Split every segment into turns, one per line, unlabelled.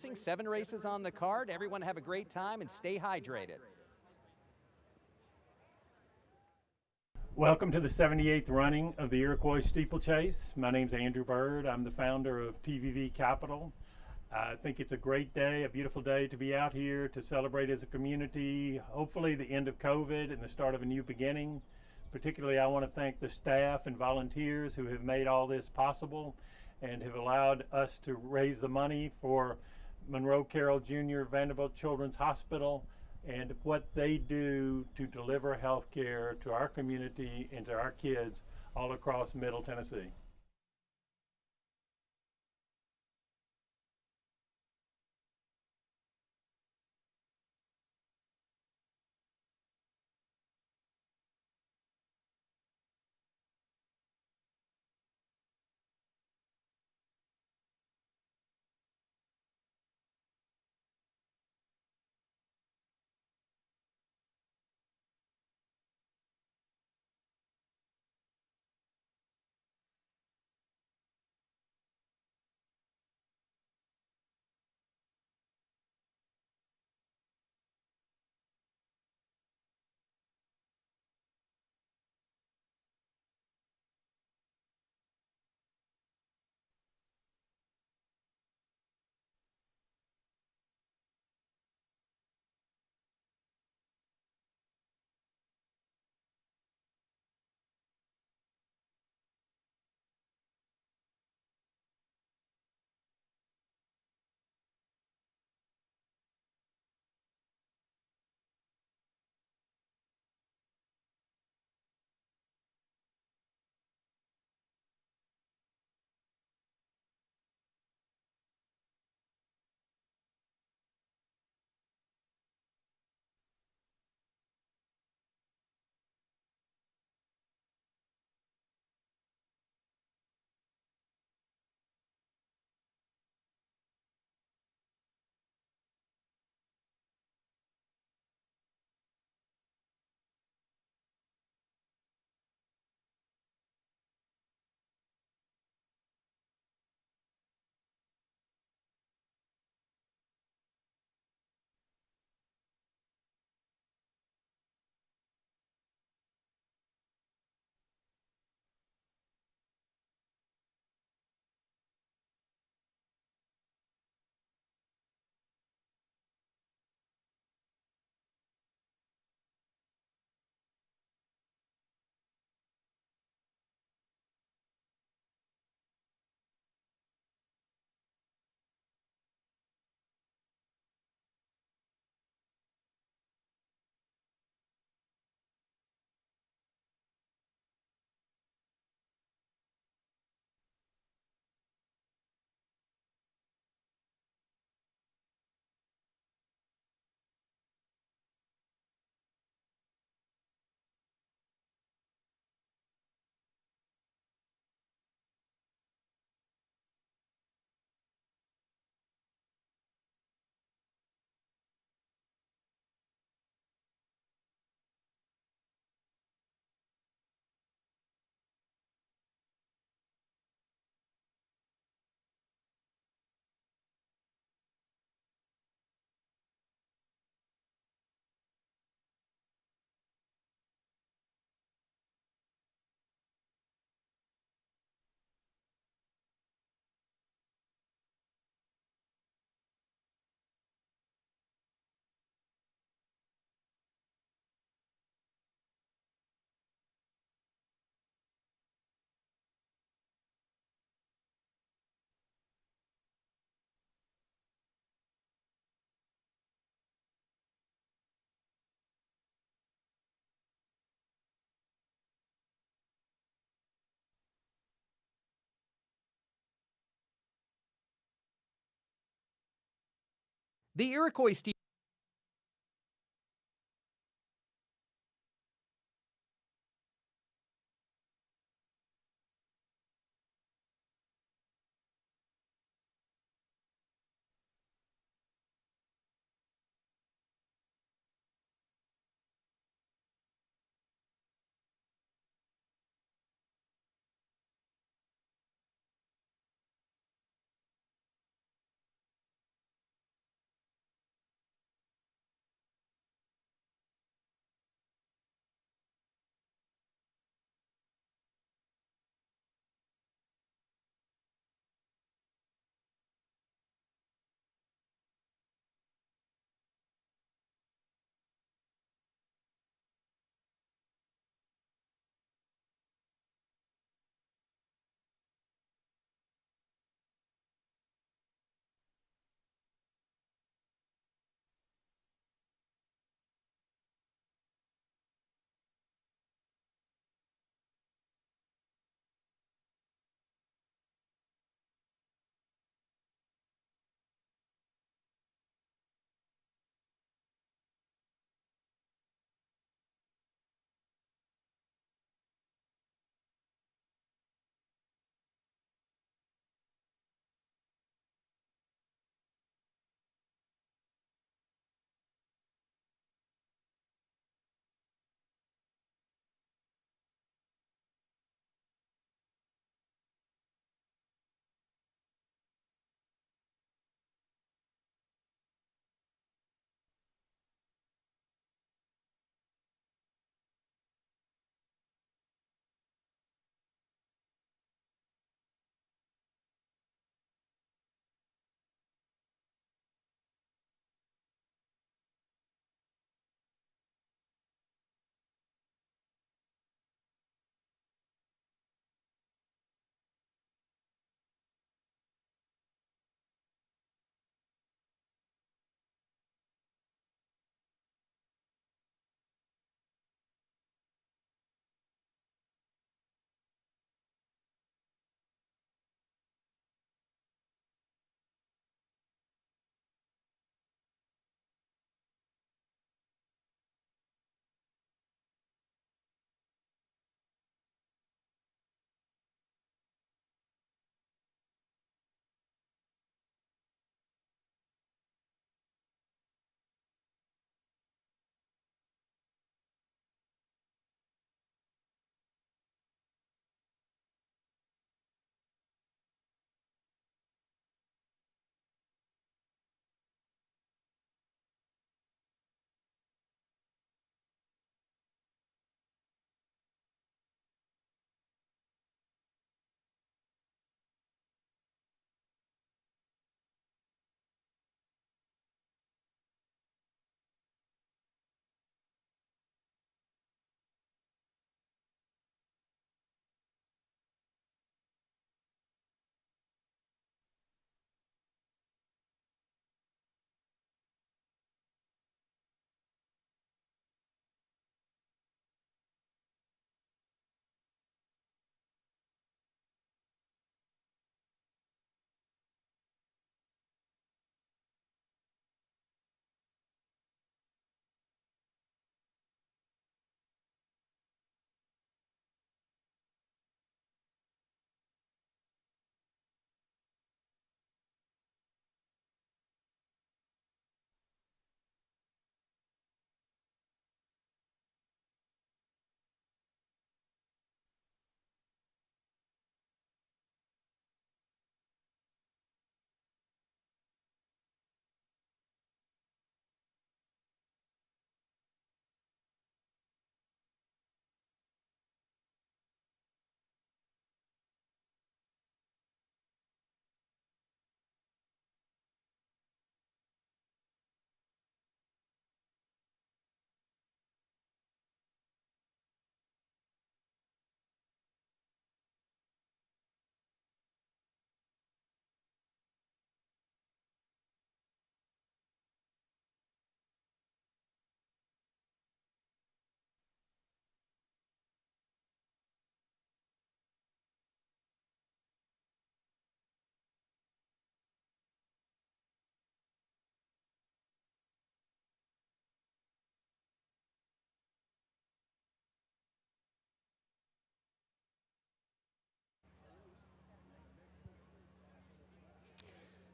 7 races on the card. Everyone have a great time and stay hydrated.
Welcome to the 78th running of the Iroquois Steeplechase. My name's Andrew Bird. I'm the founder of TVV Capital. I think it's a great day, a beautiful day to be out here to celebrate as a community, hopefully the end of COVID and the start of a new beginning. Particularly, I want to thank the staff and volunteers who have made all this possible and have allowed us to raise the money for Monroe Carroll Jr. Vanderbilt Children's Hospital and what they do to deliver health care to our community and to our kids all across Middle Tennessee.
The Iroquois Steeplechase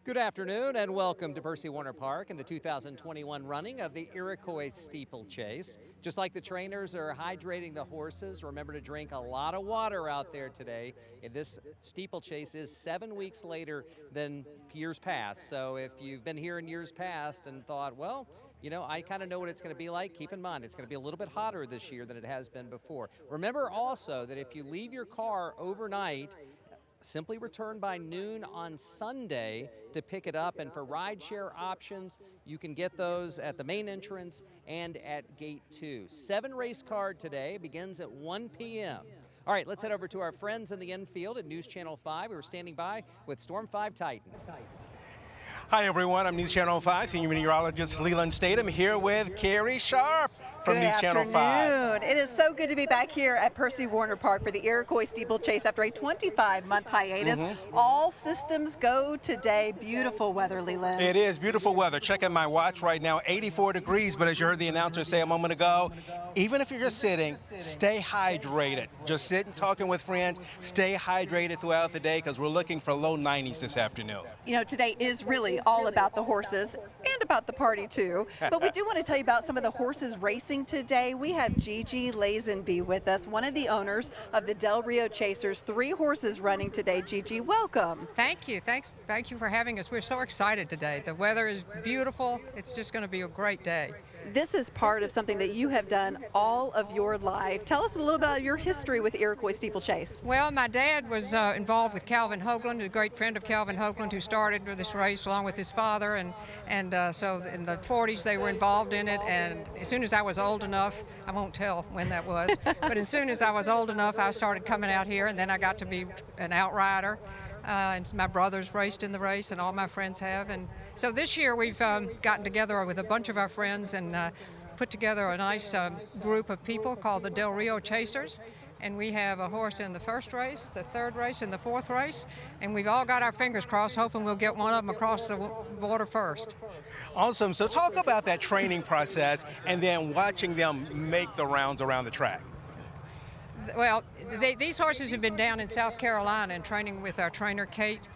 Good afternoon and welcome to Percy Warner Park and the 2021 running of the Iroquois Steeplechase. Just like the trainers are hydrating the horses, remember to drink a lot of water out there today. This steeplechase is 7 weeks later than years past. So if you've been here in years past and thought, well, you know, I kind of know what it's going to be like, keep in mind it's going to be a little bit hotter this year than it has been before. Remember also that if you leave your car overnight, simply return by noon on Sunday to pick it up, and for rideshare options, you can get those at the main entrance and at Gate 2. 7 race card today, begins at 1 p.m. All right, let's head over to our friends in the infield at News Channel 5. We're standing by with Storm 5 Titan.
Hi everyone, I'm News Channel 5 Senior Meteorologist Leland Statham here with Carrie Sharp from News Channel 5.
It is so good to be back here at Percy Warner Park for the Iroquois Steeplechase after a 25-month hiatus. All systems go today. Beautiful weather, Leland.
It is beautiful weather. Checking my watch right now, 84 degrees, but as you heard the announcer say a moment ago, even if you're just sitting, stay hydrated. Just sitting, talking with friends, stay hydrated throughout the day because we're looking for low 90s this afternoon.
You know, today is really all about the horses and about the party too. But we do want to tell you about some of the horses racing today. We have Gigi Lazenby with us, one of the owners of the Del Rio Chasers. 3 horses running today. Gigi, welcome.
Thank you. Thank you for having us. We're so excited today. The weather is beautiful. It's just going to be a great day.
This is part of something that you have done all of your life. Tell us a little about your history with Iroquois Steeplechase.
Well, my dad was involved with Calvin Hogland, a great friend of Calvin Hogland, who started this race along with his father, and so in the 40s they were involved in it. And as soon as I was old enough, I won't tell when that was, but as soon as I was old enough, I started coming out here, and then I got to be an outrider. And my brothers raced in the race, and all my friends have. And so this year we've gotten together with a bunch of our friends and put together a nice group of people called the Del Rio Chasers. And we have a horse in the first race, the third race, and the fourth race. And we've all got our fingers crossed, hoping we'll get one of them across the border first.
Awesome. So talk about that training process and then watching them make the rounds around the track.
Well, these horses have been down in South Carolina and training with our trainer, Kate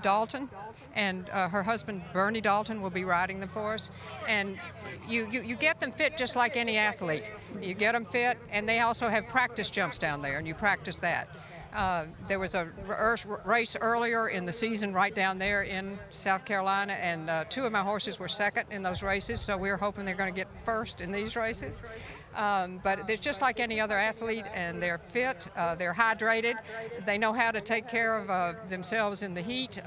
Dalton, and her husband, Bernie Dalton, will be riding them for us. And you get them fit just like any athlete. You get them fit, and they also have practice jumps down there, and you practice that. There was a race earlier in the season right down there in South Carolina, and 2 of my horses were second in those races, so we're hoping they're going to get first in these races. But it's just like any other athlete, and they're fit, they're hydrated, they know how to take care of themselves in the heat.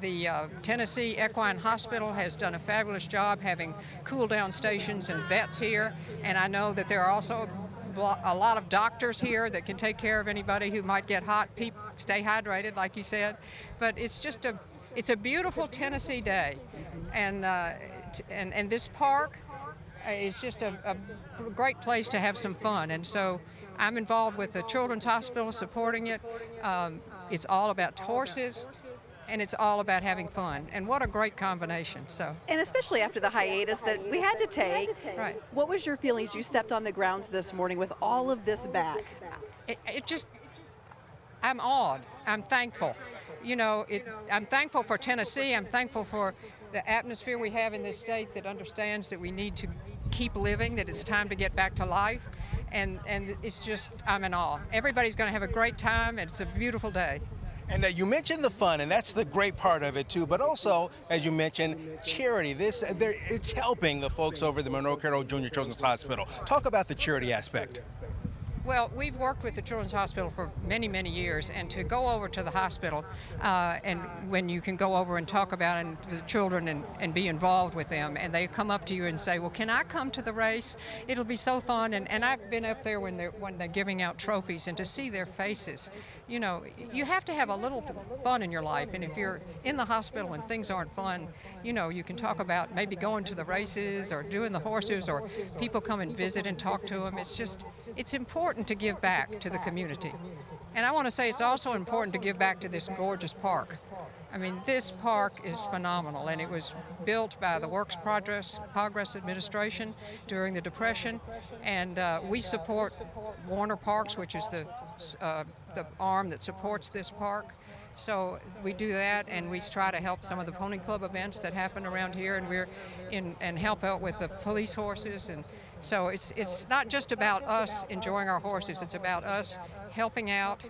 The Tennessee Equine Hospital has done a fabulous job having cool-down stations and vets here, and I know that there are also a lot of doctors here that can take care of anybody who might get hot. People stay hydrated, like you said. But it's just it's a beautiful Tennessee day, and this park is just a great place to have some fun. And so I'm involved with the Children's Hospital supporting it. It's all about horses, and it's all about having fun. And what a great combination. So. And
especially after the hiatus that we had to take.
Right.
What was your feelings? You stepped on the grounds this morning with all of this back.
I'm awed. I'm thankful. You know, I'm thankful for Tennessee. I'm thankful for the atmosphere we have in this state that understands that we need to keep living, that it's time to get back to life. And it's just, I'm in awe. Everybody's going to have a great time. It's a beautiful day.
And you mentioned the fun, and that's the great part of it too, but also, as you mentioned, charity. It's helping the folks over at the Monroe Carroll Jr. Children's Hospital. Talk about the charity aspect.
Well, we've worked with the Children's Hospital for many, many years, and to go over to the hospital, and when you can go over and talk about the children and be involved with them, and they come up to you and say, well, can I come to the race? It'll be so fun. And I've been up there when they're giving out trophies, and to see their faces. You know, you have to have a little fun in your life, and if you're in the hospital and things aren't fun, you know, you can talk about maybe going to the races or doing the horses, or people come and visit and talk to them. It's important to give back to the community. And I want to say it's also important to give back to this gorgeous park. I mean, this park is phenomenal, and it was built by the Works Progress Administration during the Depression, and we support Warner Parks, which is the arm that supports this park. So we do that, and we try to help some of the pony club events that happen around here, and we're and help out with the police horses. And so it's not just about us enjoying our horses, it's about us helping out,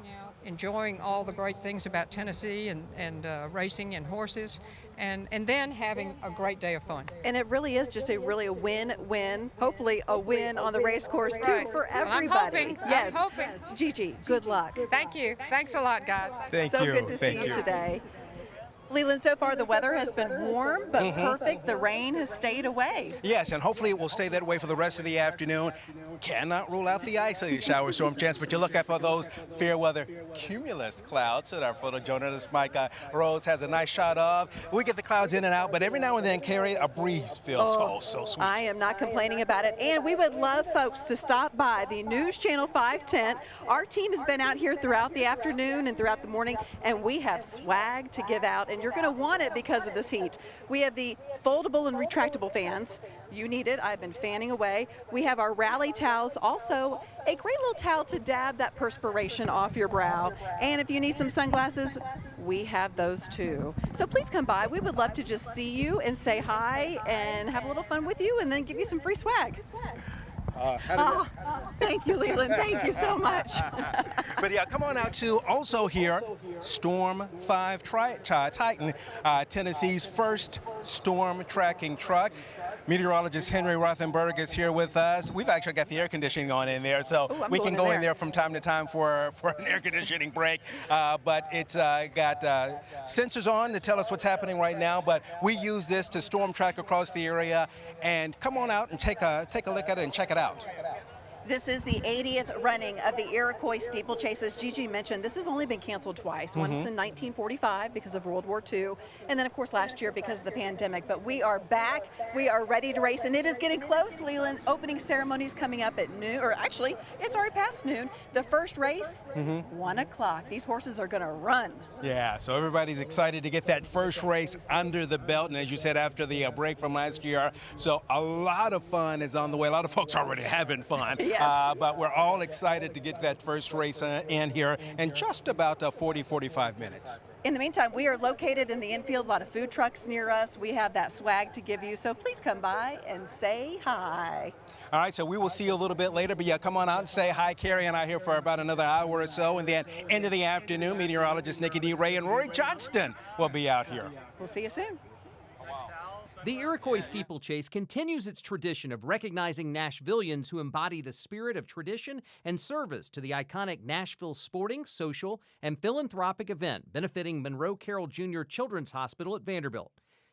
enjoying all the great things about Tennessee and racing and horses, and then having a great day of fun.
And it really is just a win-win, hopefully a win on the race course too,
Right.
for
Well,
everybody.
I'm hoping.
Yes.
I'm hoping.
Gigi, good luck.
Thank you. Thanks a lot, guys.
Thank
So
you.
good to
Thank
see
you.
you today. Leland, so far the weather has been warm but perfect. The rain has stayed away.
Yes, and hopefully it will stay that way for the rest of the afternoon. Cannot rule out the isolated shower storm chance, but you look out for those fair weather cumulus clouds that our photojournalist Mike Rose has a nice shot of. We get the clouds in and out, but every now and then, Carrie, a breeze feels so sweet.
I am not complaining about it. And we would love folks to stop by the News Channel 5 tent. Our team has been out here throughout the afternoon and throughout the morning, and we have swag to give out. And you're going to want it because of this heat. We have the foldable and retractable fans. You need it. I've been fanning away. We have our rally towels, also a great little towel to dab that perspiration off your brow. And if you need some sunglasses, we have those too. So please come by. We would love to just see you and say hi and have a little fun with you and then give you some free swag. Thank you, Leland. Thank you so much.
But yeah, come on out to also here, Storm 5 Titan, Tennessee's first storm tracking truck. Meteorologist Henry Rothenberg is here with us. We've actually got the air conditioning on in there, so we can go in there from time to time for an air conditioning break. But it's got sensors on to tell us what's happening right now. But we use this to storm track across the area. And come on out and take a look at it and check it out.
This is the 80th running of the Iroquois Steeplechase. As Gigi mentioned, this has only been canceled twice. Once in 1945 because of World War II, and then of course last year because of the pandemic. But we are back, we are ready to race, and it is getting close, Leland. Opening ceremonies coming up at noon, or actually, it's already past noon. The first race, 1 o'clock. These horses are gonna run.
Yeah, so everybody's excited to get that first race under the belt, and as you said, after the break from last year, so a lot of fun is on the way. A lot of folks already having fun.
Yes.
But we're all excited to get that first race in here in just about 40-45 minutes.
In the meantime, we are located in the infield, a lot of food trucks near us. We have that swag to give you, so please come by and say hi.
All right, so we will see you a little bit later, but yeah, come on out and say hi. Carrie and I here for about another hour or so, and then into the afternoon, meteorologist Nikki D. Ray and Rory Johnston will be out here.
We'll see you soon.
The Iroquois Steeplechase continues its tradition of recognizing Nashvillians who embody the spirit of tradition and service to the iconic Nashville sporting, social, and philanthropic event benefiting Monroe Carroll Jr. Children's Hospital at Vanderbilt.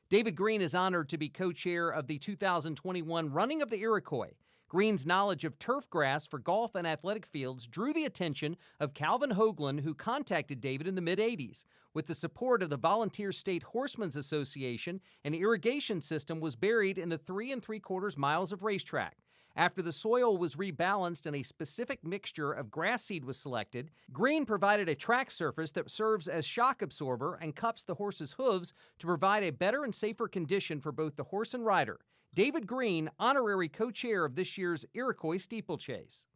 David Green is honored to be co-chair of the 2021 Running of the Iroquois. Green's knowledge of turf grass for golf and athletic fields drew the attention of Calvin Hogland, who contacted David in the mid-'80s. With the support of the Volunteer State Horsemen's Association, an irrigation system was buried in the 3 3/4 miles of racetrack. After the soil was rebalanced and a specific mixture of grass seed was selected, Green provided a track surface that serves as shock absorber and cups the horse's hooves to provide a better and safer condition for both the horse and rider. David Green, honorary co-chair of this year's Iroquois Steeplechase.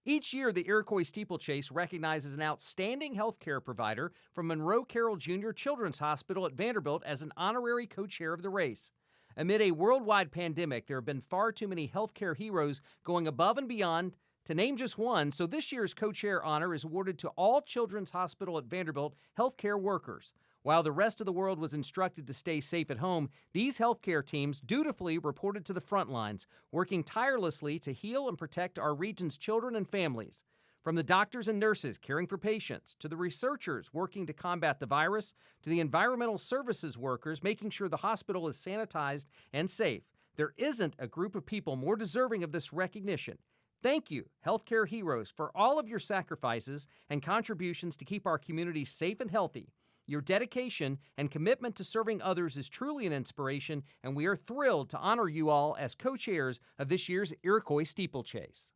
Each year, the Iroquois Steeplechase recognizes an outstanding health care provider from Monroe Carroll Jr. Children's Hospital at Vanderbilt as an honorary co-chair of the race. Amid a worldwide pandemic, there have been far too many healthcare heroes going above and beyond. To name just one, so this year's co-chair honor is awarded to all Children's Hospital at Vanderbilt healthcare workers. While the rest of the world was instructed to stay safe at home, these healthcare teams dutifully reported to the front lines, working tirelessly to heal and protect our region's children and families. From the doctors and nurses caring for patients, to the researchers working to combat the virus, to the environmental services workers making sure the hospital is sanitized and safe, there isn't a group of people more deserving of this recognition. Thank you, healthcare heroes, for all of your sacrifices and contributions to keep our communities safe and healthy. Your dedication and commitment to serving others is truly an inspiration, and we are thrilled to honor you all as co-chairs of this year's Iroquois Steeplechase.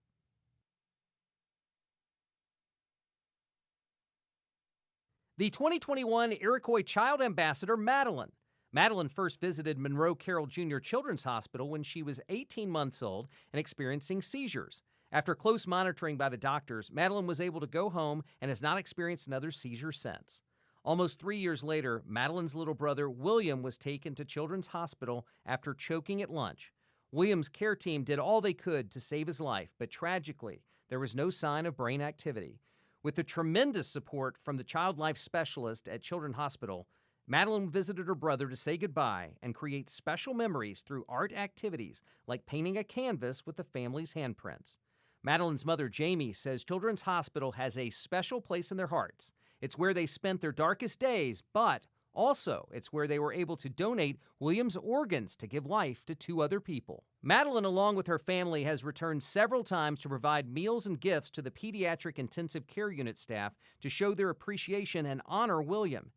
The 2021 Iroquois Child Ambassador, Madeline. Madeline first visited Monroe Carroll Jr. Children's Hospital when she was 18 months old and experiencing seizures. After close monitoring by the doctors, Madeline was able to go home and has not experienced another seizure since. Almost 3 years later, Madeline's little brother, William, was taken to Children's Hospital after choking at lunch. William's care team did all they could to save his life, but tragically, there was no sign of brain activity. With the tremendous support from the child life specialist at Children's Hospital, Madeline visited her brother to say goodbye and create special memories through art activities like painting a canvas with the family's handprints. Madeline's mother, Jamie, says Children's Hospital has a special place in their hearts. It's where they spent their darkest days, but also it's where they were able to donate William's organs to give life to 2 other people. Madeline, along with her family, has returned several times to provide meals and gifts to the pediatric intensive care unit staff to show their appreciation and honor William.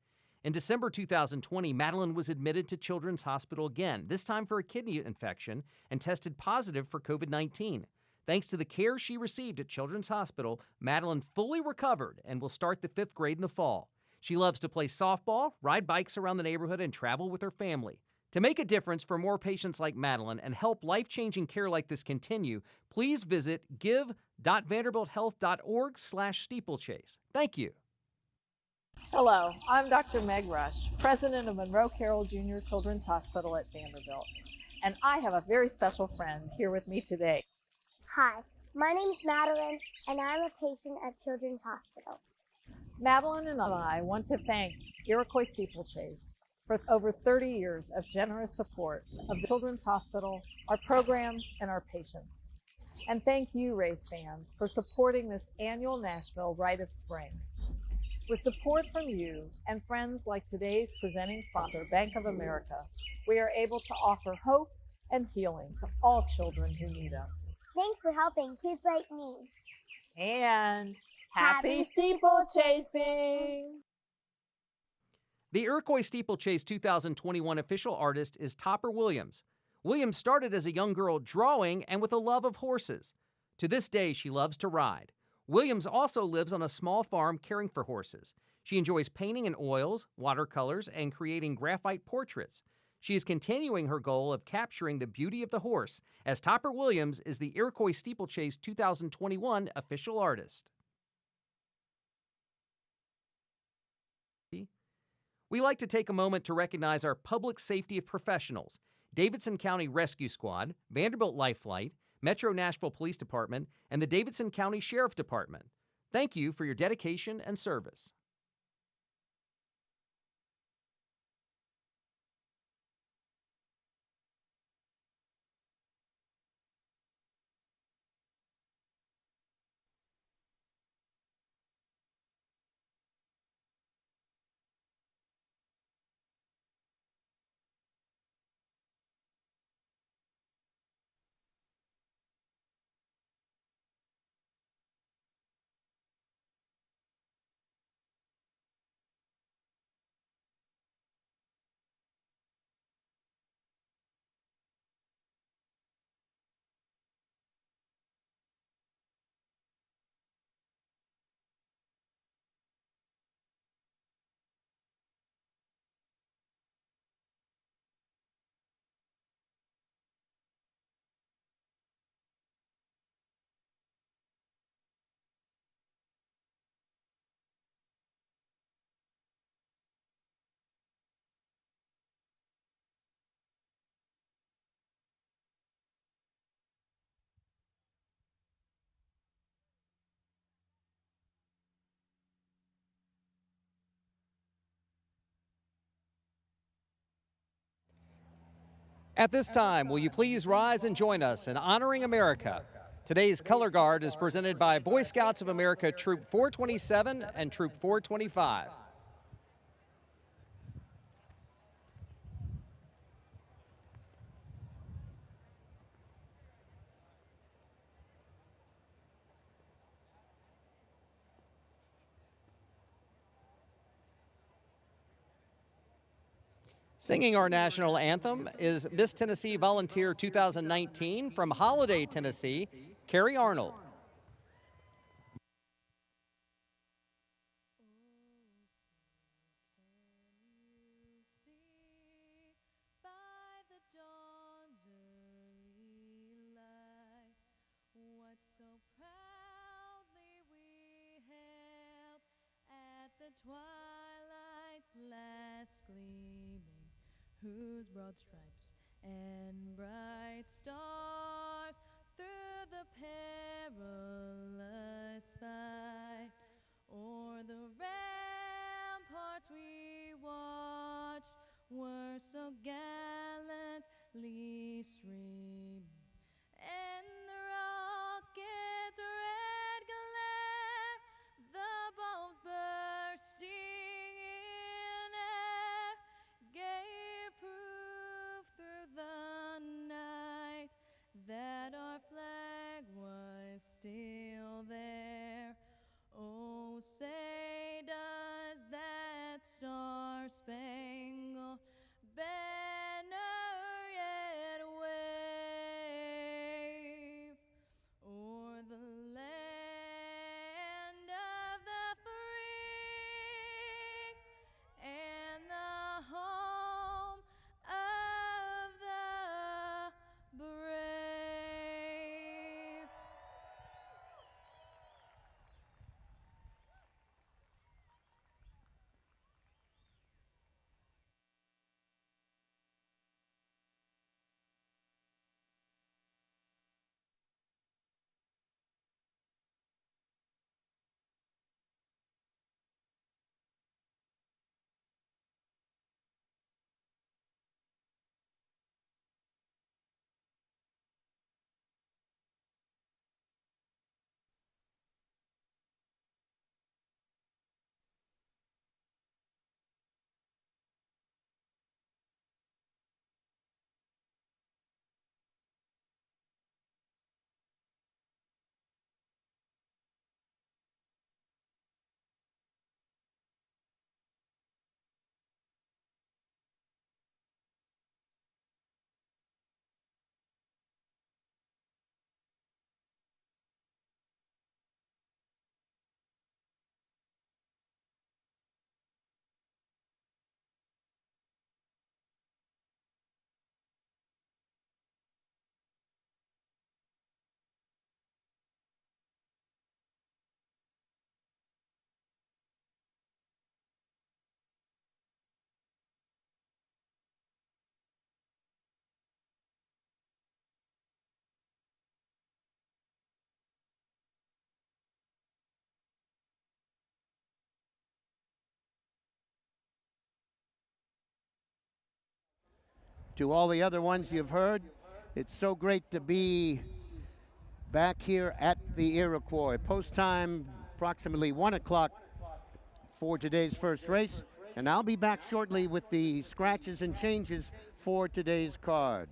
In December 2020, Madeline was admitted to Children's Hospital again, this time for a kidney infection, and tested positive for COVID-19. Thanks to the care she received at Children's Hospital, Madeline fully recovered and will start the 5th grade in the fall. She loves to play softball, ride bikes around the neighborhood, and travel with her family. To make a difference for more patients like Madeline and help life-changing care like this continue, please visit give.vanderbilthealth.org/steeplechase. Thank you.
Hello, I'm Dr. Meg Rush, president of Monroe Carroll Jr. Children's Hospital at Vanderbilt, and I have a very special friend here with me today.
Hi, my name is Madeline, and I'm a patient at Children's Hospital.
Madeline and I want to thank Iroquois Steeplechase for over 30 years of generous support of the Children's Hospital, our programs, and our patients. And thank you, race fans, for supporting this annual Nashville Rite of Spring. With support from you and friends like today's presenting sponsor, Bank of America, we are able to offer hope and healing to all children who need us.
Thanks for helping kids like me.
And happy steeplechasing!
The Iroquois Steeplechase 2021 official artist is Topper Williams. Williams started as a young girl drawing and with a love of horses. To this day, she loves to ride. Williams also lives on a small farm caring for horses. She enjoys painting in oils, watercolors, and creating graphite portraits. She is continuing her goal of capturing the beauty of the horse, as Topper Williams is the Iroquois Steeplechase 2021 official artist. We like to take a moment to recognize our public safety professionals: Davidson County Rescue Squad, Vanderbilt Life Flight, Metro Nashville Police Department, and the Davidson County Sheriff Department. Thank you for your dedication and service. At this time, will you please rise and join us in honoring America? Today's color guard is presented by Boy Scouts of America Troop 427 and Troop 425. Singing our national anthem is Miss Tennessee Volunteer 2019 from Holiday, Tennessee, Carrie Arnold.
Twilight last gleaming, whose broad stripes and bright stars through the perilous fight o'er the ramparts we watched were so gallantly streaming, and the rocket's red glare, the bombs bursting in air, gave proof through the night that our flag was still there. Oh, say does that star-spangled banner yet wave o'er the land of the free and the home of the brave?
To all the other ones you've heard, it's so great to be back here at the Iroquois. Post time approximately 1 o'clock for today's first race, and I'll be back shortly with the scratches and changes for today's card.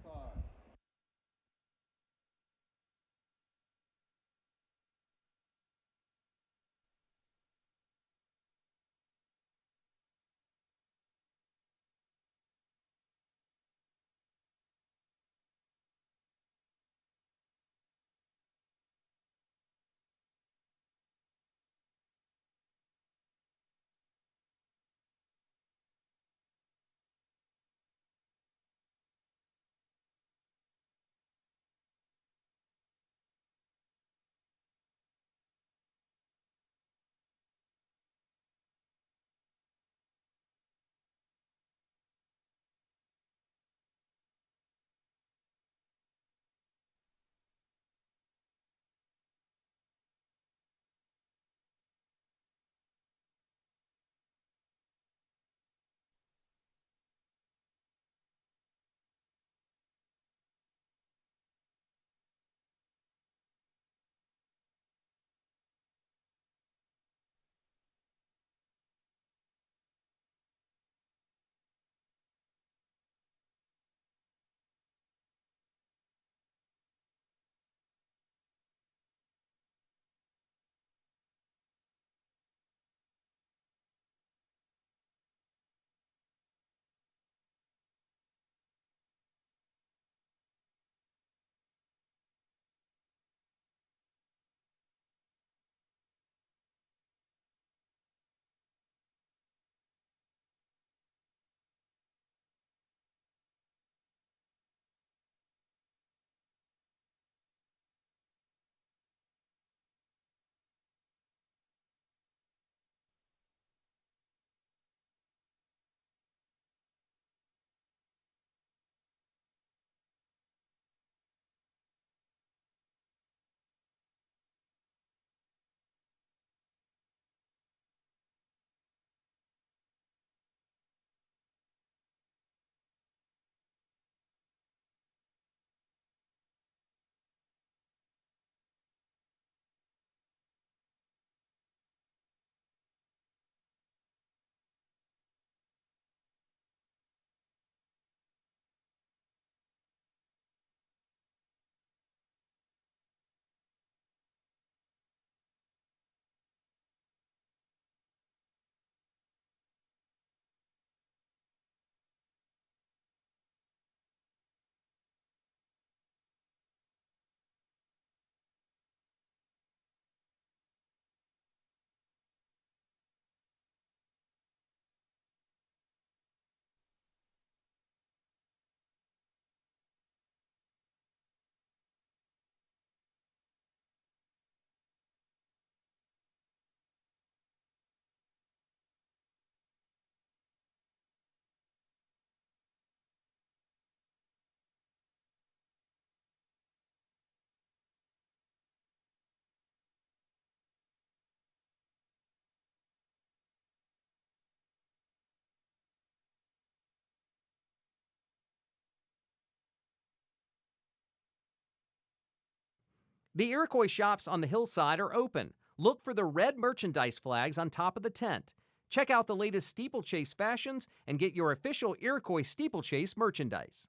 The Iroquois shops on the hillside are open. Look for the red merchandise flags on top of the tent. Check out the latest steeplechase fashions and get your official Iroquois Steeplechase merchandise.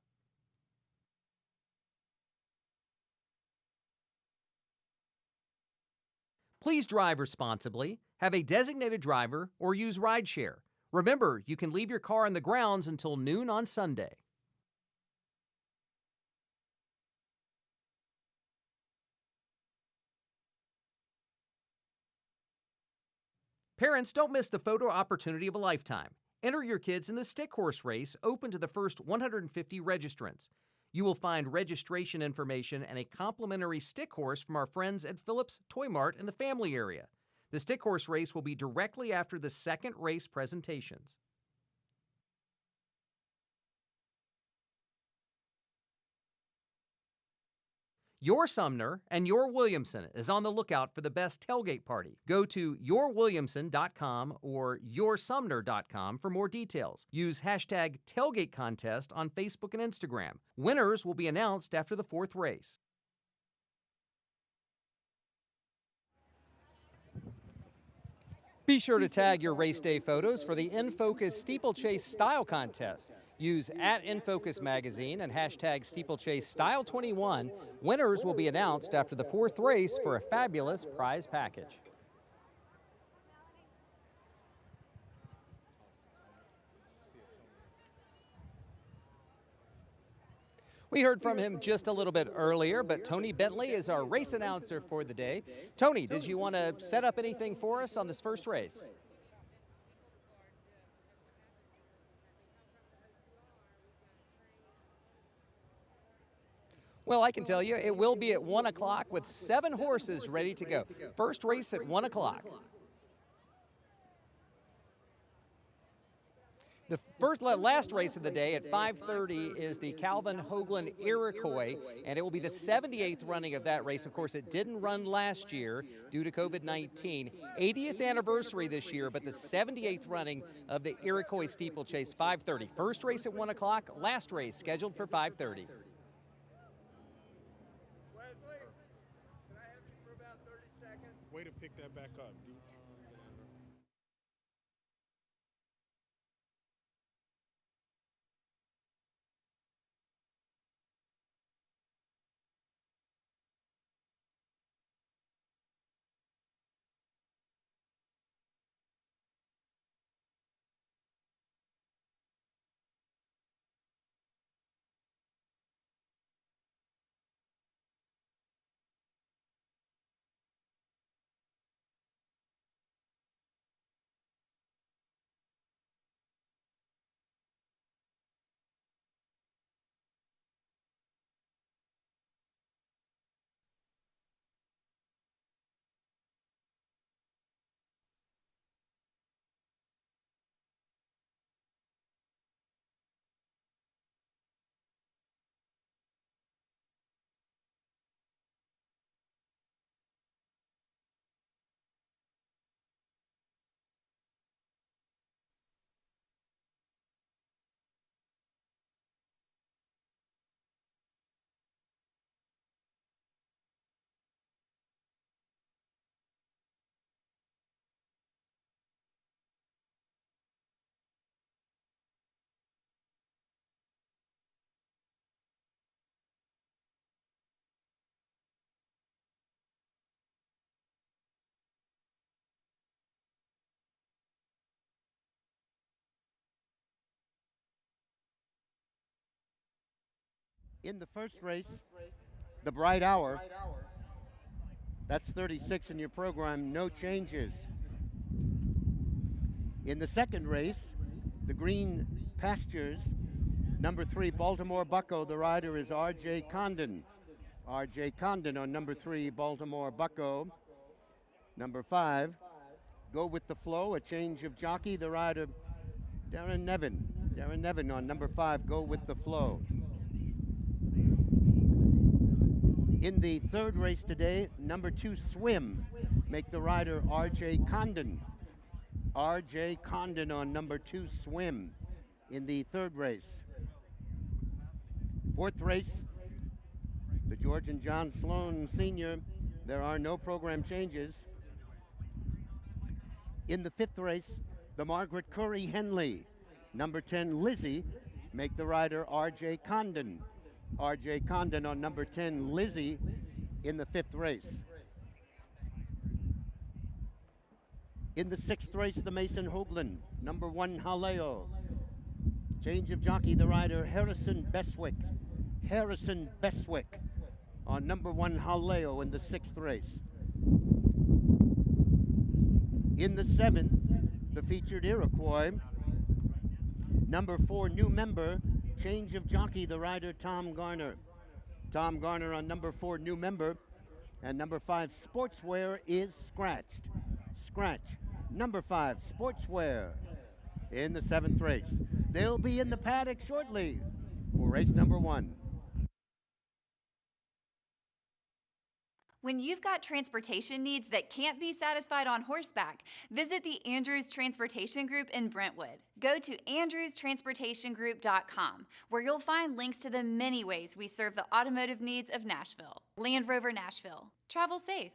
Please drive responsibly, have a designated driver, or use rideshare. Remember, you can leave your car in the grounds until noon on Sunday. Parents, don't miss the photo opportunity of a lifetime. Enter your kids in the Stickhorse Race, open to the first 150 registrants. You will find registration information and a complimentary stick horse from our friends at Phillips Toy Mart in the family area. The Stickhorse Race will be directly after the second race presentations. Your Sumner and your Williamson is on the lookout for the best tailgate party. Go to yourwilliamson.com or yoursumner.com for more details. Use hashtag tailgate contest on Facebook and Instagram. Winners will be announced after the fourth race. Be sure to tag your race day photos for the InFocus Steeplechase Style Contest. Use @InFocus Magazine and hashtag Steeplechase Style 21. Winners will be announced after the fourth race for a fabulous prize package. We heard from him just a little bit earlier, but Tony Bentley is our race announcer for the day. Tony, did you want to set up anything for us on this first race? Well, I can tell you, it will be at 1 o'clock with 7 horses ready to go. First race at 1 o'clock. The last race of the day at 5:30 is the Calvin Hogland Iroquois, and it will be the 78th running of that race. Of course, it didn't run last year due to COVID-19. 80th anniversary this year, but the 78th running of the Iroquois Steeplechase, 5:30. First race at 1 o'clock, last race scheduled for 5:30.
Way to pick that back up.
In the first race, the Bright Hour, that's 36 in your program, no changes. In the second race, the Green Pastures, number 3, Baltimore Bucko, the rider is R.J. Condon. R.J. Condon on number 3, Baltimore Bucko. Number 5, Go With the Flow, a change of jockey, the rider Darren Nevin. Darren Nevin on number 5, Go With the Flow. In the third race today, number 2, Swim, make the rider R.J. Condon. R.J. Condon on number 2, Swim, in the third race. Fourth race, the George and John Sloan Sr., There are no program changes. In the 5th race, the Margaret Curry Henley. Number 10, Lizzie, make the rider R.J. Condon. R.J. Condon on number 10, Lizzie, in the 5th race. In the 6th race, the Mason Hogland. Number 1, Haleo. Change of jockey, the rider Harrison Beswick. Harrison Beswick on number 1, Haleo, in the 6th race. In the 7th, the featured Iroquois. Number 4, new member, change of jockey, the rider Tom Garner. Tom Garner on number 4, new member. And number 5, Sportswear is scratched. Scratch. Number 5, Sportswear in the 7th race. They'll be in the paddock shortly for race number 1.
When you've got transportation needs that can't be satisfied on horseback, visit the Andrews Transportation Group in Brentwood. Go to andrewstransportationgroup.com, where you'll find links to the many ways we serve the automotive needs of Nashville. Land Rover Nashville. Travel safe.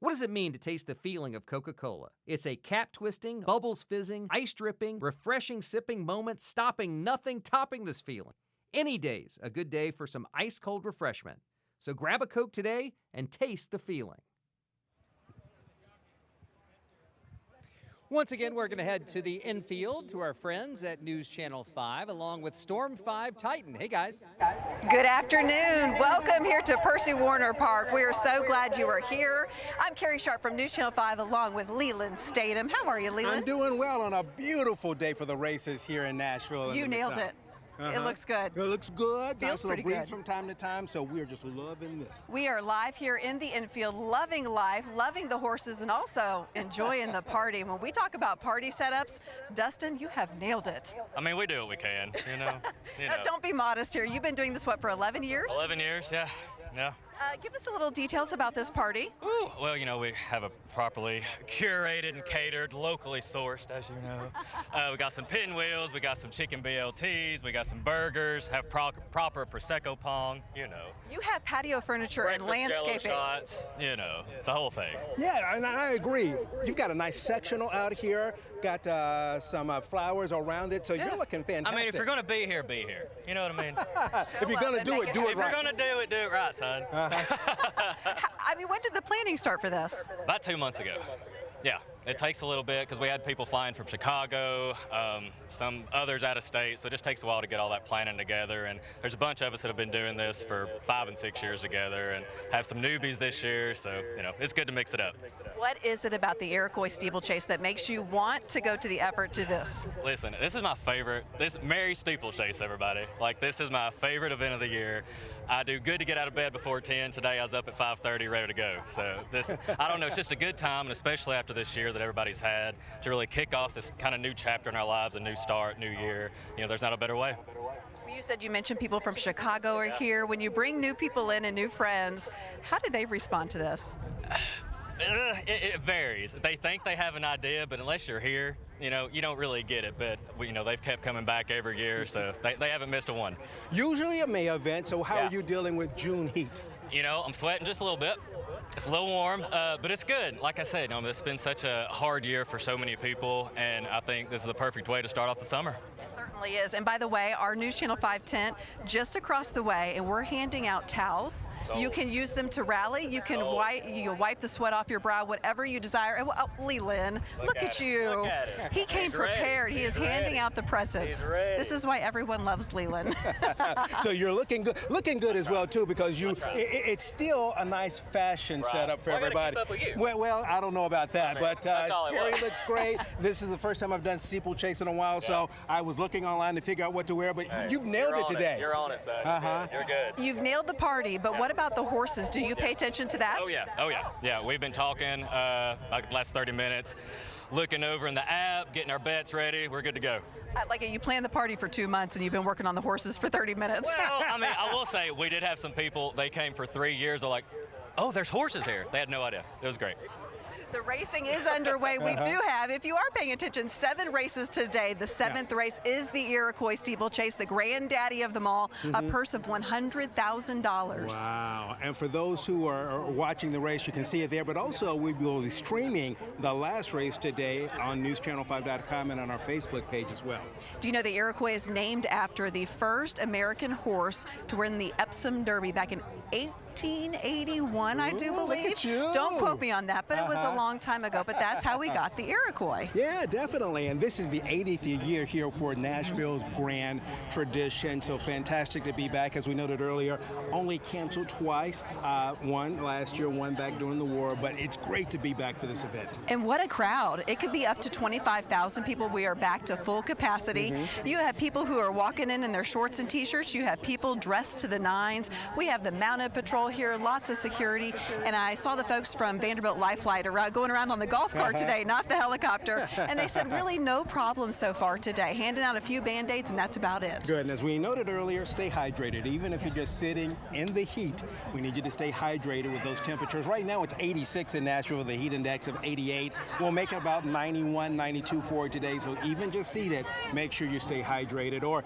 What does it mean to taste the feeling of Coca-Cola? It's a cap-twisting, bubbles-fizzing, ice-dripping, refreshing sipping moment, stopping nothing, topping this feeling. Any day's a good day for some ice-cold refreshment. So grab a Coke today and taste the feeling. Once again, we're going to head to the infield to our friends at News Channel 5, along with Storm 5 Titan. Hey, guys.
Good afternoon. Welcome here to Percy Warner Park. We are so glad you are here. I'm Carrie Sharp from News Channel 5, along with Leland Statham. How are you, Leland?
I'm doing well on a beautiful day for the races here in Nashville.
You nailed it. It looks good.
It looks good.
Feels
nice little
pretty
breeze
good.
from time to time, so we're just loving this.
We are live here in the infield, loving life, loving the horses, and also enjoying the party. When we talk about party setups, Dustin, you have nailed it.
I mean, we do what we can, you know.
Don't be modest here. You've been doing this, what, for 11 years?
11 years, yeah.
Give us a little details about this party.
Ooh, well, you know, we have a properly curated and catered, locally sourced, as you know. We got some pinwheels, we got some chicken BLTs, we got some burgers, have proper Prosecco pong, you know.
You have patio furniture and landscaping.
Jello shots, you know, the whole thing.
Yeah, and I agree. You've got a nice sectional out here, got some flowers around it, so you're looking fantastic.
I mean, if you're going to be here, be here. You know what I mean?
If you're going to do it, do it right.
If you're going to do it right, son.
I mean, when did the planning start for this?
About 2 months ago. Yeah, it takes a little bit because we had people flying from Chicago, some others out of state, so it just takes a while to get all that planning together. And there's a bunch of us that have been doing this for 5 and 6 years together and have some newbies this year, so, you know, it's good to mix it up.
What is it about the Iroquois Steeplechase that makes you want to go to the effort to this?
Listen, this is my favorite. Merry Steeplechase, everybody. Like, this is my favorite event of the year. I do good to get out of bed before 10. Today I was up at 5:30 ready to go. So this, I don't know, it's just a good time, and especially after this year that everybody's had, to really kick off this kind of new chapter in our lives, a new start, new year. You know, there's not a better way.
You said you mentioned people from Chicago are here. When you bring new people in and new friends, how do they respond to this?
It varies. They think they have an idea, but unless you're here, you know, you don't really get it. But, you know, they've kept coming back every year, so they haven't missed a one.
Usually a May event, so how are you dealing with June heat?
You know, I'm sweating just a little bit. It's a little warm, but it's good. Like I said, you know, it's been such a hard year for so many people, and I think this is the perfect way to start off the summer.
It certainly is. And by the way, our News Channel 5 tent just across the way, and we're handing out towels. You can use them to rally. You can wipe the sweat off your brow, whatever you desire. And Leland, look at you.
Look at him.
He came prepared. He is handing out the presents. This is why everyone loves Leland.
So you're looking good as well too, because it's still a nice fashion setup for everybody.
Keep up with you.
Well, I don't know about that, but Carrie looks great. This is the first time I've done steeplechase in a while, so I was looking looking online to figure out what to wear, but you've nailed it today.
You're on it, son. You're good.
You've nailed the party, but what about the horses? Do you pay attention to that?
Oh yeah. Yeah, we've been talking like the last 30 minutes, looking over in the app, getting our bets ready. We're good to go.
Like you planned the party for 2 months and you've been working on the horses for 30 minutes.
Well, I mean, I will say we did have some people, they came for 3 years, they're like, oh, there's horses here. They had no idea. It was great.
The racing is underway. We do have, if you are paying attention, 7 races today. The 7th race is the Iroquois Steeplechase, the granddaddy of them all, a purse of $100,000.
Wow. And for those who are watching the race, you can see it there, but also we will be streaming the last race today on newschannel5.com and on our Facebook page as well.
Do you know the Iroquois is named after the first American horse to win the Epsom Derby back in 1881, I do believe.
Look at you.
Don't quote me on that, but it was a long time ago. But that's how we got the Iroquois.
Yeah, definitely. And this is the 80th year here for Nashville's Grand Tradition. So fantastic to be back. As we noted earlier, only canceled twice. One last year, one back during the war. But it's great to be back for this event.
And what a crowd. It could be up to 25,000 people. We are back to full capacity. You have people who are walking in their shorts and t-shirts. You have people dressed to the nines. We have the mounted patrol here, lots of security. And I saw the folks from Vanderbilt Life Flight going around on the golf cart today, not the helicopter. And they said really no problems so far today. Handing out a few Band-Aids and that's about it.
Good. And as we noted earlier, stay hydrated. Even if you're just sitting in the heat, we need you to stay hydrated with those temperatures. Right now it's 86 in Nashville with a heat index of 88. We'll make it about 91, 92 for today. So even just seated, make sure you stay hydrated. Or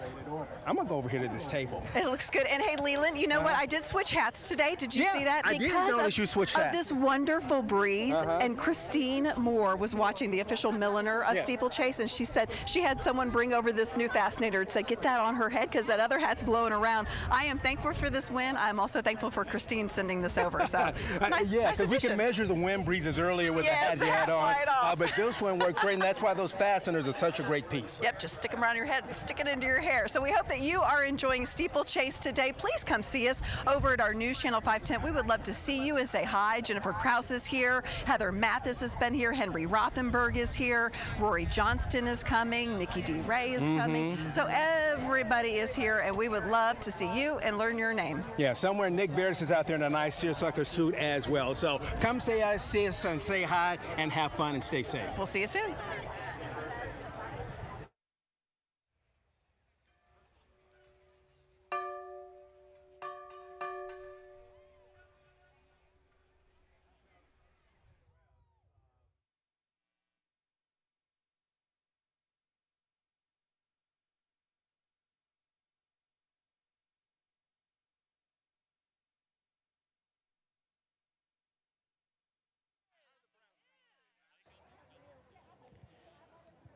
I'm going to go over here to this table.
It looks good. And hey, Leland, you know what? I did switch hats today. Did you see that?
I did notice you switched hats.
This wonderful breeze. And Christine Moore was watching the official milliner of Steeplechase, and she said she had someone bring over this new fascinator and said, get that on her head because that other hat's blowing around. I am thankful for this win. I'm also thankful for Christine sending this over. So nice,
yeah,
nice
because we can measure the wind breezes earlier with the hat you had on. But this one worked great, and that's why those fasteners are such a great piece.
Yep, just stick them around your head and stick it into your hair. So we hope that you are enjoying Steeplechase today. Please come see us over at our News Channel 5 tent. We would love to see you and say hi. Jennifer Krause is here. Heather Mathis has been here. Henry Rothenberg is here. Rory Johnston is coming. Nikki D. Ray is coming. So everybody is here, and we would love to see you and learn your name.
Yeah, somewhere Nick Bears is out there in a nice seersucker suit as well. So come see us and say hi and have fun and stay safe.
We'll see you soon.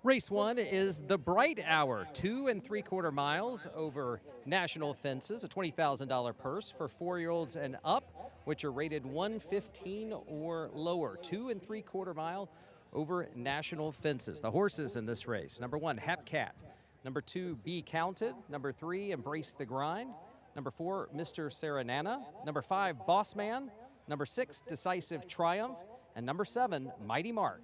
Race 1 is the Bright Hour, 2 3/4 miles over national fences, a $20,000 purse for 4-year-olds and up, which are rated 115 or lower. 2 3/4 mile over national fences. The horses in this race: number 1, Hepcat; number 2, Be Counted; number 3, Embrace the Grind; number 4, Mr. Serenana; number 5, Boss Man; number 6, Decisive Triumph; and number 7, Mighty Mark.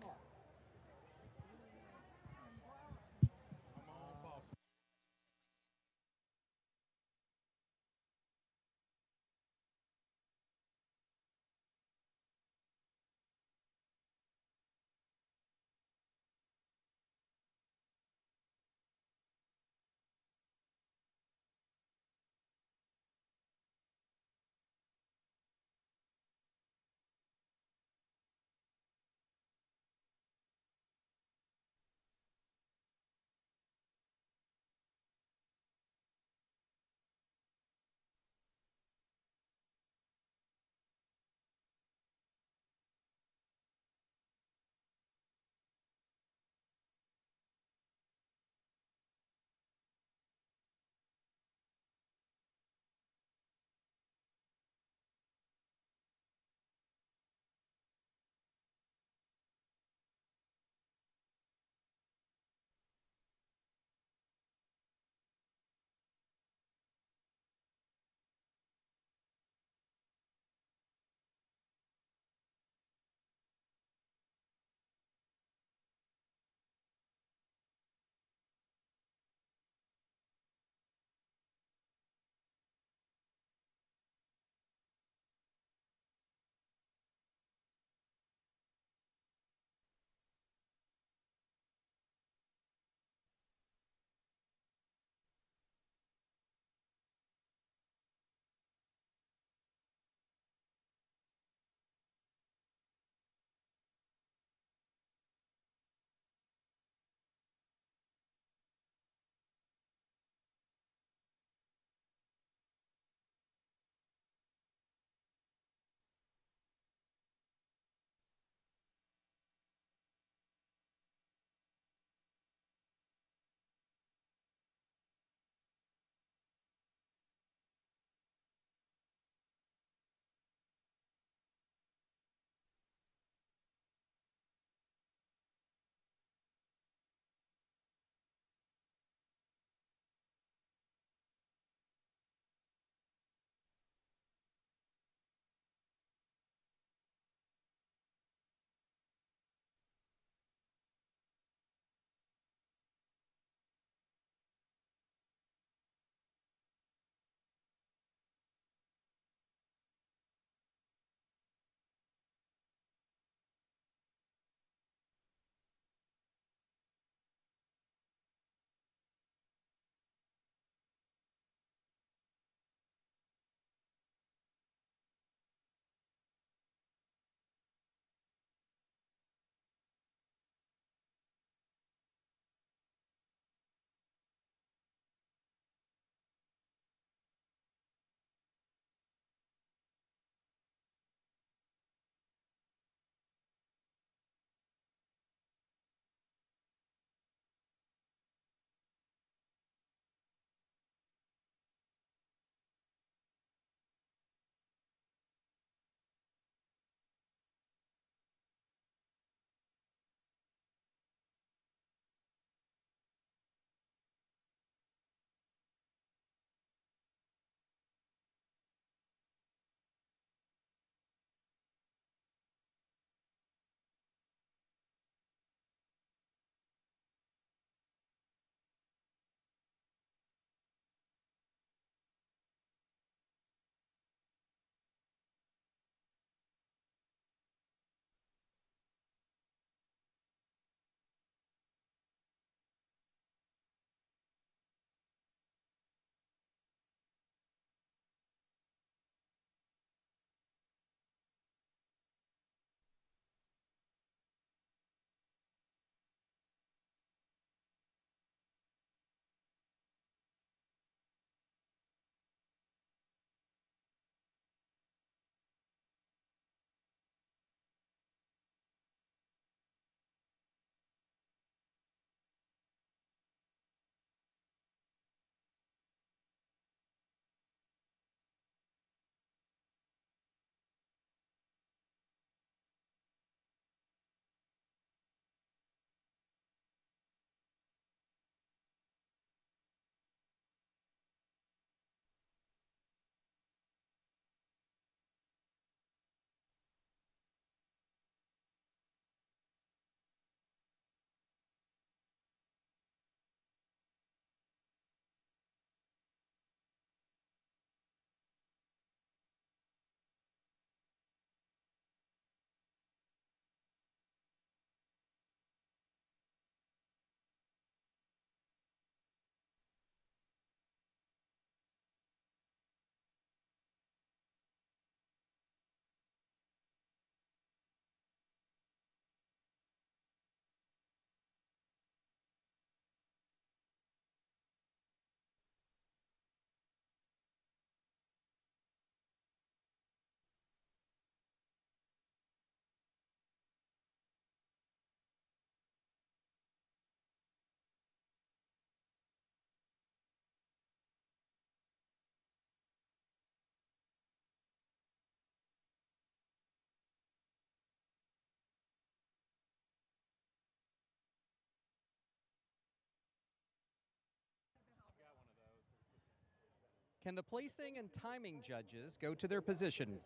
Can the placing and timing judges go to their position?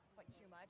It's like too much.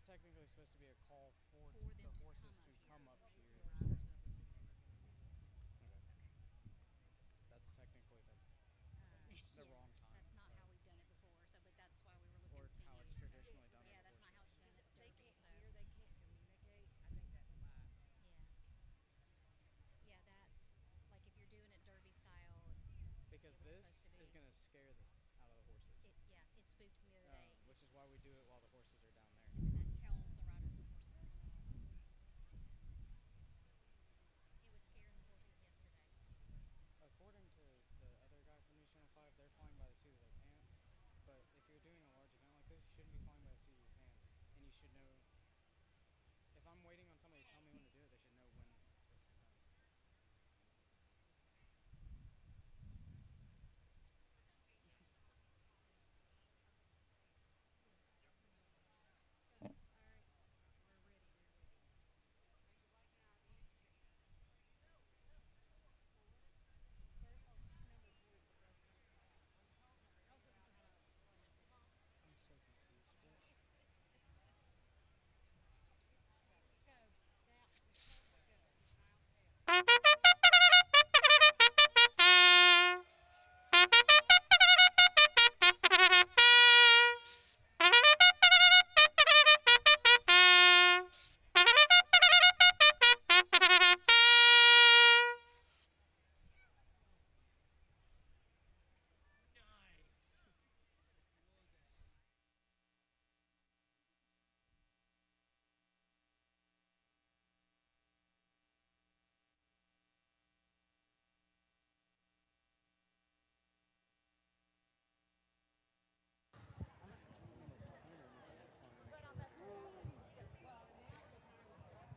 Technically supposed to be a call for the horses to come up here. Okay. That's technically the wrong time.
That's not how we've done it before, so but that's why we were looking
or
to
how
you.
it's traditionally done.
Yeah, that's not how it's done at Derby.
They can't hear, they can't communicate. I think that's why.
Yeah, that's like if you're doing it Derby style.
Because this is going to scare the out of the horses.
It spooked them the other day.
Which is why we do it while the horses are down there.
And that tells the riders the horses are coming up. It was scaring the horses yesterday.
According to the other guy from News Channel 5, they're flying by the seat of their pants. But if you're doing a large event like this, you shouldn't be flying by the seat of your pants. And you should know, if I'm waiting on somebody to tell me when to do it, they should know when it's supposed to be done.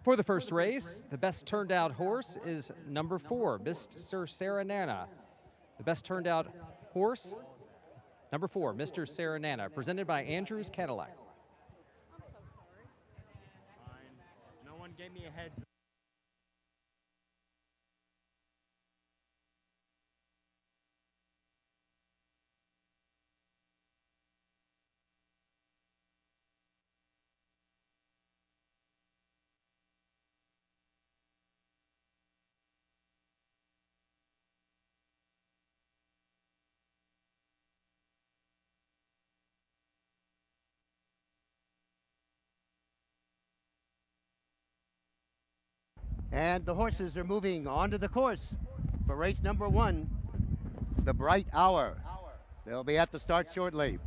For the first race, the best turned out horse is number 4, Mr. Serenana. The best turned out horse, number 4, Mr. Serenana, presented by Andrews Cadillac.
I'm so sorry.
Fine. No one gave me a heads.
And the horses are moving onto the course for race number 1, the Bright Hour. They'll be at the start shortly.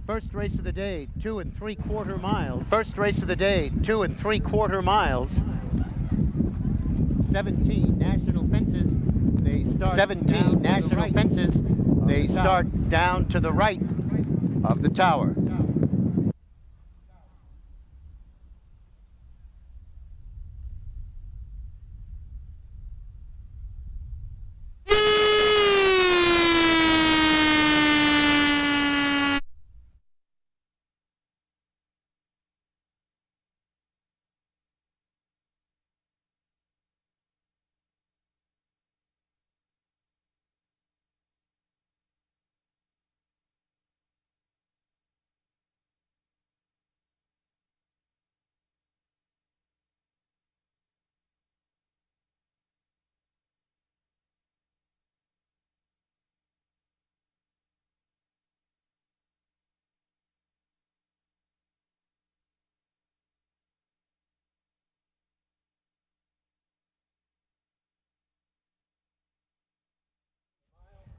First race of the day, 2 3/4 miles. First race of the day, 2 3/4 miles. 17 national fences. They start 17 national fences. They start down to the right of the tower.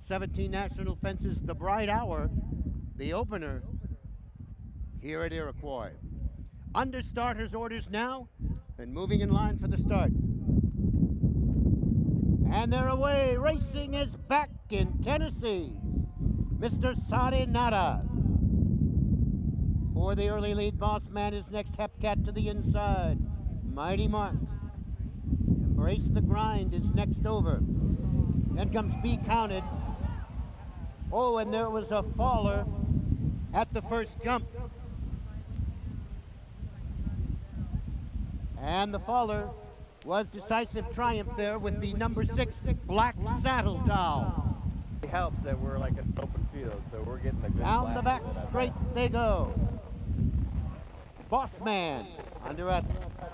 "17 national fences, the bright hour, the opener here at Iroquois. Under starters orders now, and moving in line for the start. And they're away. Racing is back in Tennessee. Mr. Sarinata. For the early lead, Boss Man is next. Hepcat to the inside. Mighty Mark. Embrace the Grind is next over. Then comes Be Counted. Oh, and there was a faller at the first jump. And the faller was Decisive Triumph there with the number 6 Black Saddle Towel.
It helps that we're like an open field, so we're getting a good
Down the back straight they go. Boss Man under a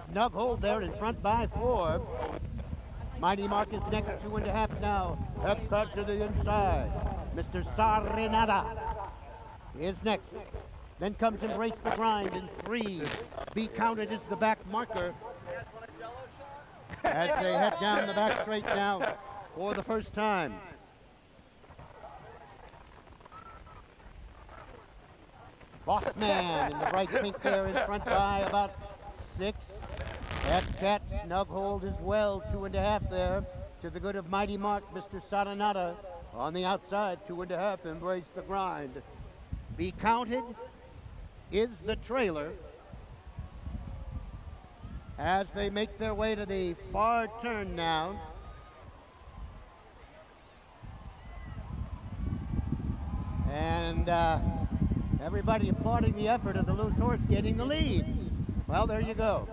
snug hold there in front by 4. Mighty Mark is next, 2.5 now. Hepcat to the inside. Mr. Sarinata is next. Then comes Embrace the Grind in 3. Be Counted is the back marker as they head down the back straight now for the first time. Boss Man in the bright pink there in front by about 6. Hepcat snug hold as well, 2.5 there to the good of Mighty Mark. Mr. Sarinata on the outside, 2.5, Embrace the Grind. Be Counted is the trailer as they make their way to the far turn now. And everybody applauding the effort of the loose horse getting the lead. Well, there you go.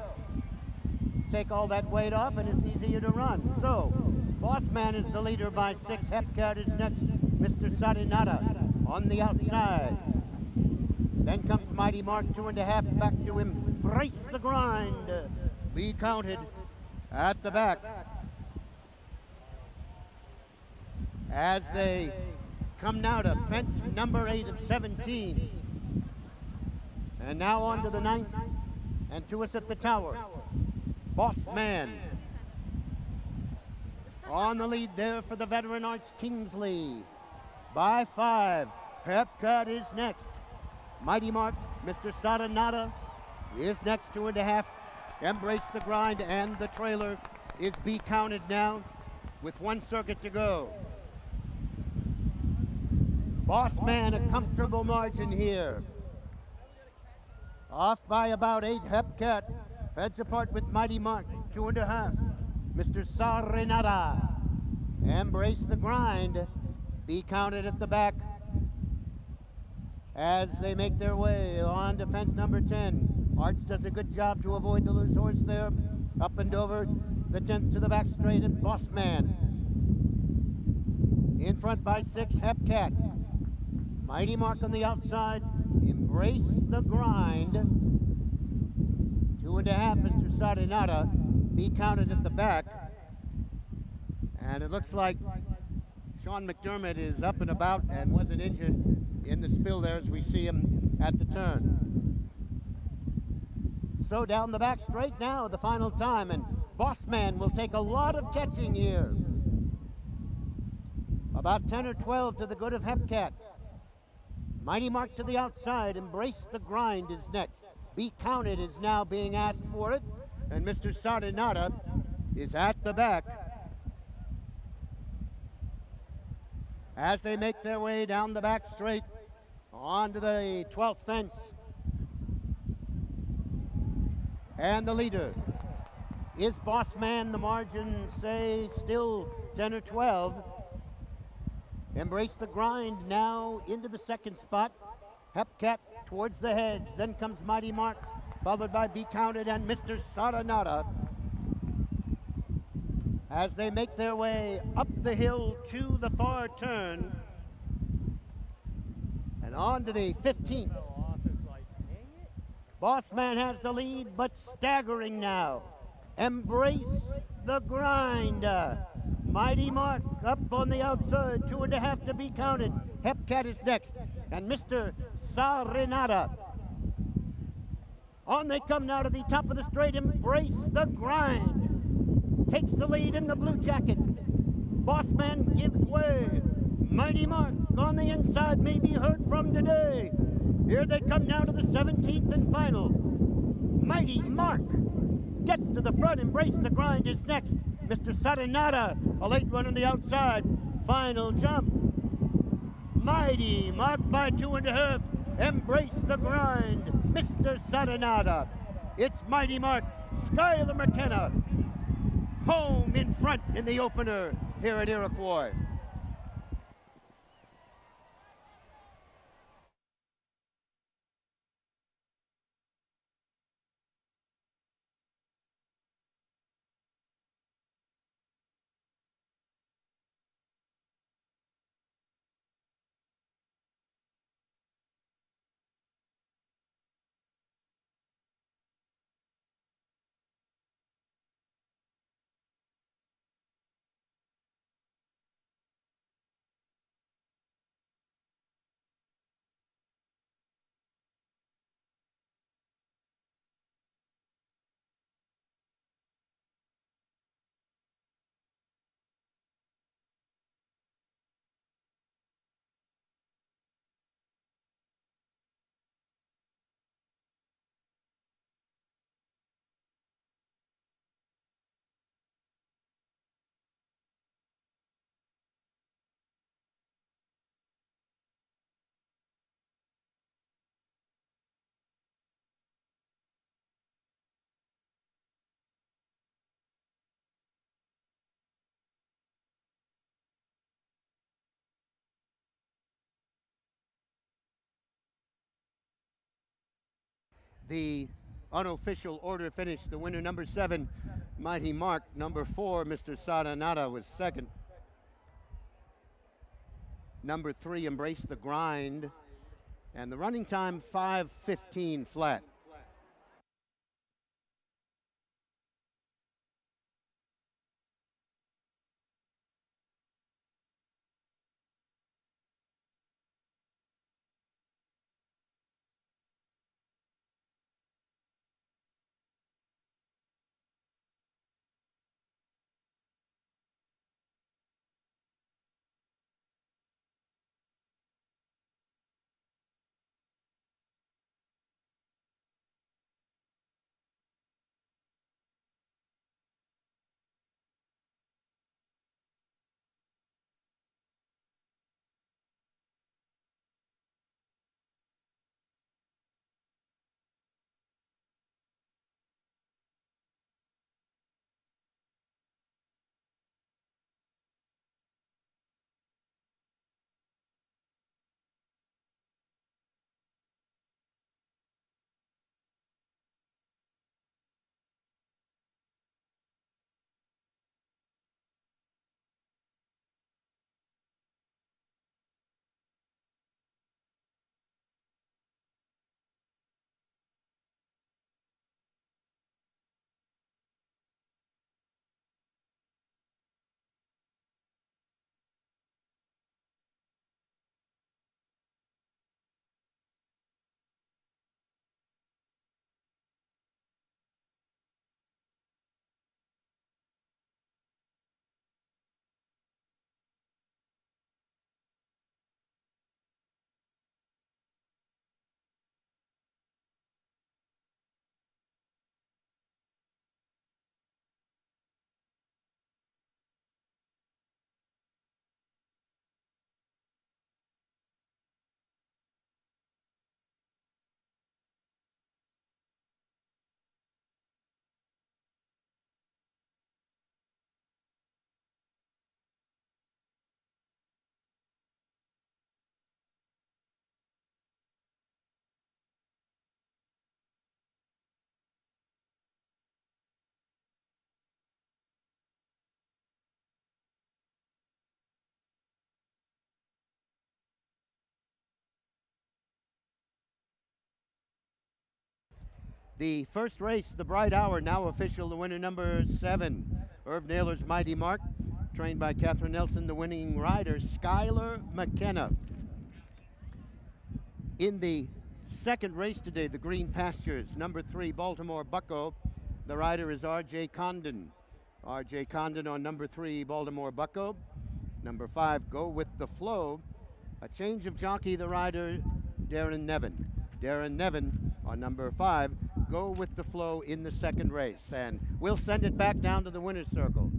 Take all that weight off and it's easier to run. So, Boss Man is the leader by 6. Hepcat is next. Mr. Sarinata on the outside. Then comes Mighty Mark, 2.5, back to Embrace the Grind. Be Counted at the back. As they come now to fence number 8 of 17. And now on to the 9th, and to us at the tower. Boss Man on the lead there for the veteran Arch Kingsley. By 5, Hepcat is next. Mighty Mark, Mr. Sarinata is next, 2.5. Embrace the Grind, and the trailer is Be Counted now with 1 circuit to go. Boss Man, a comfortable margin here. Off by about 8, Hepcat heads apart with Mighty Mark, 2.5. Mr. Sarinata, Embrace the Grind, Be Counted at the back as they make their way on to fence number 10. Arch does a good job to avoid the loose horse there. Up and over the 10th to the back straight, and Boss Man in front by 6, Hepcat. Mighty Mark on the outside. Embrace the Grind. 2.5, Mr. Sarinata. Be Counted at the back. And it looks like Sean McDermott is up and about and wasn't injured in the spill there as we see him at the turn. So down the back straight now, the final time, and Boss Man will take a lot of catching here. About 10 or 12 to the good of Hepcat. Mighty Mark to the outside. Embrace the Grind is next. Be Counted is now being asked for it. And Mr. Sardinata is at the back. As they make their way down the back straight onto the 12th fence. And the leader is Boss Man. The margin say still 10 or 12. Embrace the Grind now into the second spot. Hepcat towards the hedge. Then comes Mighty Mark, followed by Be Counted and Mr. Sardinata. As they make their way up the hill to the far turn and on to the 15th. Boss Man has the lead, but staggering now. Embrace the Grind. Mighty Mark up on the outside, 2.5 to Be Counted. Hepcat is next, and Mr. Sardinata. On they come now to the top of the straight. Embrace the Grind takes the lead in the blue jacket. Boss Man gives way. Mighty Mark on the inside may be heard from today. Here they come now to the 17th and final. Mighty Mark gets to the front. Embrace the Grind is next. Mr. Sardinata, a late one on the outside. Final jump. Mighty Mark by 2.5. Embrace the Grind. Mr. Sardinata. It's Mighty Mark. Skylar McKenna home in front in the opener here at Iroquois. The unofficial order finished. The winner, number 7, Mighty Mark. Number 4, Mr. Sardinata, was second. Number 3, Embrace the Grind. And the running time, 5:15 flat. The first race, the Bright Hour, now official, the winner number 7, Irv Naylor's Mighty Mark, trained by Catherine Nelson, the winning rider, Skylar McKenna. In the second race today, the Green Pastures, number 3, Baltimore Bucko, the rider is R.J. Condon. R.J. Condon on number 3, Baltimore Bucko. Number 5, Go With The Flow. A change of jockey, the rider, Darren Nevin. Darren Nevin on number 5, Go With The Flow in the second race. And we'll send it back down to the winner's circle.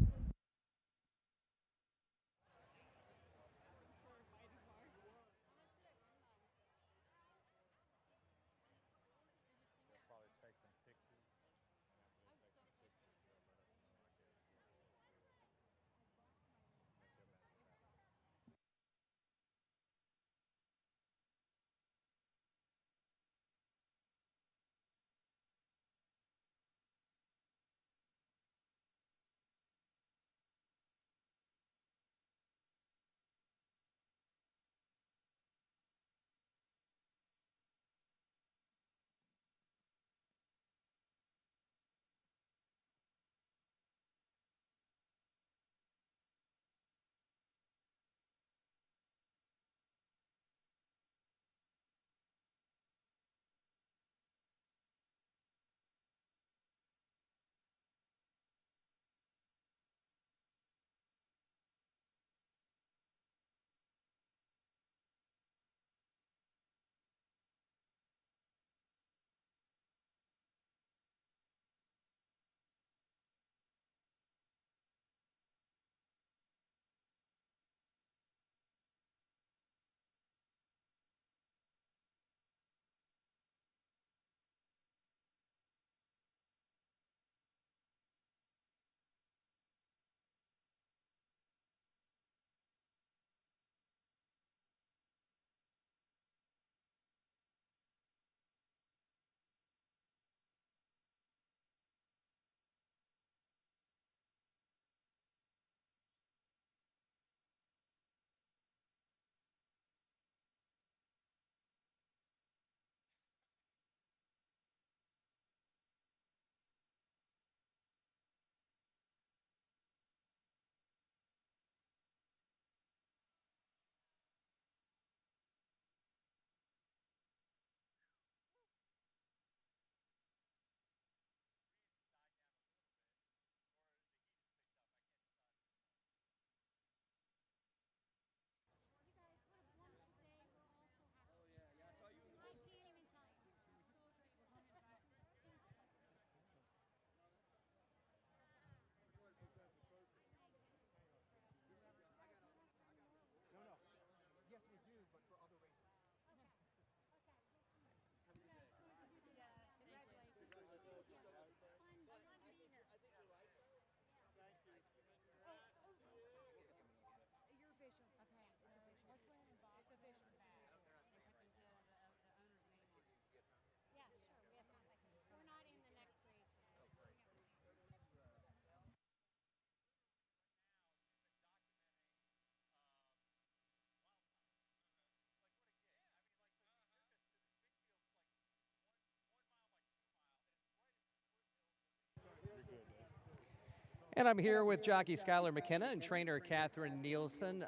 And I'm here with jockey Skylar McKenna and trainer Catherine Nielsen.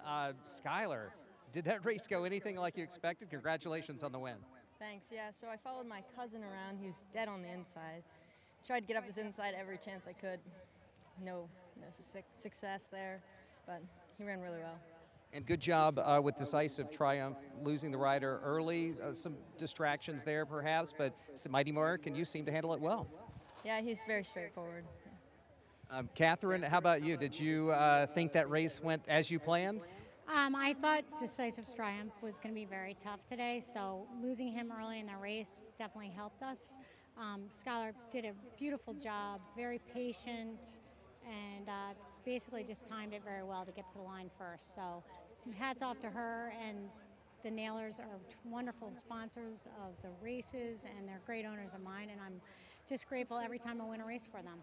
Skylar, did that race go anything like you expected? Congratulations on the win.
Thanks, yeah. So I followed my cousin around. He was dead on the inside. Tried to get up his inside every chance I could. No success there, but he ran really well.
And good job with decisive triumph, losing the rider early. Some distractions there perhaps, but Mighty Mark and you seem to handle it well.
Yeah, he's very straightforward.
Catherine, how about you? Did you think that race went as you planned?
I thought decisive triumph was going to be very tough today, so losing him early in the race definitely helped us. Skylar did a beautiful job, very patient, and basically just timed it very well to get to the line first. So hats off to her, and the Nailers are wonderful sponsors of the races, and they're great owners of mine, and I'm just grateful every time I win a race for them.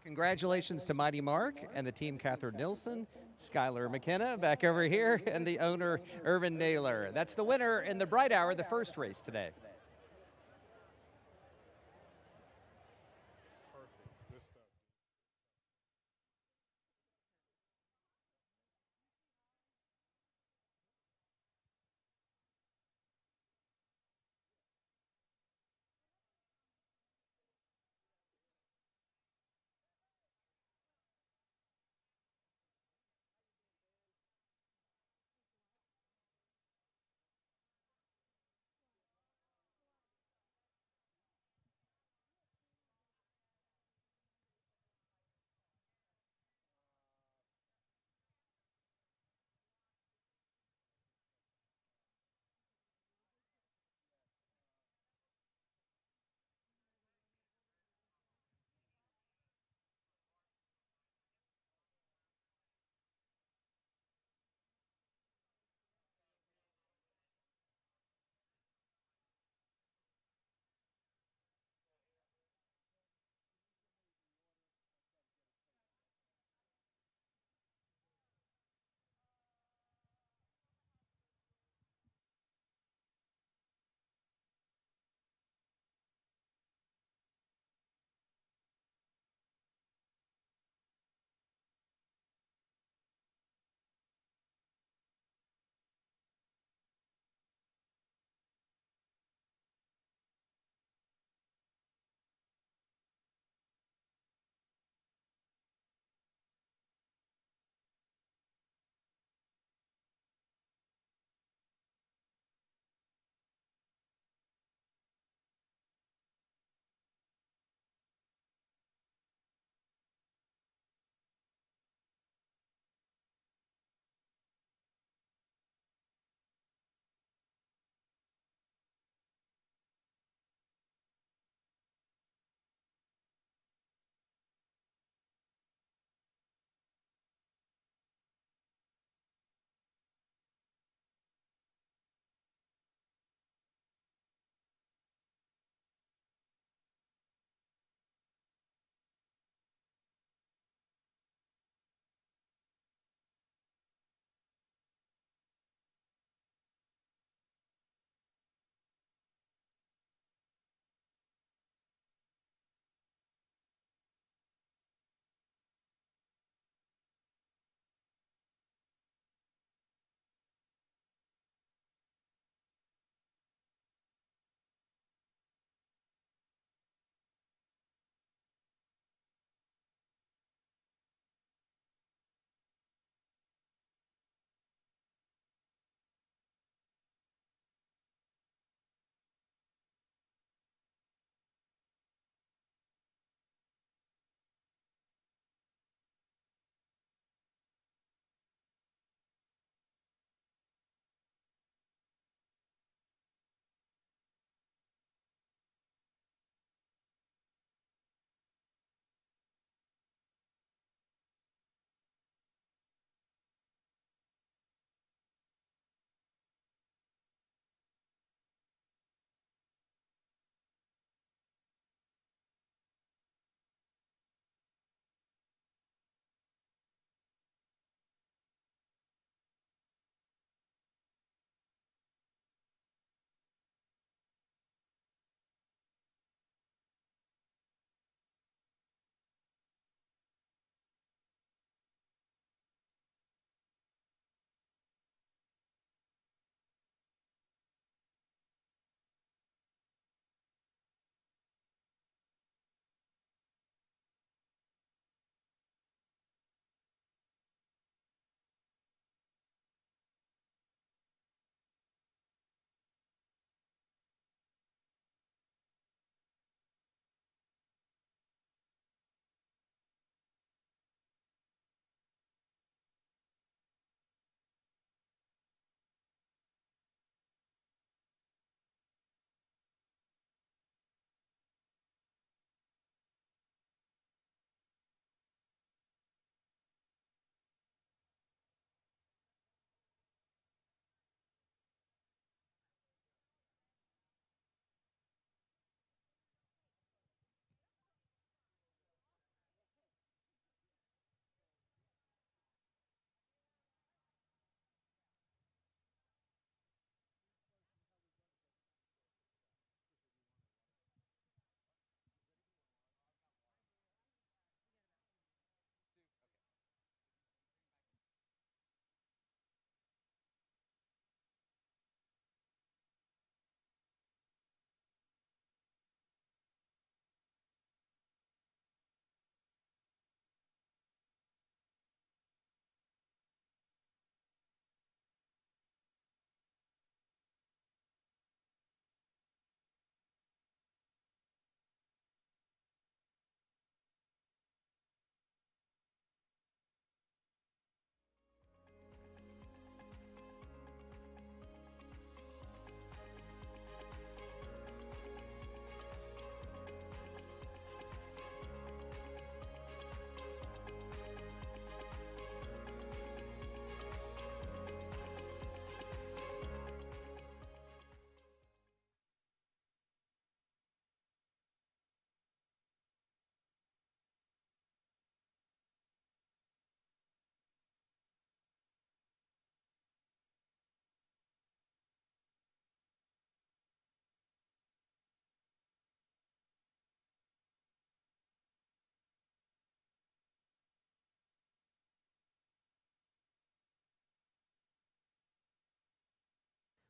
Congratulations to Mighty Mark and the team Catherine Nielsen, Skylar McKenna back over here, and the owner Irvin Naylor. That's the winner in the Bright Hour, the first race today.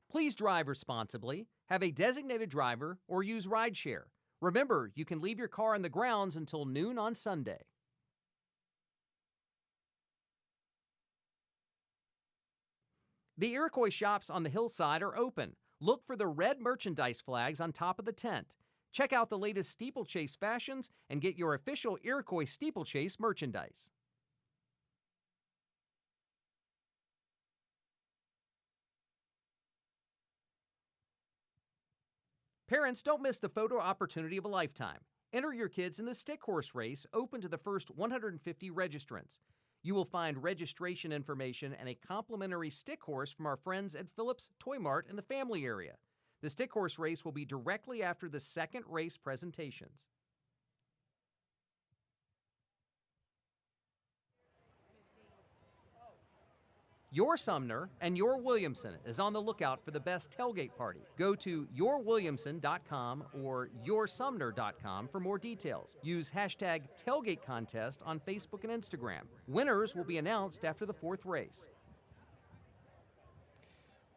Please drive responsibly, have a designated driver, or use rideshare. Remember, you can leave your car on the grounds until noon on Sunday. The Iroquois shops on the hillside are open. Look for the red merchandise flags on top of the tent. Check out the latest steeplechase fashions and get your official Iroquois Steeplechase merchandise. Parents, don't miss the photo opportunity of a lifetime. Enter your kids in the Stickhorse Race, open to the first 150 registrants. You will find registration information and a complimentary stick horse from our friends at Phillips Toy Mart in the family area. The Stickhorse Race will be directly after the second race presentations. Your Sumner and your Williamson is on the lookout for the best tailgate party. Go to yourwilliamson.com or yoursumner.com for more details. Use hashtag tailgate contest on Facebook and Instagram. Winners will be announced after the fourth race.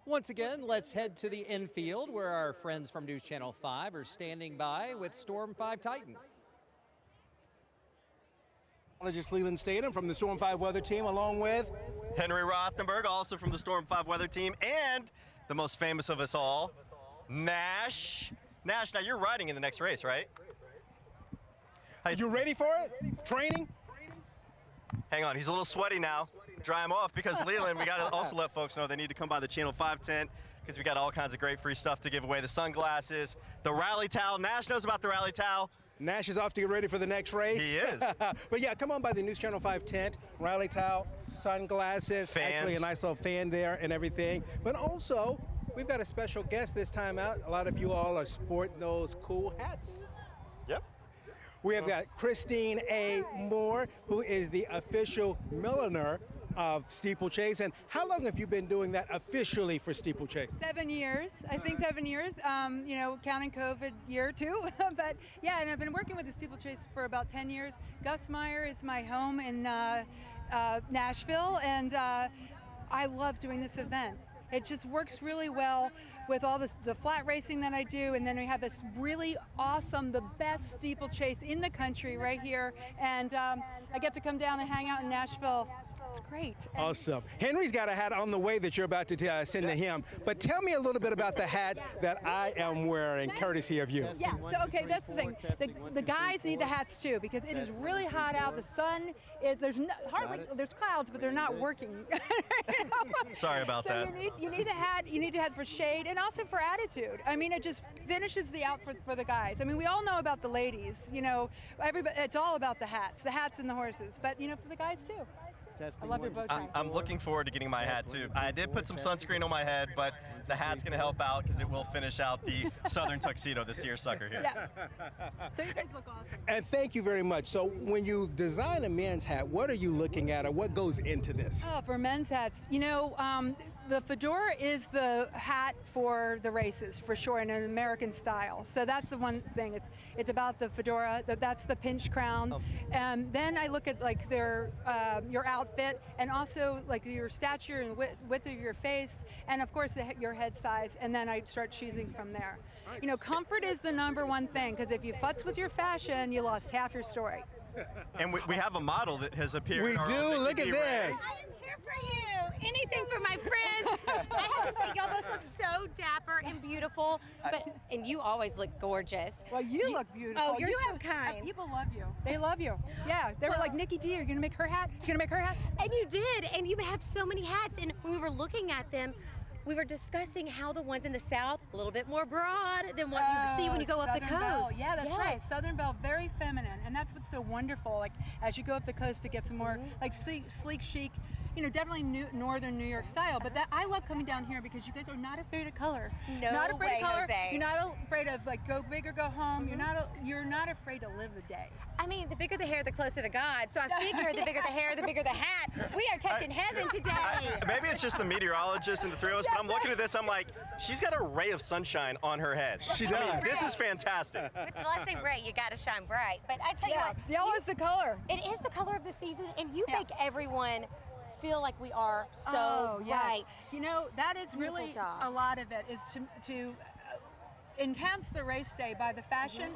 Once again, let's head to the infield where our friends from News Channel 5 are standing by with Storm 5 Titan.
Leland Statham from the Storm 5 weather team, along with
Henry Rothenberg, also from the Storm 5 weather team, and the most famous of us all, Nash. Nash, now you're riding in the next race, right?
You ready for it? Training?
Hang on, he's a little sweaty now. Dry him off, because Leland, we got to also let folks know they need to come by the Channel 5 tent, because we got all kinds of great free stuff to give away. The sunglasses, the rally towel. Nash knows about the rally towel.
Nash is off to get ready for the next race.
He is.
But yeah, come on by the News Channel 5 tent, rally towel, sunglasses,
fans.
Actually a nice little fan there and everything. But also, we've got a special guest this time out. A lot of you all are sporting those cool hats.
Yep.
We have got Christine A. Moore, who is the official milliner of Steeplechase. And how long have you been doing that officially for Steeplechase?
7 years, I think 7 years, you know, counting COVID year too. But yeah, and I've been working with the Steeplechase for about 10 years. Gus Meyer is my home in Nashville, and I love doing this event. It just works really well with all the flat racing that I do, and then we have this really awesome, the best steeplechase in the country right here, and I get to come down and hang out in Nashville. It's great.
Awesome. Henry's got a hat on the way that you're about to send to him, but tell me a little bit about the hat that I am wearing, courtesy of you.
Yeah, so okay, that's the thing. The guys need the hats too, because it is really hot out. The sun, there's clouds, but they're not working. You know?
Sorry about that.
So you need a hat. You need a hat for shade and also for attitude. I mean, it just finishes the outfit for the guys. I mean, we all know about the ladies. You know, everybody. It's all about the hats and the horses. But you know, for the guys too. I love your bow tie.
I'm looking forward to getting my hat too. I did put some sunscreen on my head, but the hat's going to help out because it will finish out the Southern tuxedo, the seersucker here.
Yeah. So you guys look awesome.
And thank you very much. So when you design a men's hat, what are you looking at, or what goes into this?
Oh, for men's hats, you know, the fedora is the hat for the races, for sure, in an American style. So that's the one thing. It's about the fedora. That's the pinch crown. And then I look at like your outfit, and also like your stature and width of your face, and of course your head size. And then I start choosing from there. You know, comfort is the #1 thing, because if you futz with your fashion, you lost half your story.
And we have a model that has appeared.
We do. Look at this.
I am here for you. Anything for my friends. I have to say, y'all both look so dapper and beautiful, and you always look gorgeous.
Well, you look beautiful.
Oh, you're so
so
kind.
People love you. They love you. Yeah, they were like, Nikki D, are you gonna make her hat? You gonna make her hat?
And you did, and you have so many hats. And when we were looking at them, we were discussing how the ones in the South, a little bit more broad than what you see when you go up the
Southern Belle.
coast.
Yeah, that's right. Southern Belle, very feminine, and that's what's so wonderful. Like as you go up the coast to get some more like sleek chic, you know, definitely northern New York style. But that I love coming down here because you guys are not afraid of color.
No
not afraid
way,
of color.
Jose.
You're not afraid of like go big or go home. You're not afraid to live the day.
I mean, the bigger the hair, the closer to God. So I figure the bigger the hair, the bigger the hat. We are touching heaven today.
Maybe it's just the meteorologist and the three of us, but I'm looking at this, I'm like, she's got a ray of sunshine on her head.
She does.
I mean, this is fantastic.
With the last name Ray, you gotta shine bright. But I tell you what,
yellow is the color.
It is the color of the season, and you make everyone feel like we are so
Oh, yes.
right.
You know, that is
Beautiful
really
job.
a lot of it is to enhance the race day by the fashion.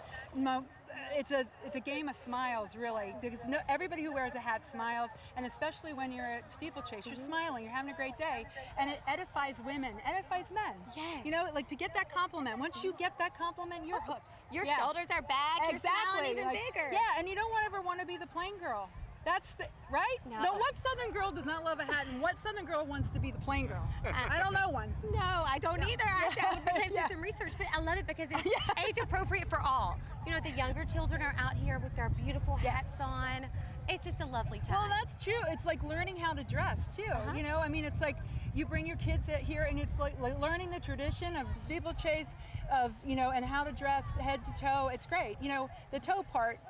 It's a game of smiles, really, because everybody who wears a hat smiles, and especially when you're at steeplechase, you're smiling, you're having a great day, and it edifies women, edifies men.
Yes.
You know, like to get that compliment. Once you get that compliment, you're hooked.
Your shoulders are back, you're smiling even
like,
bigger.
Yeah, and you don't ever want to be the plain girl. That's the, right?
No.
What Southern girl does not love a hat, and what Southern girl wants to be the plain girl? I don't know one.
No, I don't either. I have to do some research, but I love it because it's age appropriate for all. You know, the younger children are out here with their beautiful hats on. It's just a lovely time.
Well, that's true. It's like learning how to dress too. You know, I mean, it's like you bring your kids here, and it's like learning the tradition of steeplechase, of and how to dress head to toe. It's great. You know, the toe part.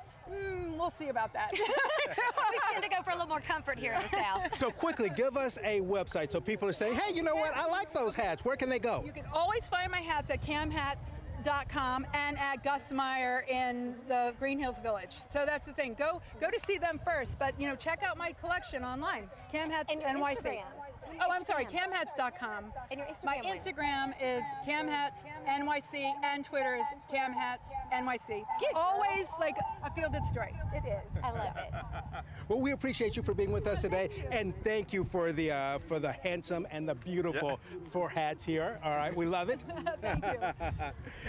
We'll see about that.
We tend to go for a little more comfort here in the South.
So quickly, give us a website so people are saying, hey, you know what? I like those hats. Where can they go?
You can always find my hats at camhats.com and at Gus Meyer in the Green Hills Village. So that's the thing. Go to see them first, but check out my collection online. Cam Hats
And your
NYC.
Instagram.
Oh, I'm sorry, camhats.com.
And your Instagram.
My Instagram is camhatsnyc and Twitter is camhatsnyc. Always like a feel-good story.
It is. I love it.
Well, we appreciate you for being with us today, and thank you for the handsome and the beautiful 4 hats here. All right, we love it.
Thank you.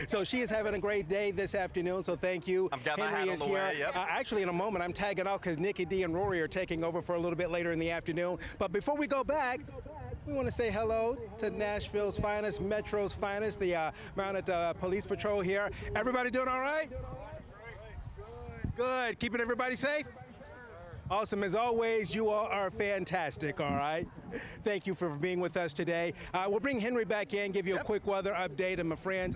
So she is having a great day this afternoon, so thank you.
I've got my
Henry
hat
is
on the
here.
way, yep.
Actually, in a moment, I'm tagging off because Nikki D and Rory are taking over for a little bit later in the afternoon. But before we go back, we want to say hello to Nashville's finest, Metro's finest, the Mounted Police Patrol here. Everybody doing all right? Good. Keeping everybody safe? Awesome. As always, you all are fantastic, all right? Thank you for being with us today. We'll bring Henry back in, give you a quick weather update. And my friends,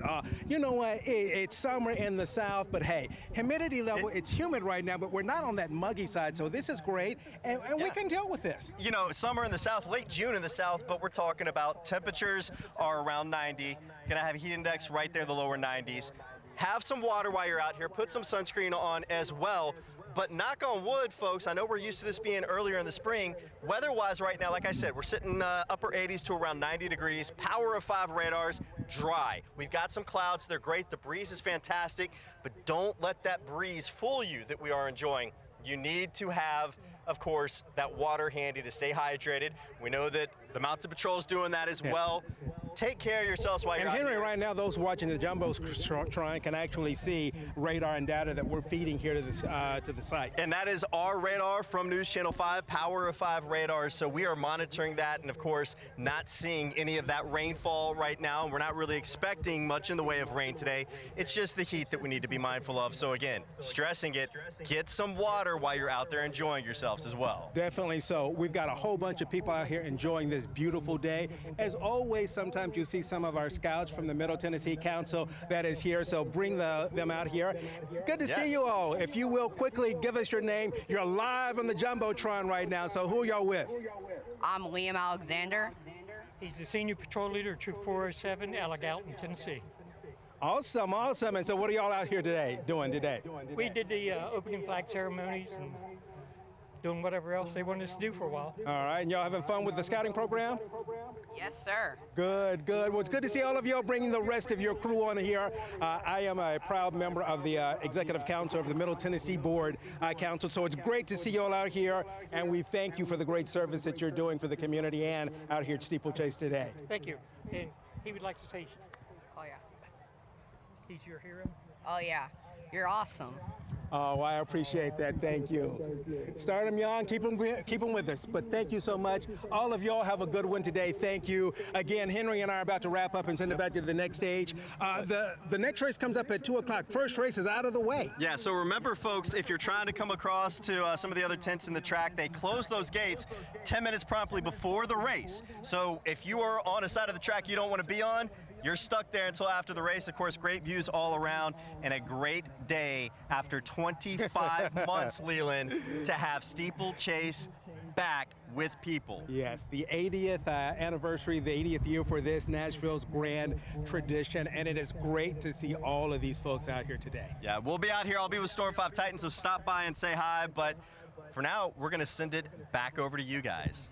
you know what? It's summer in the South, but hey, humidity level, it's humid right now, but we're not on that muggy side, so this is great, and we can deal with this.
You know, summer in the South, late June in the South, but we're talking about temperatures are around 90. Gonna have a heat index right there in the lower 90s. Have some water while you're out here. Put some sunscreen on as well. But knock on wood, folks, I know we're used to this being earlier in the spring. Weather-wise right now, like I said, we're sitting upper 80s to around 90 degrees. Power of 5 radars, dry. We've got some clouds. They're great. The breeze is fantastic. But don't let that breeze fool you that we are enjoying. You need to have, of course, that water handy to stay hydrated. We know that the Mounted Patrol is doing that as well. Take care of yourselves while you're out
Henry,
here.
right now, those watching the Jumbotron can actually see radar and data that we're feeding here to the site.
And that is our radar from News Channel 5, Power of 5 radars. So we are monitoring that and, of course, not seeing any of that rainfall right now. We're not really expecting much in the way of rain today. It's just the heat that we need to be mindful of. So, again, stressing it, get some water while you're out there enjoying yourselves as well.
Definitely so. We've got a whole bunch of people out here enjoying this beautiful day. As always, sometimes you see some of our scouts from the Middle Tennessee Council that is here, so bring them out here. Good to see you all. If you will quickly give us your name. You're live on the Jumbotron right now, so who are y'all with?
I'm Liam Alexander.
He's the senior patrol leader of Troop 407, Allegalton, Tennessee.
Awesome, awesome. And so what are y'all out here doing today?
We did the opening flag ceremonies and doing whatever else they wanted us to do for a while.
All right, and y'all having fun with the scouting program?
Yes, sir.
Good, good. Well, it's good to see all of y'all bringing the rest of your crew on here. I am a proud member of the Executive Council of the Middle Tennessee Board Council, so it's great to see you all out here, and we thank you for the great service that you're doing for the community and out here at Steeplechase today.
Thank you. And he would like to say, oh yeah, he's your hero.
Oh yeah, you're awesome.
Oh, I appreciate that. Thank you. Start them young, keep them with us. But thank you so much. All of y'all have a good one today. Thank you. Again, Henry and I are about to wrap up and send it back to the next stage. The next race comes up at 2 o'clock. First race is out of the way.
Yeah, so remember, folks, if you're trying to come across to some of the other tents in the track, they close those gates 10 minutes promptly before the race. So if you are on a side of the track you don't want to be on, you're stuck there until after the race. Of course, great views all around and a great day after 25 months, Leland, to have Steeplechase back with people.
Yes, the 80th anniversary, the 80th year for this, Nashville's grand tradition, and it is great to see all of these folks out here today.
Yeah, we'll be out here. I'll be with Storm 5 Titans, so stop by and say hi. But for now, we're going to send it back over to you guys.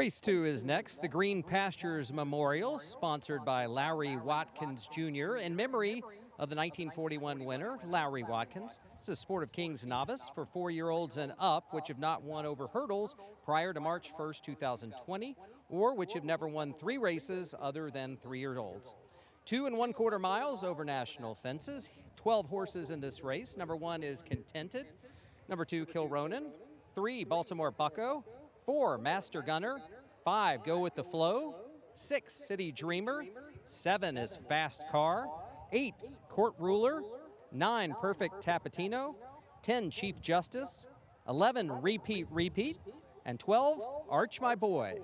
Race 2 is next, the Green Pastures Memorial, sponsored by Lowry Watkins Jr. in memory of the 1941 winner, Lowry Watkins. This is Sport of Kings novice for 4-year-olds and up, which have not won over hurdles prior to March 1st, 2020, or which have never won 3 races other than 3-year-olds. 2 1/4 miles over national fences, 12 horses in this race. Number 1 is Contented, number 2 Kilronan, 3 Baltimore Bucko, 4 Master Gunner, 5 Go With The Flow, 6 City Dreamer, 7 is Fast Car, 8 Court Ruler, 9 Perfect Tapatino, 10 Chief Justice, 11 Repeat, and 12 Arch My Boy.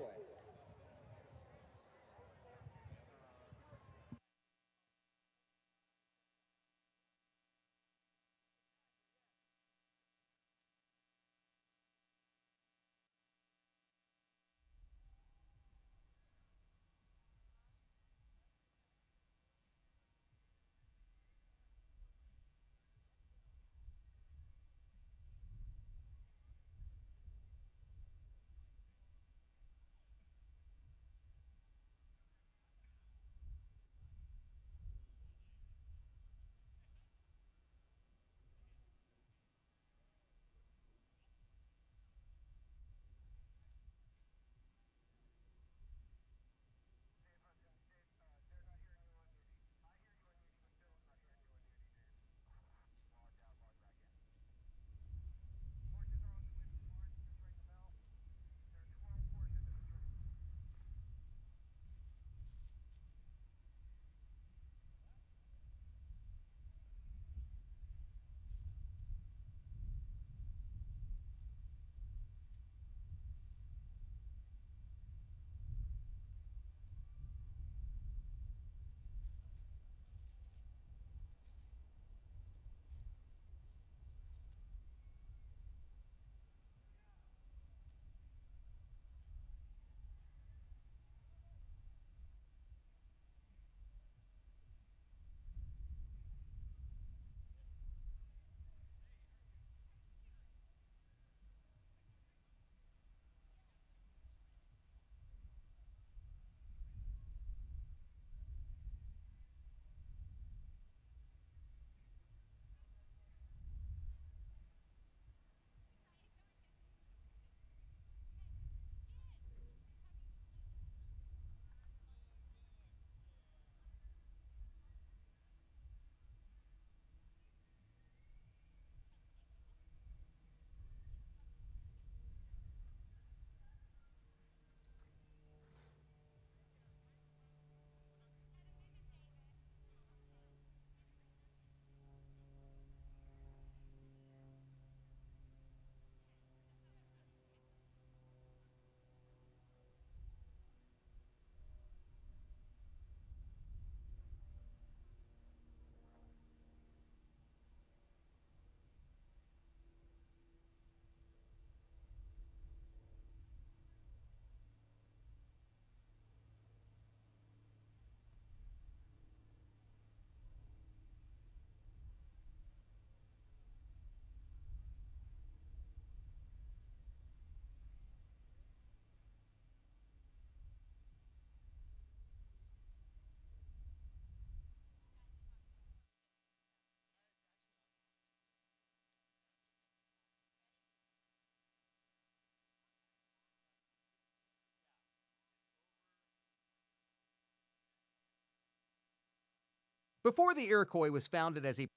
Before the Iroquois was founded as a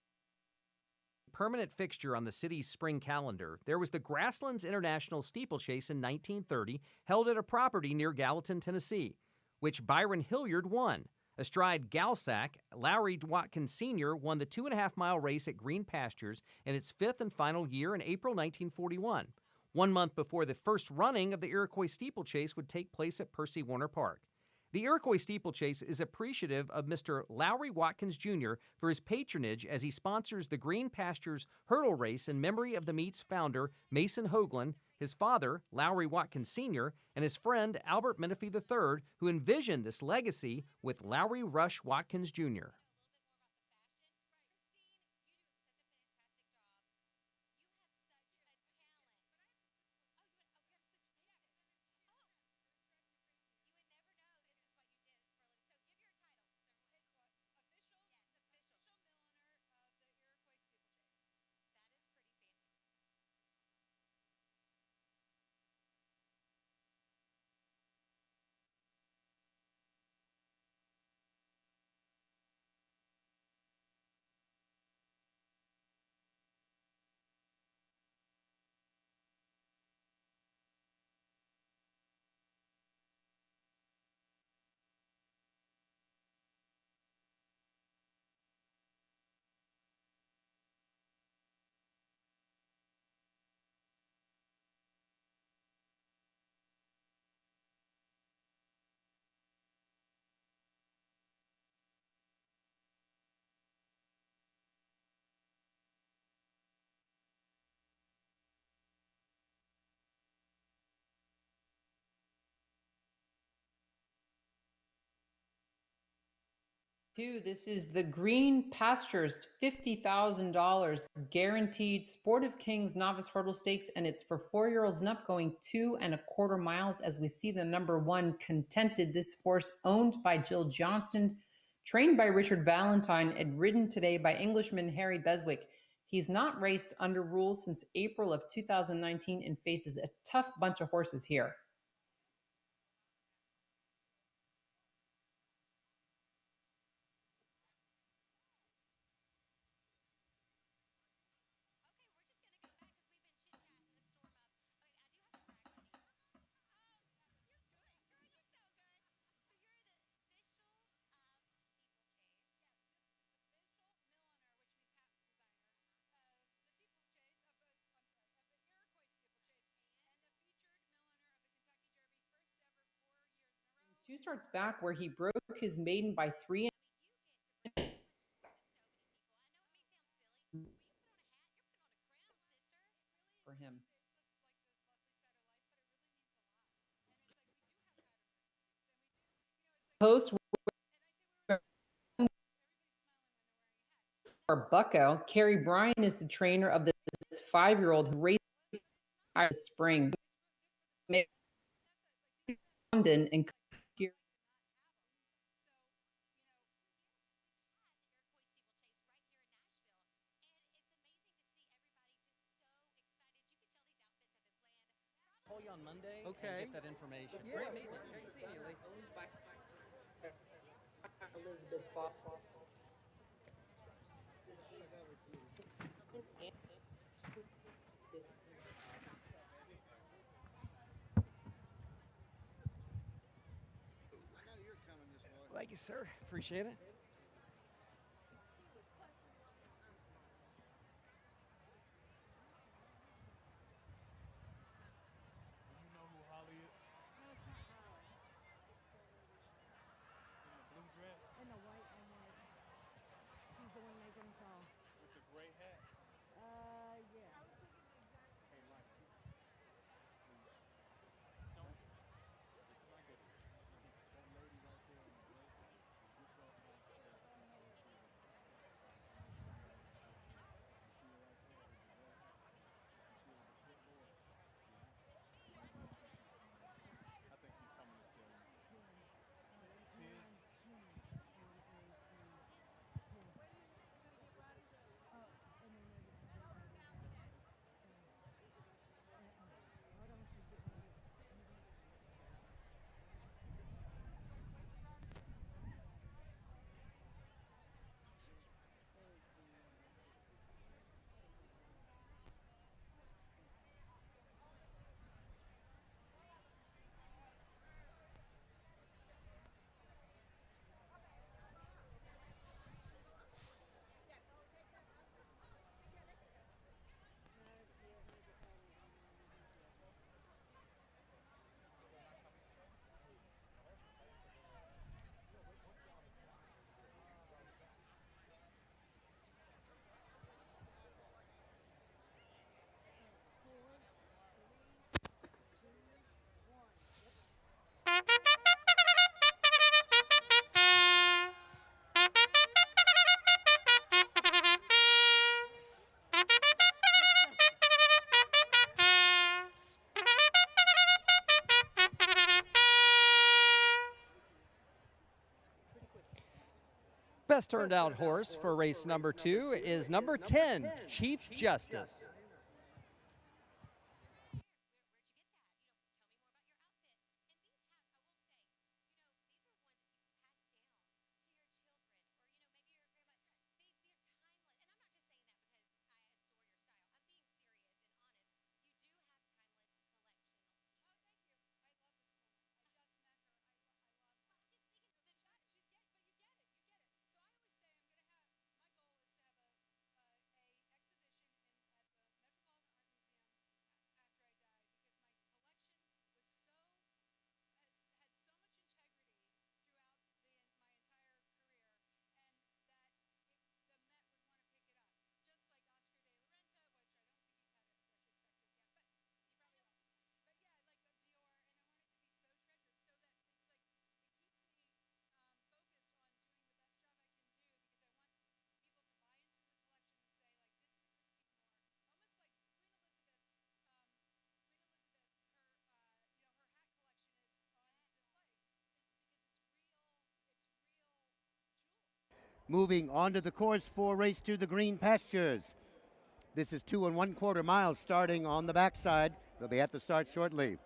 permanent fixture on the city's spring calendar, there was the Grasslands International Steeplechase in 1930, held at a property near Gallatin, Tennessee, which Byron Hilliard won. Astride Galsack, Lowry Watkins Sr. won the 2.5-mile race at Green Pastures in its 5th and final year in April 1941, 1 month before the first running of the Iroquois Steeplechase would take place at Percy Warner Park. The Iroquois Steeplechase is appreciative of Mr. Lowry Watkins Jr. for his patronage as he sponsors the Green Pastures Hurdle Race in memory of the meet's founder, Mason Hogland, his father, Lowry Watkins Sr., and his friend, Albert Menifee III, who envisioned this legacy with Lowry Rush Watkins Jr.
This is the Green Pastures $50,000 guaranteed Sport of Kings Novice Hurdle Stakes, and it's for 4-year-olds and up, going 2¼ miles. As we see the number 1 Contented, this horse owned by Jill Johnston, trained by Richard Valentine, and ridden today by Englishman Harry Beswick. He's not raced under rules since April of 2019 and faces a tough bunch of horses here. Two starts back where he broke his maiden by 3 for him. Host for Bucko, Carrie Bryan is the trainer of this 5-year-old who raced this spring. London and
Call you on Monday
Okay.
and get that information.
Yeah.
Great meeting. Great seeing you, Lee.
Elizabeth Foss.
Thank you, sir. Appreciate it.
You know who Holly is?
No, it's not Holly.
In the blue dress
In the white and white. She's the one making the call.
with the gray hat.
Yeah.
Hey, Mike. Don't. This is like that lady right there in the gray hat. You saw her right there. You see her right there. You see her right there with the gray hat. She was a pit bull. I think she's coming to tell you.
3. Best turned out horse for race number 2 is number 10, Chief Justice.
moving onto the course for race 2, the Green Pastures. This is 2 1/4 miles starting on the backside. They'll be at the start shortly.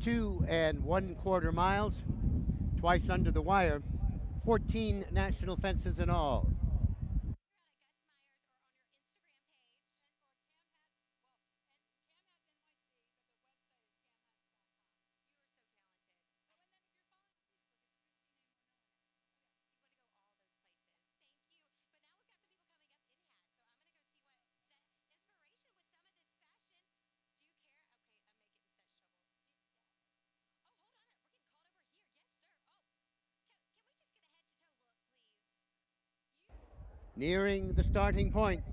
Two 1/4 miles, twice under the wire, 14 national fences in all. Nearing the starting point.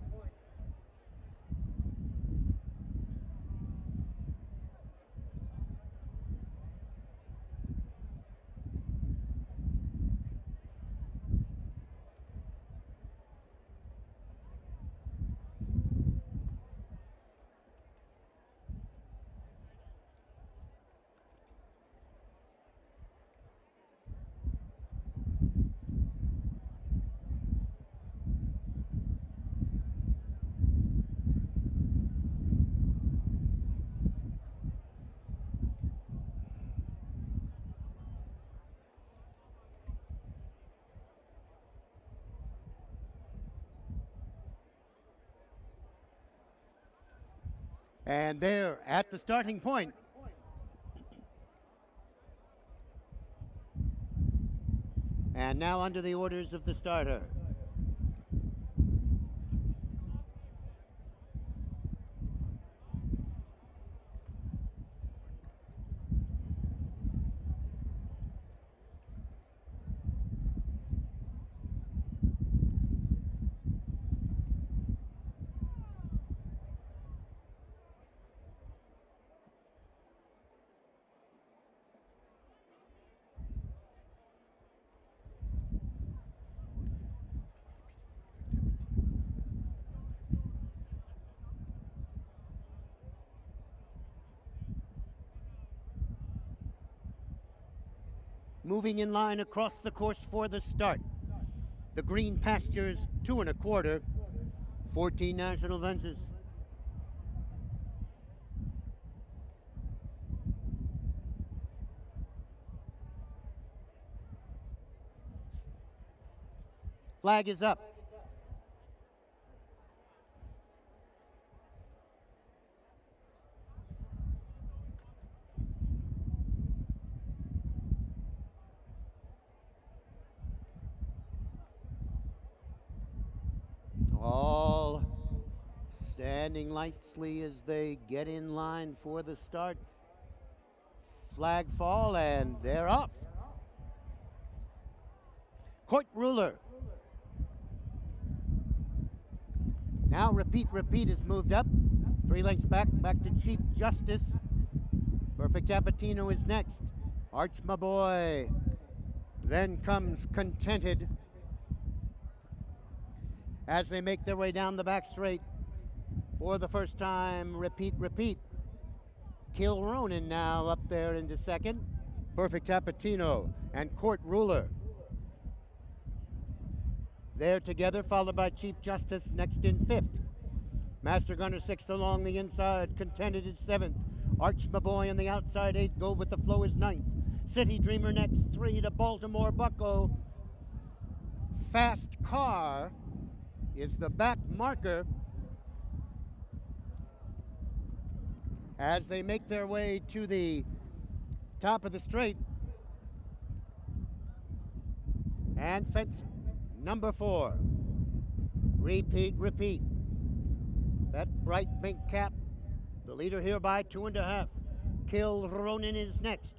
And they're at the starting point. And now under the orders of the starter. moving in line across the course for the start. The Green Pastures, 2 1/4, 14 national fences. Flag is up. All standing nicely as they get in line for the start. Flag fall, and they're off. Court ruler. Now repeat is moved up. 3 lengths back to Chief Justice. Perfect Apatino is next. Arch my boy. Then comes Contented. As they make their way down the back straight for the first time, repeat. Kill Ronin now up there into second. Perfect Apatino and Court Ruler. They're together, followed by Chief Justice next in 5th. Master Gunner 6th along the inside. Contented is 7th. Arch my boy on the outside 8th. Go with the flow is 9th. City Dreamer next 3 to Baltimore Bucko. Fast Car is the back marker as they make their way to the top of the straight. And fence number 4. Repeat. That bright pink cap, the leader here by 2 1/2. Kill Ronin is next.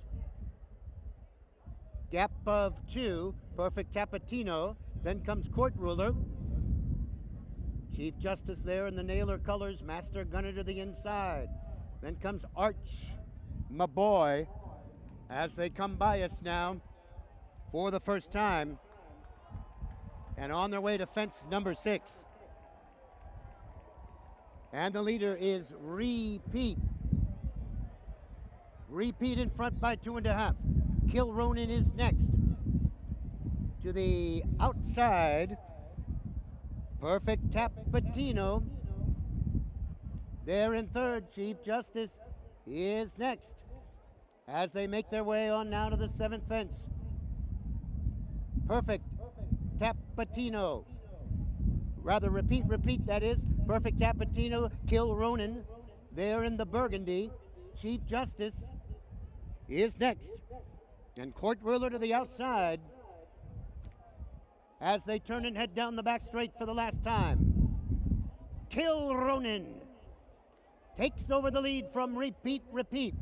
Gap of 2, Perfect Tapatino. Then comes Court Ruler. Chief Justice there in the Nailer colors. Master Gunner to the inside. Then comes Arch, my boy, as they come by us now for the first time. And on their way to fence number 6. And the leader is Repeat. Repeat in front by 2 1/2. Kill Ronin is next. To the outside, Perfect Tapatino. There in 3rd, Chief Justice is next. As they make their way on now to the 7th fence. Perfect Tapatino. Rather, repeat, that is. Perfect Tapatino, Kill Ronin. There in the burgundy. Chief Justice is next. And Court Ruler to the outside as they turn and head down the back straight for the last time. Kill Ronin takes over the lead from Repeat.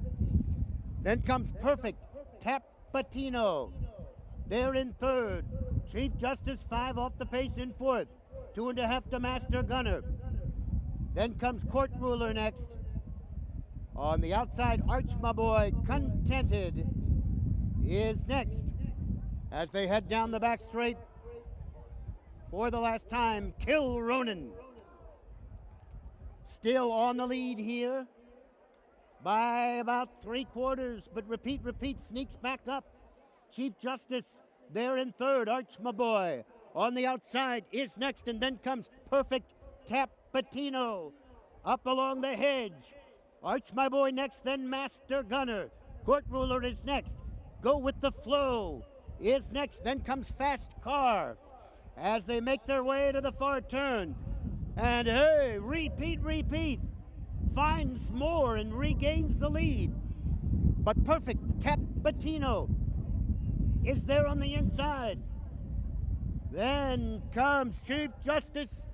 Then comes Perfect Tapatino. There in 3rd. Chief Justice 5 off the pace in 4th. 2 1/2 to Master Gunner. Then comes Court Ruler next. On the outside, Arch my boy, Contented, is next. As they head down the back straight for the last time, Kill Ronin. Still on the lead here by about 3/4, but Repeat sneaks back up. Chief Justice there in 3rd. Arch my boy on the outside is next, and then comes Perfect Tapatino up along the hedge. Arch my boy next, then Master Gunner. Court Ruler is next. Go with the Flow is next, then comes Fast Car as they make their way to the far turn. And hey, Repeat finds more and regains the lead. But Perfect Tapatino is there on the inside. Then comes Chief Justice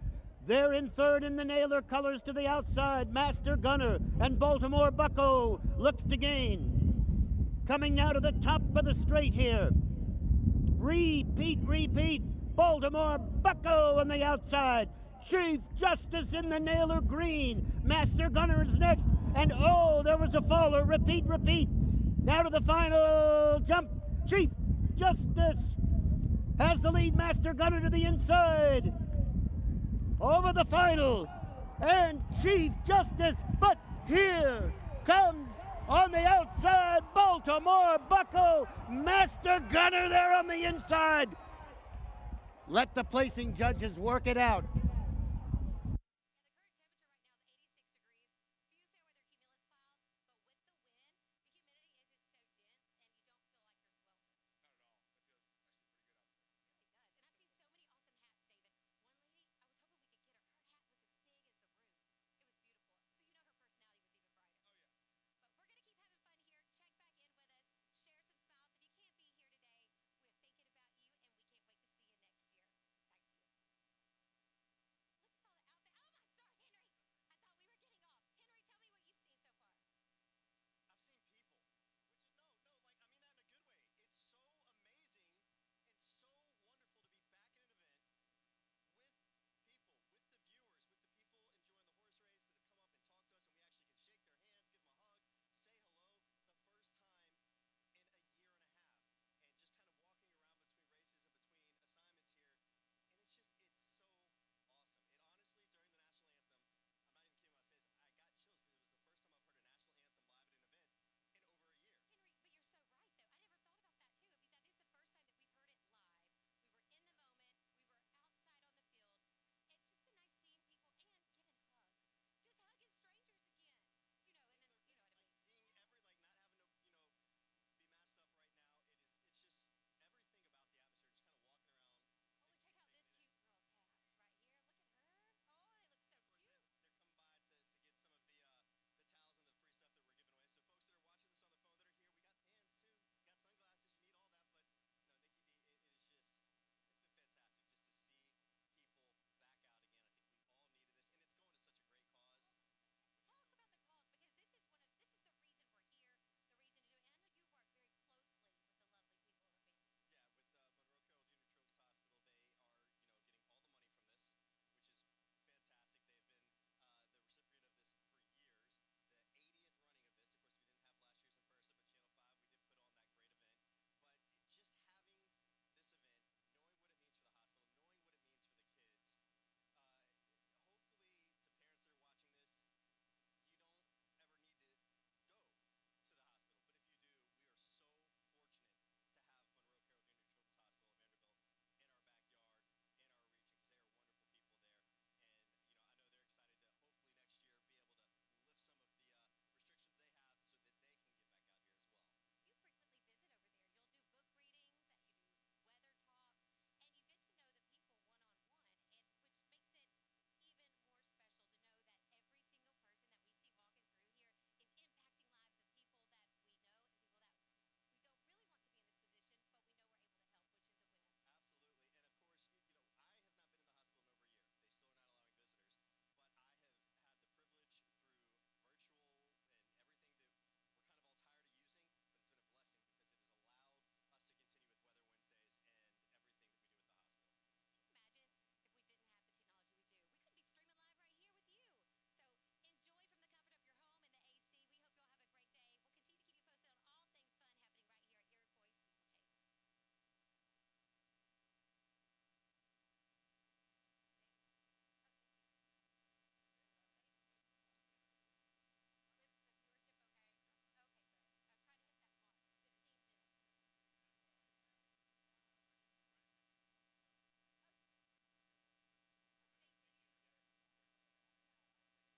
there in 3rd in the Nailer colors to the outside. Master Gunner and Baltimore Bucko looks to gain. Coming now to the top of the straight here. Repeat. Baltimore Bucko on the outside. Chief Justice in the Nailer green. Master Gunner is next. And oh, there was a faller. Repeat. Now to the final jump. Chief Justice has the lead. Master Gunner to the inside. Over the final. And Chief Justice. But here comes on the outside, Baltimore Baltimore Bucko, Master Gunner there on the inside. Let the placing judges work it out.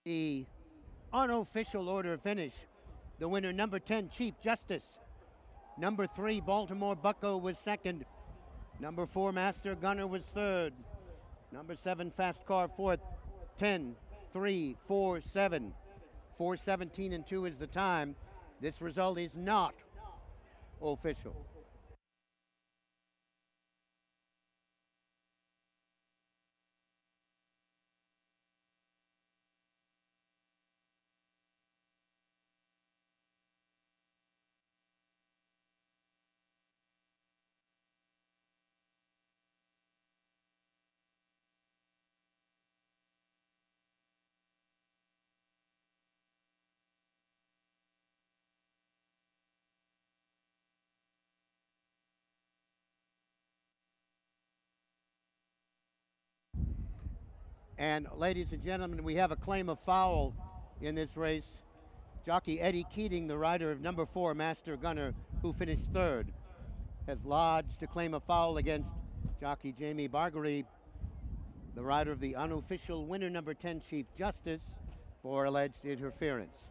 The unofficial order of finish. The winner, number 10, Chief Justice. Number 3, Baltimore Bucko was second. Number 4, Master Gunner was third. Number 7, Fast Car fourth. 10, 3, 4, 7. 4:17 and 2 is the time. This result is not official. And ladies and gentlemen, we have a claim of foul in this race. Jockey Eddie Keating, the rider of number 4, Master Gunner, who finished third, has lodged a claim of foul against jockey Jamie Bargery, the rider of the unofficial winner number 10, Chief Justice, for alleged interference.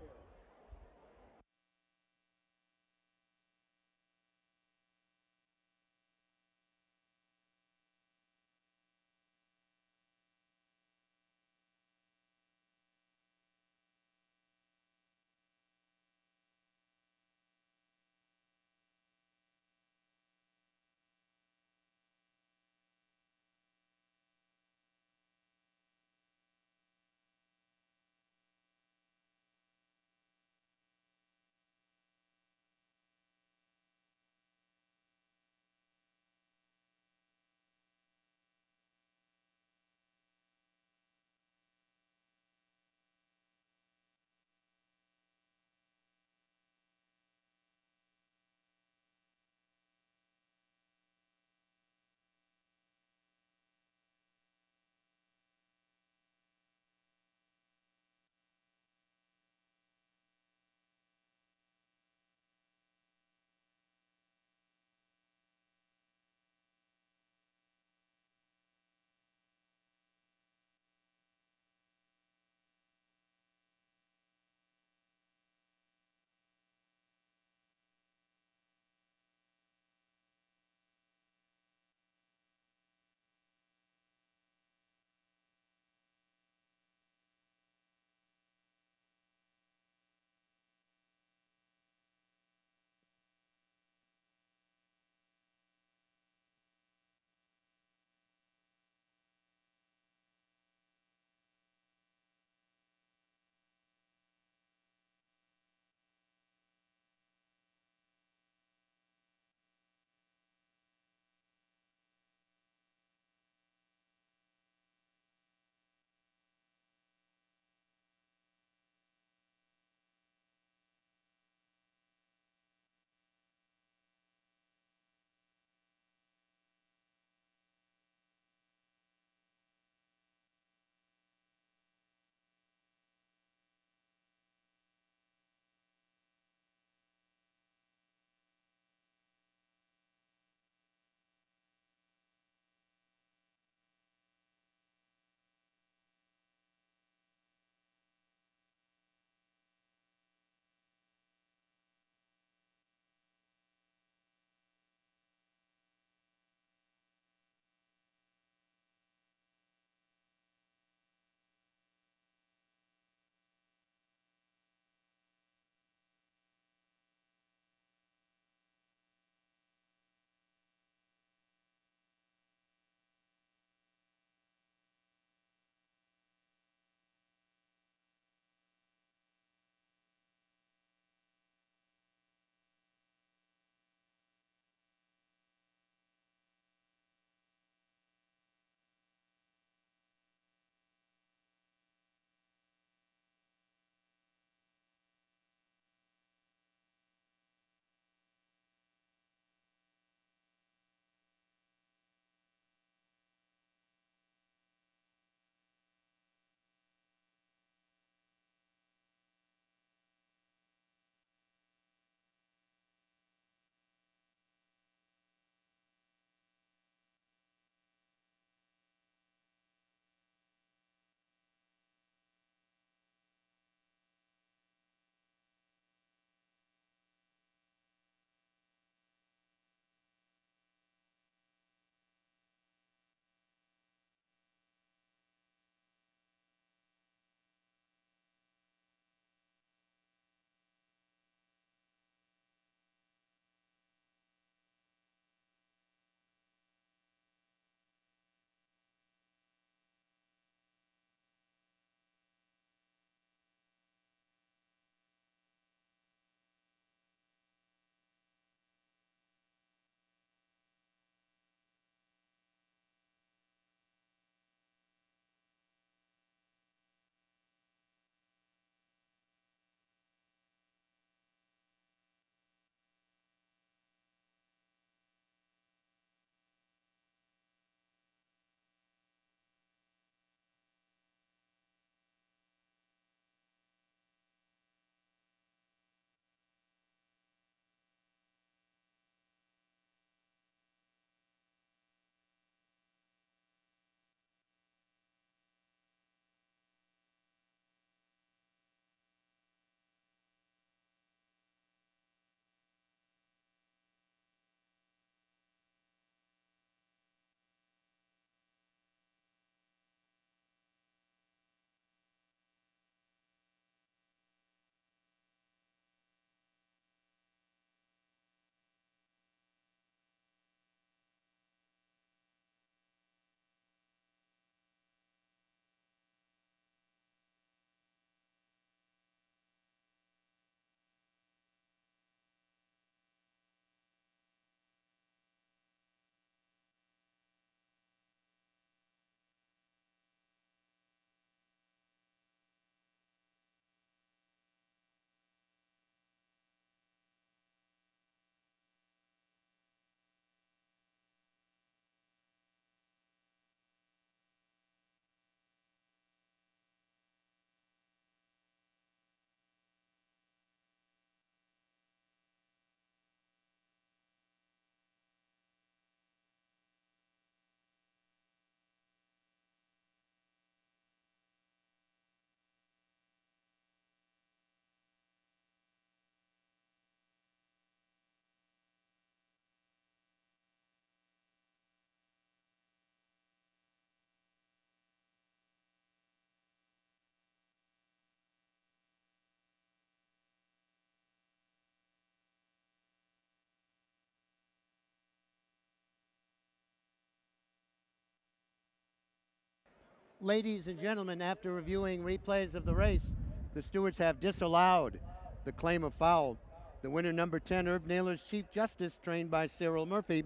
ladies and gentlemen, after reviewing replays of the race, the stewards have disallowed the claim of foul. The winner, number 10, Herb Naylor's Chief Justice, trained by Cyril Murphy.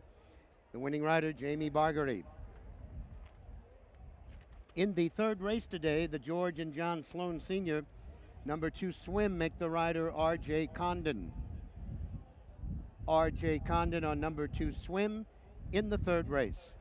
The winning rider, Jamie Bargery. In the third race today, the George and John Sloan Sr., number 2 Swim, make the rider R.J. Condon. R.J. Condon on number 2 Swim in the third race.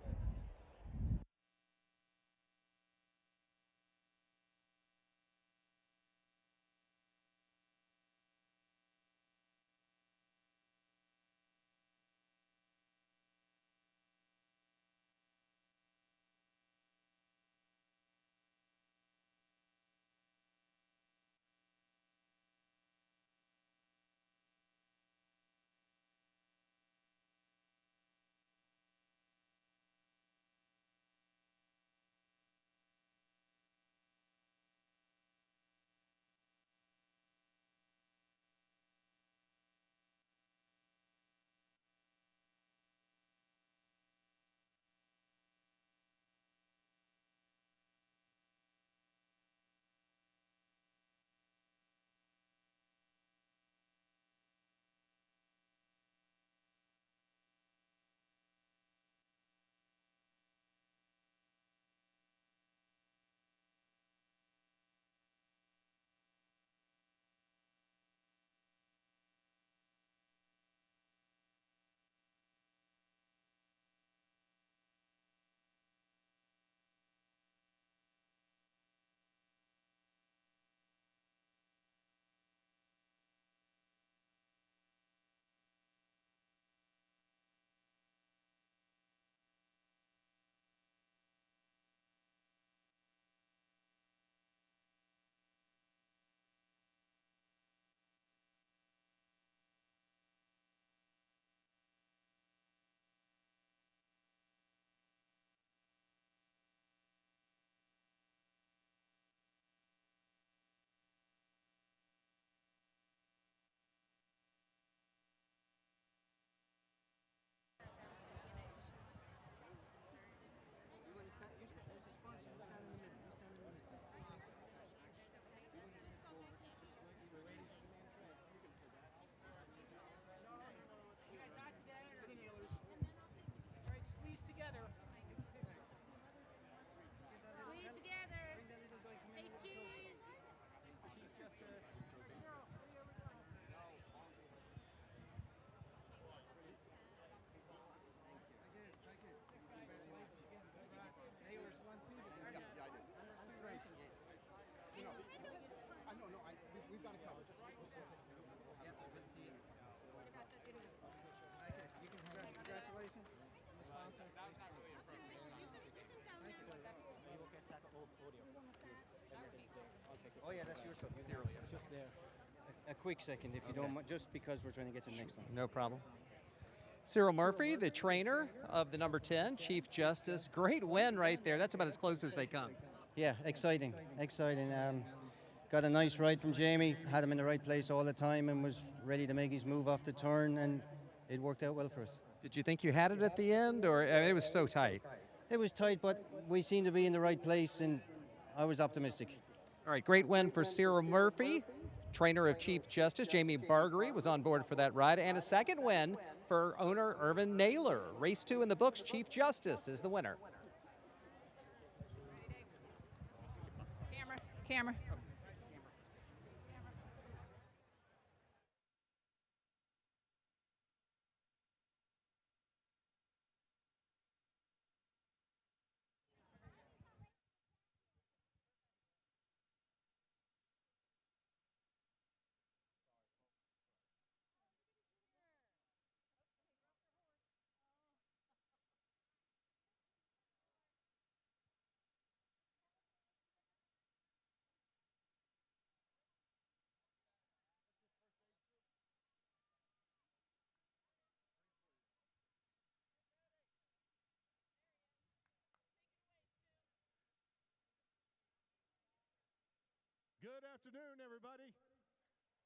Oh yeah, that's your stuff. It's just there. A quick second, if you don't mind, just because we're trying to get to the next one.
No problem. Cyril Murphy, the trainer of the number 10, Chief Justice. Great win right there. That's about as close as they come.
Yeah, exciting, exciting. Got a nice ride from Jamie, had him in the right place all the time and was ready to make his move off the turn, and it worked out well for us.
Did you think you had it at the end, or it was so tight?
It was tight, but we seemed to be in the right place, and I was optimistic.
All right, great win for Cyril Murphy. Trainer of Chief Justice, Jamie Bargery, was on board for that ride. And a second win for owner Irvin Naylor. Race 2 in the books, Chief Justice is the winner.
Camera.
Good afternoon, everybody.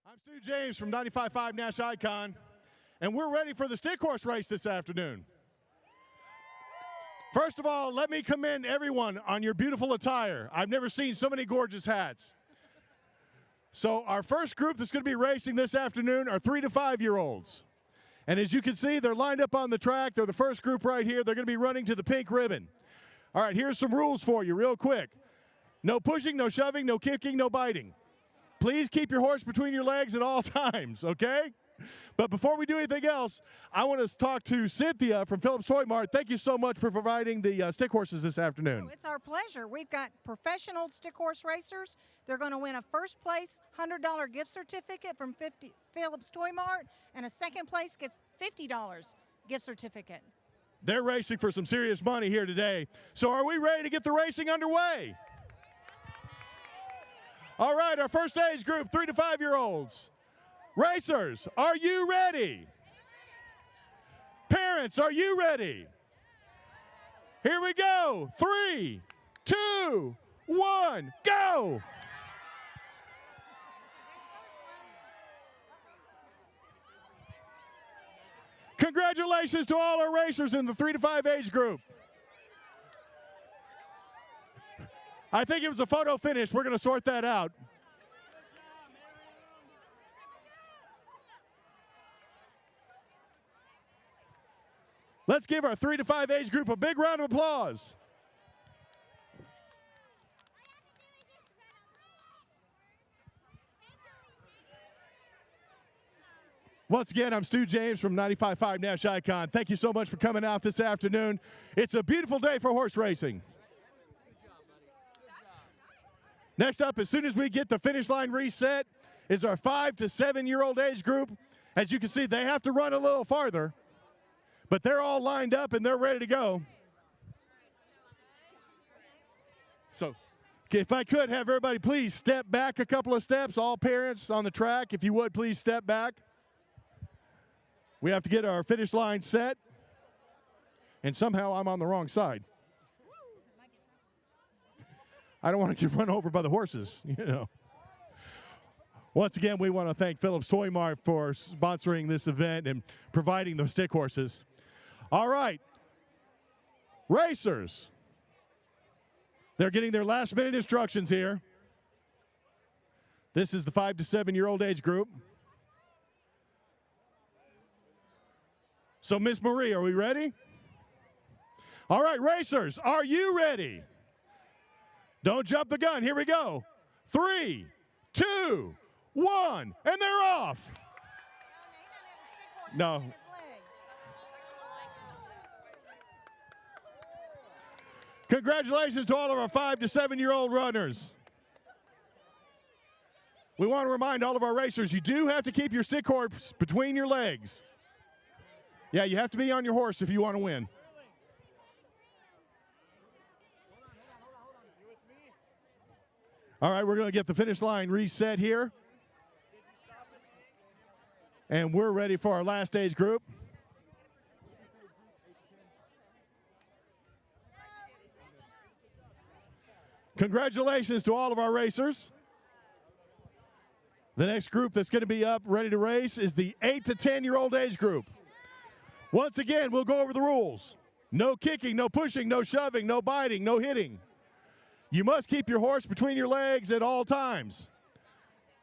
I'm Stu James from 95.5 Nash Icon, and we're ready for the Stickhorse race this afternoon. First of all, let me commend everyone on your beautiful attire. I've never seen so many gorgeous hats. So our first group that's going to be racing this afternoon are 3 to 5-year-olds. And as you can see, they're lined up on the track. They're the first group right here. They're going to be running to the pink ribbon. All right, here's some rules for you real quick. No pushing, no shoving, no kicking, no biting. Please keep your horse between your legs at all times, okay? But before we do anything else, I want to talk to Cynthia from Phillips Toy Mart. Thank you so much for providing the stick horses this afternoon.
Oh, it's our pleasure. We've got professional stick horse racers. They're going to win a first place $100 gift certificate from Phillips Toy Mart, and a second place gets $50 gift certificate.
They're racing for some serious money here today. So are we ready to get the racing underway? All right, our first age group, 3 to 5-year-olds. Racers, are you ready? Parents, are you ready? Here we go. 3, 2, 1, go! Congratulations to all our racers in the 3 to 5 age group. I think it was a photo finish. We're going to sort that out. Let's give our 3 to 5 age group a big round of applause. Once again, I'm Stu James from 95.5 Nash Icon. Thank you so much for coming out this afternoon. It's a beautiful day for horse racing. Next up, as soon as we get the finish line reset, is our 5 to 7-year-old age group. As you can see, they have to run a little farther, but they're all lined up and they're ready to go. So, if I could have everybody please step back a couple of steps, all parents on the track, if you would please step back. We have to get our finish line set, and somehow I'm on the wrong side. I don't want to get run over by the horses, you know. Once again, we want to thank Phillips Toy Mart for sponsoring this event and providing those stick horses. All right, racers. They're getting their last-minute instructions here. This is the 5 to 7-year-old age group. So, Miss Marie, are we ready? All right, racers, are you ready? Don't jump the gun. Here we go. 3, 2, 1, and they're off. No. Congratulations to all of our 5 to 7-year-old runners. We want to remind all of our racers, you do have to keep your stick horse between your legs. Yeah, you have to be on your horse if you want to win. All right, we're going to get the finish line reset here. And we're ready for our last age group. Congratulations to all of our racers. The next group that's going to be up ready to race is the 8 to 10-year-old age group. Once again, we'll go over the rules. No kicking, no pushing, no shoving, no biting, no hitting. You must keep your horse between your legs at all times.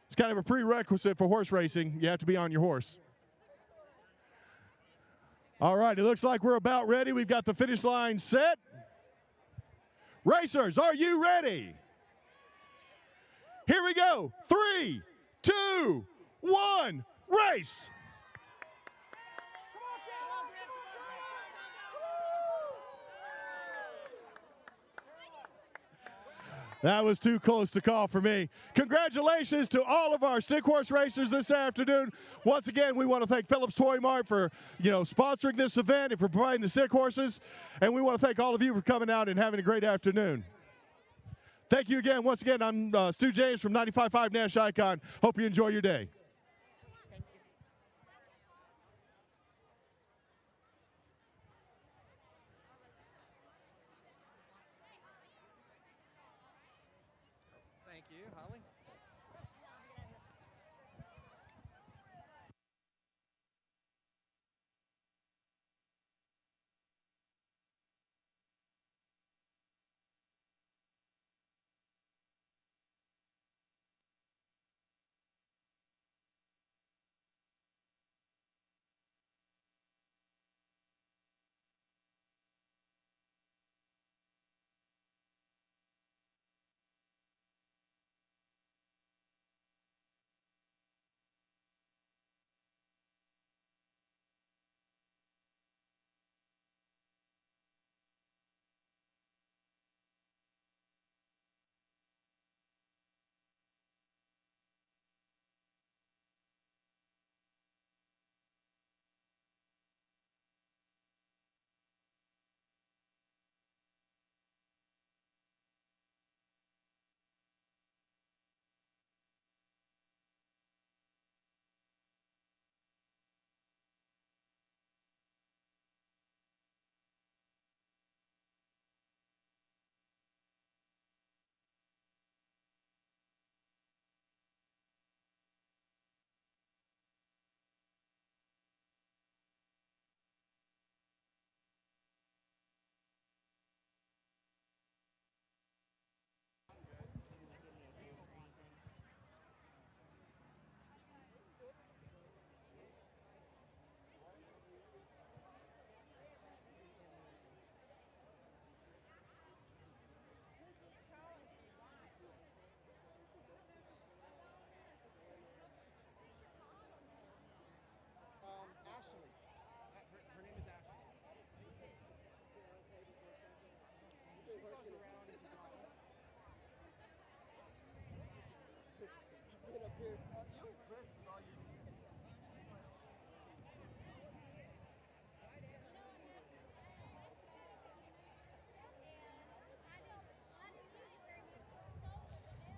It's kind of a prerequisite for horse racing. You have to be on your horse. All right, it looks like we're about ready. We've got the finish line set. Racers, are you ready? Here we go. 3, 2, 1, race. That was too close to call for me. Congratulations to all of our stick horse racers this afternoon. Once again, we want to thank Phillips Toy Mart for, sponsoring this event and for providing the stick horses. And we want to thank all of you for coming out and having a great afternoon. Thank you again. Once again, I'm Stu James from 95.5 Nash Icon. Hope you enjoy your day.
Thank you, Holly.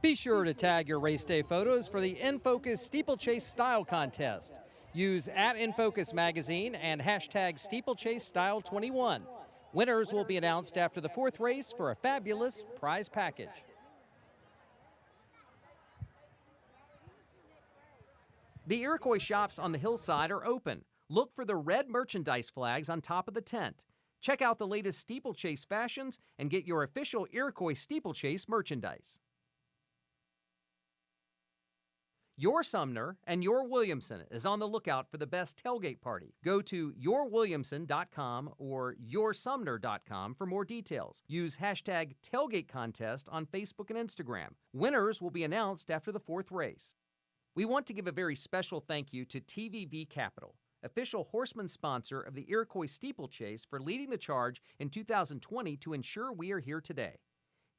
Be sure to tag your race day photos for the InFocus Steeplechase Style Contest. Use @InFocus Magazine and hashtag Steeplechase Style 21. Winners will be announced after the 4th race for a fabulous prize package. The Iroquois shops on the hillside are open. Look for the red merchandise flags on top of the tent. Check out the latest steeplechase fashions and get your official Iroquois Steeplechase merchandise. Your Sumner and Your Williamson is on the lookout for the best tailgate party. Go to yourwilliamson.com or yoursumner.com for more details. Use hashtag tailgate contest on Facebook and Instagram. Winners will be announced after the 4th race. We want to give a very special thank you to TVV Capital, official horseman sponsor of the Iroquois Steeplechase, for leading the charge in 2020 to ensure we are here today.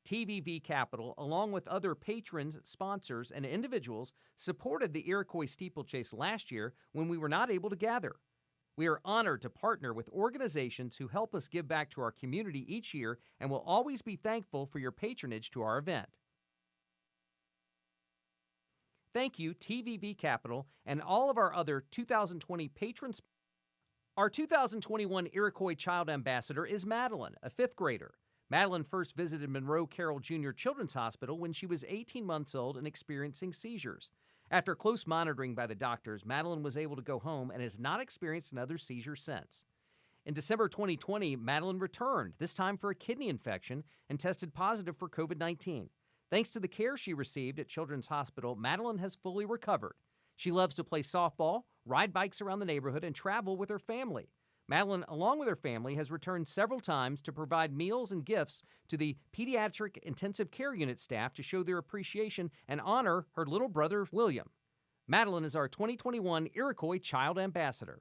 TVV Capital, along with other patrons, sponsors, and individuals, supported the Iroquois Steeplechase last year when we were not able to gather. We are honored to partner with organizations who help us give back to our community each year and will always be thankful for your patronage to our event. Thank you, TVV Capital, and all of our other 2020 patrons. Our 2021 Iroquois Child Ambassador is Madeline, a 5th grader. Madeline first visited Monroe Carroll Jr. Children's Hospital when she was 18 months old and experiencing seizures. After close monitoring by the doctors, Madeline was able to go home and has not experienced another seizure since. In December 2020, Madeline returned, this time for a kidney infection, and tested positive for COVID-19. Thanks to the care she received at Children's Hospital, Madeline has fully recovered. She loves to play softball, ride bikes around the neighborhood, and travel with her family. Madeline, along with her family, has returned several times to provide meals and gifts to the Pediatric Intensive Care Unit staff to show their appreciation and honor her little brother, William. Madeline is our 2021 Iroquois Child Ambassador.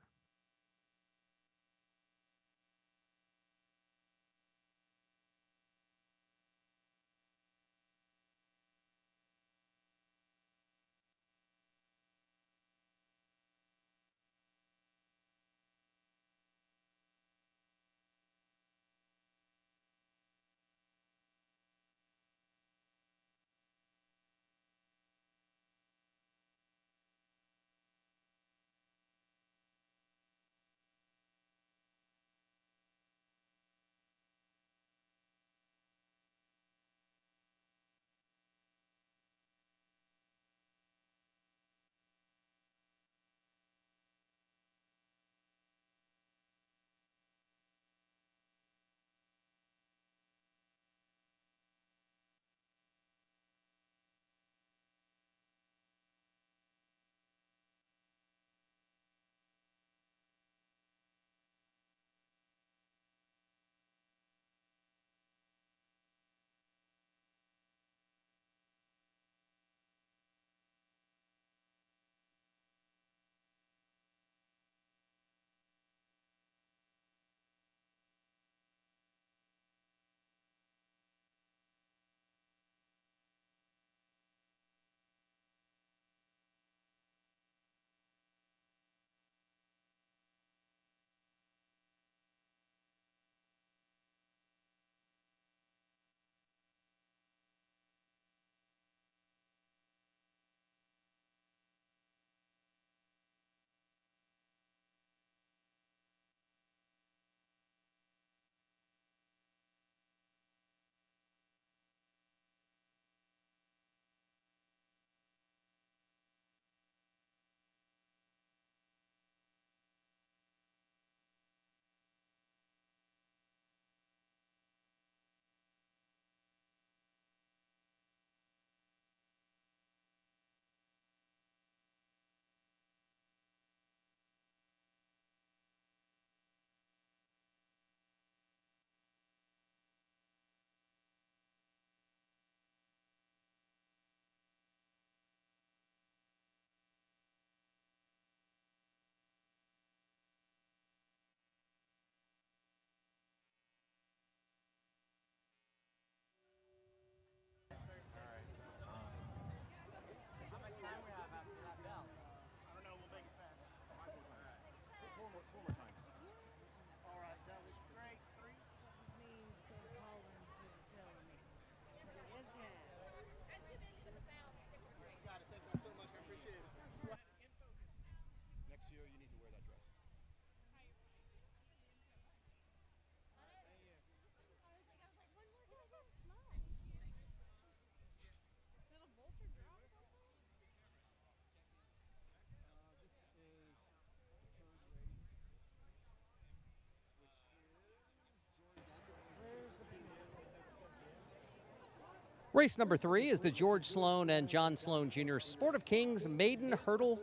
Race number 3 is the George Sloan and John Sloan Jr. Sport of Kings Maiden Hurdle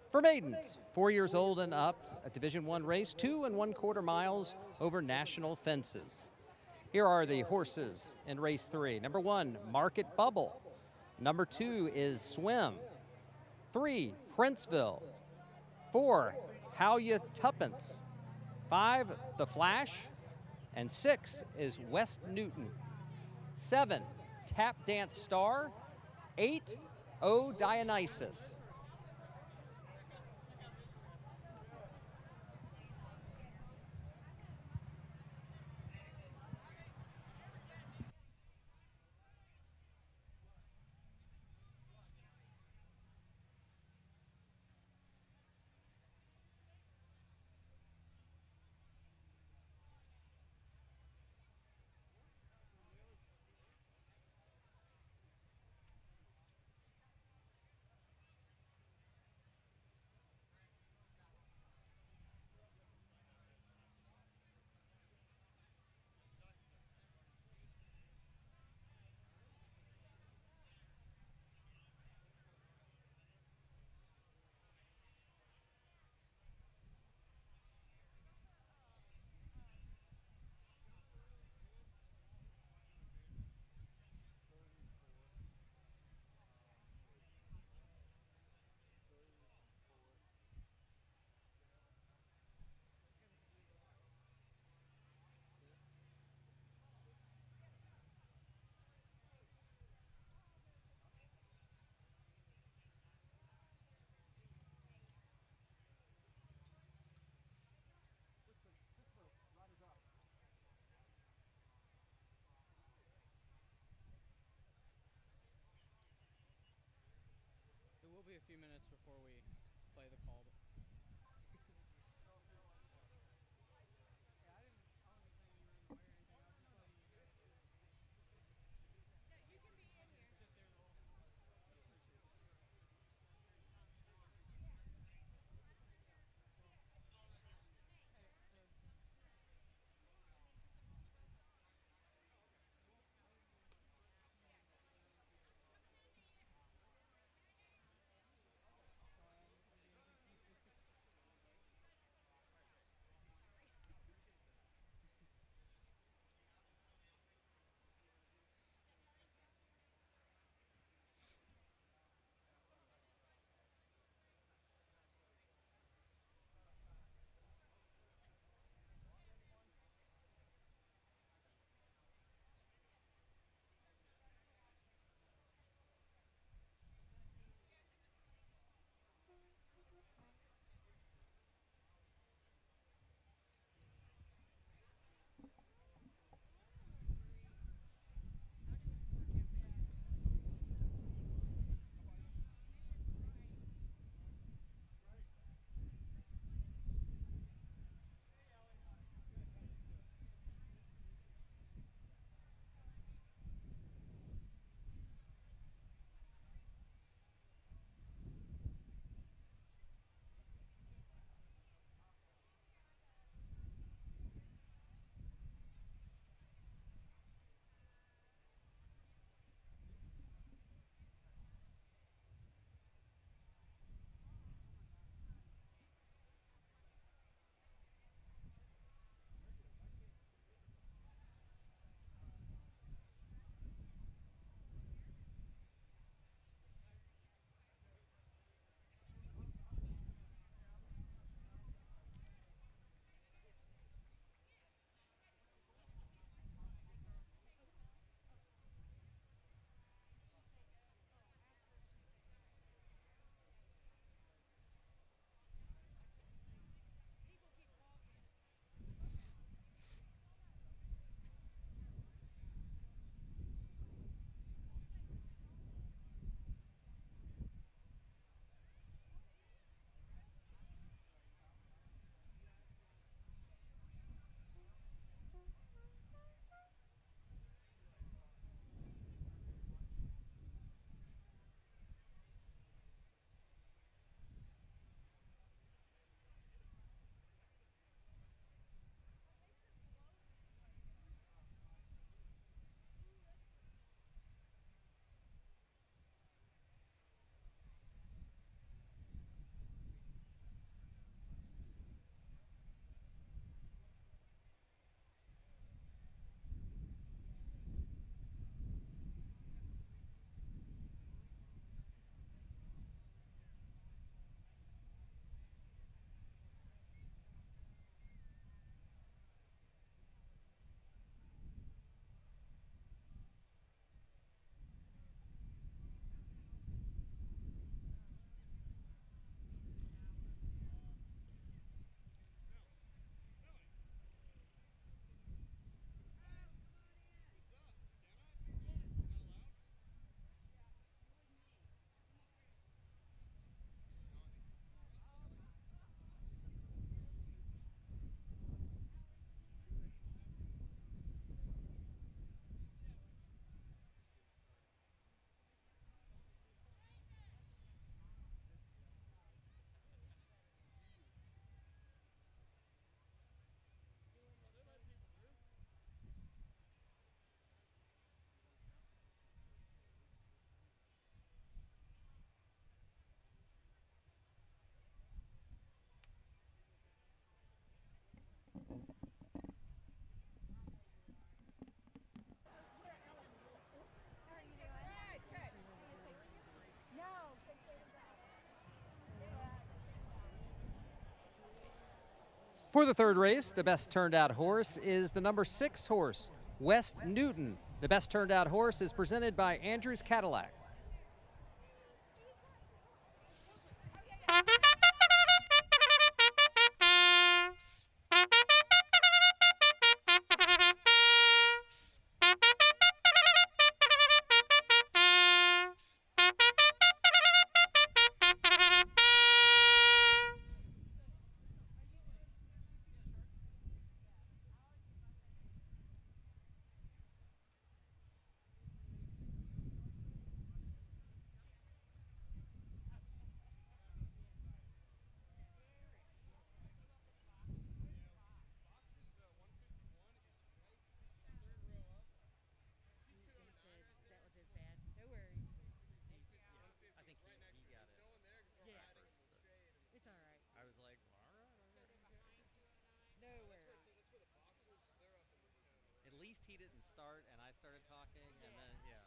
for maidens, 4 years old and up, a Division I race, 2 1/4 miles over national fences. Here are the horses in race 3. Number 1, Market Bubble. Number 2 is Swim. 3, Princeville. 4, How Ya Tuppence. 5, The Flash. And 6 is West Newton. 7, Tap Dance Star. 8, O Dionysus.
It will be a few minutes before we play the call.
For the third race, the best turned out horse is the number 6 horse, West Newton. The best turned out horse is presented by Andrews Cadillac. At least he didn't start, and I started talking, and then, yeah.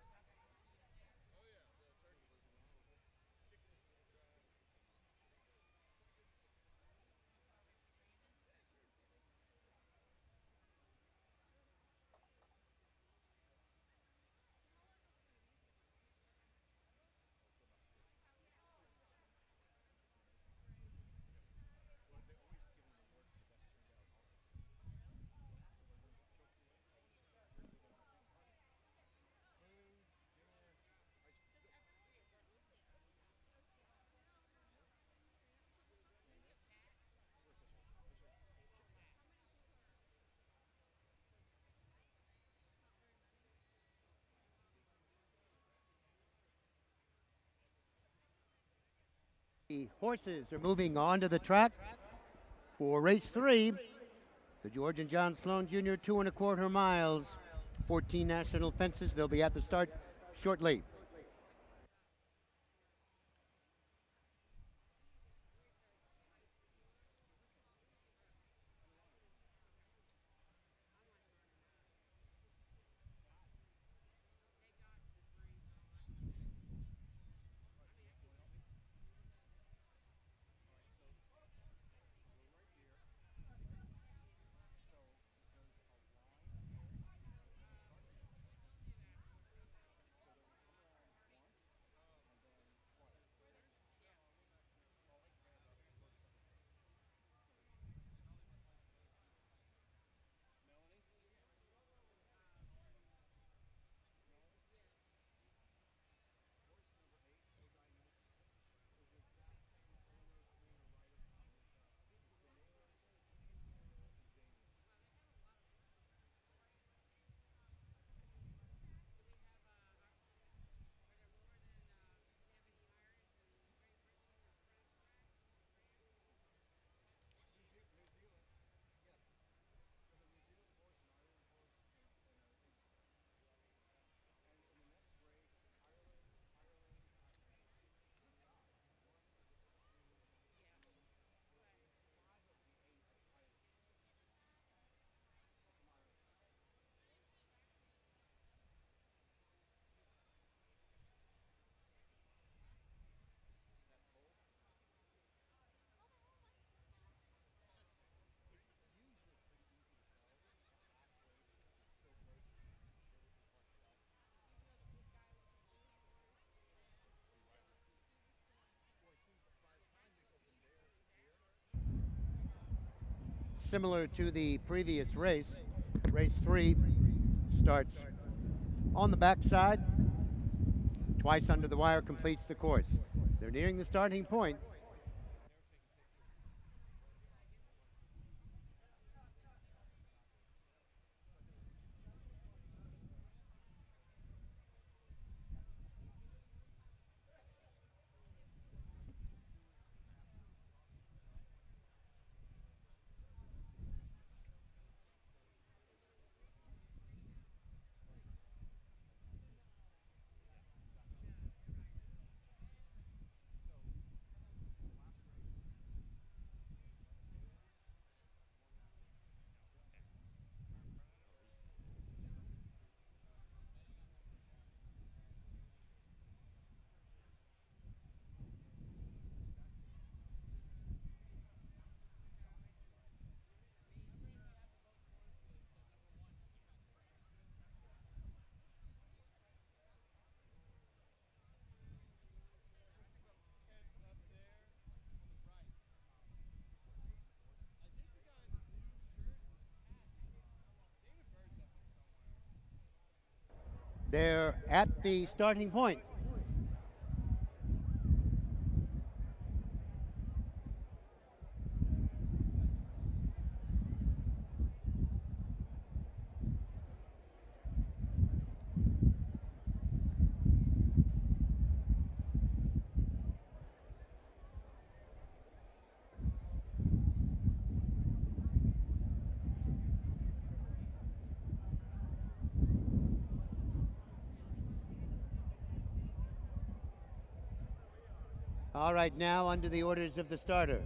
The horses are moving onto the track for race 3. The George and John Sloan Jr. 2 1/4 miles, 14 national fences. They'll be at the start shortly. Similar to the previous race, race 3 starts on the backside. Twice under the wire completes the course. They're nearing the starting point. They're at the starting point. All right, now under the orders of the starter.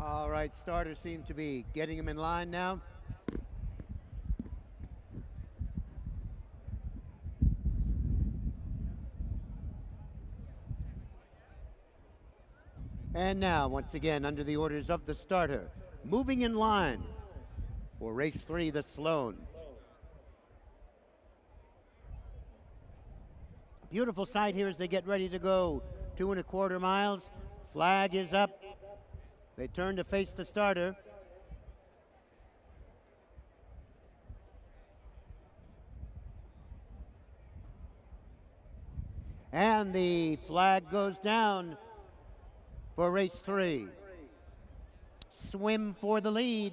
All right, starters seem to be getting him in line now. And now, once again, under the orders of the starter, moving in line for race 3, the Sloan. Beautiful sight here as they get ready to go 2 1/4 miles. Flag is up. They turn to face the starter. And the flag goes down for race 3. Swim for the lead.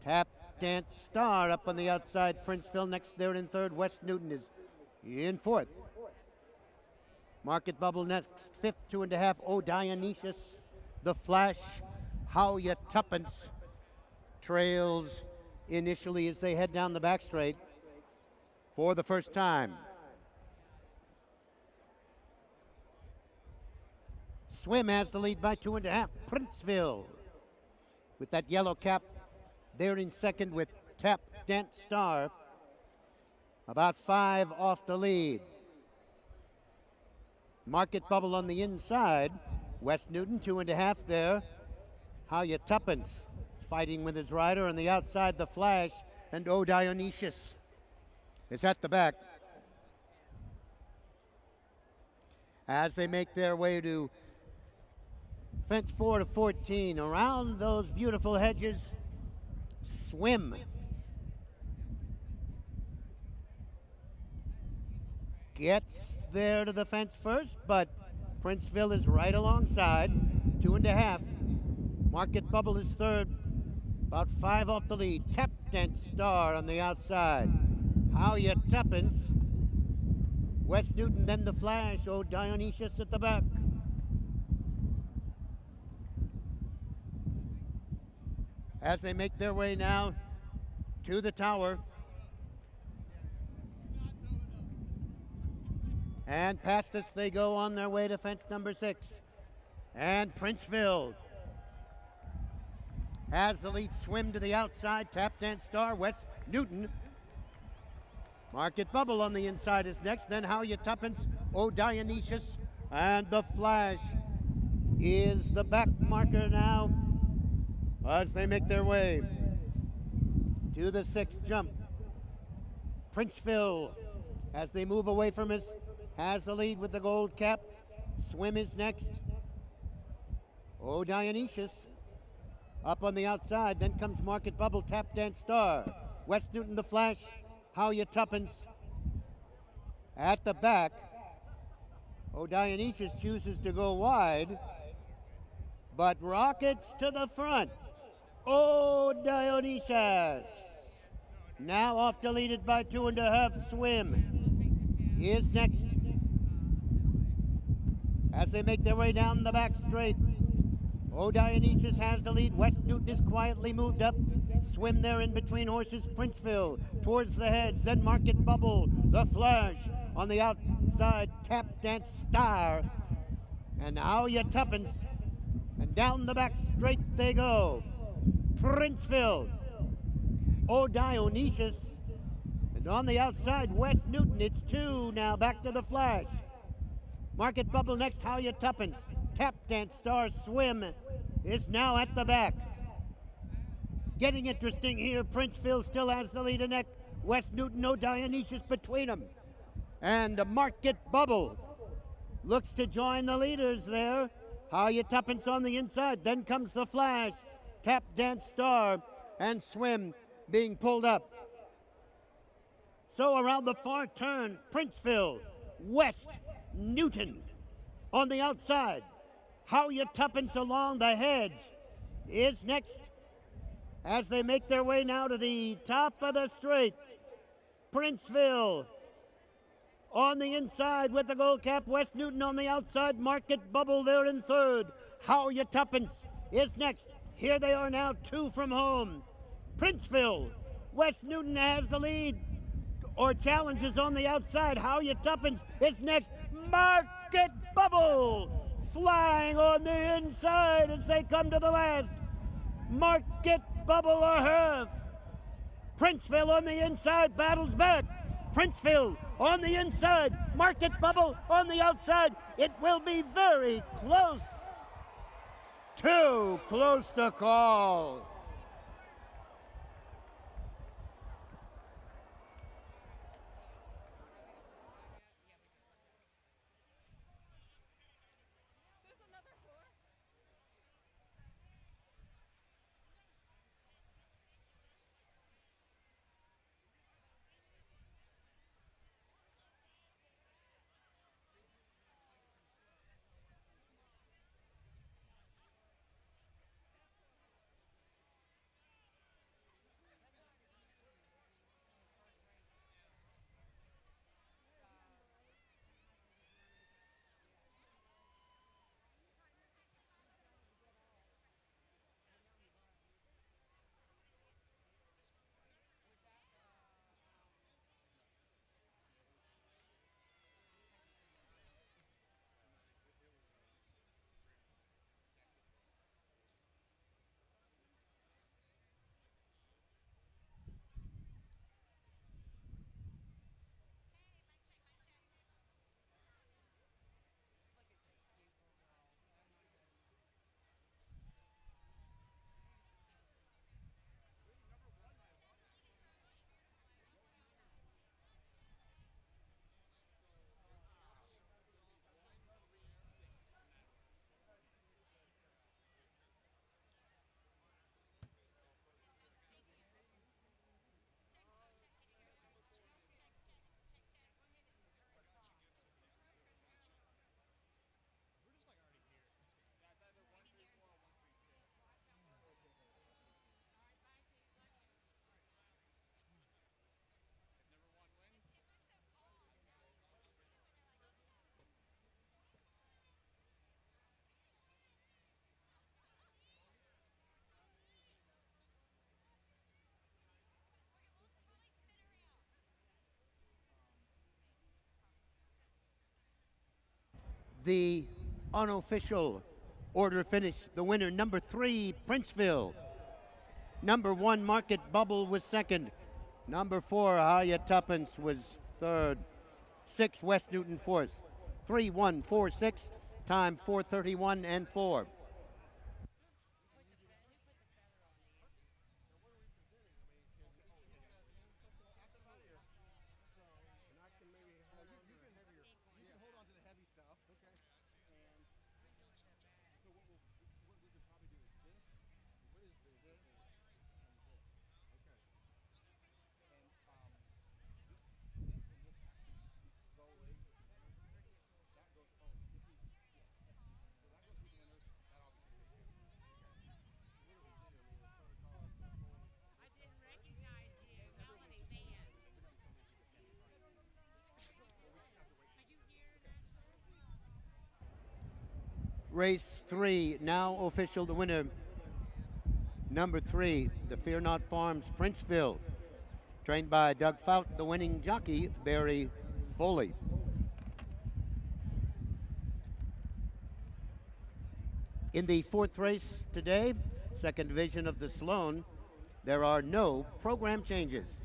Tap Dance Star up on the outside. Princeville next there in third. West Newton is in fourth. Market Bubble next, fifth, 2 1/2. Oh, Dionysius, the Flash, How Ya Tuppence trails initially as they head down the back straight for the first time. Swim has the lead by 2 1/2. Princeville with that yellow cap there in second with Tap Dance Star. About 5 off the lead. Market Bubble on the inside. West Newton 2 1/2 there. How Ya Tuppence fighting with his rider on the outside. The Flash and Oh Dionysius is at the back. As they make their way to fence 4 to 14, around those beautiful hedges, Swim gets there to the fence first, but Princeville is right alongside, 2 1/2. Market Bubble is third, about 5 off the lead. Tap Dance Star on the outside. How Ya Tuppence. West Newton, then the Flash. Oh, Dionysius at the back. As they make their way now to the tower. And past us they go on their way to fence number 6. And Princeville has the lead. Swim to the outside. Tap Dance Star. West Newton. Market Bubble on the inside is next. Then How Ya Tuppence. Oh Dionysius. And the Flash is the back marker now as they make their way to the 6th jump. Princeville, as they move away from us, has the lead with the gold cap. Swim is next. Oh Dionysius Up on the outside, then comes Market Bubble, Tap Dance Star. West Newton the Flash, How Ya Tuppence. At the back, Dionysius chooses to go wide, but rockets to the front. Dionysius. Now off deleted by 2.5 Swim. He is next. As they make their way down the back straight, Dionysius has the lead. West Newton is quietly moved up. Swim there in between horses. Princeville towards the heads. Then Market Bubble, the Flash on the outside. Tap Dance Star. And How Ya Tuppence. And down the back straight they go. Princeville. Dionysius. And on the outside, West Newton. It's 2 now. Back to the Flash. Market Bubble next. How Ya Tuppence. Tap Dance Star. Swim is now at the back. Getting interesting here. Princeville still has the lead in neck. West Newton, Dionysius between them. And Market Bubble looks to join the leaders there. How Ya Tuppence on the inside. Then comes the Flash. Tap Dance Star and Swim being pulled up. So around the far turn, Princeville, West Newton on the outside. How Ya Tuppence along the hedge is next as they make their way now to the top of the straight. Princeville on the inside with the gold cap. West Newton on the outside. Market Bubble there in third. How Ya Tuppence is next. Here they are now, 2 from home. Princeville. West Newton has the lead or challenges on the outside. How Ya Tuppence is next. Market Bubble flying on the inside as they come to the last. Market Bubble a half. Princeville on the inside battles back. Princeville on the inside. Market Bubble on the outside. It will be very close. Too close to call. The unofficial order finish. The winner, number 3, Princeville. Number 1, Market Bubble was second. Number 4, How Ya Tuppence was third. 6, West Newton fourth. 3, 1, 4, 6. Time 4:31 and 4. race 3, now official, the winner, number 3, the Fear Not Farms Princeville, trained by Doug Fout, the winning jockey, Barry Foley. In the 4th race today, 2nd division of the Sloan, there are no program changes.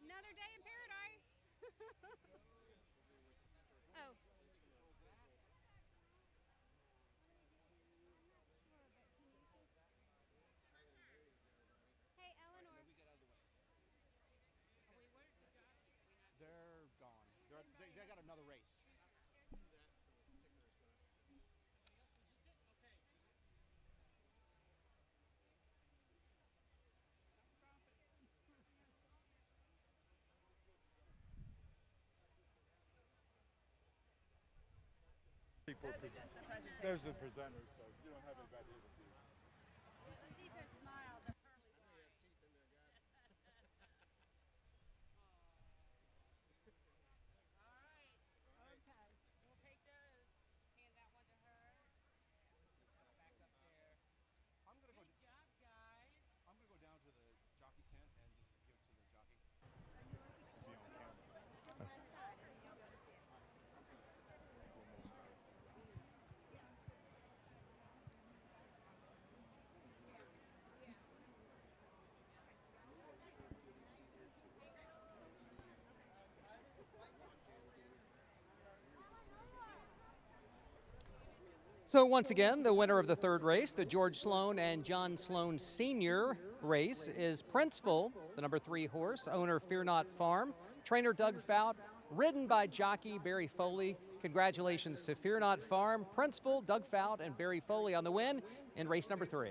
Another day in paradise. Oh. Hey, Eleanor.
They're gone. They got another race. There's the presenter, so you don't have any bad interviews.
These are smiles.
I'm gonna go down to the jockey's tent and just give it to the jockey. Be on camera.
So once again, the winner of the 3rd race, the George Sloan and John Sloan Sr. race, is Princeville, the number 3 horse, owner Fear Not Farm, trainer Doug Fout, ridden by jockey Barry Foley. Congratulations to Fear Not Farm, Princeville, Doug Fout, and Barry Foley on the win in race number 3.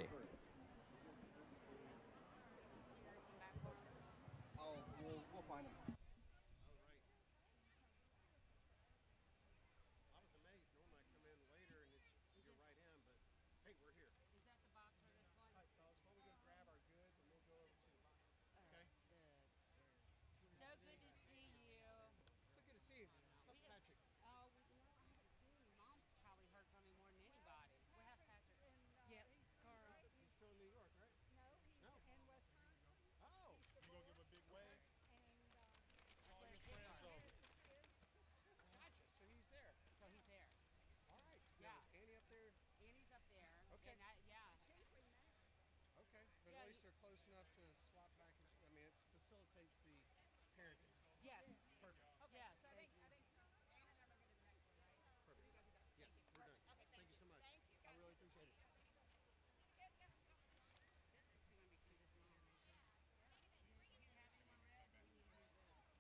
We'll find him.
I was amazed. Normally I come in later and it's your right hand, but hey, we're here.
Is that the box for this one?
All right, fellas, why don't we go grab our goods and we'll go over to the box. Okay?
So good to see you.
So good to see you. How's Patrick?
Oh, no, I haven't seen him. Mom's probably heard from him more than anybody. Where has Patrick? Yeah, Carl.
He's still in New York, right?
No, he's
No.
in Wisconsin.
Oh.
You gonna give a big wave?
And
All your friends though.
Gotcha. So he's there.
So he's there.
All right.
Yeah.
Now, is Annie up there?
Annie's up there.
Okay.
And yeah.
Okay. But
Yeah,
at least they're close enough to swap back. I mean, it facilitates the parenting.
Yes.
Perfect.
Okay. Yes.
So I think Anne and I are moving to the next one, right?
Perfect. Yes, we're done.
Okay,
Thank you so much.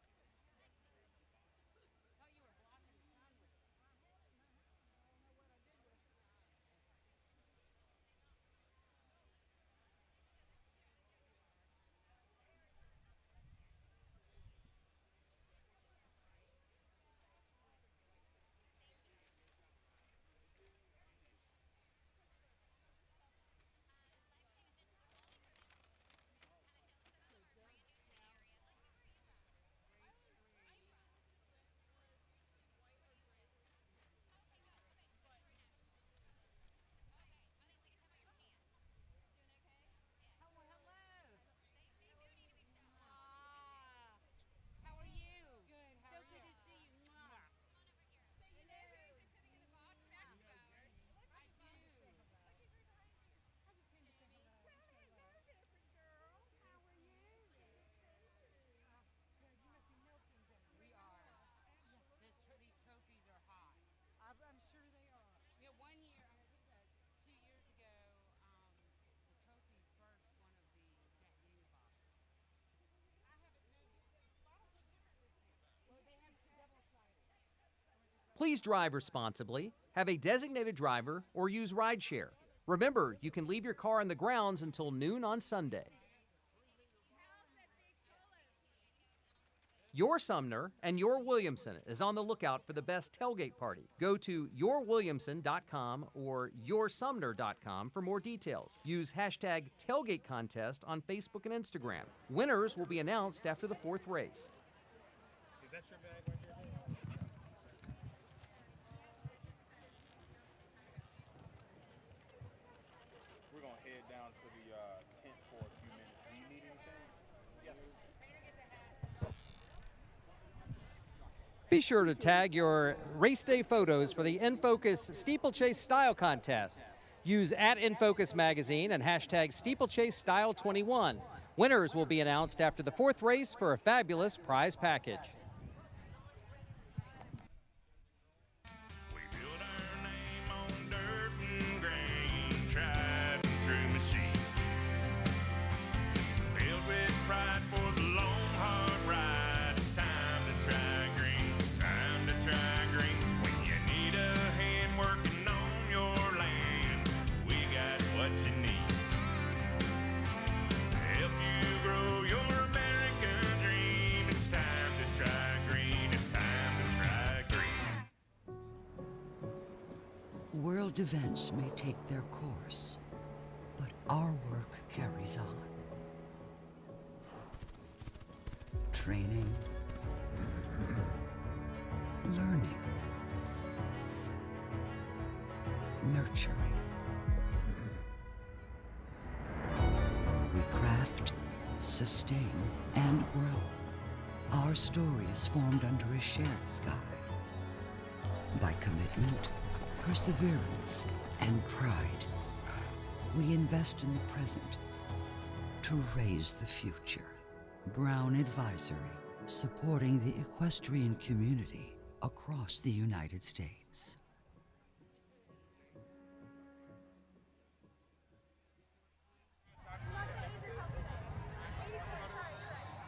Thank you.
I really appreciate it.
Thought you were blocking the sun with it.
I don't know what I did with it.
How are you? Good. So good to see you. Mwah.
You know who's sitting in the box next to us?
I do.
Look who's right behind you.
I just came to say hello.
Well, hello, different girl. How are you?
Yeah, you must be melting down.
We are. These trophies are hot.
I'm sure they are.
Yeah, 1 year, I think 2 years ago, the trophies burst one of the Jack Daniel boxes.
I haven't noticed. Bottles are different this year.
Well, they have double-sided.
Please drive responsibly, have a designated driver, or use rideshare. Remember, you can leave your car in the grounds until noon on Sunday. Your Sumner and Your Williamson is on the lookout for the best tailgate party. Go to yourwilliamson.com or yoursumner.com for more details. Use hashtag tailgate contest on Facebook and Instagram. Winners will be announced after the 4th race.
Is that your bag right there? We're gonna head down to the tent for a few minutes. Do you need anything? Yes.
Be sure to tag your race day photos for the InFocus Steeplechase Style Contest. Use @InFocus Magazine and hashtag Steeplechase Style 21. Winners will be announced after the 4th race for a fabulous prize package.
We build our name on dirt and grain, tried and true machines. Filled with pride for the long, hard ride. It's time to try green, time to try green. When you need a hand working on your land, we got what you need. To help you grow your American dream, it's time to try green, it's time to try green.
World events may take their course, but our work carries on. Training, learning, nurturing. We craft, sustain, and grow. Our story is formed under a shared sky. By commitment, perseverance, and pride, we invest in the present to raise the future. Brown Advisory, supporting the equestrian community across the United States.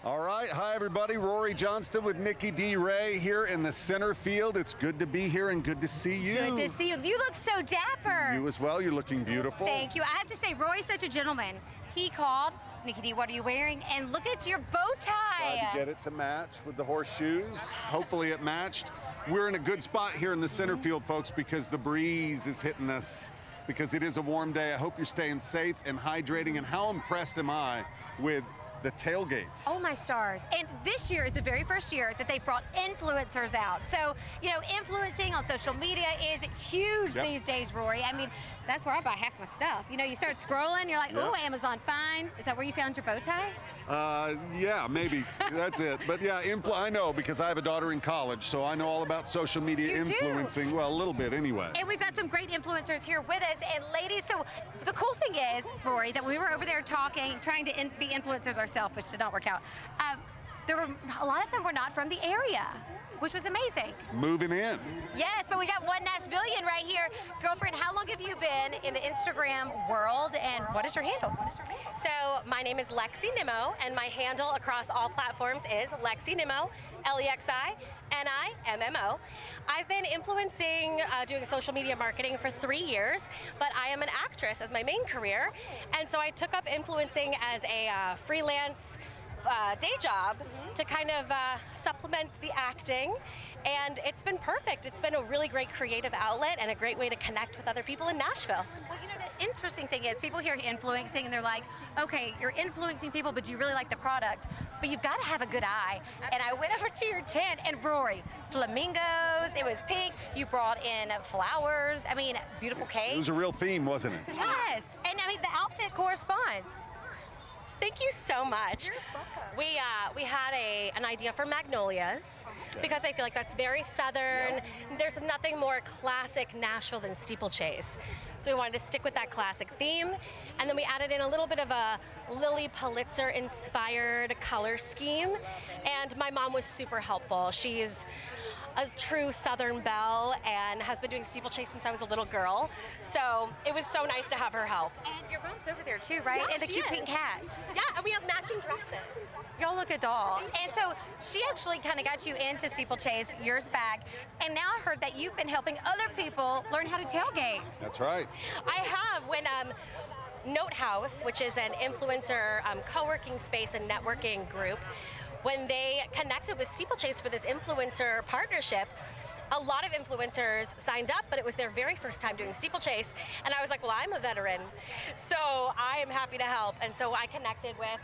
All right, hi everybody. Rory Johnston with Nikki D. Ray here in the center field. It's good to be here and good to see you.
Good to see you. You look so dapper.
You as well. You're looking beautiful.
Thank you. I have to say, Rory's such a gentleman. He called, Nikki D, what are you wearing? And look at your bow tie.
Tried to get it to match with the horseshoes. Hopefully it matched. We're in a good spot here in the center field, folks, because the breeze is hitting us, because it is a warm day. I hope you're staying safe and hydrating. And how impressed am I with the tailgates?
Oh my stars. And this year is the very first year that they've brought influencers out. So, you know, influencing on social media is huge these days, Rory. I mean, that's where I buy half my stuff. You know, you start scrolling, you're like, oh, Amazon, fine. Is that where you found your bow tie?
Yeah, maybe. That's it. But yeah, I know, because I have a daughter in college, so I know all about social media influencing. Well, a little bit anyway.
And we've got some great influencers here with us. And ladies, so the cool thing is, Rory, that we were over there talking, trying to be influencers ourselves, which did not work out. There were a lot of them were not from the area, which was amazing.
Moving in.
Yes, but we got one Nashvilleian right here. Girlfriend, how long have you been in the Instagram world, and what is your handle?
So my name is Lexi Nimmo, and my handle across all platforms is Lexi Nimmo, LEXI-NIMMO. I've been influencing, doing social media marketing for 3 years, but I am an actress as my main career, and so I took up influencing as a freelance day job to kind of supplement the acting, and it's been perfect. It's been a really great creative outlet and a great way to connect with other people in Nashville.
Well, you know, the interesting thing is people hear influencing and they're like, okay, you're influencing people, but do you really like the product? But you've got to have a good eye. And I went over to your tent, and Rory, flamingos, it was pink, you brought in flowers, I mean, beautiful cake.
It was a real theme, wasn't it?
Yes, and I mean, the outfit corresponds.
Thank you so much. We had an idea for magnolias because I feel like that's very Southern. There's nothing more classic Nashville than steeplechase. So we wanted to stick with that classic theme, and then we added in a little bit of a Lily Pulitzer inspired color scheme, and my mom was super helpful. She's a true Southern belle and has been doing steeplechase since I was a little girl. So it was so nice to have her help.
And your mom's over there too, right?
Yeah,
and the
she
cute
is.
pink hat.
Yeah, and we have matching dresses.
Y'all look a doll. And so she actually kind of got you into steeplechase years back, and now I heard that you've been helping other people learn how to tailgate.
That's right.
I have. When Note House, which is an influencer co-working space and networking group, when they connected with Steeplechase for this influencer partnership, a lot of influencers signed up, but it was their very first time doing steeplechase. And I was like, well, I'm a veteran, so I am happy to help. And so I connected with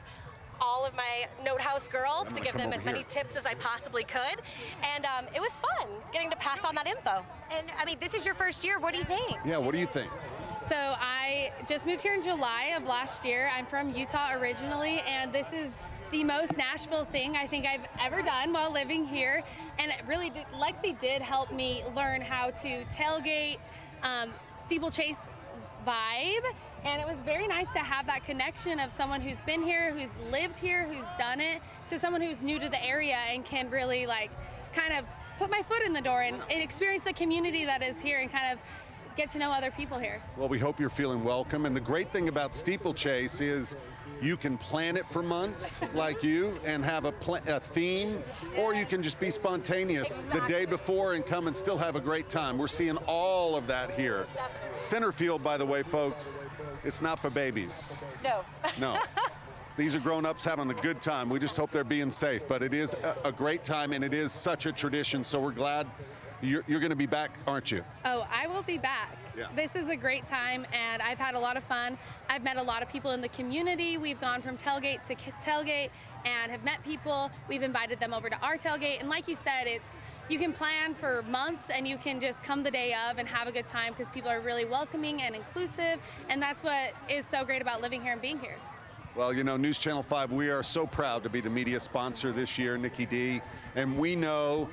all of my Note House girls to give them as many tips as I possibly could. And it was fun getting to pass on that info.
And I mean, this is your first year. What do you think?
Yeah, what do you think?
So I just moved here in July of last year. I'm from Utah originally, and this is the most Nashville thing I think I've ever done while living here. And it really did, Lexi did help me learn how to tailgate, steeplechase vibe. And it was very nice to have that connection of someone who's been here, who's lived here, who's done it, to someone who's new to the area and can really like kind of put my foot in the door and experience the community that is here and kind of get to know other people here.
Well, we hope you're feeling welcome. And the great thing about steeplechase is you can plan it for months like you and have a theme, or you can just be spontaneous the day before and come and still have a great time. We're seeing all of that here. Center field, by the way, folks, it's not for babies.
No.
No. These are grown-ups having a good time. We just hope they're being safe, but it is a great time, and it is such a tradition, so we're glad you're going to be back, aren't you?
Oh, I will be back.
Yeah.
This is a great time, and I've had a lot of fun. I've met a lot of people in the community. We've gone from tailgate to tailgate and have met people. We've invited them over to our tailgate, and like you said, you can plan for months and you can just come the day of and have a good time because people are really welcoming and inclusive, and that's what is so great about living here and being here.
Well, you know, News Channel 5, we are so proud to be the media sponsor this year, Nikki D, and we know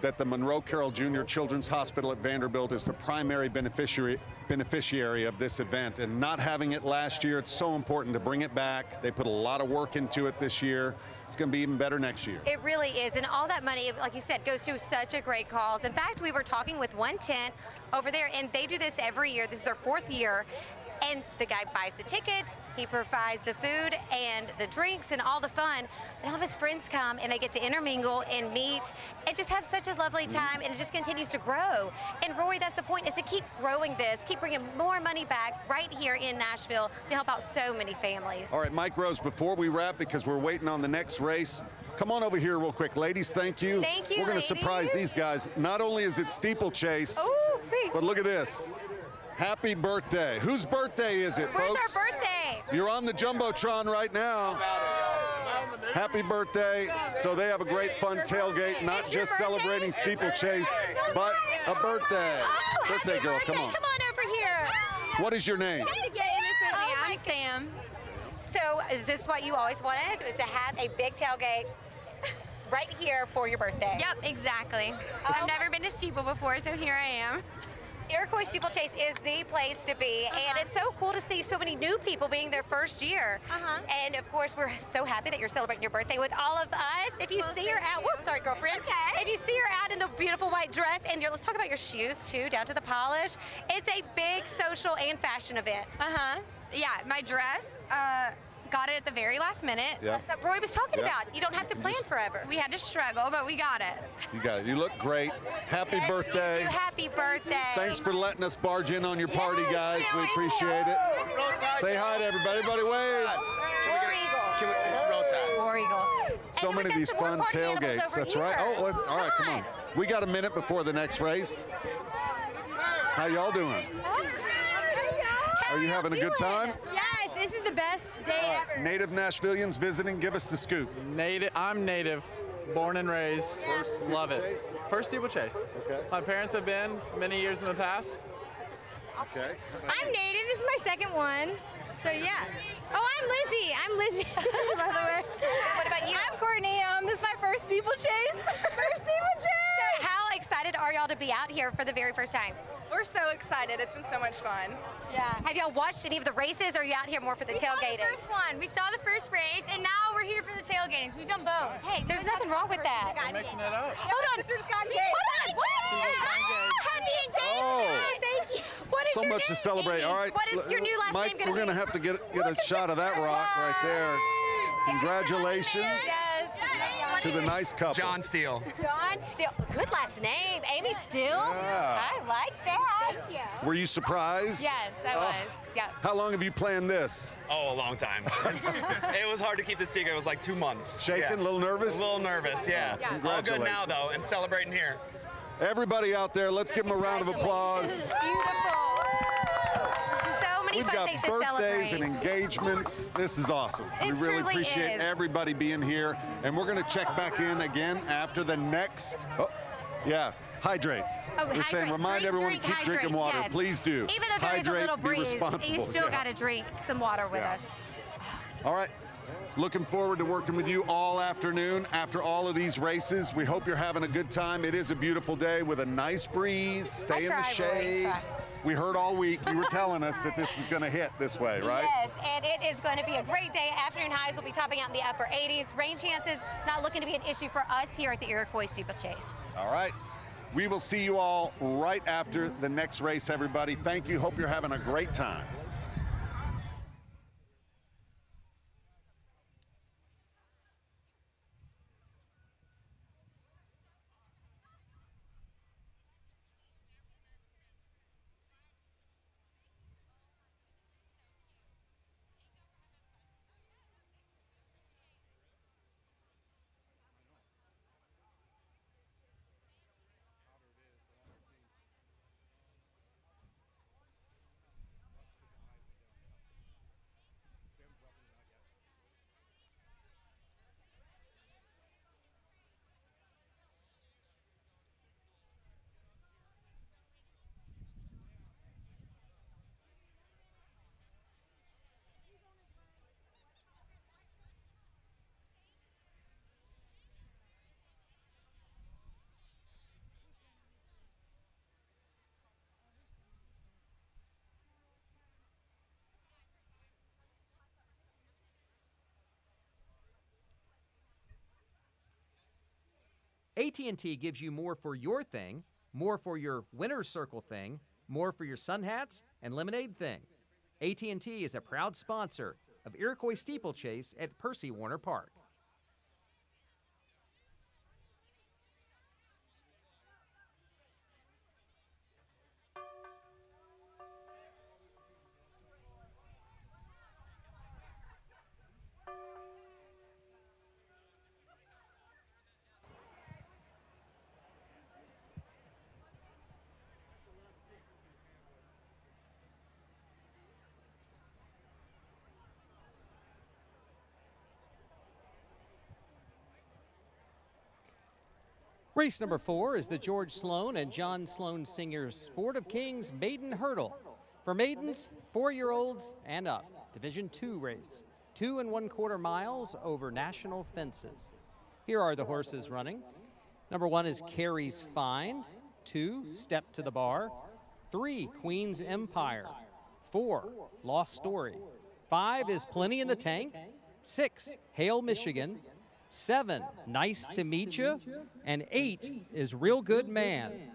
that the Monroe Carroll Jr. Children's Hospital at Vanderbilt is the primary beneficiary of this event. And not having it last year, it's so important to bring it back. They put a lot of work into it this year. It's going to be even better next year.
It really is, and all that money, like you said, goes to such a great cause. In fact, we were talking with one tent over there, and they do this every year. This is their 4th year. And the guy buys the tickets, he provides the food and the drinks and all the fun. And all of his friends come and they get to intermingle and meet and just have such a lovely time, and it just continues to grow. And Rory, that's the point, is to keep growing this, keep bringing more money back right here in Nashville to help out so many families.
All right, Mike Rose, before we wrap, because we're waiting on the next race, come on over here real quick. Ladies, thank you.
Thank you,
We're going to surprise these guys. Not only is it steeplechase, but look at this. Happy birthday. Whose birthday is it,
Where's
folks?
our birthday?
You're on the Jumbotron right now. Happy birthday. So they have a great fun tailgate, not just celebrating steeplechase, but a birthday. Birthday girl, come on.
Come on over here.
What is your name?
Get in this with me. I'm Sam. So is this what you always wanted, was to have a big tailgate right here for your birthday?
Yep, exactly. I've never been to Steeple before, so here I am.
Iroquois Steeplechase is the place to be, and it's so cool to see so many new people being their first year. And of course, we're so happy that you're celebrating your birthday with all of us. If you see her out, whoops, sorry, girlfriend. Okay. If you see her out in the beautiful white dress, and let's talk about your shoes too, down to the polish. It's a big social and fashion event.
Yeah, my dress, got it at the very last minute.
Yep.
That's what Roy was talking
Yep.
about. You don't have to plan forever.
We had to struggle, but we got it.
You got it. You look great. Happy birthday.
Happy birthday.
Thanks for letting us barge in on your party, guys. We appreciate it. Say hi to everybody. Everybody wave.
War Eagle. War Eagle.
So many of these fun tailgates. That's right. Oh, all right, come on. We got a minute before the next race. How y'all doing? Are you having a good time?
Yes, this is the best day ever.
Native Nashvillians visiting, give us the scoop.
I'm native, born and raised. Love it. First steeplechase.
Okay.
My parents have been many years in the past.
Okay.
I'm native. This is my second one. So yeah. Oh, I'm Lizzie. I'm Lizzie, by the way.
What about you?
I'm Courtney. This is my first steeplechase. First steeplechase.
So how excited are y'all to be out here for the very first time?
We're so excited. It's been so much fun.
Yeah. Have y'all watched any of the races, or are you out here more for the tailgating?
We saw the first one. We saw the first race, and now we're here for the tailgating. We've done both.
Hey, there's nothing wrong with that.
Mixing it up.
Hold on. Hold on. What? Happy engagement.
Oh.
Thank you. What is
So
your
much to
name?
celebrate. All right.
What is your new last
Mike,
name going to be?
we're going to have to get a shot of that rock right there. Congratulations to the nice couple.
John Steele.
John Steele. Good last name. Amy Steele.
Yeah.
I like that.
Thank you.
Were you surprised?
Yes, I was. Yeah.
How long have you planned this?
Oh, a long time. It was hard to keep the secret. It was like 2 months.
Shaking, a little nervous?
A little nervous, yeah. All good now, though, and celebrating here.
Everybody out there, let's give them a round of applause.
So many
We've
fun
got
things to
birthdays
celebrate.
and engagements. This is awesome.
It
We really
truly
appreciate
is.
everybody being here. And we're going to check back in again after the next. Oh, yeah, hydrate.
Oh,
We're saying
hydrate.
remind everyone to keep
hydrate,
drinking water.
yes.
Please do.
Even though there is a
Hydrate,
little
be
breeze,
responsible.
you still
Yeah.
got to drink some water with
Yeah.
us.
All right. Looking forward to working with you all afternoon after all of these races. We hope you're having a good time. It is a beautiful day with a nice breeze. Stay in the shade. We heard all week, you were telling us that this was going to hit this way, right?
Yes, and it is going to be a great day. Afternoon highs will be topping out in the upper 80s. Rain chances not looking to be an issue for us here at the Iroquois Steeplechase.
All right. We will see you all right after the next race, everybody. Thank you. Hope you're having a great time.
AT&T gives you more for your thing, more for your winner's circle thing, more for your sun hats and lemonade thing. AT&T is a proud sponsor of Iroquois Steeplechase at Percy Warner Park. Race number 4 is the George Sloan and John Sloan Sr. Sport of Kings Maiden Hurdle. For maidens, 4-year-olds and up. Division 2 race. 2 1/4 miles over national fences. Here are the horses running. Number 1 is Carrie's Find. 2, Step to the Bar. 3, Queen's Empire. 4, Lost Story. 5 is Plenty in the Tank. 6, Hail Michigan. 7, Nice to Meet You, and 8 is Real Good Man.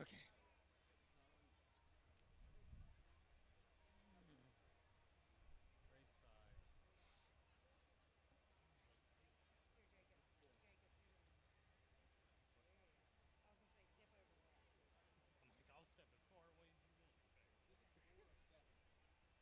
Okay.
I'll step as far away as you want. This is 4 or 7. Not what you announced this shit.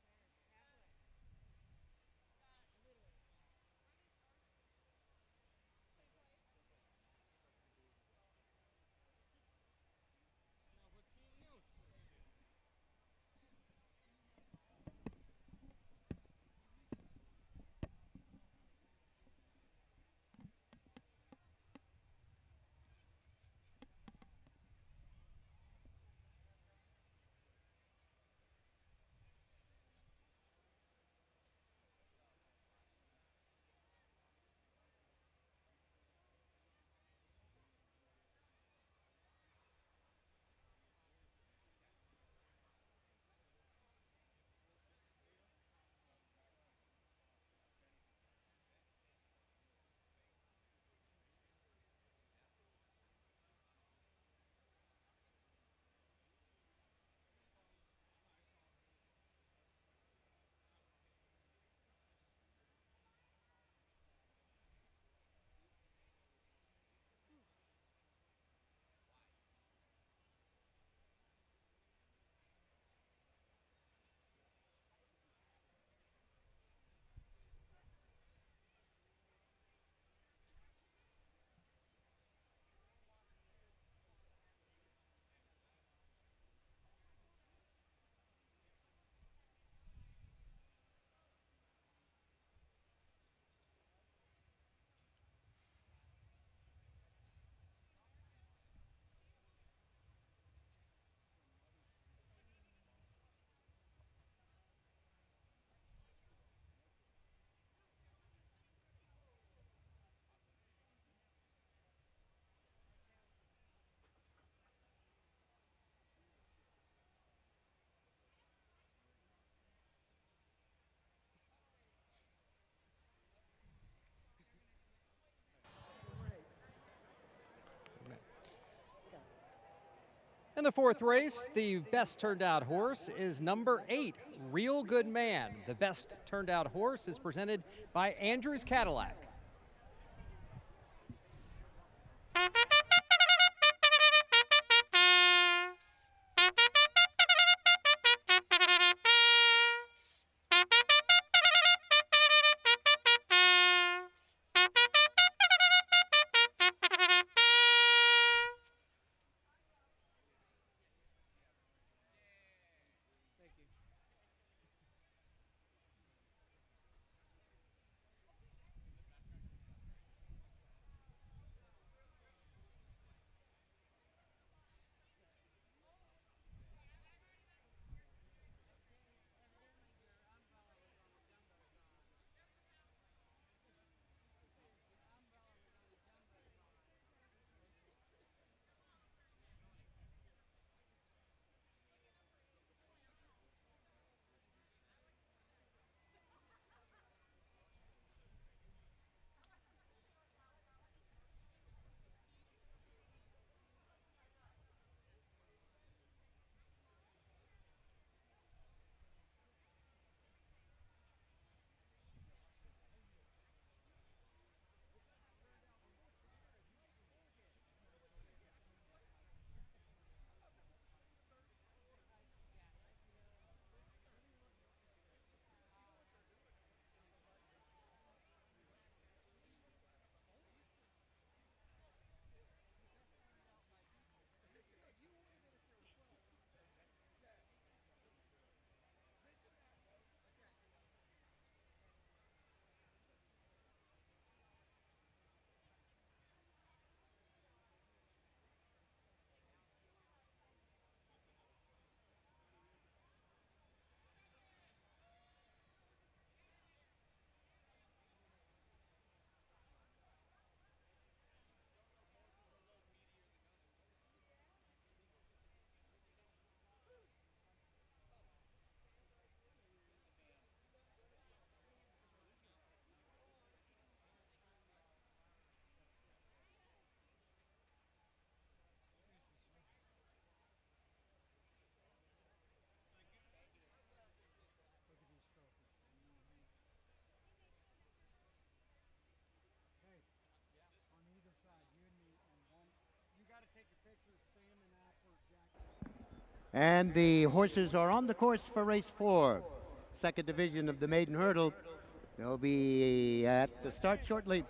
In the fourth race, the best turned out horse is number 8, Real Good Man. The best turned out horse is presented by Andrews Cadillac.
And the horses are on the course for race 4, second division of the maiden hurdle. They'll be at the start shortly.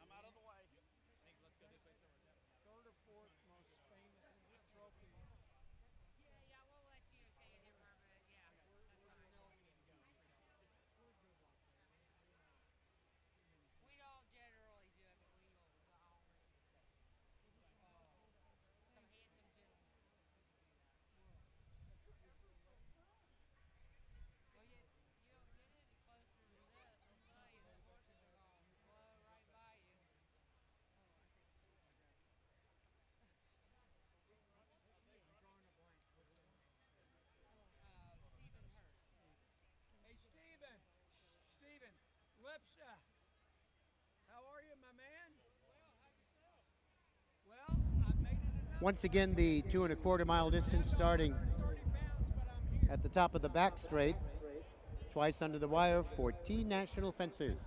I'm out of the way. Let's go this way somewhere. Third or fourth most famous trophy.
Yeah, we'll let you say it in for a minute. Yeah, that's fine. We don't generally do it, but we will. I'll let you say it. Some handsome gentlemen do that. Well, you don't get any closer to this. I'll tell you, those horses are going to blow right by you. Stephen Hurst.
Hey, Stephen. Stephen, Lipsa. How are you, my man? Well, I've made it.
Once again, the 2 1/4 mile distance starting at the top of the back straight, twice under the wire, 14 national fences.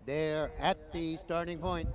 They're at the starting point.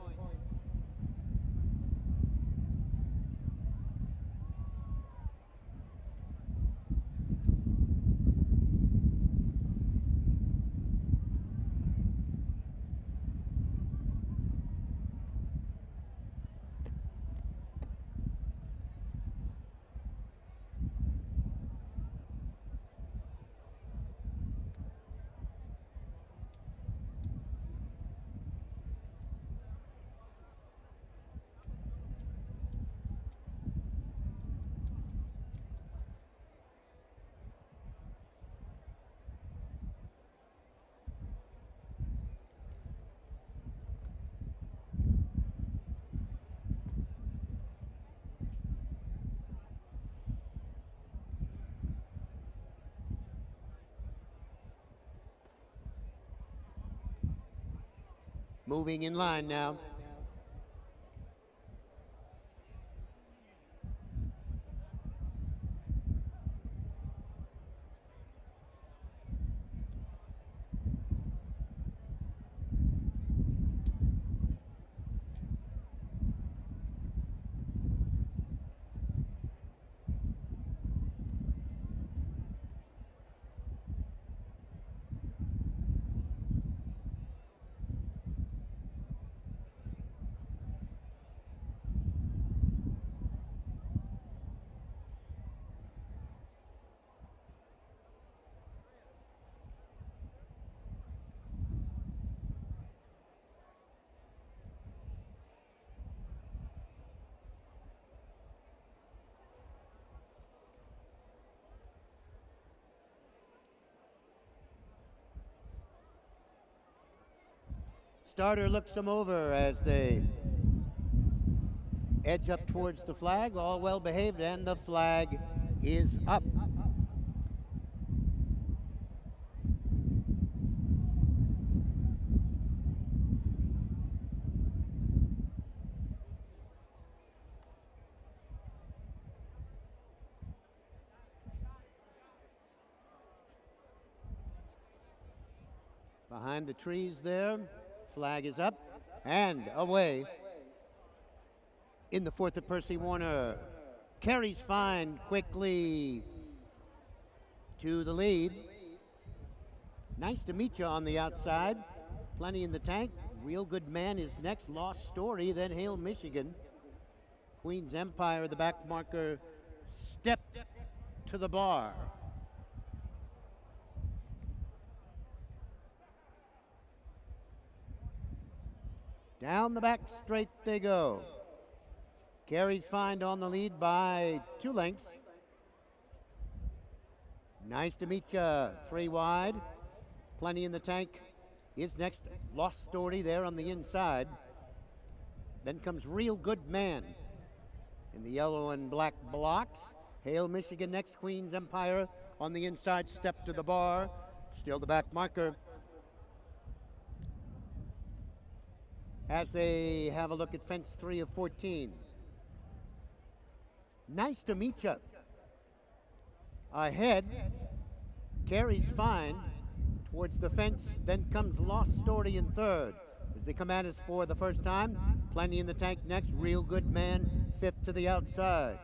Moving in line now. Starter looks them over as they edge up towards the flag, all well behaved, and the flag is up. Behind the trees there, flag is up and away. In the fourth at Percy Warner, carries fine quickly to the lead. Nice to meet you on the outside. Plenty in the tank. Real Good Man is next. Lost Story, then Hail Michigan. Queen's Empire, the back marker, stepped to the bar. Down the back straight they go. Carries Find on the lead by 2 lengths. Nice to meet you, 3 wide. Plenty in the tank is next. Lost Story there on the inside. Then comes Real Good Man in the yellow and black blocks. Hail Michigan next. Queen's Empire on the inside, step to the bar. Still the back marker. As they have a look at fence 3 of 14. Nice to meet you. Ahead, carries Find towards the fence, then comes Lost Story in third. As they come at us for the first time, Plenty in the tank next, Real Good Man, fifth to the outside.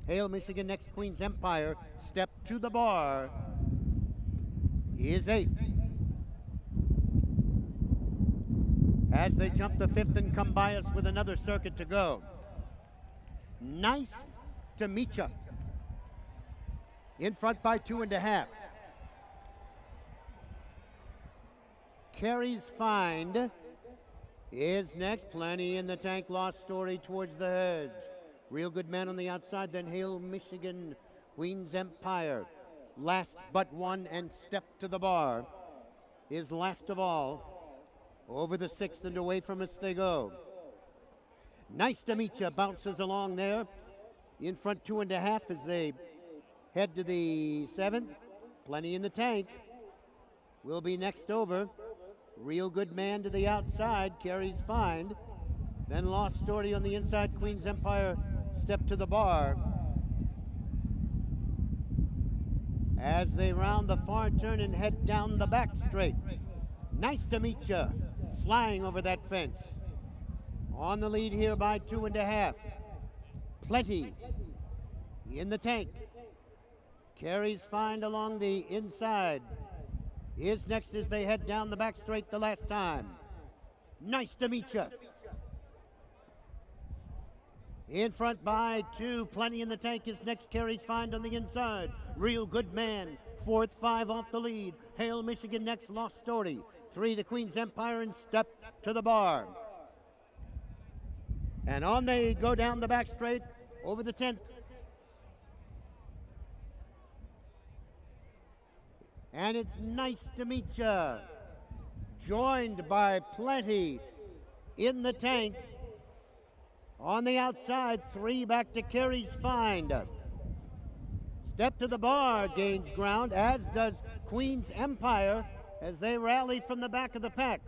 Hail Michigan next, Queen's Empire, step to the bar, is eighth. As they jump the fifth and come by us with another circuit to go. Nice to meet you. In front by 2.5. Carries Find is next. Plenty in the tank. Lost Story towards the hedge. Real Good Man on the outside. Then Hail Michigan. Queen's Empire. Last but one and step to the bar is last of all. Over the sixth and away from us they go. Nice to meet you. Bounces along there. In front 2.5 as they head to the seventh. Plenty in the tank. Will be next over. Real Good Man to the outside. Carries Find. Then Lost Story on the inside. Queen's Empire step to the bar. As they round the far turn and head down the back straight. Nice to meet you. Flying over that fence. On the lead here by 2.5. Plenty in the tank. Carries Find along the inside. Is next as they head down the back straight the last time. Nice to meet you. In front by 2. Plenty in the tank is next. Carries Find on the inside. Real Good Man. Fourth, 5 off the lead. Hail Michigan next. Lost Story. 3 to Queen's Empire and step to the bar. And on they go down the back straight over the 10th. And it's Nice to meet you. Joined by Plenty in the tank. On the outside, 3 back to Carries Find. Step to the bar gains ground, as does Queen's Empire, as they rally from the back of the pack.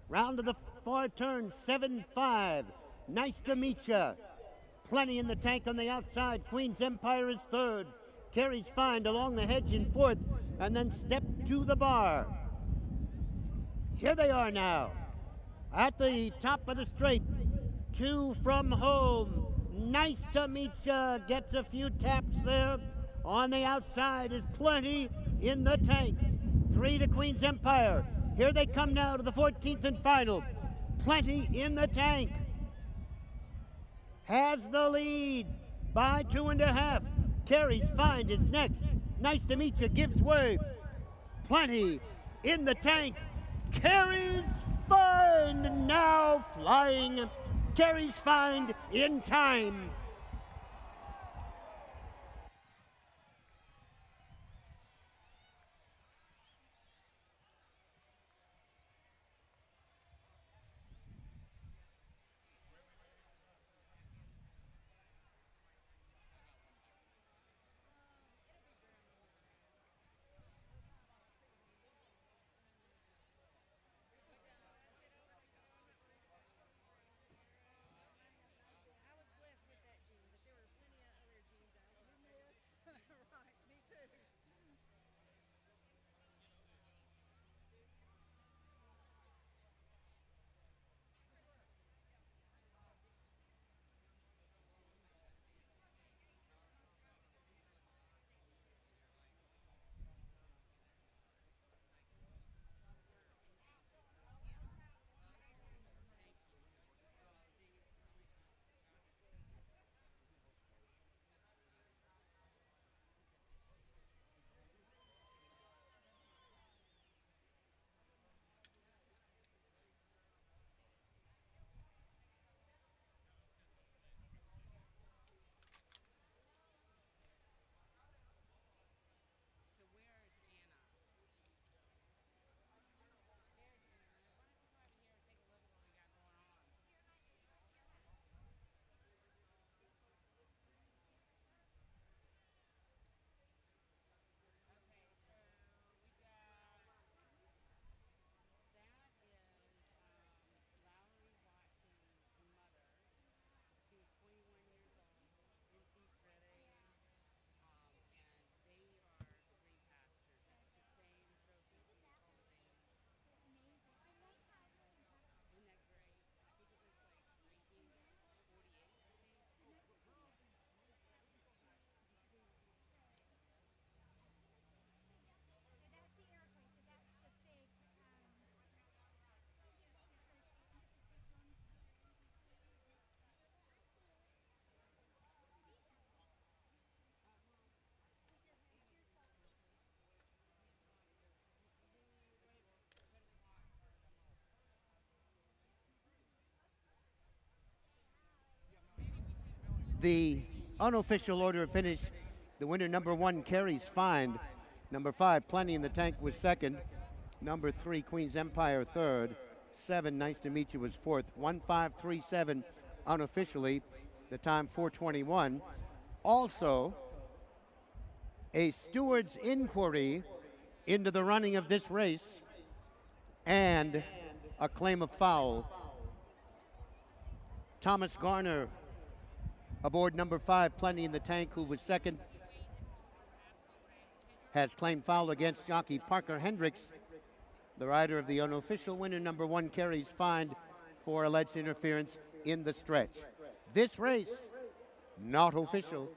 Round to the far turn, 7-5. Nice to meet you. Plenty in the tank on the outside. Queen's Empire is third. Carries Find along the hedge in fourth, and then step to the bar. Here they are now, at the top of the straight. 2 from home. Nice to meet you. Gets a few taps there. On the outside is Plenty in the tank. 3 to Queen's Empire. Here they come now to the 14th and final. Plenty in the tank. Has the lead by 2.5. Carries Find is next. Nice to meet you. Gives way. Plenty in the tank. Carries Find now flying. Carries Find in time. the unofficial order of finish, the winner, number 1, Carries Find. Number 5, Plenty in the Tank, was second. Number 3, Queen's Empire, third. 7, Nice to Meet You, was fourth. 1537 unofficially, the time 4:21. Also, a steward's inquiry into the running of this race and a claim of foul. Thomas Garner aboard number 5, Plenty in the Tank, who was second, has claimed foul against jockey Parker Hendricks, the rider of the unofficial winner. Number 1, Carries Find, for alleged interference in the stretch. This race, not official.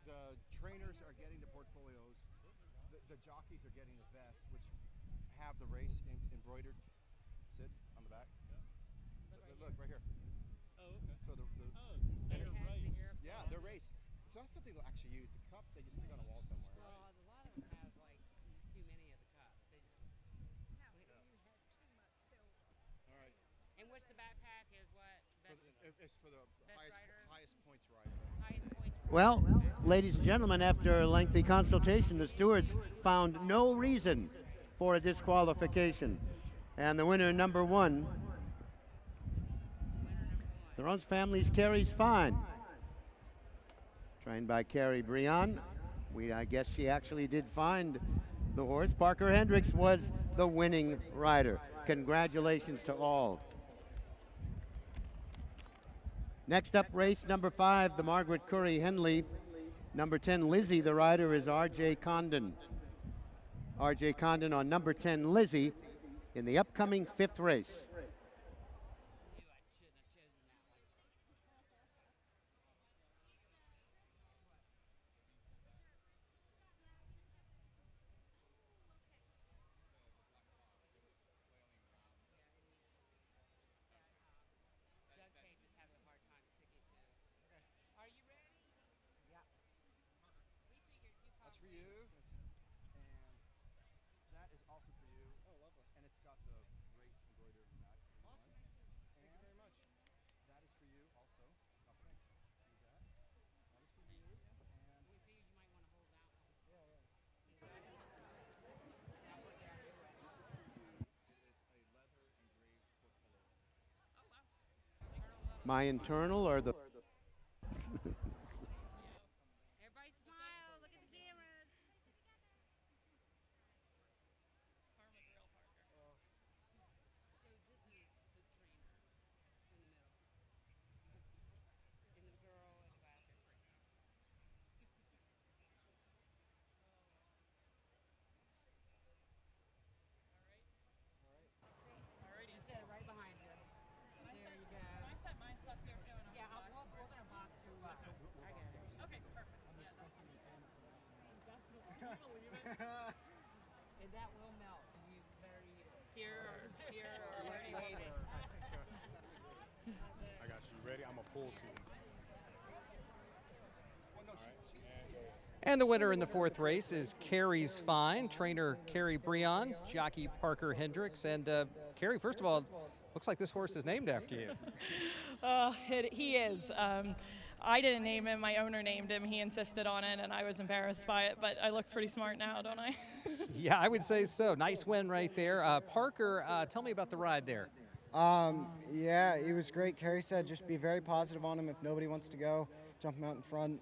the trainers are getting the portfolios. The jockeys are getting the vests, which have the race embroidered. Sit on the back. Look right here.
Oh, okay.
So the
and it has the Iroquois.
Yeah, they're race. It's not something they'll actually use. The cups they just stick on a wall somewhere.
Well, a lot of them have like too many of the cups. They just.
All right.
And what's the backpack is what?
It's for the
highest
points rider.
Highest points.
Well, ladies and gentlemen, after a lengthy consultation, the stewards found no reason for a disqualification. And the winner, number 1, the Runts family's Carrie's Fine. Trained by Carrie Brion. I guess she actually did find the horse. Parker Hendricks was the winning rider. Congratulations to all. Next up, race number 5, the Margaret Curry Henley. Number 10, Lizzie, the rider is R.J. Condon. R.J. Condon on number 10, Lizzie, in the upcoming 5th race.
That's for you. And that is also for you. Oh, lovely. And it's got the race embroidered in the back. Awesome. Thank you very much. That is for you also. Okay. Do that. That is for you. And we figured you might want to hold that one. Yeah, yeah. This is for you. It is a leather engraved portfolio.
Oh, wow.
My internal or the...
Everybody smile. Look at the cameras. Karma's real, Parker. So this is the trainer in the middle. And the girl in the glasses. All right. Just right behind you. There you go. Can I set my stuff here too? Yeah, we're going to box through. I got it. Okay, perfect. Yeah, that's and that will melt. So you better eat it. Here or where do you want it?
I got you. Ready? I'm going to pull to you.
And the winner in the 4th race is Carrie's Fine, trainer Carrie Brion, jockey Parker Hendricks. And Carrie, first of all, looks like this horse is named after you.
He is. I didn't name him. My owner named him. He insisted on it, and I was embarrassed by it. But I look pretty smart now, don't I?
Yeah, I would say so. Nice win right there. Parker, tell me about the ride there.
Yeah, it was great. Carrie said just be very positive on him. If nobody wants to go, jump him out in front.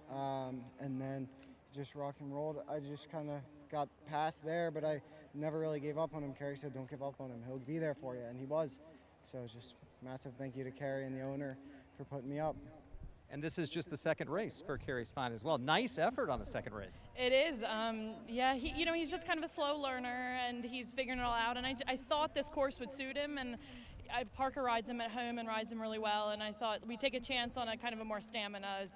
And then just rock and rolled. I just kind of got past there, but I never really gave up on him. Carrie said, don't give up on him. He'll be there for you, and he was. So just massive thank you to Carrie and the owner for putting me up.
And this is just the 2nd race for Carrie's Fine as well. Nice effort on the 2nd race.
It is. Yeah, he's just kind of a slow learner, and he's figuring it all out. And I thought this course would suit him, and Parker rides him at home and rides him really well. And I thought we'd take a chance on a kind of a more stamina,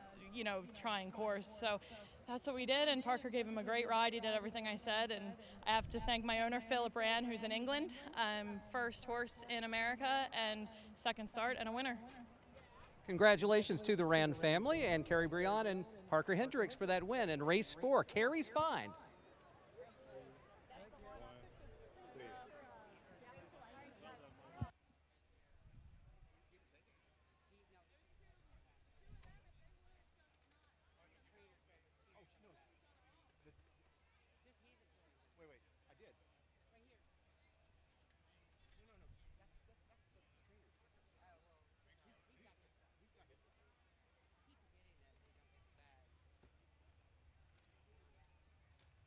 trying course. So that's what we did, and Parker gave him a great ride. He did everything I said, and I have to thank my owner, Philip Rand, who's in England. First horse in America, and 2nd start, and a winner.
Congratulations to the Rand family and Carrie Brion and Parker Hendricks for that win in race 4. Carrie's Fine.
Wait, I did. Right here. No. That's the trainers. Oh, well, he's got his stuff. He's got his stuff. Keep forgetting that they don't get the bag.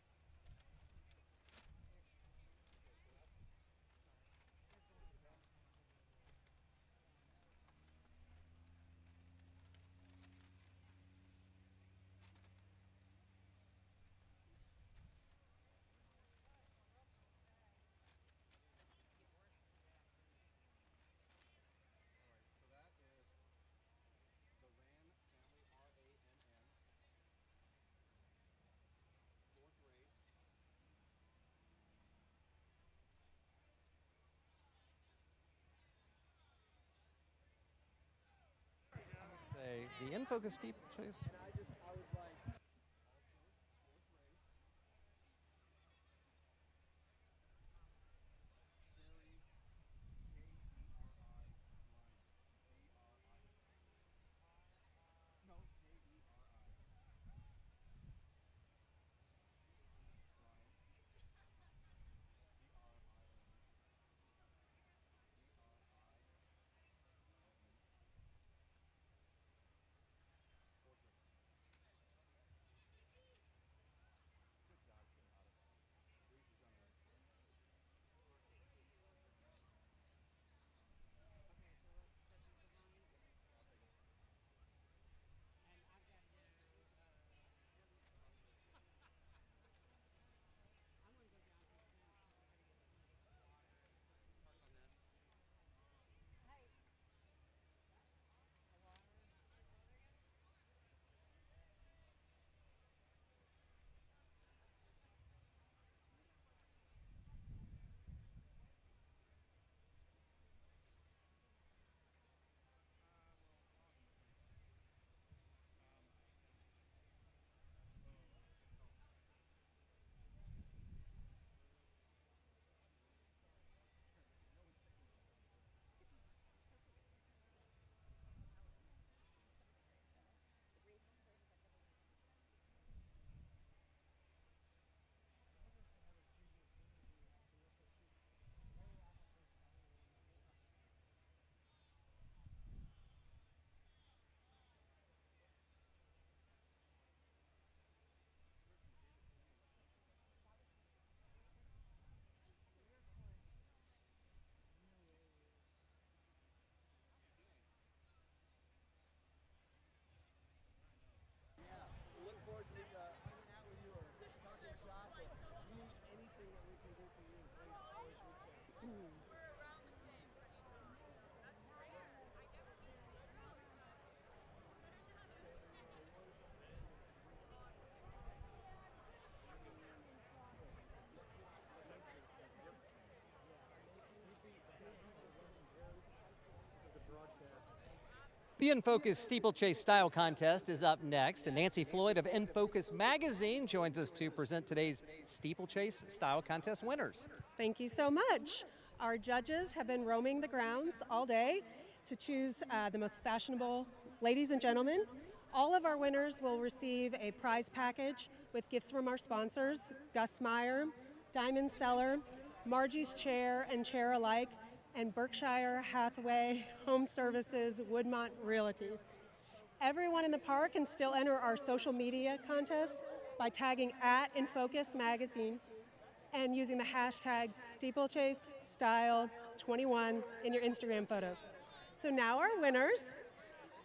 The In-Focus Steeplechase. The In-Focus Steeplechase Style Contest is up next, and Nancy Floyd of In-Focus Magazine joins us to present today's Steeplechase Style Contest winners.
Thank you so much. Our judges have been roaming the grounds all day to choose the most fashionable ladies and gentlemen. All of our winners will receive a prize package with gifts from our sponsors, Gus Meyer, Diamond Cellar, Margie's Chair and Chair Alike, and Berkshire Hathaway Home Services Woodmont Realty. Everyone in the park can still enter our social media contest by tagging @InFocus Magazine and using the hashtag SteeplechaseStyle21 in your Instagram photos. So now our winners.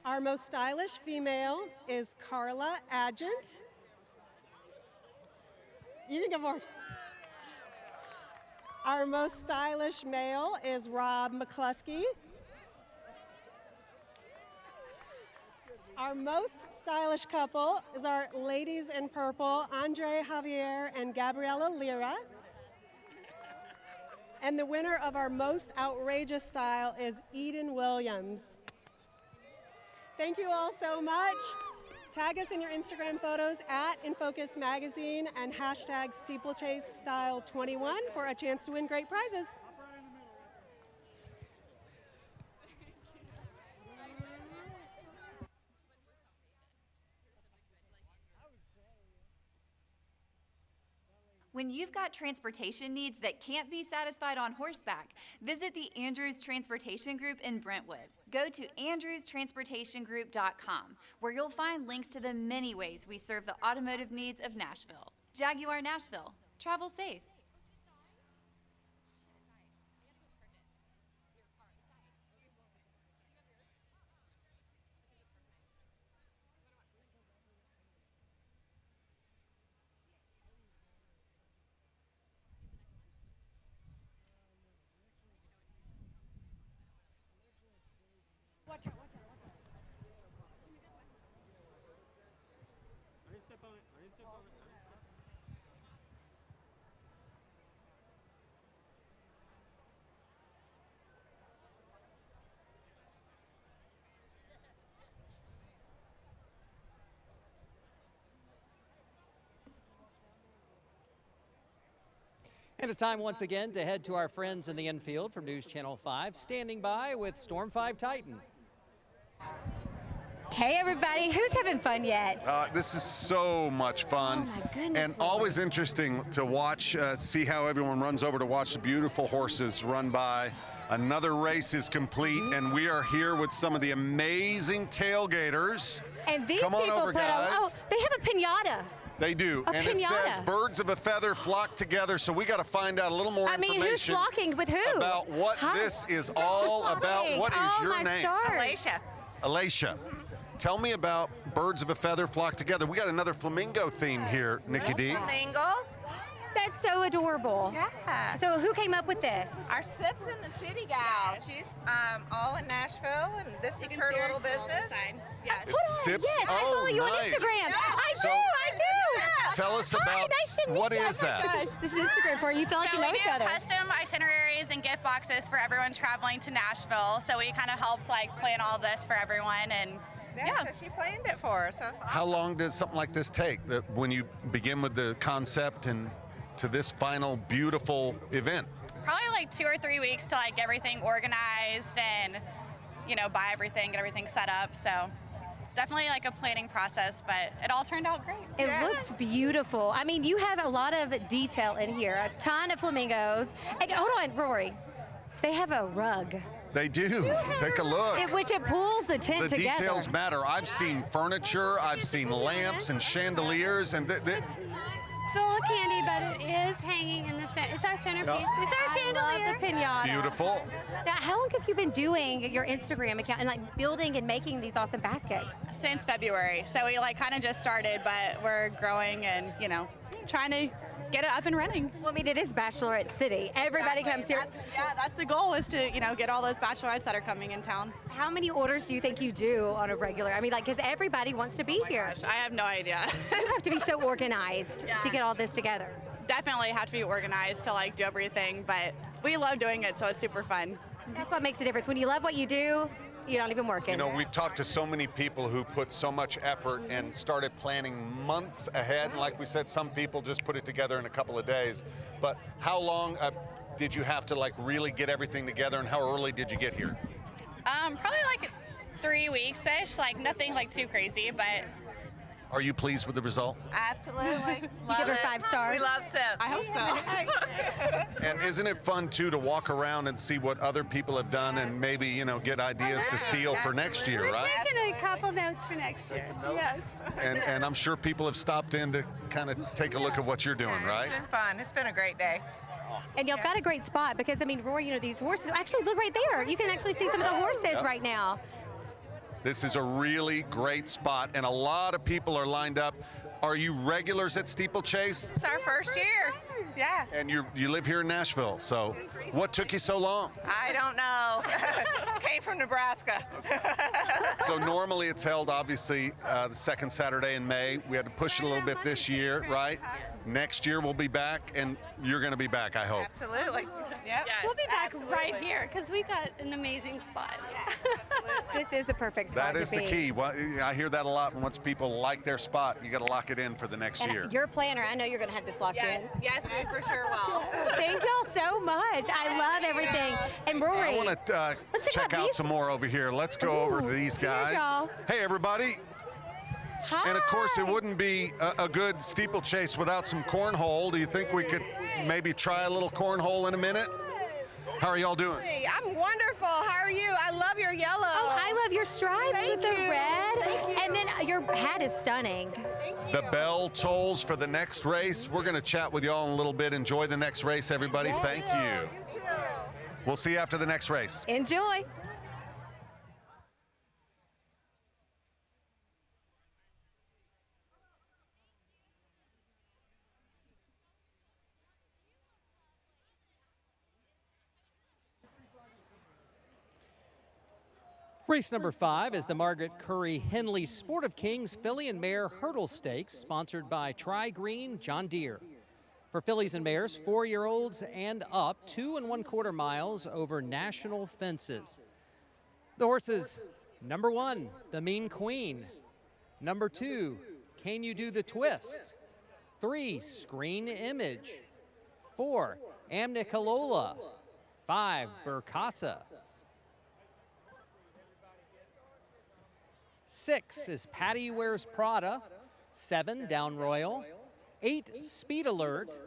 Our most stylish female is Carla Adjent. You can get more. Our most stylish male is Rob McCluskey. Our most stylish couple is our ladies in purple, Andre Javier and Gabriela Lira. And the winner of our most outrageous style is Eden Williams. Thank you all so much. Tag us in your Instagram photos @InFocus Magazine and hashtag SteeplechaseStyle21 for a chance to win great prizes.
When you've got transportation needs that can't be satisfied on horseback, visit the Andrews Transportation Group in Brentwood. Go to andrewstransportationgroup.com, where you'll find links to the many ways we serve the automotive needs of Nashville. Jaguar Nashville. Travel safe.
Watch out, watch out, watch out.
I didn't step on it. I didn't step on it.
And it's time once again to head to our friends in the infield from News Channel 5, standing by with Storm 5 Titan.
Hey everybody, who's having fun yet?
This is so much fun.
Oh my goodness,
and always interesting to watch, see how everyone runs over to watch the beautiful horses run by. Another race is complete, and we are here with some of the amazing tailgaters.
And these
Come on
people
over,
put
guys.
on, oh, they have a pinata.
They do, and it says birds of a feather flock together, so we got to find out a little more
who's
information
flocking with who?
about what this is all about. What is your name?
Alicia.
Alicia. Tell me about birds of a feather flock together. We got another flamingo theme here, Nikki D.
Flamingo.
That's so adorable.
Yeah.
So who came up with this?
Our Sips in the City gal. She's all in Nashville, and this is her little business.
Yeah.
It's Sips.
Yes, I follow you on
nice.
Instagram.
So,
I do.
Tell us about what is that?
This is Instagram for you. You feel like you know each other.
We do custom itineraries and gift boxes for everyone traveling to Nashville. So we kind of helped plan all this for everyone, and
so she planned it for us. So it's awesome.
How long does something like this take? That when you begin with the concept and to this final beautiful event?
probably 2 or 3 weeks to get everything organized and buy everything, get everything set up. So definitely a planning process, but it all turned out great.
It looks beautiful. I mean, you have a lot of detail in here, a ton of flamingos. And hold on, Rory, they have a rug.
They do. Take a look.
Which it pulls the tent
The
together.
details matter. I've seen furniture, I've seen lamps and chandeliers, and
full of candy, but it is hanging in the center. It's our centerpiece.
Yep.
It's our chandelier.
I love the pinata.
beautiful.
Now, how long have you been doing your Instagram account and building and making these awesome baskets?
Since February. So we kind of just started, but we're growing and, trying to get it up and running.
Well, I mean, it is Bachelorette City. Everybody comes here.
That's the goal, is to, get all those bachelorettes that are coming in town.
How many orders do you think you do on a regular? I mean, because everybody wants to be here.
Gosh, I have no idea.
You have to be so organized to get all this together.
Definitely have to be organized to do everything, but we love doing it, so it's super fun.
That's what makes the difference. When you love what you do, you don't even work it.
We've talked to so many people who put so much effort and started planning months ahead. And like we said, some people just put it together in a couple of days. But how long did you have to really get everything together, and how early did you get here?
Probably 3 weeks-ish, nothing too crazy, but.
Are you pleased with the result?
Absolutely.
You give her 5 stars?
We love Sips.
I hope so.
And isn't it fun too to walk around and see what other people have done and maybe get ideas to steal for next year, right?
We're taking a couple notes for next year. Yes.
And I'm sure people have stopped in to kind of take a look at what you're doing, right?
It's been fun. It's been a great day.
And y'all got a great spot because, I mean, Roy, these horses, actually look right there. You can actually see some of the horses right now.
This is a really great spot, and a lot of people are lined up. Are you regulars at Steeplechase?
It's our first year. Yeah.
And you live here in Nashville, so what took you so long?
I don't know. Came from Nebraska.
So normally it's held, obviously, the second Saturday in May. We had to push it a little bit this year, right? Next year we'll be back, and you're going to be back, I hope.
Absolutely. Yep.
We'll be back right here because we got an amazing spot.
This is the perfect spot
That is
to
the
be.
key. Well, I hear that a lot. Once people like their spot, you got to lock it in for the next
And
year.
your planner, I know you're going to have this locked in.
Yes, we for sure will.
Thank y'all so much. I love everything. And Rory,
I want to
let's
check out
these.
some more over here. Let's go over to these guys.
y'all.
Hey, everybody.
Hi.
And of course, it wouldn't be a good steeplechase without some cornhole. Do you think we could maybe try a little cornhole in a minute? How are y'all doing?
Hey, I'm wonderful. How are you? I love your yellow.
Oh, I love your stripes with the red. And then your hat is stunning.
The bell tolls for the next race. We're going to chat with y'all in a little bit. Enjoy the next race, everybody. Thank you.
You too.
We'll see you after the next race.
Enjoy.
Race number 5 is the Margaret Curry Henley Sport of Kings Filly and Mare Hurdle Stakes, sponsored by Tri-Green John Deere. For fillies and mares, 4-year-olds and up, 2 1/4 miles over national fences. The horses: number 1, the Mean Queen; number 2, Can You Do the Twist; 3, Screen Image; 4, Amnicalola. 5, Burkasa. 6 is Patty Wears Prada. 7, Down Royal. 8, Speed Alert.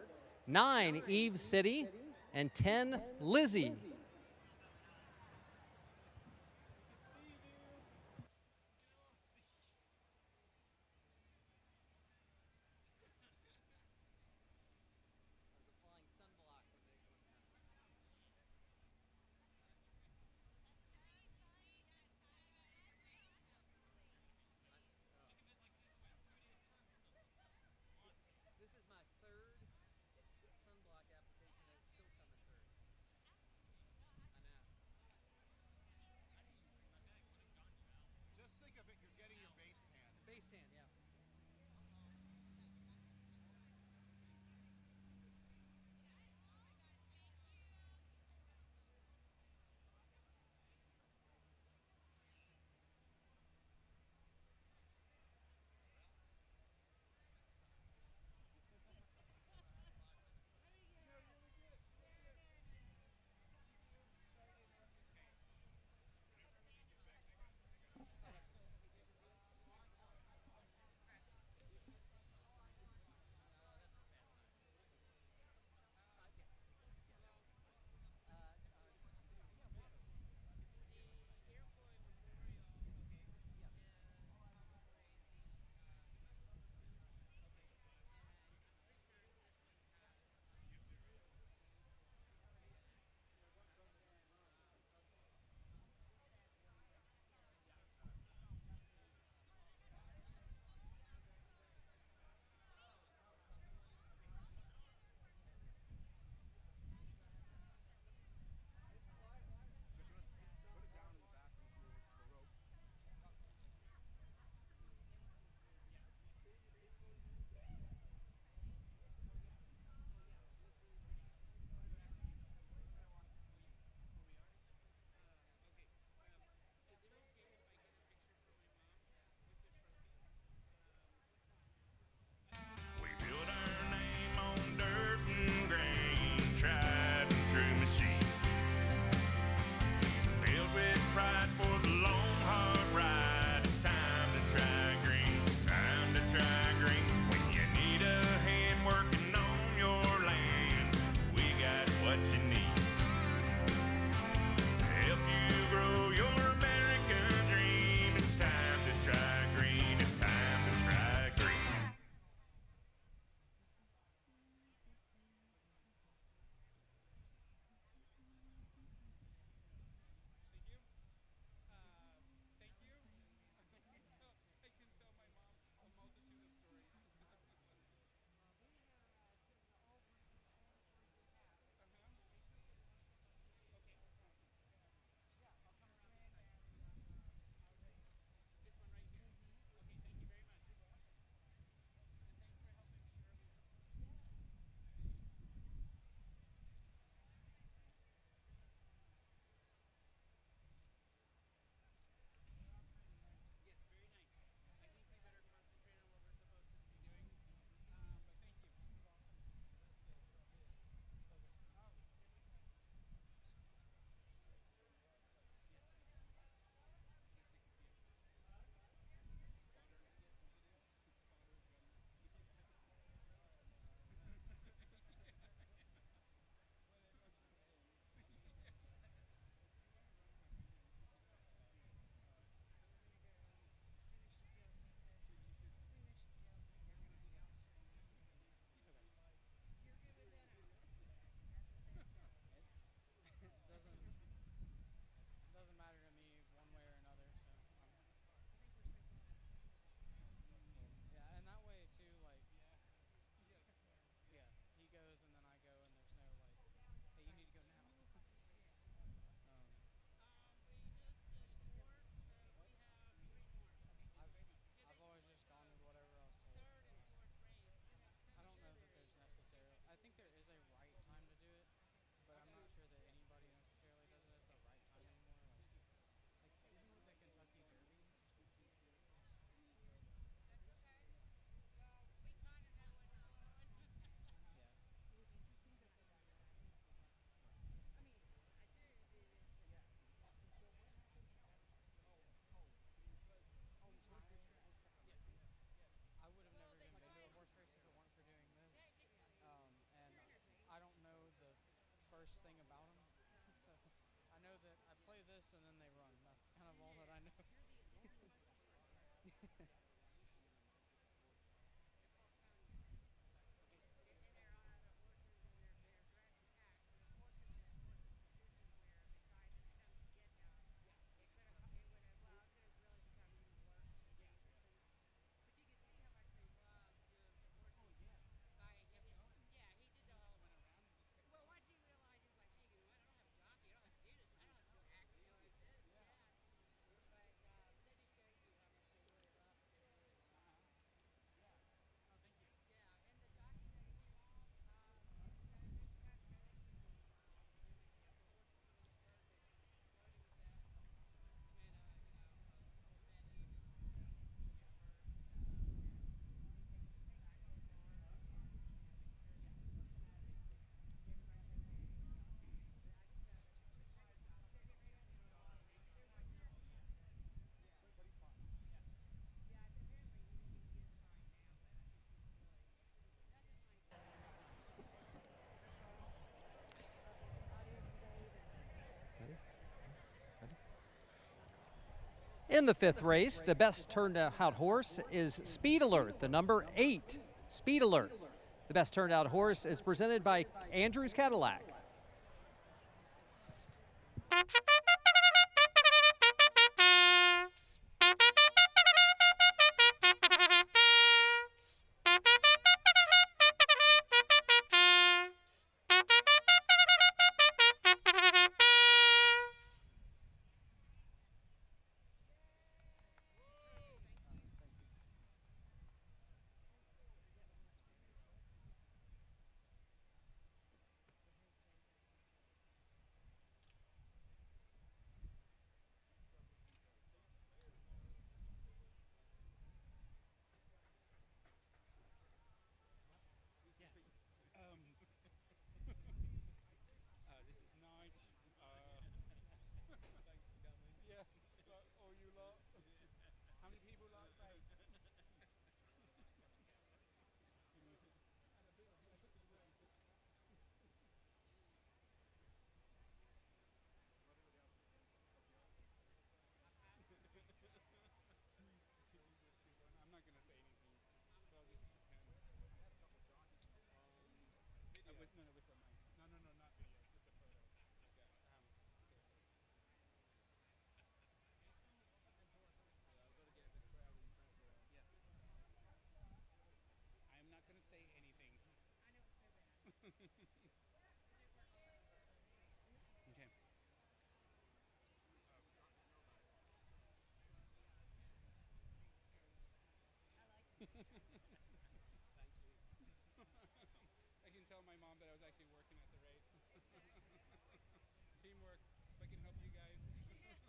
9, Eve City. And 10, Lizzie. This is my third sunblock application and it's still coming through.
this, and then they run. That's kind of all that I know.
In the 5th race, the best turned out horse is Speed Alert, the number 8, Speed Alert. The best turned out horse is presented by Andrews Cadillac.
This is Nige. Thanks for coming. Yeah, all you lot. How many people like race? I'm not going to say anything, so I'll just pretend. I have a couple shots. Video. With the mic. No, not video, just a photo. Okay. Okay. I've got to get the crowd in pressure. Yeah. I'm not going to say anything. I know it's so bad. Okay. Thank you. I can tell my mom that I was actually working at the race. Teamwork. If I can help you guys. Twice.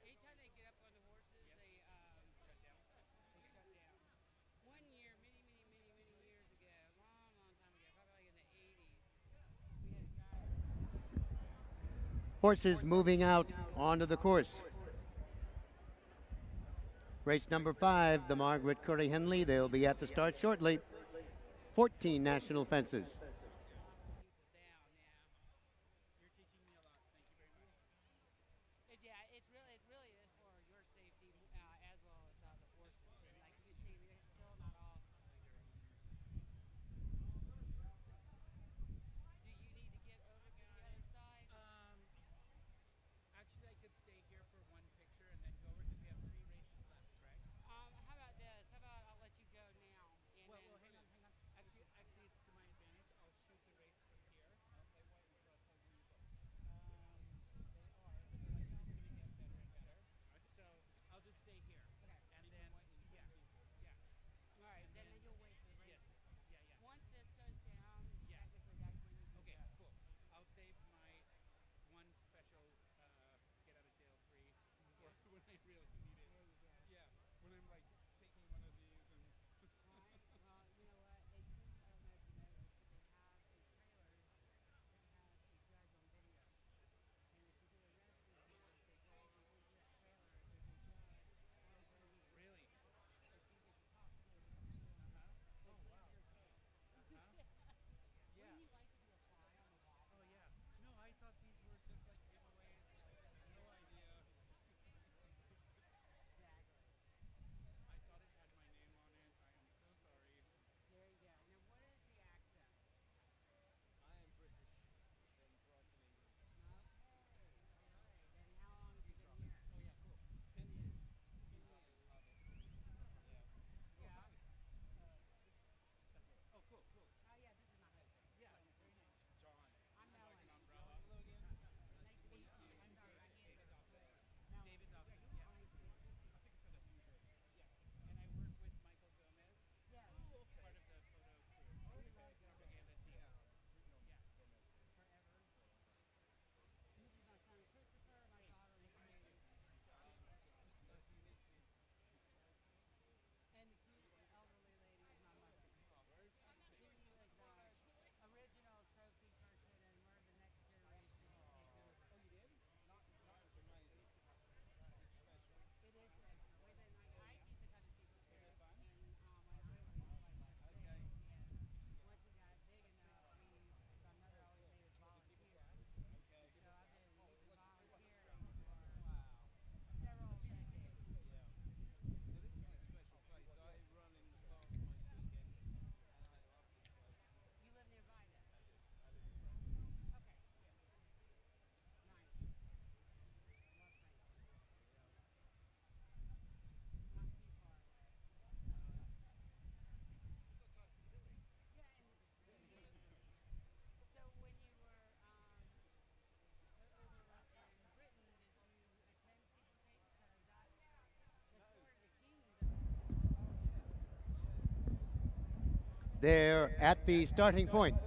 Anytime they get up on the horses, they shut down. They shut down. One year, many years ago, long time ago, probably like in the 80s, we had guys.
Horses moving out onto the course. Race number 5, the Margaret Curry Henley. They'll be at the start shortly. 14 national fences.
Yeah, it really is for your safety as well as the horses. And like you see, they're still not all. Do you need to get over to the other side?
Actually, I could stay here for one picture and then go over because we have 3 races left, correct?
How about this? How about I'll let you go now? And
Well, hang on. Actually, it's to my advantage. I'll
there at the starting point.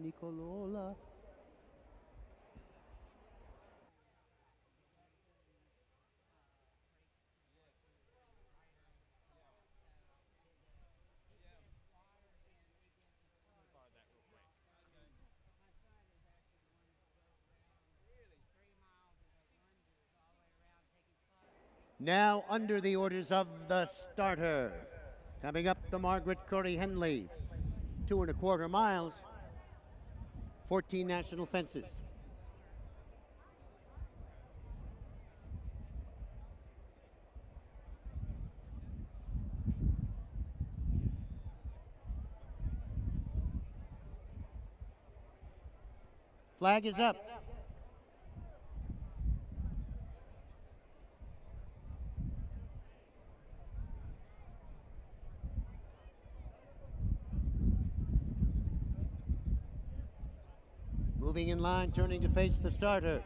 Nicolola. Now under the orders of the starter. Coming up, the Margaret Curry Henley. 2 1/4 miles. 14 national fences. Flag is up. Moving in line, turning to face the starter.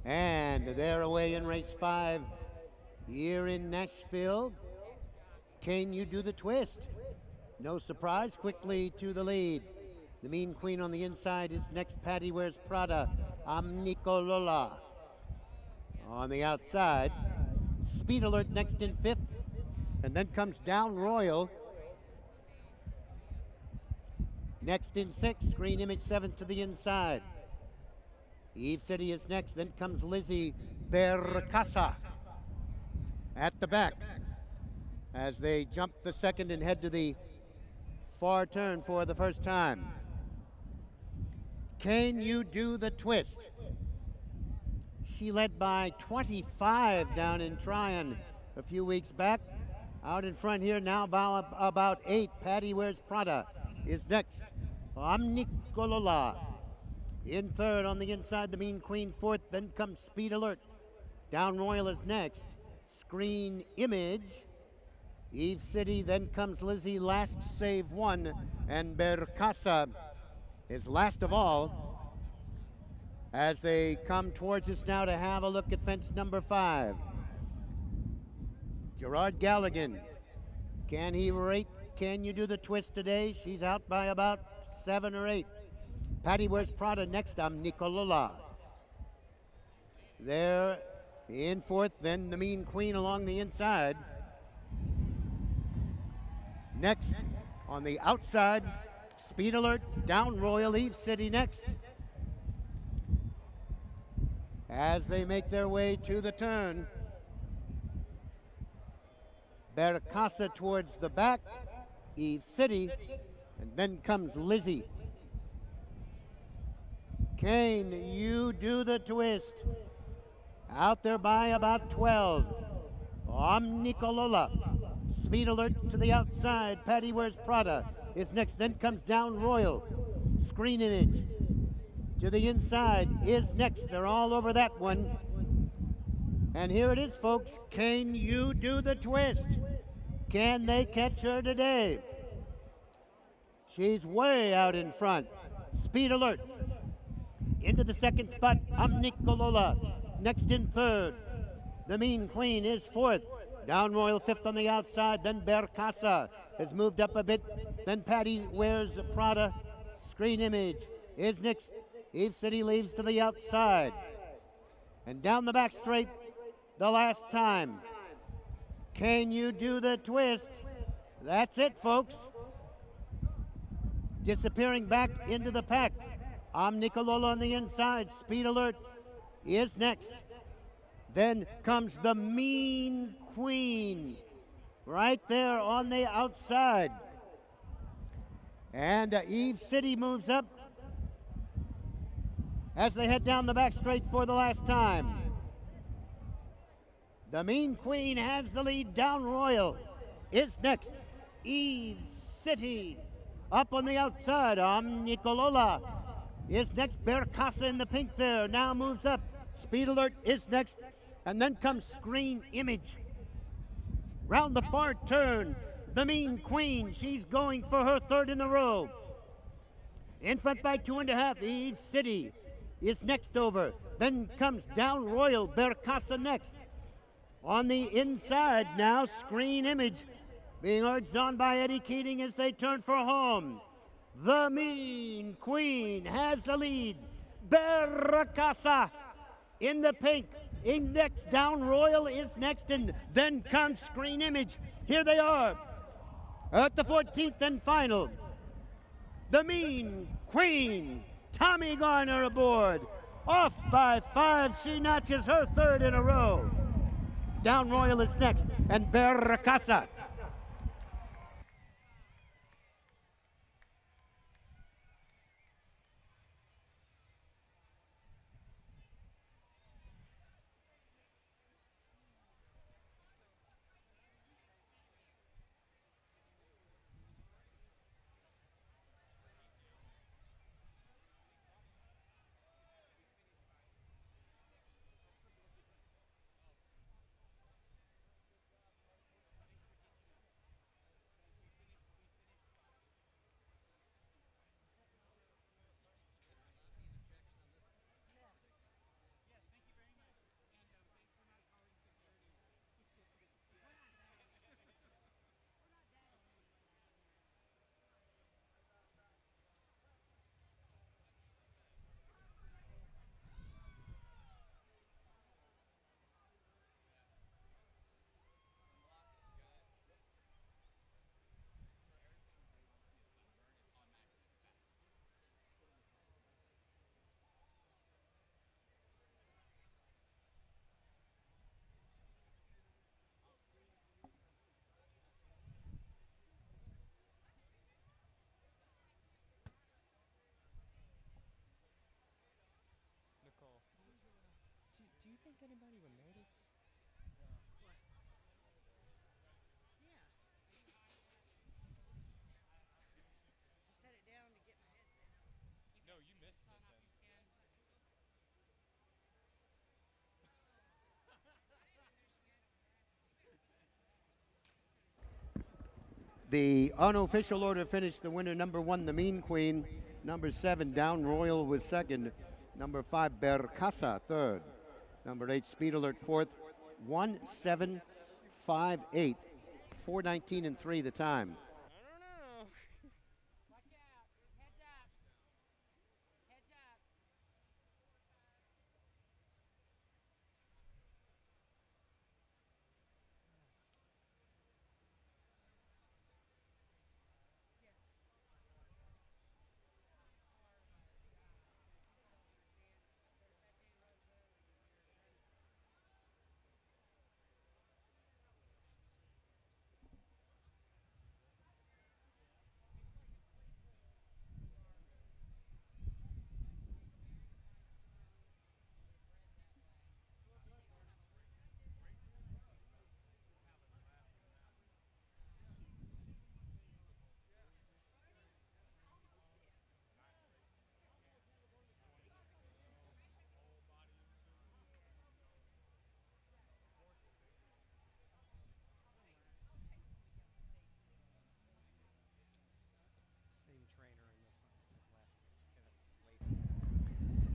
And they're away in race 5 here in Nashville. Can you do the twist? No surprise, quickly to the lead. The Mean Queen on the inside is next. Patty Wears Prada. Nicolola. On the outside, Speed Alert next in 5th. And then comes Down Royal. Next in 6th, Green Image 7th to the inside. Eve City is next, then comes Lizzie Bercasa at the back as they jump the second and head to the far turn for the first time. Can you do the twist? She led by 25 down in Tryon a few weeks back. Out in front here now about 8. Patty Wears Prada is next. Nicolola in 3rd. On the inside, the Mean Queen 4th. Then comes Speed Alert. Down Royal is next. Screen Image. Eve City, then comes Lizzie Last Save One. And Bercasa is last of all as they come towards us now to have a look at fence number 5. Gerard Galligan, can he rate? Can you do the twist today? She's out by about 7 or 8. Patty Wears Prada next. Nicolola. There in 4th, then the Mean Queen along the inside. Next on the outside, Speed Alert, Down Royal, Eve City next. As they make their way to the turn, Bercasa towards the back, Eve City, and then comes Lizzie. Can you do the twist? Out there by about 12. Nicolola. Speed Alert to the outside. Patty Wears Prada is next. Then comes Down Royal. Screen Image to the inside is next. They're all over that one. And here it is, folks. Can you do the twist? Can they catch her today? She's way out in front. Speed Alert into the second spot. Nicolola next in 3rd. The Mean Queen is 4th. Down Royal 5th on the outside. Then Bercasa has moved up a bit. Then Patty Wears Prada. Screen Image is next. Eve City leaves to the outside. And down the back straight, the last time. Can you do the twist? That's it, folks. Disappearing back into the pack. Nicolola on the inside. Speed Alert is next. Then comes the Mean Queen right there on the outside. And Eve City moves up as they head down the back straight for the last time. The Mean Queen has the lead. Down Royal is next. Eve City up on the outside. Omnicolola is next. Bercasa in the pink there. Now moves up. Speed Alert is next. And then comes Screen Image. Round the far turn, the Mean Queen. She's going for her third in a row. In front by 2.5, Eve City is next over. Then comes Down Royal, Bercasa next. On the inside now, Screen Image being urged on by Eddie Keating as they turn for home. The Mean Queen has the lead. Bercasa in the pink. In next, Down Royal is next, and then comes Screen Image. Here they are at the 14th and final. The Mean Queen, Tommy Garner aboard. Off by 5, she notches her third in a row. Down Royal is next, and Bercasa.
Do you think anybody would notice? What? Yeah. I set it down to get my headset. No, you missed it then.
The unofficial order finished the winner. Number 1, the Mean Queen. Number 7, Down Royal was second. Number 5, Bercasa third. Number 8, Speed Alert fourth. 1:7:58. 4:19 and 3 the time.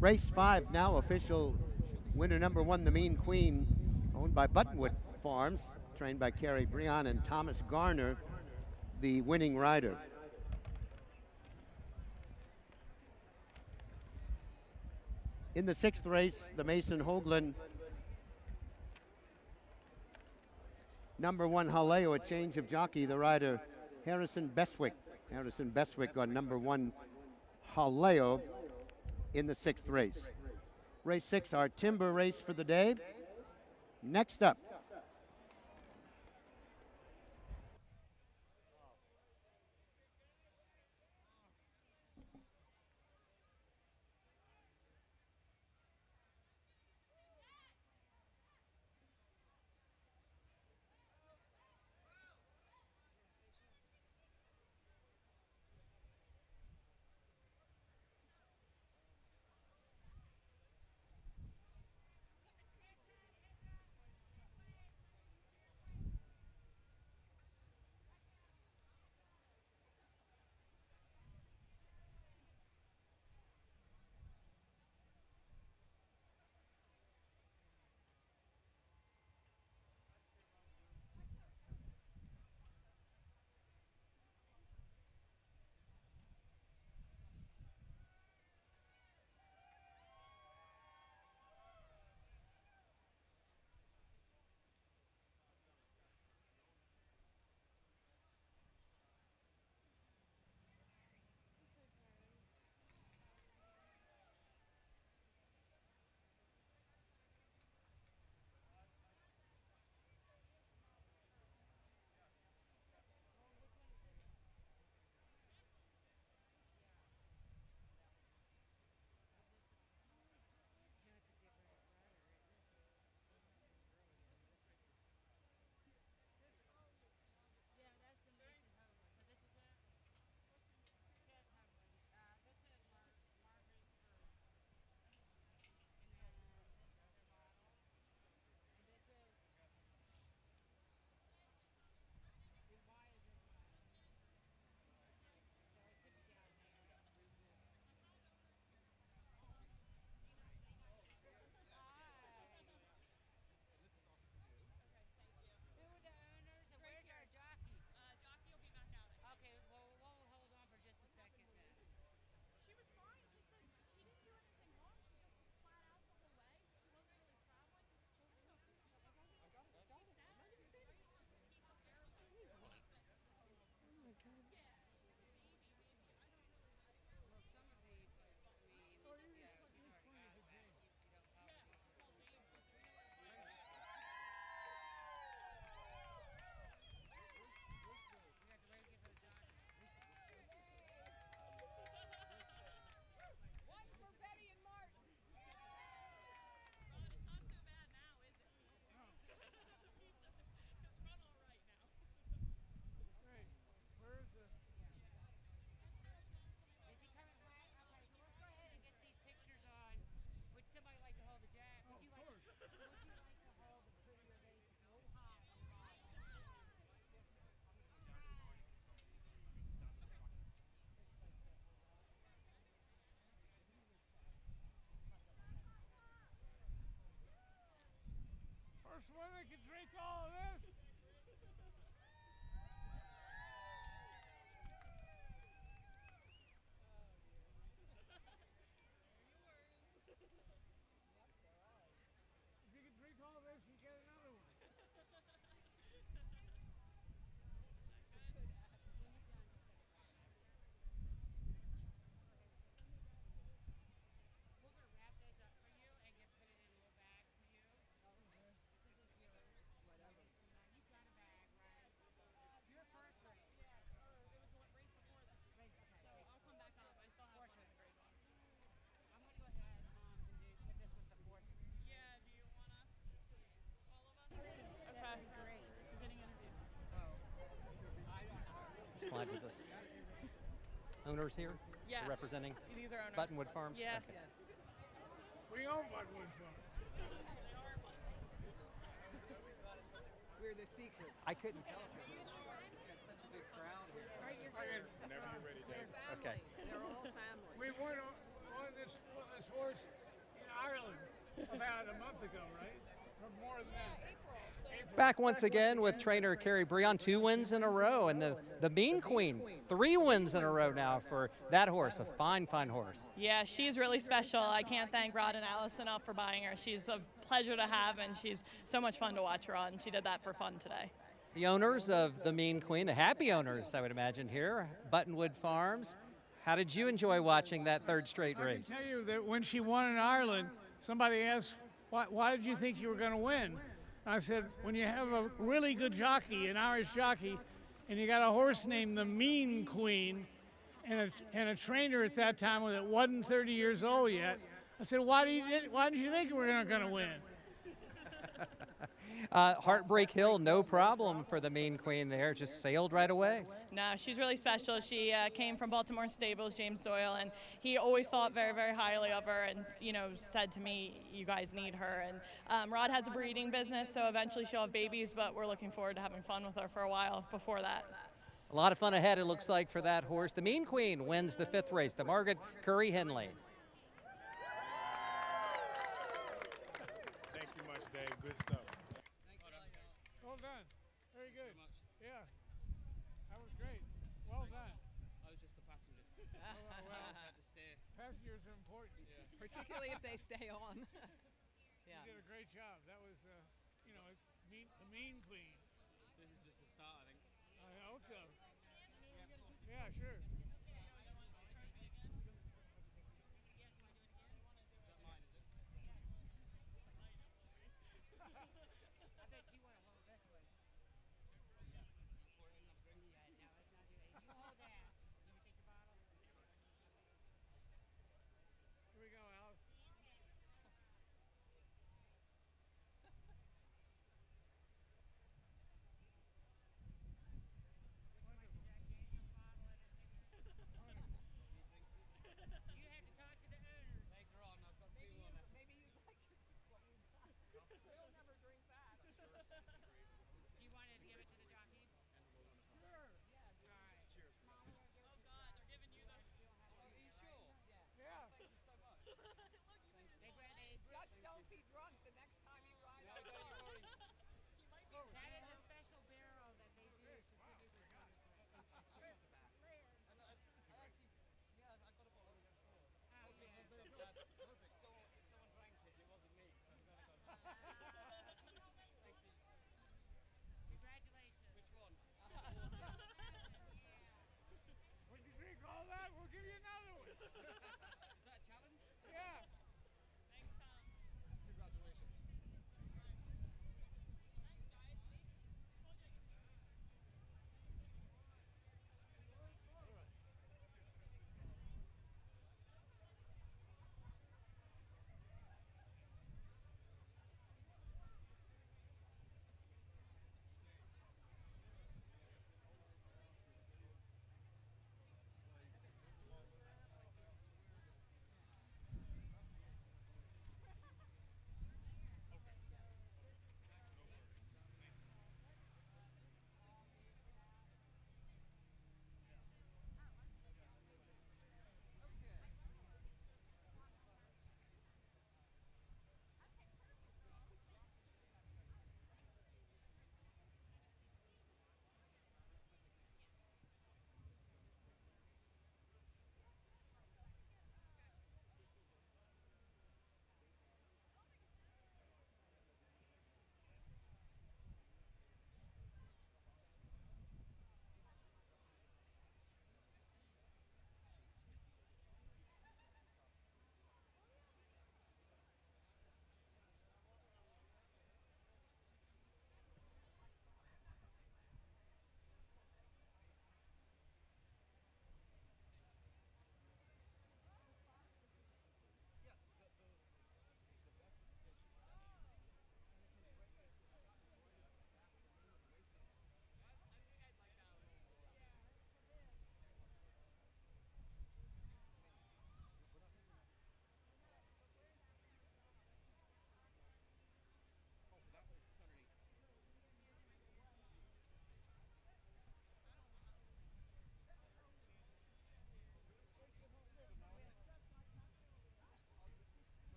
Race 5 now official. Winner number 1, the Mean Queen, owned by Buttonwood Farms, trained by Kerry Breon and Thomas Garner, the winning rider. In the 6th race, the Mason Hogland, number 1, Haleo, a change of jockey, the rider Harrison Beswick. Harrison Beswick on number 1, Haleo, in the 6th race. Race 6, our timber race for the day. Next up,
owners here?
Yeah.
Representing
These are owners.
Buttonwood Farms?
Yeah.
Okay.
We own Buttonwood Farm.
We're the secrets.
I couldn't tell because we had such a big crowd here.
Whenever you're ready, Dave.
Okay.
They're all family.
We won this horse in Ireland about a month ago, right? Or more than that.
Back once again with trainer Carrie Breon, 2 wins in a row, and the Mean Queen, 3 wins in a row now for that horse, a fine, fine horse.
Yeah, she's really special. I can't thank Rod and Alice enough for buying her. She's a pleasure to have, and she's so much fun to watch her on. She did that for fun today.
The owners of the Mean Queen, the happy owners, I would imagine here, Buttonwood Farms. How did you enjoy watching that 3rd straight race?
I can tell you that when she won in Ireland, somebody asked, why did you think you were going to win? I said, when you have a really good jockey, an Irish jockey, and you got a horse named the Mean Queen, and a trainer at that time that wasn't 30 years old yet, I said, why did you think we were going to win?
Heartbreak Hill, no problem for the Mean Queen there, just sailed right away.
No, she's really special. She came from Baltimore Stables, James Doyle, and he always thought very, very highly of her and, said to me, you guys need her. And Rod has a breeding business, so eventually she'll have babies, but we're looking forward to having fun with her for a while before that.
A lot of fun ahead, it looks like, for that horse. The Mean Queen wins the 5th race, the Margaret Curry Henley.
Thank you much, Dave. Good stuff. Well done. Very good. Yeah. That was great. Well done.
I was just a passenger.
Well,
had to stay.
Passengers are important.
Yeah. Particularly if they stay on. Yeah.
You did a great job. That was, it's the Mean Queen.
This is just the start, I think.
I hope so. Yeah, sure. Here we go, Alice.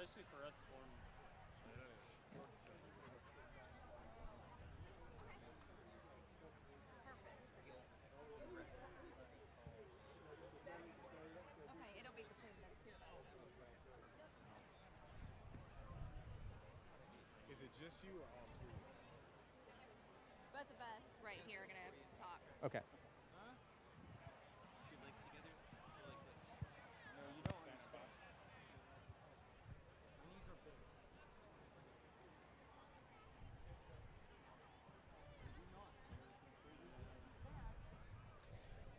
especially for us form.
Okay, it'll be between the two of us.
Is it just you or all three?
Both of us right here are gonna talk.
Okay.
No, you don't understand. Knees are big.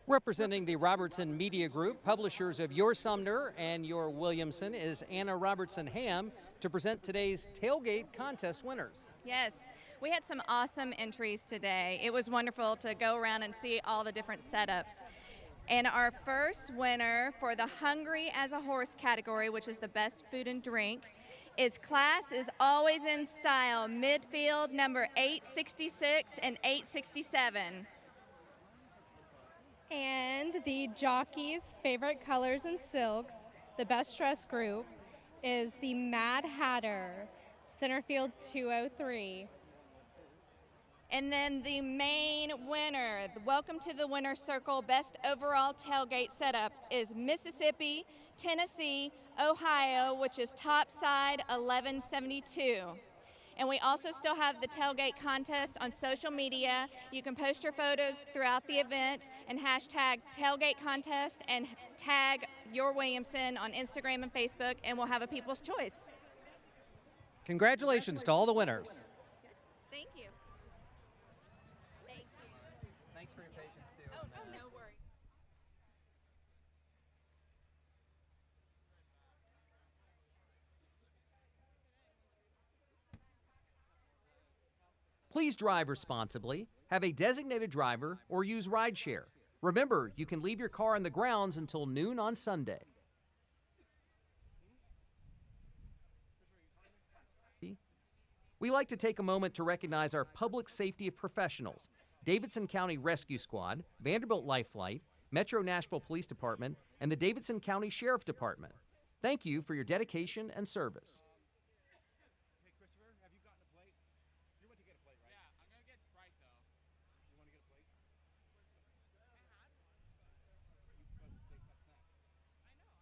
Representing the Robertson Media Group, publishers of Your Sumner and Your Williamson, is Anna Robertson Ham to present today's Tailgate contest winners.
Yes, we had some awesome entries today. It was wonderful to go around and see all the different setups. And our first winner for the Hungry as a Horse category, which is the best food and drink, is Class is Always in Style, midfield number 866 and 867.
And the jockey's favorite colors and silks, the best dressed group, is the Mad Hatter, Centerfield 203.
And then the main winner, the Welcome to the Winner's Circle Best Overall Tailgate Setup, is Mississippi, Tennessee, Ohio, which is topside 1172. And we also still have the tailgate contest on social media. You can post your photos throughout the event and hashtag tailgate contest and tag Your Williamson on Instagram and Facebook, and we'll have a people's choice.
Congratulations to all the winners.
Thank you.
Thanks for your patience too.
Oh, no worries.
Please drive responsibly, have a designated driver, or use rideshare. Remember, you can leave your car on the grounds until noon on Sunday. We like to take a moment to recognize our public safety professionals: Davidson County Rescue Squad, Vanderbilt Life Flight, Metro Nashville Police Department, and the Davidson County Sheriff Department. Thank you for your dedication and service.
Hey, Christopher, have you gotten a plate? You went to get a plate, right?
Yeah, I'm gonna get Sprite though.
You want to get a plate? I had one. But they got snacks.
I know, I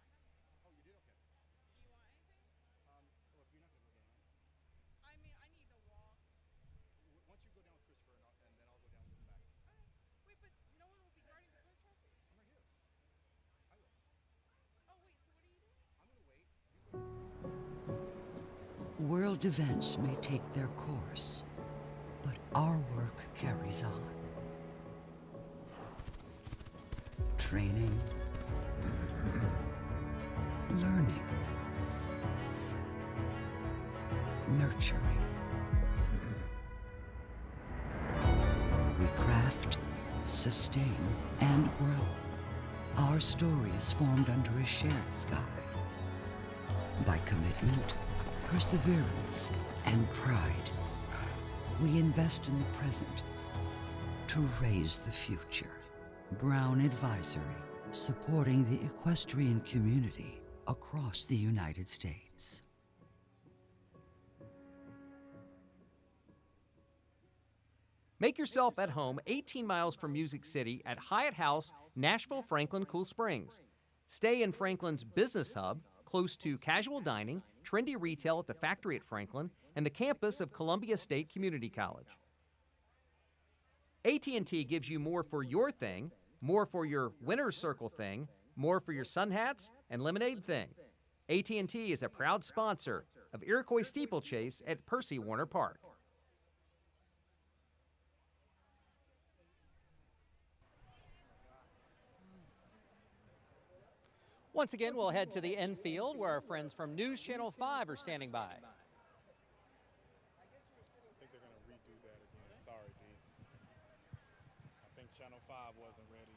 have one.
Oh, you did? Okay.
Do you want anything?
Well, if you're not going to go down.
I mean, I need to walk.
Once you go down with Christopher, and then I'll go down with the back.
Wait, but no one will be guarding the tow truck?
I'm right here. I will.
Oh, wait, so what are you doing?
I'm going to wait.
World events may take their course, but our work carries on. Training, learning, nurturing. We craft, sustain, and grow. Our story is formed under a shared sky. By commitment, perseverance, and pride, we invest in the present to raise the future. Brown Advisory, supporting the equestrian community across the United States.
Make yourself at home 18 miles from Music City at Hyatt House, Nashville, Franklin, Cool Springs. Stay in Franklin's business hub, close to casual dining, trendy retail at the factory at Franklin, and the campus of Columbia State Community College. AT&T gives you more for your thing, more for your Winner's Circle thing, more for your sun hats and lemonade thing. AT&T is a proud sponsor of Iroquois Steeplechase at Percy Warner Park. Once again, we'll head to the Infield, where our friends from News Channel 5 are standing by.
I think they're going to redo that again. Sorry, D. I think Channel 5 wasn't ready.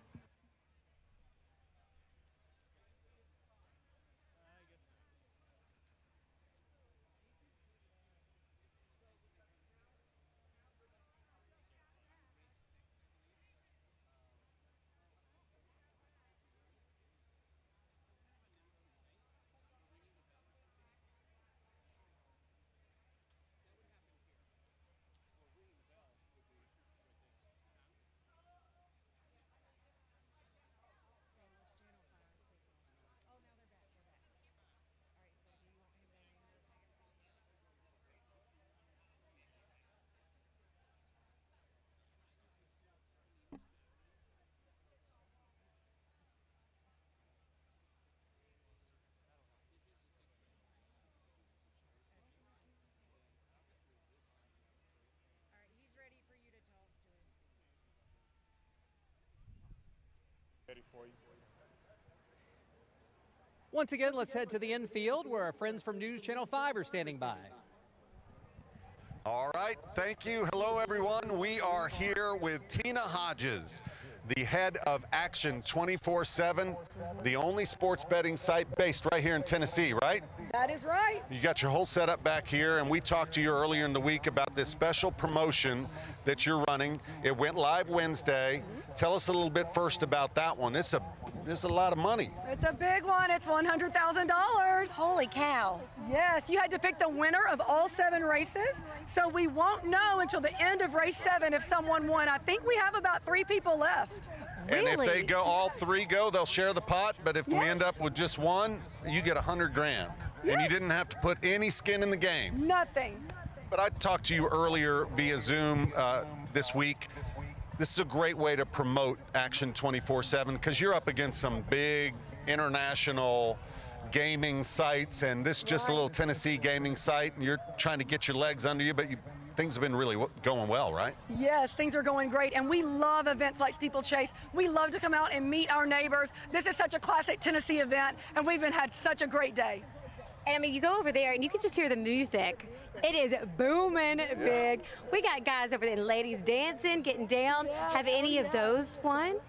for you.
Once again, let's head to the infield where our friends from News Channel 5 are standing by.
All right, thank you. Hello, everyone. We are here with Tina Hodges, the head of Action 24/7, the only sports betting site based right here in Tennessee, right?
That is right.
You got your whole setup back here, and we talked to you earlier in the week about this special promotion that you're running. It went live Wednesday. Tell us a little bit first about that one. This is a lot of money.
It's a big one. It's $100,000.
Holy cow.
Yes, you had to pick the winner of all 7 races. So we won't know until the end of race 7 if someone won. I think we have about 3 people left.
And if they go, all 3 go, they'll share the pot. But if we end up with just one, you get $100 grand. And you didn't have to put any skin in the game.
Nothing.
But I talked to you earlier via Zoom this week. This is a great way to promote Action 24/7 because you're up against some big international gaming sites, and this is just a little Tennessee gaming site, and you're trying to get your legs under you, but things have been really going well, right?
Yes, things are going great, and we love events like Steeplechase. We love to come out and meet our neighbors. This is such a classic Tennessee event, and we've had such a great day.
And I mean, you go over there and you can just hear the music. It is booming big. We got guys over there and ladies dancing, getting down. Have any of those won?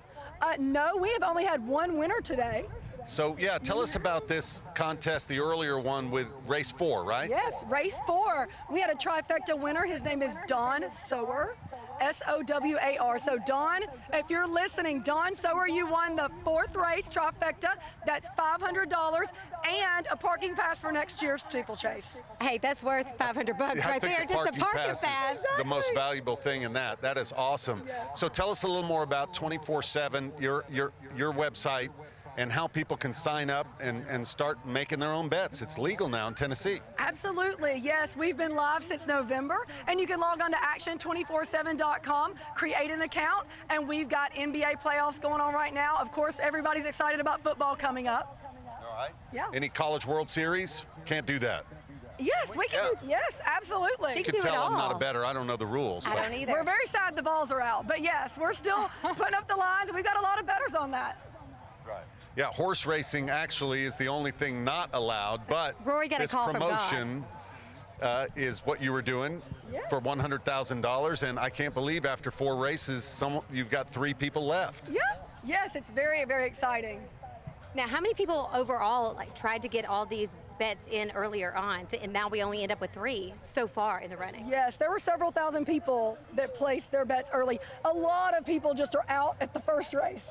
No, we have only had one winner today.
So, yeah, tell us about this contest, the earlier one with race 4, right?
Yes, race 4. We had a trifecta winner. His name is Don Sower, S-O-W-A-R. So, Don, if you're listening, Don Sower, you won the 4th race trifecta. That's $500 and a parking pass for next year's steeplechase.
Hey, that's worth $500 right there. Just a parking pass.
Is the most valuable thing in that. That is awesome. So, tell us a little more about 24/7, your website, and how people can sign up and start making their own bets. It's legal now in Tennessee.
Absolutely, yes. We've been live since November, and you can log on to action247.com, create an account, and we've got NBA playoffs going on right now. Of course, everybody's excited about football coming up.
All right.
Yeah.
Any College World Series? Can't do that.
Yes, we can do, yes, absolutely.
You can tell I'm not a bettor. I don't know the rules.
I don't either. We're very sad the balls are out, but yes, we're still putting up the lines, and we've got a lot of bettors on that.
Right. Yeah, horse racing actually is the only thing not allowed, but
Rory got a
this
call from
promotion is what you were doing for $100,000, and I can't believe after 4 races, you've got 3 people left.
Yeah, yes, it's very, very exciting.
Now, how many people overall tried to get all these bets in earlier on, and now we only end up with 3 so far in the running?
Yes, there were several thousand people that placed their bets early. A lot of people just are out at the first race.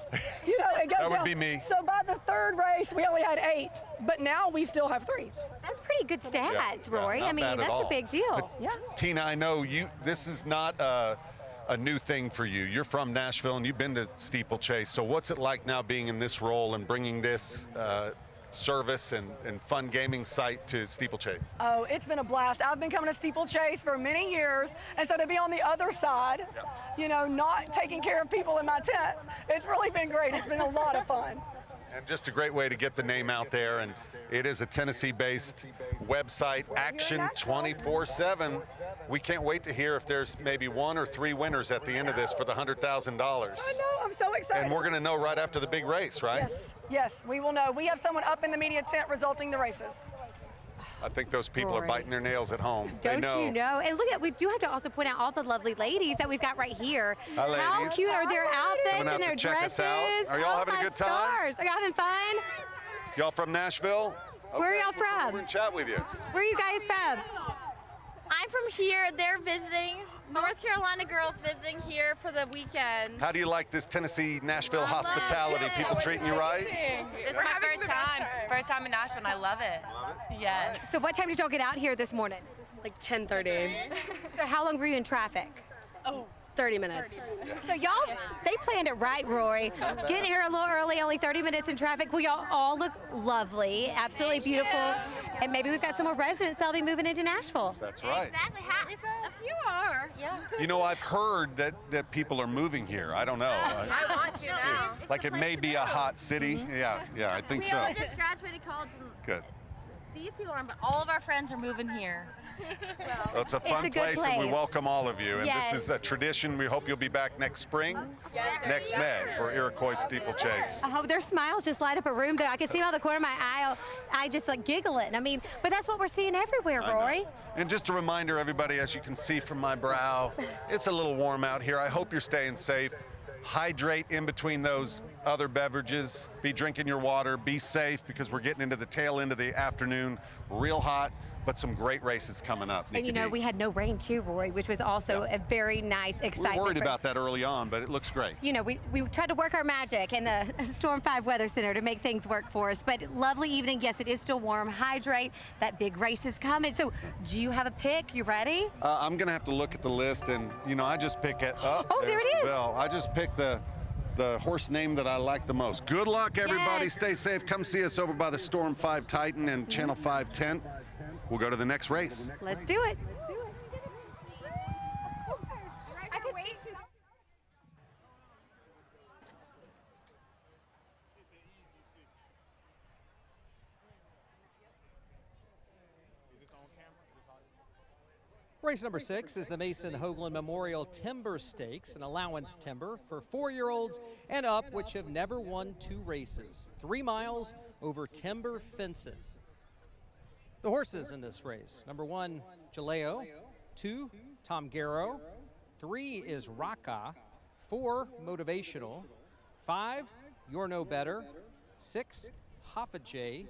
You know, it goes
That would
down.
be me.
So by the 3rd race, we only had 8, but now we still have 3.
That's pretty good stats, Rory.
not
I mean,
bad at
that's
all.
a big deal.
But
Yeah.
Tina, I know this is not a new thing for you. You're from Nashville and you've been to Steeplechase. So what's it like now being in this role and bringing this service and fun gaming site to Steeplechase?
Oh, it's been a blast. I've been coming to Steeplechase for many years, and so to be on the other side, you know, not taking care of people in my tent, it's really been great. It's been a lot of fun.
And just a great way to get the name out there. And it is a Tennessee-based website, Action 24/7. We can't wait to hear if there's maybe 1 or 3 winners at the end of this for the $100,000.
I know, I'm so excited.
And we're going to know right after the big race, right?
Yes, we will know. We have someone up in the media tent resulting the races.
I think those people are biting their nails at home.
Don't
they know.
you know? And look we do have to also point out all the lovely ladies that we've got right here.
Hi, ladies.
How cute are their outfits
Coming out
and their
to check
dresses?
us out. Are y'all having a
my
good time?
stars. Are y'all having fun?
Y'all from Nashville?
Where are y'all from?
We're going to chat with you.
Where are you guys from?
I'm from here. They're visiting. North Carolina girls visiting here for the weekend.
How do you like this Tennessee, Nashville hospitality? People treating you right?
This is my first time in Nashville, and I love it. Yes.
So what time did y'all get out here this morning?
Like 10:30.
So how long were you in traffic?
Oh, 30 minutes.
So y'all, they planned it right, Rory. Getting here a little early, only 30 minutes in traffic. Well, y'all all look lovely, absolutely beautiful. And maybe we've got some more residents that'll be moving into Nashville.
That's right.
Exactly. A few are. Yeah.
You know, I've heard that people are moving here. I don't know.
I want to now.
Like it may be a hot city. Yeah, I think so.
We all just graduated college.
Good.
These people are, all of our friends are moving here.
Well, it's a fun place, and we welcome all of you. And
Yes.
this is a tradition. We hope you'll be back next spring, next May, for Iroquois Steeplechase.
I hope their smiles just light up a room there. I can see them out the corner of my eye. I just like giggling. I mean, but that's what we're seeing everywhere, Rory.
And just a reminder, everybody, as you can see from my brow, it's a little warm out here. I hope you're staying safe. Hydrate in between those other beverages. Be drinking your water. Be safe, because we're getting into the tail end of the afternoon. Real hot, but some great races coming up.
And you know, we had no rain too, Rory, which was also a very nice excitement.
We were worried about that early on, but it looks great.
You know, we tried to work our magic in the Storm 5 Weather Center to make things work for us. But lovely evening. Yes, it is still warm. Hydrate. That big race is coming. So do you have a pick? You ready?
I'm going to have to look at the list, and, you know, I just pick it up.
Oh, there it is.
Bell. I just picked the horse name that I like the most. Good luck, everybody.
Yes.
Stay safe. Come see us over by the Storm 5 Titan and Channel 5 tent. We'll go to the next race.
Let's do it.
I can wait to.
Race number 6 is the Mason Hogland Memorial Timber Stakes, an allowance timber for 4-year-olds and up which have never won 2 races. 3 miles over timber fences. The horses in this race: number 1, Jaleo; 2, Tom Garrow; 3 is Raka; 4, Motivational; 5, You're No Better; 6, Hafajay;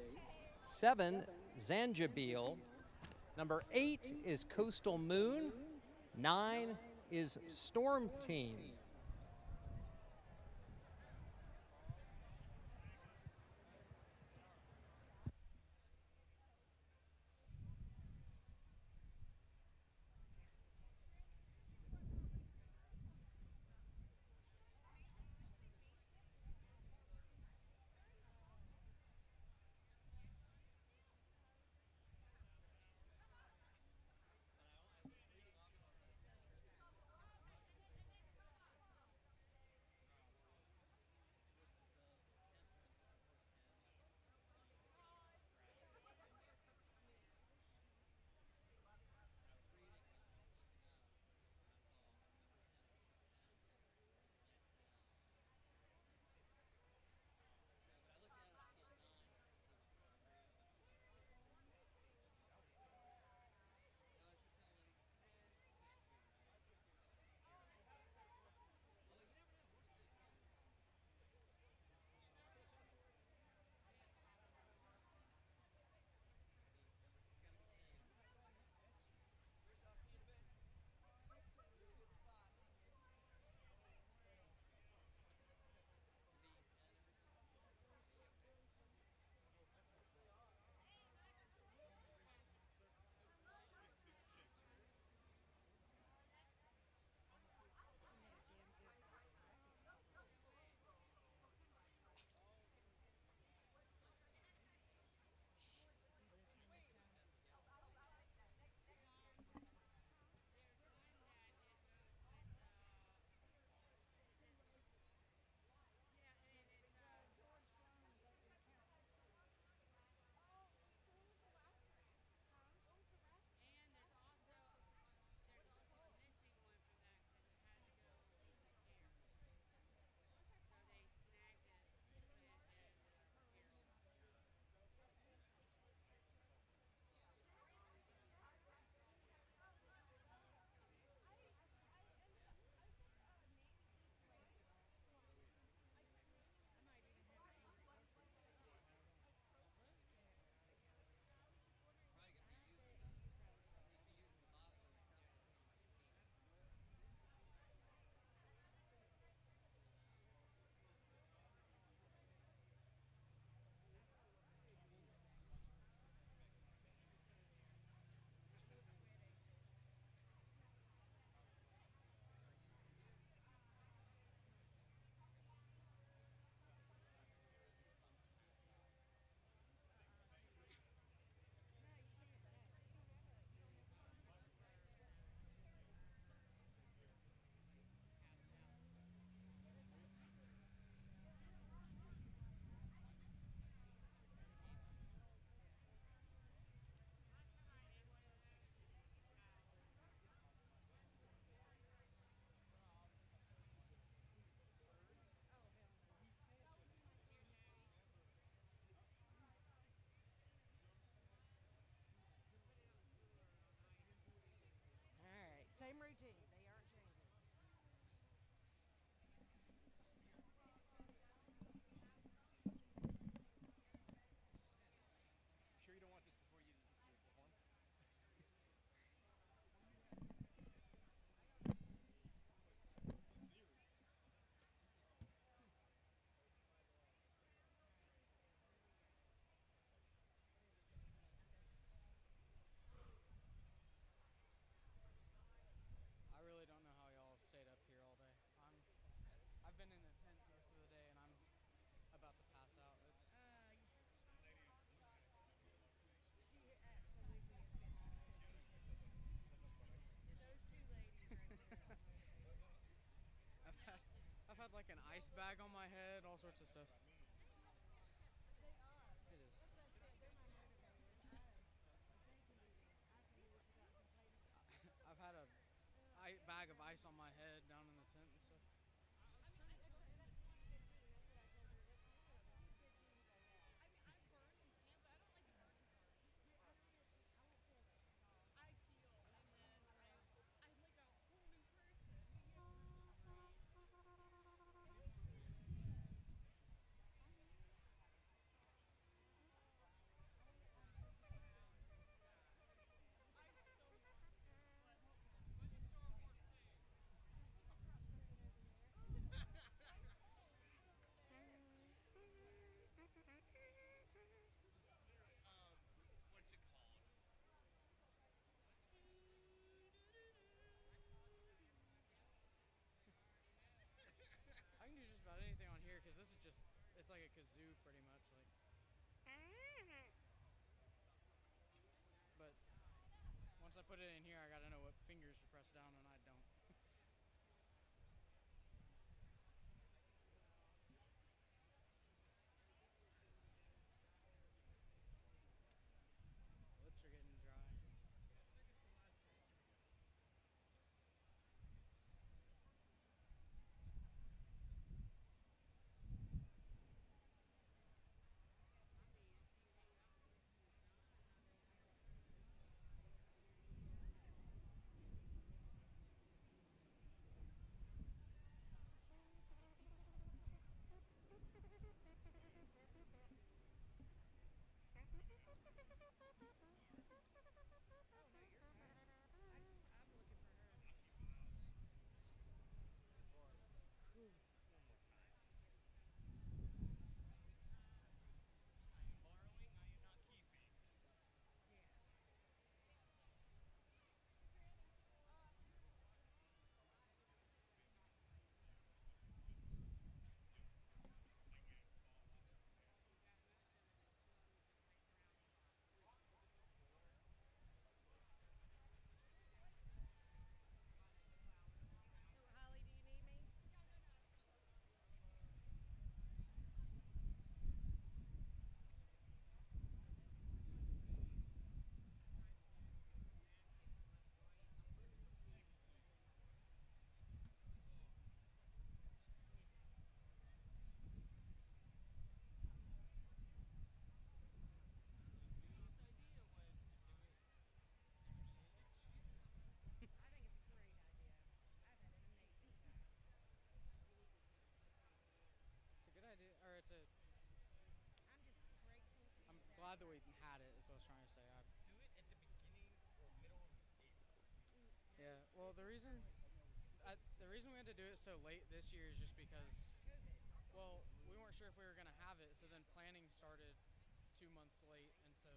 7, Zanjabil; number 8 is Coastal Moon; 9 is Storm Team.
Same routine. They aren't changing.
Sure you don't want this before you the horn?
I really don't know how y'all stayed up here all day. I've been in a tent most of the day and I'm about to pass out.
She absolutely has been on vacation. Those two ladies right there.
I've had like an ice bag on my head, all sorts of stuff. It is. I've had a bag of ice on my head down in the tent and stuff.
What's it called?
I can do just about anything on here because this is just, it's like a kazoo pretty much. But once I put it in here, I gotta know what fingers to press down and I don't. Lips are getting dry. Good idea, or it's a.
I'm just grateful to.
I'm glad that we had it. Is what I was trying to say.
Do it at the beginning or middle of April.
Yeah. Well, the reason we had to do it so late this year is just because, well, we weren't sure if we were gonna have it. So then planning started 2 months late, and so,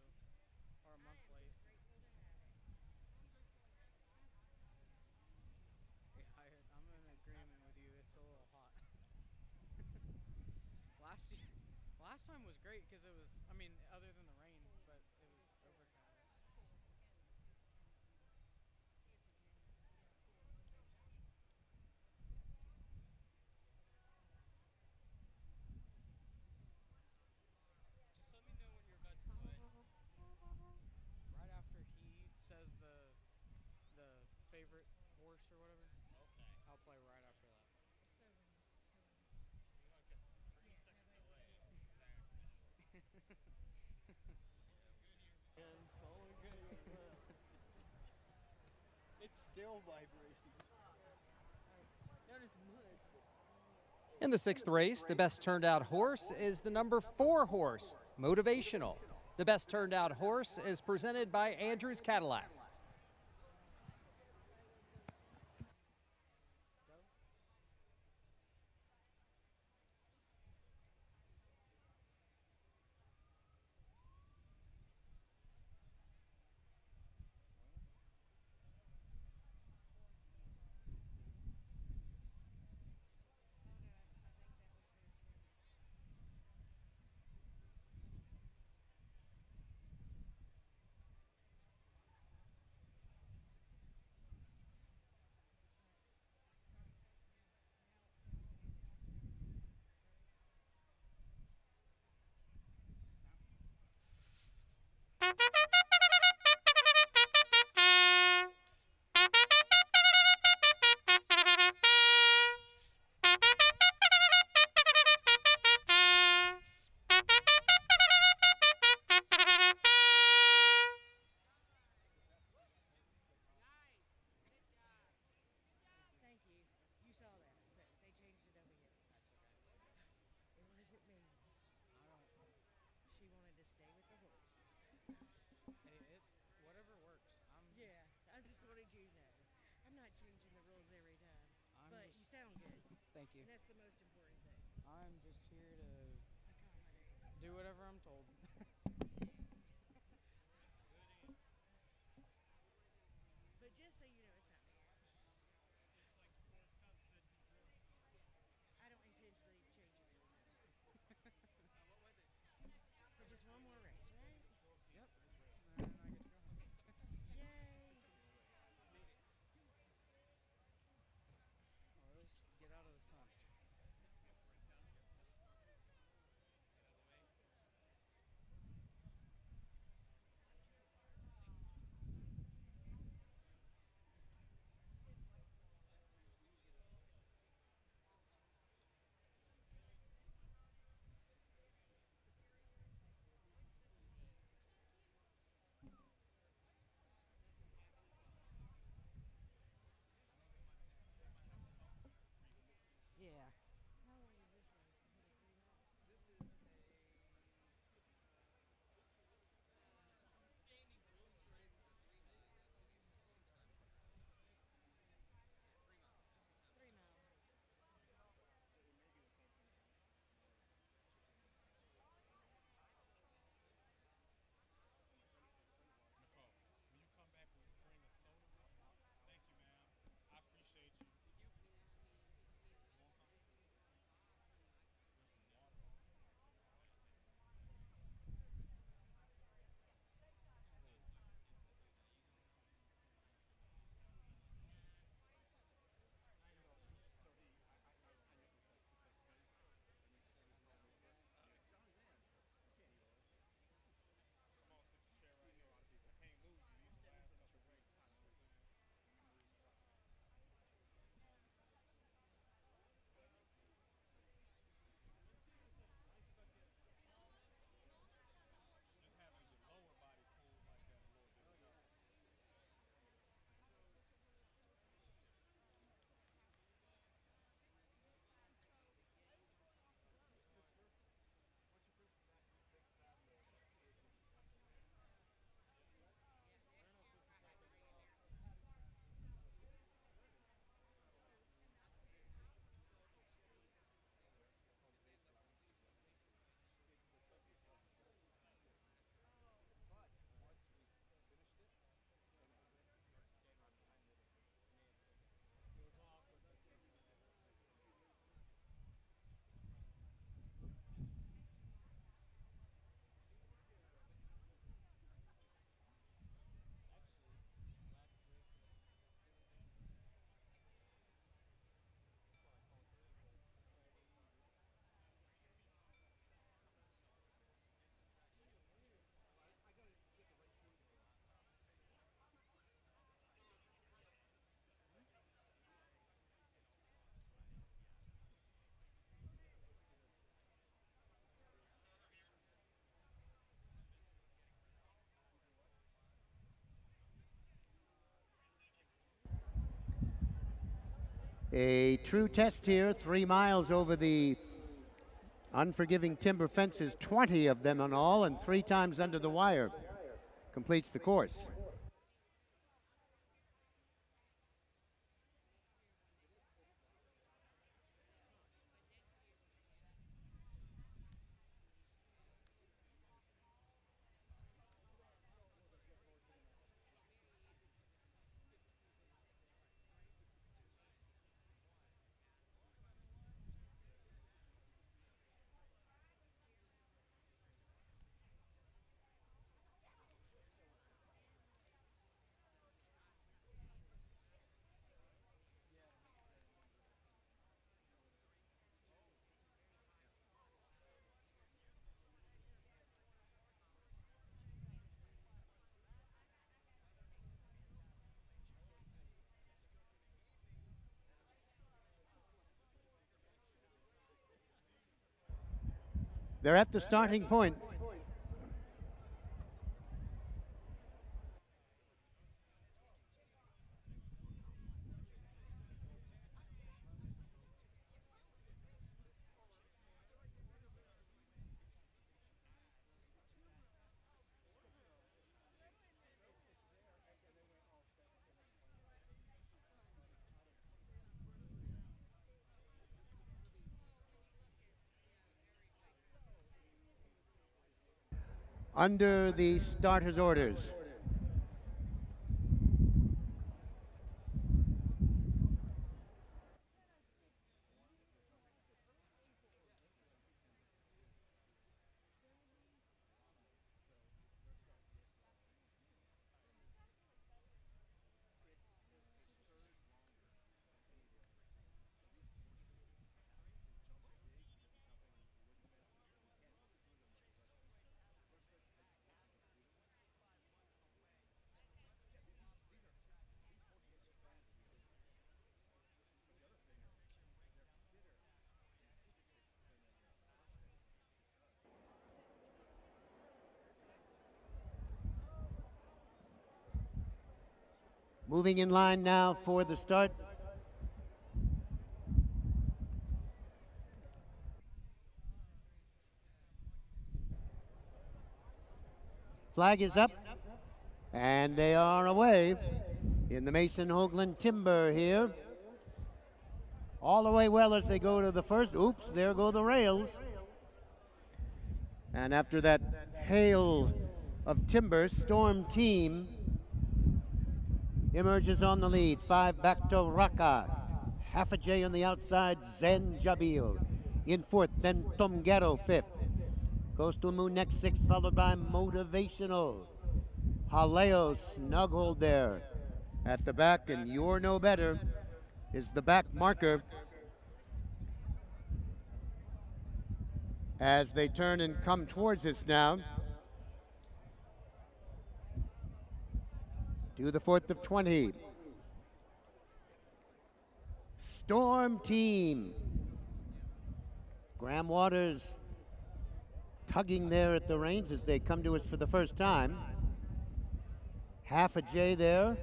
or a month late. Yeah, I'm in agreement with you. It's a little hot. Last time was great because it was, I mean, other than the rain, but it was overcast.
Just let me know when you're about to play.
Right after he says the favorite horse or whatever.
Okay.
I'll play right after that.
It's still vibrating.
In the 6th race, the best turned out horse is the number 4 horse, Motivational. The best turned out horse is presented by Andrews Cadillac.
Thank you. You saw that. So they changed it over here. It wasn't me. She wanted to stay with the horse.
Hey, whatever works.
Yeah, I just wanted you to know. I'm not changing the rules every time. But you sound good.
Thank you.
And that's the most important thing.
I'm just here to
Accommodate.
do whatever I'm told.
But just so you know, it's not me. I don't intentionally change it every time. So just one more race, right?
Yep. And I get to go home.
Yay!
Well, let's get out of the sun.
A true test here, 3 miles over the unforgiving timber fences, 20 of them in all, and 3 times under the wire. Completes the course. They're at the starting point. Under the starter's orders. Moving in line now for the start. Flag is up, and they are away in the Mason Hogland Timber here. All the way well as they go to the first. Oops, there go the rails. And after that hail of timber, Storm Team emerges on the lead. 5 back to Raka. Half a J on the outside, Zen Jabil. In 4th, then Tomgero 5th. Coastal Moon next, 6th, followed by Motivational. Haleo snug hold there at the back, and You're No Better is the back marker as they turn and come towards us now. To the 4th of 20. Storm Team. Graham Waters tugging there at the reins as they come to us for the first time. Half a J there.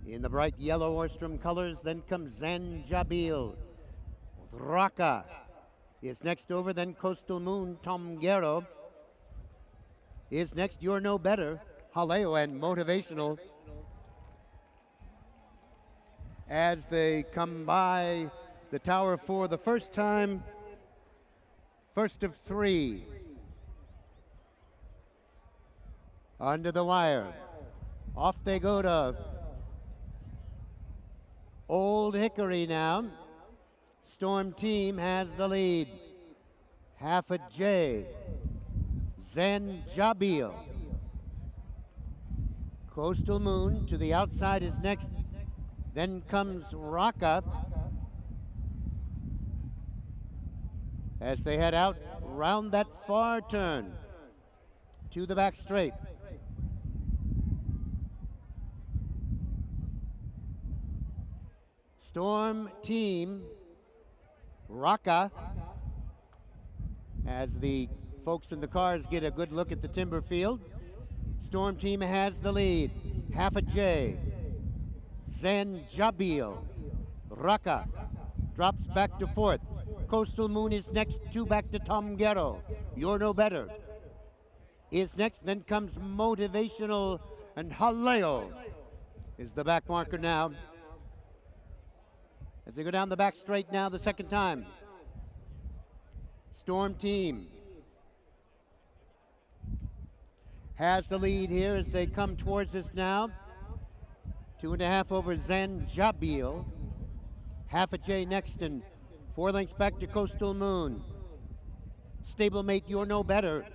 In the bright yellow Orstrom colors, then comes Zen Jabil. Raka is next over, then Coastal Moon. Tomgero is next. You're No Better. Haleo and Motivational as they come by the tower for the first time. First of 3. Under the wire. Off they go to Old Hickory now. Storm Team has the lead. Half a J. Zen Jabil. Coastal Moon to the outside is next. Then comes Raka as they head out round that far turn to the back straight. Storm Team, Raka, as the folks in the cars get a good look at the timber field. Storm Team has the lead. Half a J. Zanjabil. Raka drops back to fourth. Coastal Moon is next, 2 back to Tom Gero. You're No Better is next. Then comes Motivational, and Haleo is the back marker now. As they go down the back straight now the second time. Storm Team has the lead here as they come towards us now. 2.5 over Zanjabil. Half a J next, and 4 lengths back to Coastal Moon. Stablemate You're No Better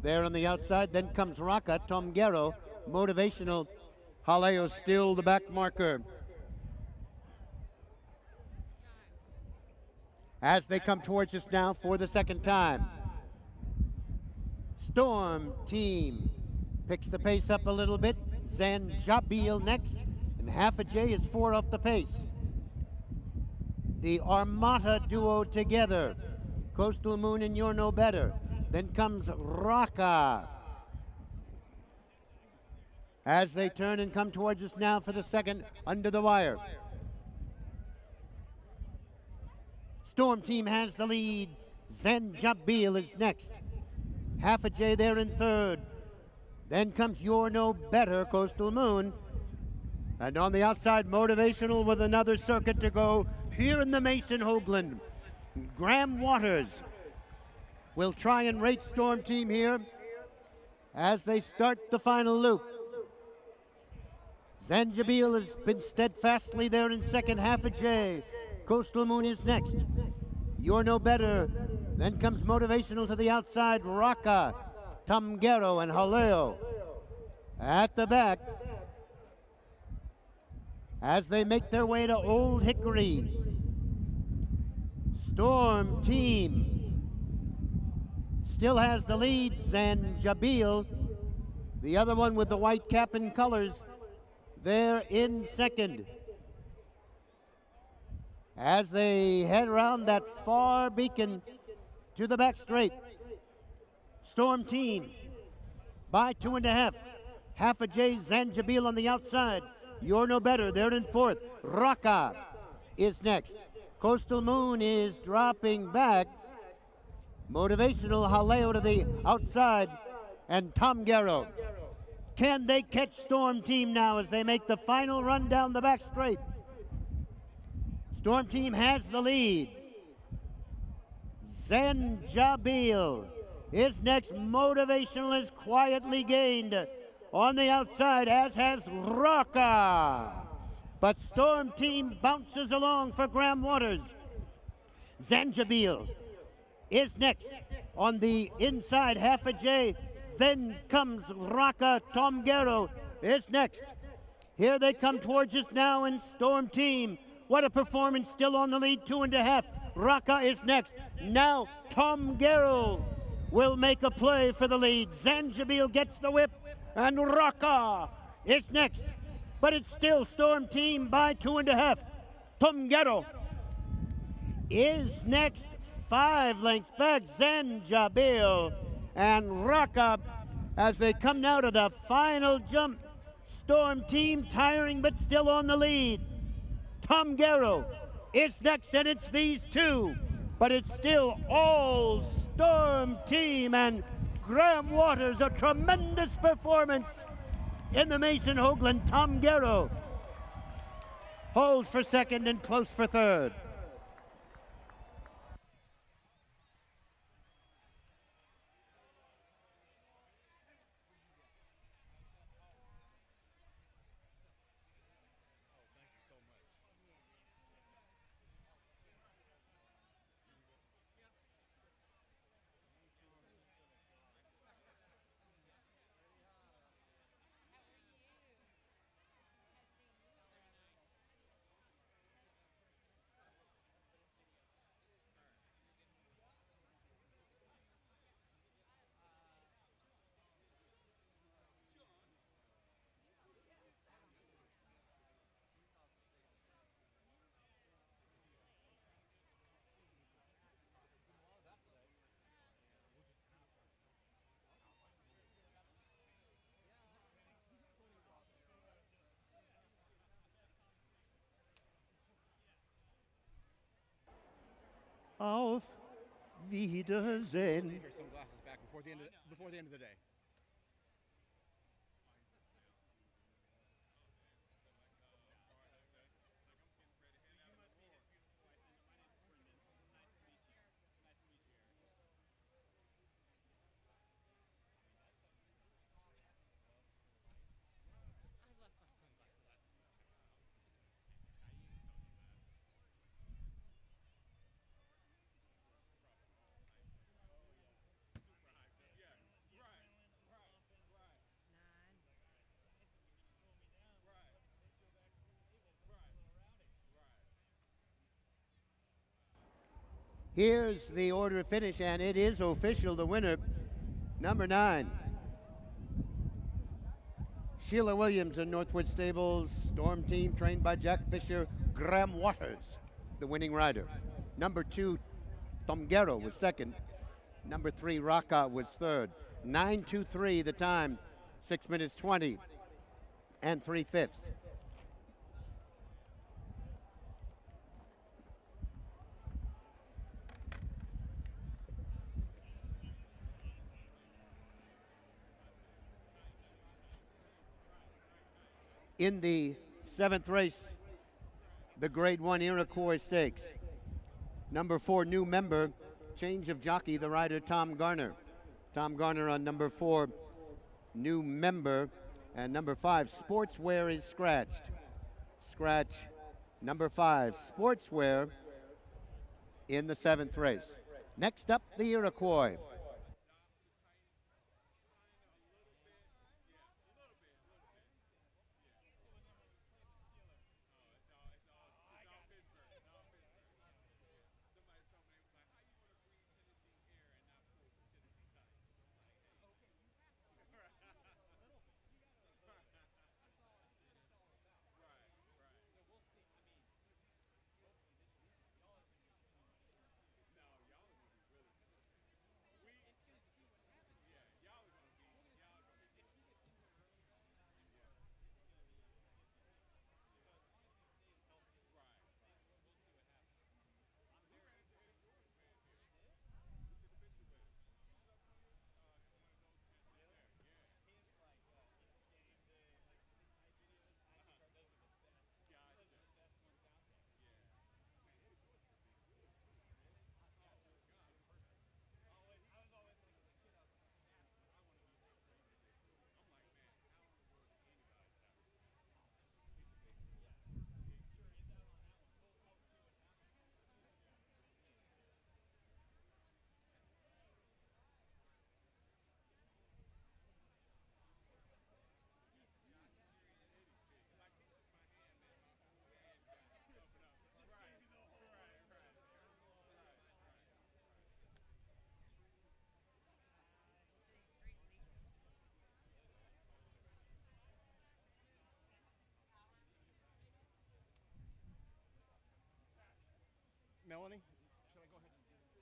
there on the outside. Then comes Raka, Tom Gero, Motivational. Haleo still the back marker. As they come towards us now for the second time. Storm Team picks the pace up a little bit. Zanjabil next, and Half a J is 4 off the pace. The Armata duo together. Coastal Moon and You're No Better. Then comes Raka. As they turn and come towards us now for the second under the wire. Storm Team has the lead. Zanjabil is next. Half a J there in third. Then comes You're No Better, Coastal Moon. And on the outside, Motivational with another circuit to go here in the Mason Hogland. Graham Waters will try and rate Storm Team here as they start the final loop. Zanjabil has been steadfastly there in second. Half a J. Coastal Moon is next. You're No Better. Then comes Motivational to the outside. Raka, Tom Gero, and Haleo at the back as they make their way to Old Hickory. Storm Team still has the lead. Zanjabil, the other one with the white cap and colors, there in second. As they head around that far beacon to the back straight. Storm Team by 2.5. Half a J. Zanjabil on the outside. You're No Better, they're in fourth. Raka is next. Coastal Moon is dropping back. Motivational, Haleo to the outside, and Tom Gero. Can they catch Storm Team now as they make the final run down the back straight? Storm Team has the lead. Zanjabil is next. Motivational is quietly gained on the outside, as has Raka. But Storm Team bounces along for Graham Waters. Zanjabil is next on the inside. Half a J. Then comes Raka. Tom Gero is next. Here they come towards us now in Storm Team. What a performance, still on the lead, 2.5. Raka is next. Now Tom Gero will make a play for the lead. Zanjabil gets the whip, and Raka is next. But it's still Storm Team by 2.5. Tom Gero is next, 5 lengths back. Zanjabil and Raka as they come now to the final jump. Storm Team tiring but still on the lead. Tom Gero is next, and it's these two, but it's still all Storm Team and Graham Waters. A tremendous performance in the Mason Hogland. Tom Gero holds for second and close for third. Auf Wiedersehen.
Take your sunglasses back before the end of the day.
Here's the order of finish, and it is official. The winner, number 9, Sheila Williams in Northwood Stables, Storm Team, trained by Jack Fisher, Graham Waters, the winning rider. Number 2, Tomgero was second. Number 3, Raka was third. 9:23 the time, 6 minutes 20 and 3/5. In the 7th race, the Grade 1 Iroquois Stakes. Number 4, new member, change of jockey, the rider Tom Garner. Tom Garner on number 4, new member. And number 5, Sportswear is scratched. Scratch number 5, Sportswear in the 7th race. Next up, the Iroquois.
Melanie, should I go ahead and do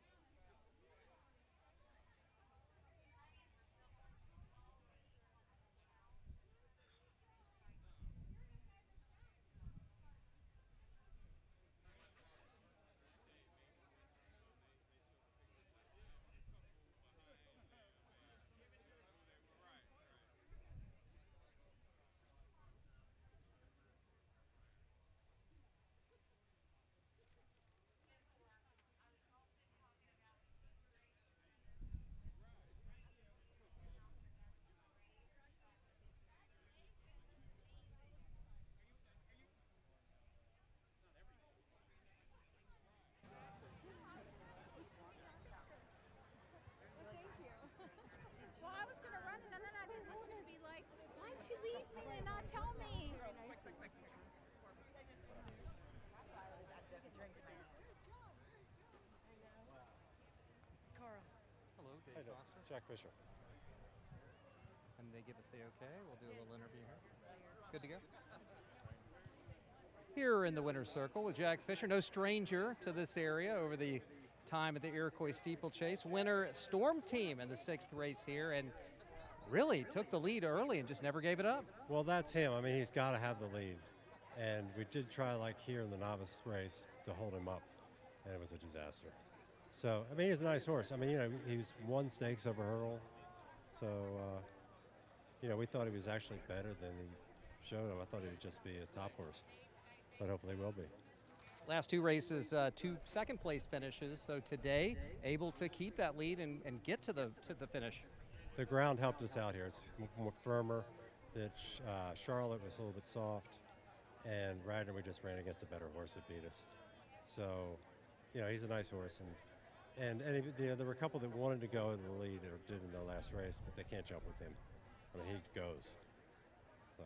Jack Fisher.
And they give us the okay. We'll do a little interview here. Good to go? Here in the winner's circle with Jack Fisher, no stranger to this area over the time at the Iroquois Steeplechase. Winner Storm Team in the 6th race here, and really took the lead early and just never gave it up.
Well, that's him. I mean, he's got to have the lead. And we did try, like here in the novice race, to hold him up, and it was a disaster. So, I mean, he's a nice horse. I mean, you know, he's won stakes over hurdle. So, you know, we thought he was actually better than he showed him. I thought he would just be a top horse, but hopefully he will be.
Last two races, two second-place finishes. So today, able to keep that lead and get to the finish.
The ground helped us out here. It's more firmer. That Charlotte was a little bit soft, and Radnor, we just ran against a better horse that beat us. So, you know, he's a nice horse, and you know, there were a couple that wanted to go in the lead or did in the last race, but they can't jump with him. I mean, he goes. So.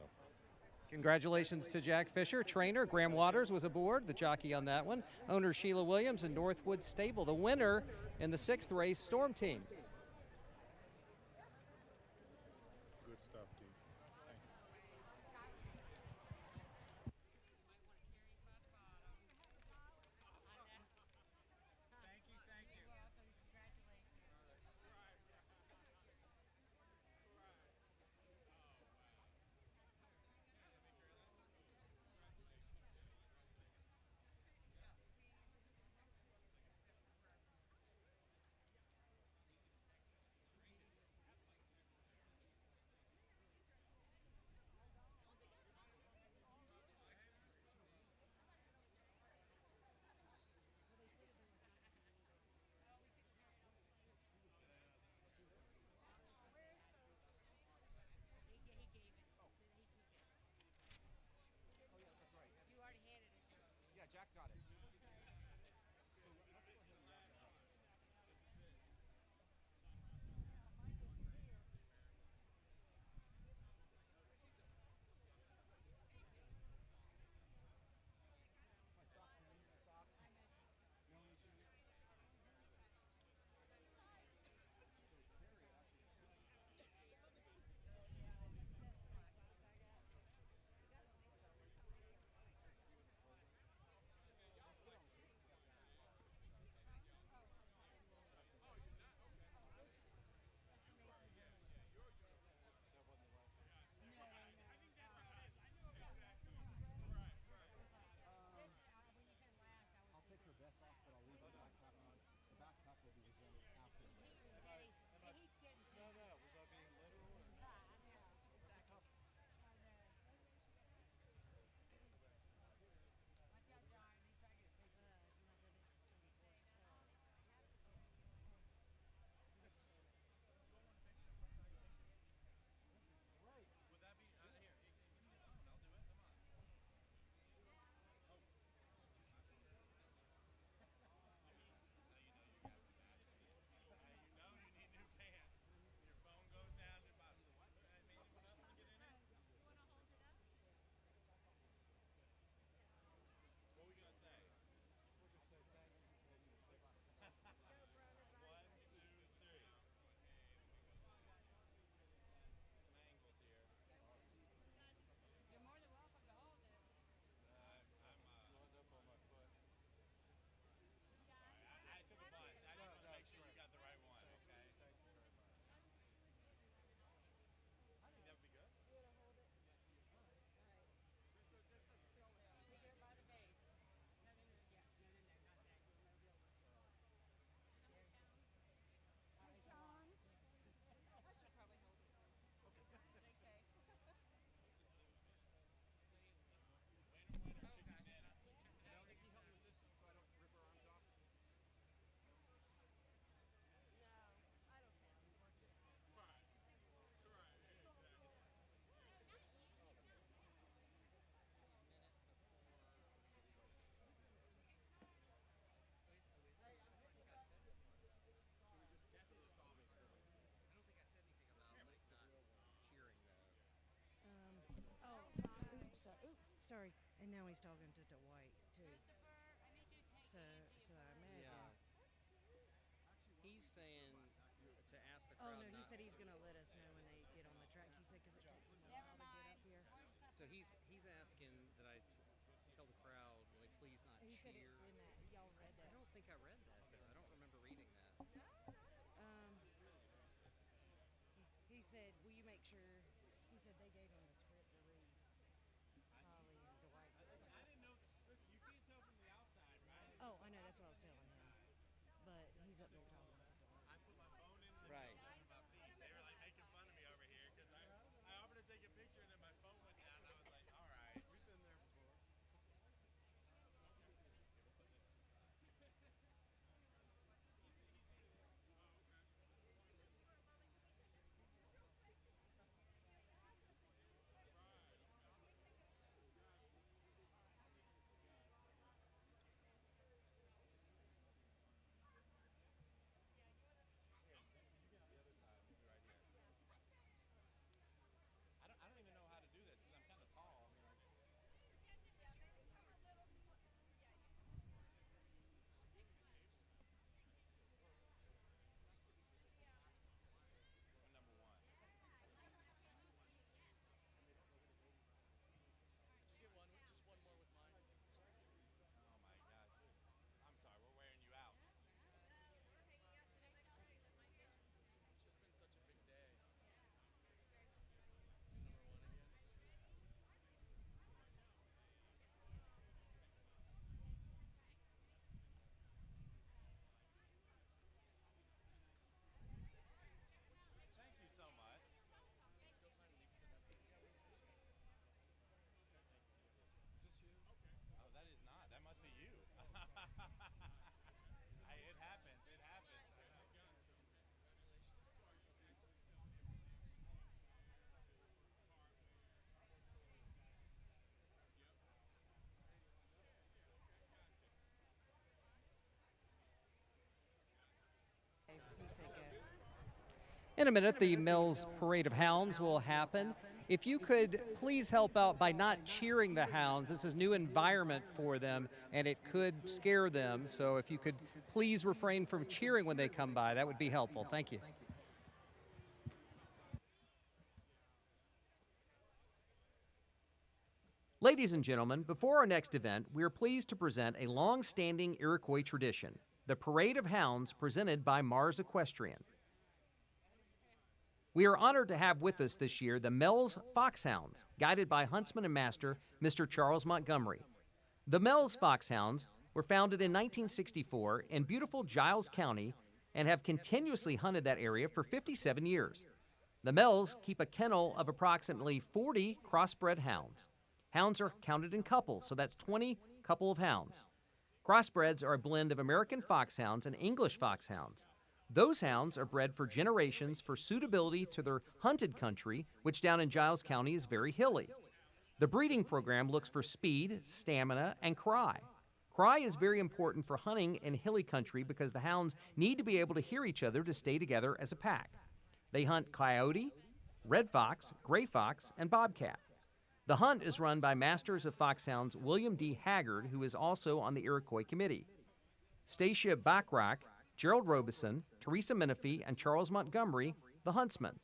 Congratulations to Jack Fisher. Trainer Graham Waters was aboard, the jockey on that one. Owner Sheila Williams and Northwood Stable. The winner in the 6th race, Storm Team.
Good stuff, dude.
Jack got it.
Sorry. And now he's talking to Dwight too. So I imagine.
Yeah. He's saying to ask the
Oh
crowd.
no, he said he's going to let us know when they get on the track. He said because it takes them a while to get up here.
So he's asking that I tell the crowd, will they please not
He
cheer?
said it's in that. Y'all read that?
I don't think I read that though. I don't remember reading that.
He said, will you make sure? He said they gave him a script to read. Holly and Dwight.
I didn't know. Listen, you can't tell from the outside, right?
Oh, I know. That's what I was telling him. But
In a minute, the Mills Parade of Hounds will happen. If you could please help out by not cheering the hounds. This is a new environment for them, and it could scare them. So if you could please refrain from cheering when they come by, that would be helpful. Thank you. Ladies and gentlemen, before our next event, we are pleased to present a long-standing Iroquois tradition, the Parade of Hounds presented by Mars Equestrian. We are honored to have with us this year the Mells Foxhounds, guided by huntsman and master Mr. Charles Montgomery. The Mells Foxhounds were founded in 1964 in beautiful Giles County and have continuously hunted that area for 57 years. The Mells keep a kennel of approximately 40 crossbred hounds. Hounds are counted in couples, so that's 20 couple of hounds. Crossbreds are a blend of American foxhounds and English foxhounds. Those hounds are bred for generations for suitability to their hunted country, which down in Giles County is very hilly. The breeding program looks for speed, stamina, and cry. Cry is very important for hunting in hilly country because the hounds need to be able to hear each other to stay together as a pack. They hunt coyote, red fox, gray fox, and bobcat. The hunt is run by Masters of Foxhounds William D. Haggard, who is also on the Iroquois Committee. Stacia Backrack, Gerald Robeson, Teresa Menifee, and Charles Montgomery, the huntsman.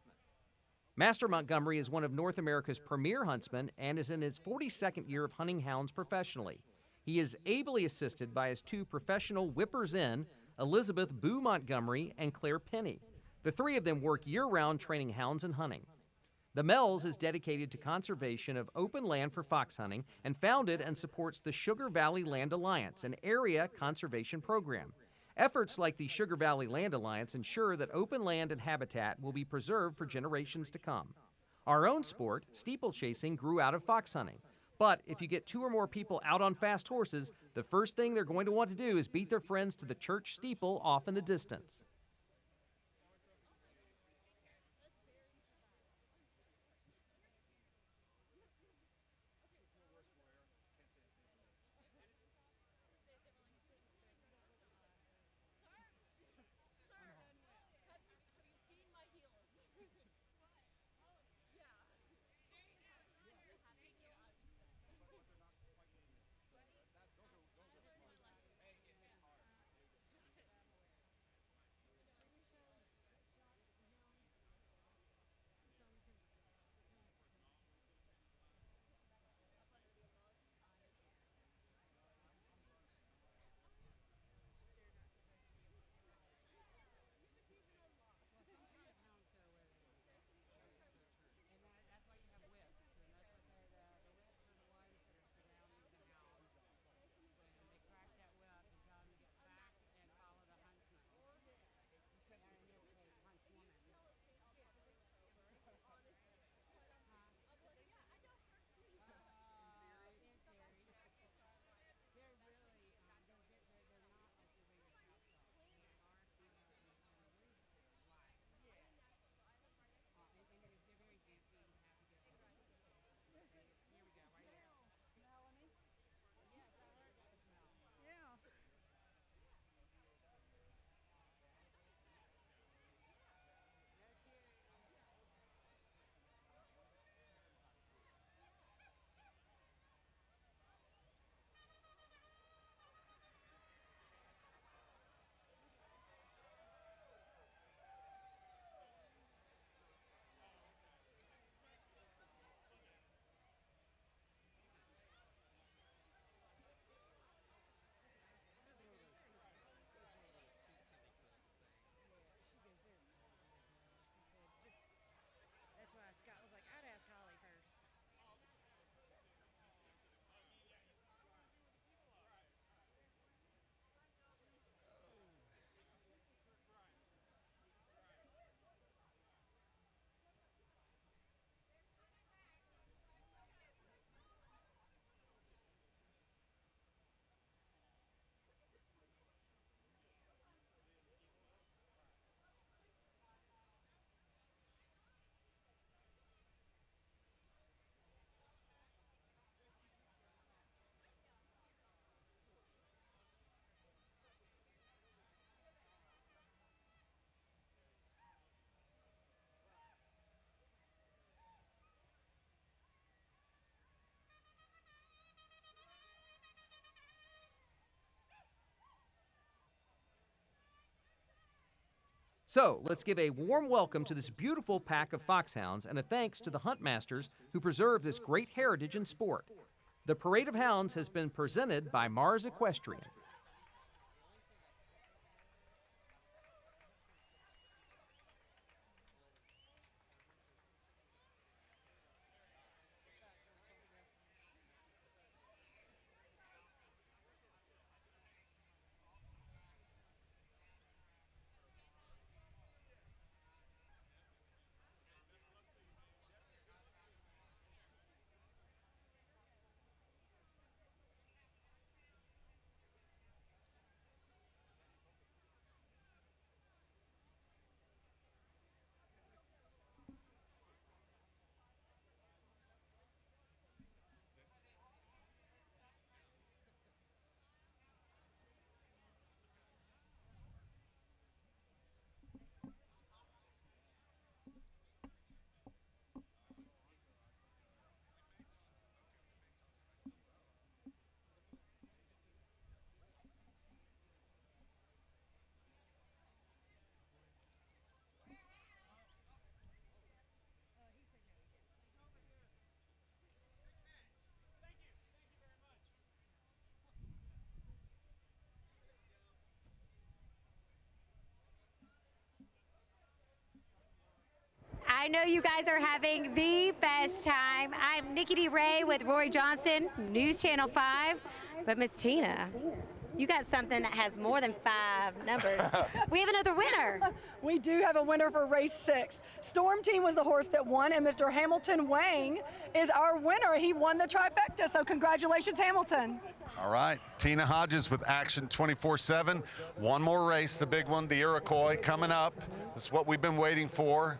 Master Montgomery is one of North America's premier huntsmen and is in his 42nd year of hunting hounds professionally. He is ably assisted by his two professional whippers-in, Elizabeth Boo Montgomery and Claire Penny. The three of them work year-round training hounds and hunting. The Mells is dedicated to conservation of open land for fox hunting and founded and supports the Sugar Valley Land Alliance, an area conservation program. Efforts like the Sugar Valley Land Alliance ensure that open land and habitat will be preserved for generations to come. Our own sport, steeplechasing, grew out of fox hunting. But if you get 2 or more people out on fast horses, the first thing they're going to want to do is beat their friends to the church steeple off in the distance. So let's give a warm welcome to this beautiful pack of foxhounds and a thanks to the hunt masters who preserve this great heritage in sport. The Parade of Hounds has been presented by Mars Equestrian.
I know you guys are having the best time. I'm Nikki D. Ray with Roy Johnson, News Channel 5. But Miss Tina, you got something that has more than 5 numbers. We have another winner.
We do have a winner for race 6. Storm Team was the horse that won, and Mr. Hamilton Wang is our winner. He won the trifecta, so congratulations, Hamilton.
All right, Tina Hodges with Action 24/7. One more race, the big one, the Iroquois, coming up. This is what we've been waiting for.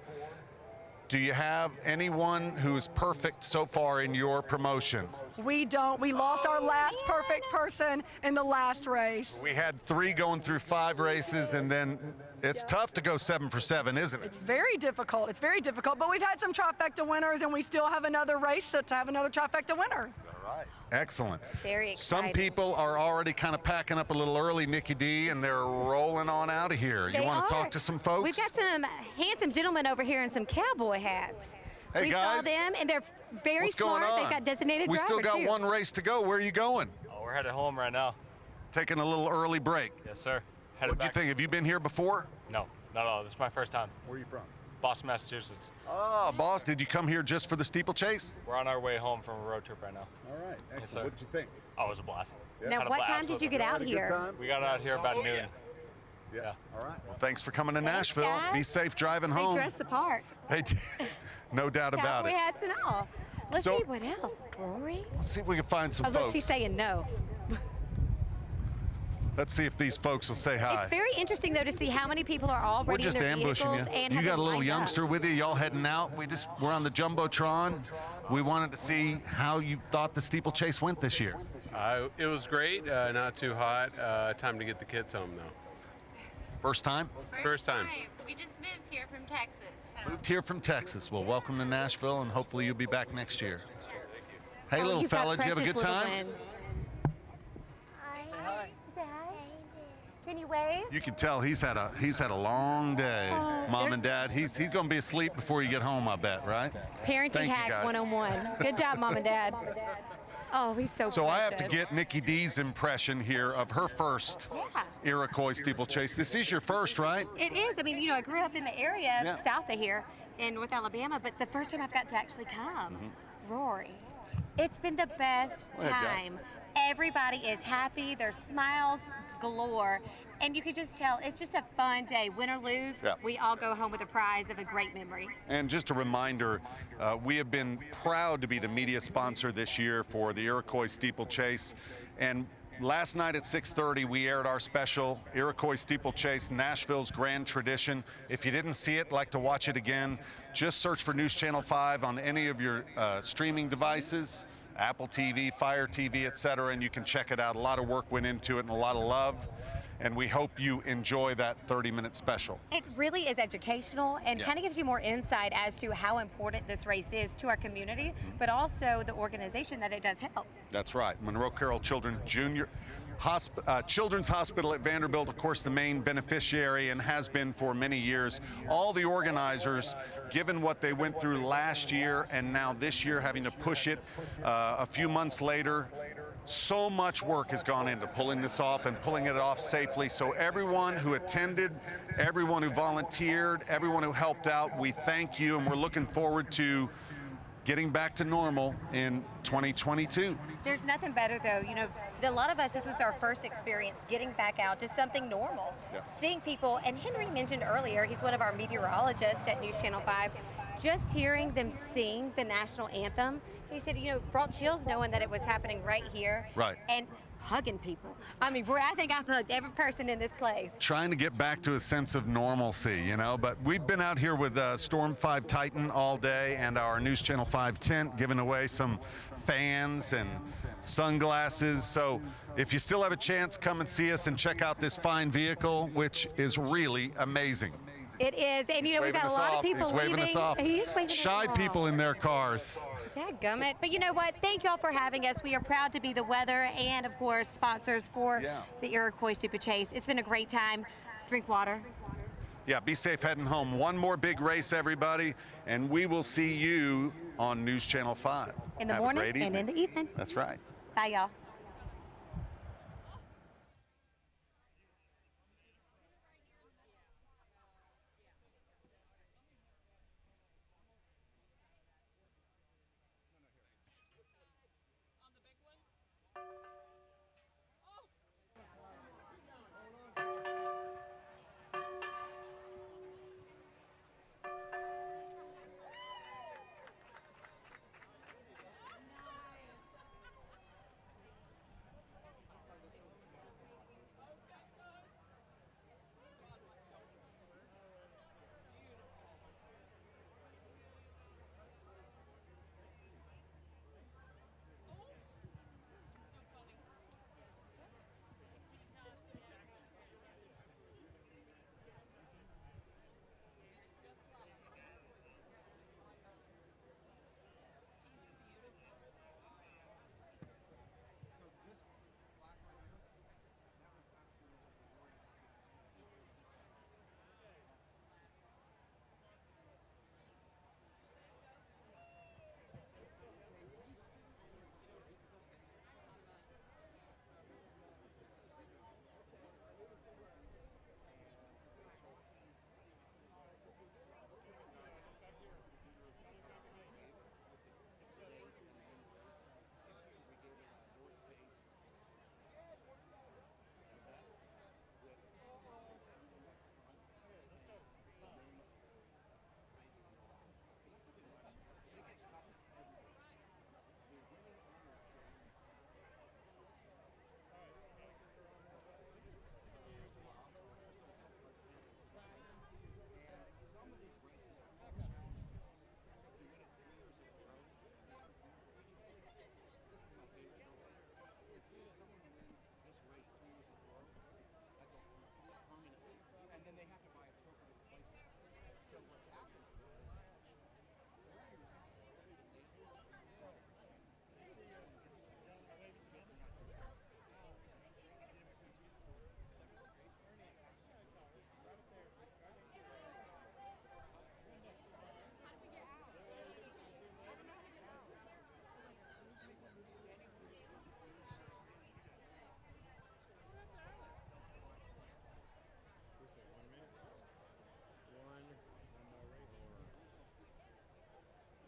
Do you have anyone who's perfect so far in your promotion?
We don't. We lost our last perfect person in the last race.
We had 3 going through 5 races, and then it's tough to go 7 for 7, isn't it?
It's very difficult. It's very difficult, but we've had some trifecta winners, and we still have another race to have another trifecta winner.
All right. Excellent.
Very exciting.
Some people are already kind of packing up a little early, Nikki D, and they're rolling on out of here. You want to talk to some folks?
We've got some handsome gentlemen over here in some cowboy hats.
Hey,
we
guys.
saw them, and they're very
What's
smart.
going on?
They've got designated
We
driver,
still got
too.
1 race to go. Where are you going?
Oh, we're headed home right now.
Taking a little early break.
Yes, sir.
What do you think? Have you been here before?
No, not at all. This is my first time.
Where are you from?
Boston, Massachusetts.
Oh, boss, did you come here just for the steeplechase?
We're on our way home from a road trip right now.
All right,
Yes, sir.
What did you think?
Oh, it was a blast.
Now,
Had a
what
blast.
time did you get out here?
We got out here about noon.
Yeah. All right. Well, thanks for coming to Nashville.
guys.
Be safe driving
They
home.
dressed the part.
They did. No doubt about
Cowboy
it.
hats and all. Let's
So-
see what else. Rory?
Let's see if we can find some
Oh, look,
folks.
she's saying no.
Let's see if these folks will say hi.
It's very interesting, though, to see how many people are
We're
already in
just
their
ambushing
vehicles
you.
and
You
have
got
them
a little
lined up.
youngster with you. Y'all heading out. We're on the Jumbotron. We wanted to see how you thought the steeplechase went this year.
It was great, not too hot. Time to get the kids home, though.
First time?
First time.
We just moved here from Texas.
Moved here from Texas. Well, welcome to Nashville, and hopefully you'll be back next year. Hey,
Oh,
little
you've got
fella, did you have a
precious
good
little
time?
ones. Hi. Say hi. Can you wave?
You can tell he's had a long day,
Oh,
Mom
they're-
and Dad. He's going to be asleep before you get home, I bet, right?
Parenting
Thank you,
hack
guys.
101. Good job, Mom and Dad. Oh, he's so
So I have to
precious.
get Nikki D's impression here of her first
Yeah.
Iroquois steeplechase. This is your first, right?
It is. I mean, you know, I grew up in the area
Yeah.
south of here in North Alabama, but the first time I've got to actually come, Rory, it's been the best
Well, it does.
time. Everybody is happy. There's smiles galore. And you can just tell it's just a fun day. Win or lose,
Yeah.
we all go home with a prize of a great memory.
And just a reminder, we have been proud to be the media sponsor this year for the Iroquois Steeplechase. And last night at 6:30, we aired our special Iroquois Steeplechase, Nashville's Grand Tradition. If you didn't see it, like to watch it again, just search for News Channel 5 on any of your streaming devices, Apple TV, Fire TV, etc., and you can check it out. A lot of work went into it and a lot of love. And we hope you enjoy that 30-minute special.
It really is educational and
Yeah.
kind of gives you more insight as to how important this race is to our community, but also the organization that it does help.
That's right. Monroe Carroll Children's Junior. Children's Hospital at Vanderbilt, of course, the main beneficiary and has been for many years. All the organizers, given what they went through last year and now this year having to push it a few months later, so much work has gone into pulling this off and pulling it off safely. So everyone who attended, everyone who volunteered, everyone who helped out, we thank you, and we're looking forward to getting back to normal in 2022.
There's nothing better though, you know, a lot of us, this was our first experience getting back out to something normal, seeing people, and Henry mentioned earlier, he's one of our meteorologists at News Channel 5, just hearing them sing the national anthem, he said, you know, brought chills knowing that it was happening right here.
Right.
And hugging people. I mean, I think I've hugged every person in this place.
Trying to get back to a sense of normalcy, you know, but we've been out here with Storm 5 Titan all day and our News Channel 5 tent, giving away some fans and sunglasses. So if you still have a chance, come and see us and check out this fine vehicle, which is really amazing.
It is, and you know, we've got a lot of people
He's waving us off.
He's waving
Shy
us off.
people in their cars.
Dadgummit. But you know what? Thank y'all for having us. We are proud to be the weather and, of course, sponsors for the Iroquois Steeplechase. It's been a great time. Drink water.
Yeah, be safe heading home. One more big race, everybody, and we will see you on News Channel 5.
In the
Have
morning
a great
and in
evening.
the evening.
That's right.
Bye, y'all.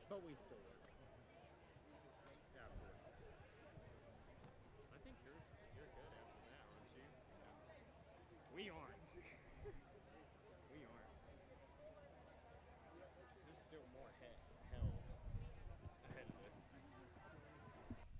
But we still work. Afterwards. I think you're good after that, aren't you? Yeah. We aren't. We aren't. There's still more hell ahead of us.
And that's actually his mother when she was 21.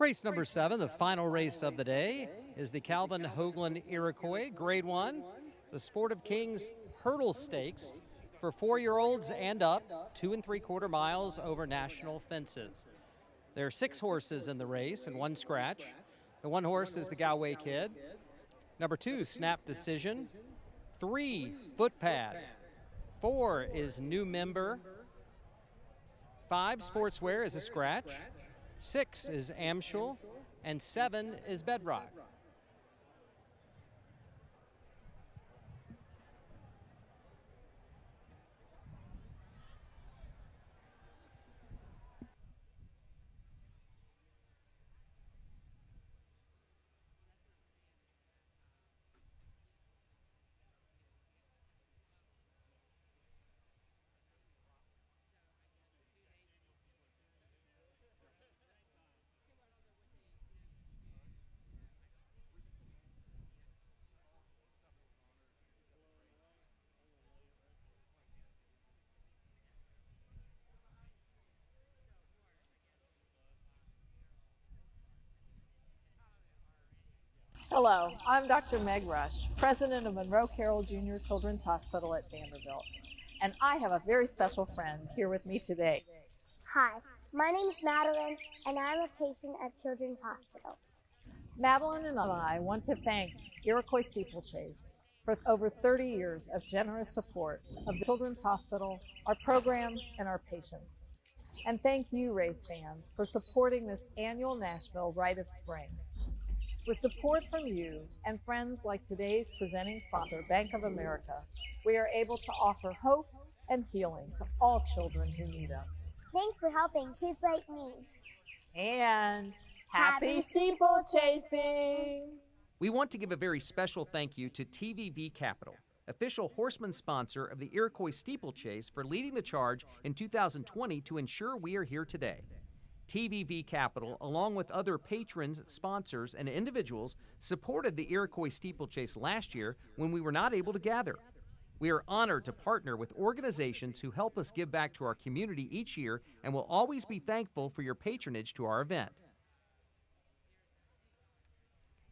Race number 7, the final race of the day, is the Calvin Hogland Iroquois Grade 1, the Sport of Kings Hurdle Stakes for 4-year-olds and up, 2 3/4 miles over national fences. There are 6 horses in the race and 1 scratch. The 1 horse is the Galway Kid. Number 2, Snap Decision. 3, Footpad. 4 is New Member. 5, Sportswear is a scratch. 6 is Amshel. And 7 is Bedrock.
Hello, I'm Dr. Meg Rush, President of Monroe Carroll Jr. Children's Hospital at Vanderbilt, and I have a very special friend here with me today.
Hi, my name is Madeline, and I'm a patient at Children's Hospital.
Madeline and I want to thank Iroquois Steeplechase for over 30 years of generous support of the Children's Hospital, our programs, and our patients. And thank you, race fans, for supporting this annual Nashville Rite of Spring. With support from you and friends like today's presenting sponsor, Bank of America, we are able to offer hope and healing to all children who need us.
Thanks for helping kids like me.
And happy steeplechasing!
We want to give a very special thank you to TVV Capital, official horseman sponsor of the Iroquois Steeplechase, for leading the charge in 2020 to ensure we are here today. TVV Capital, along with other patrons, sponsors, and individuals, supported the Iroquois Steeplechase last year when we were not able to gather. We are honored to partner with organizations who help us give back to our community each year and will always be thankful for your patronage to our event.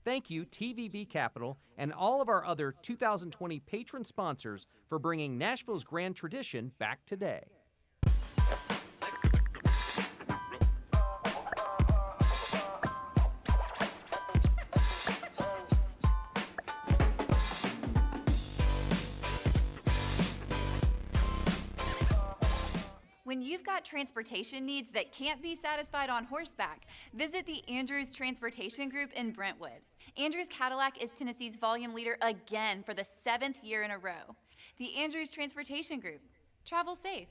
Thank you, TVV Capital, and all of our other 2020 patron sponsors for bringing Nashville's grand tradition back today.
When you've got transportation needs that can't be satisfied on horseback, visit the Andrews Transportation Group in Brentwood. Andrews Cadillac is Tennessee's volume leader again for the 7th year in a row. The Andrews Transportation Group. Travel safe.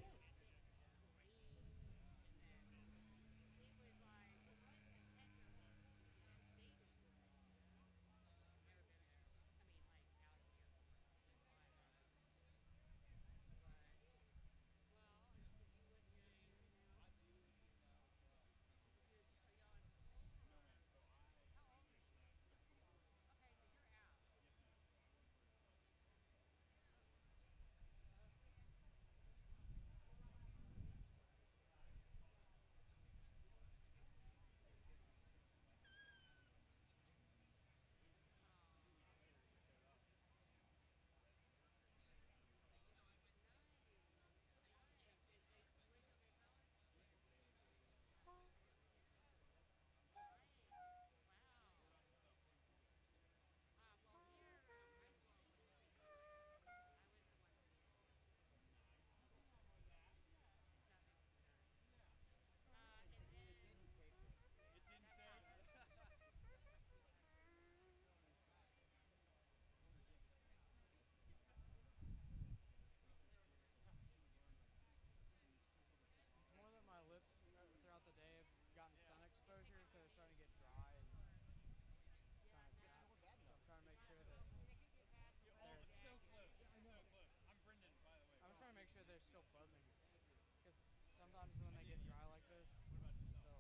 Throughout the day, I've gotten sun exposure, so they're starting to get dry and kind of chapped. So I'm trying to make sure that they're
So close. I'm Brendan, by the way.
I'm trying to make sure they're still buzzing, because sometimes when they get dry like this, they'll.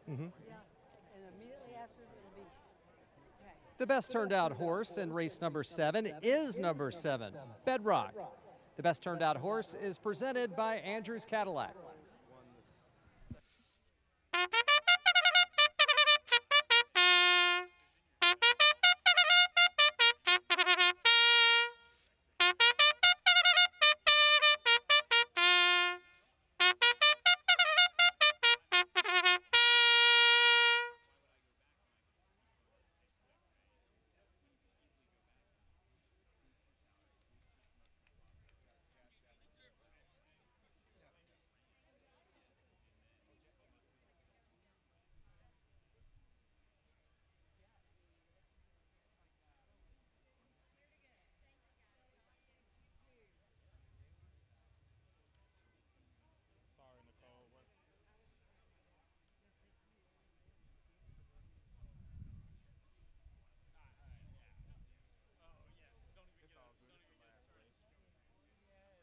Mhm.
Yeah, and immediately after it'll be.
The best turned out horse in race number 7 is number 7, Bedrock. The best turned out horse is presented by Andrews Cadillac.
Sorry, Nicole. What? It's all good. It's the last race. All good.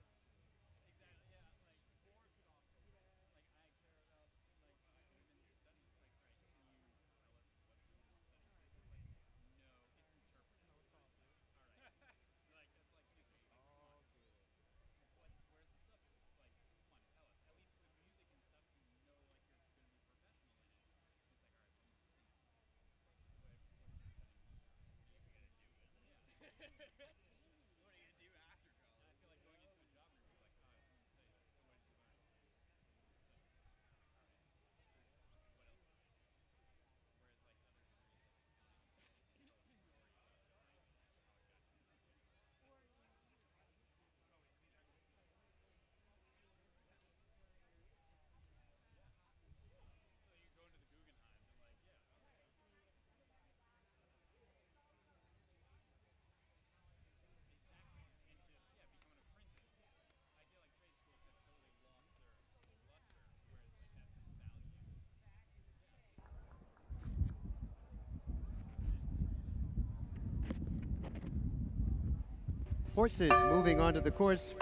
Horses moving onto the course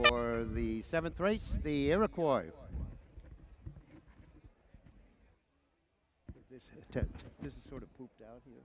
for the 7th race, the Iroquois. This is sort of pooped out here.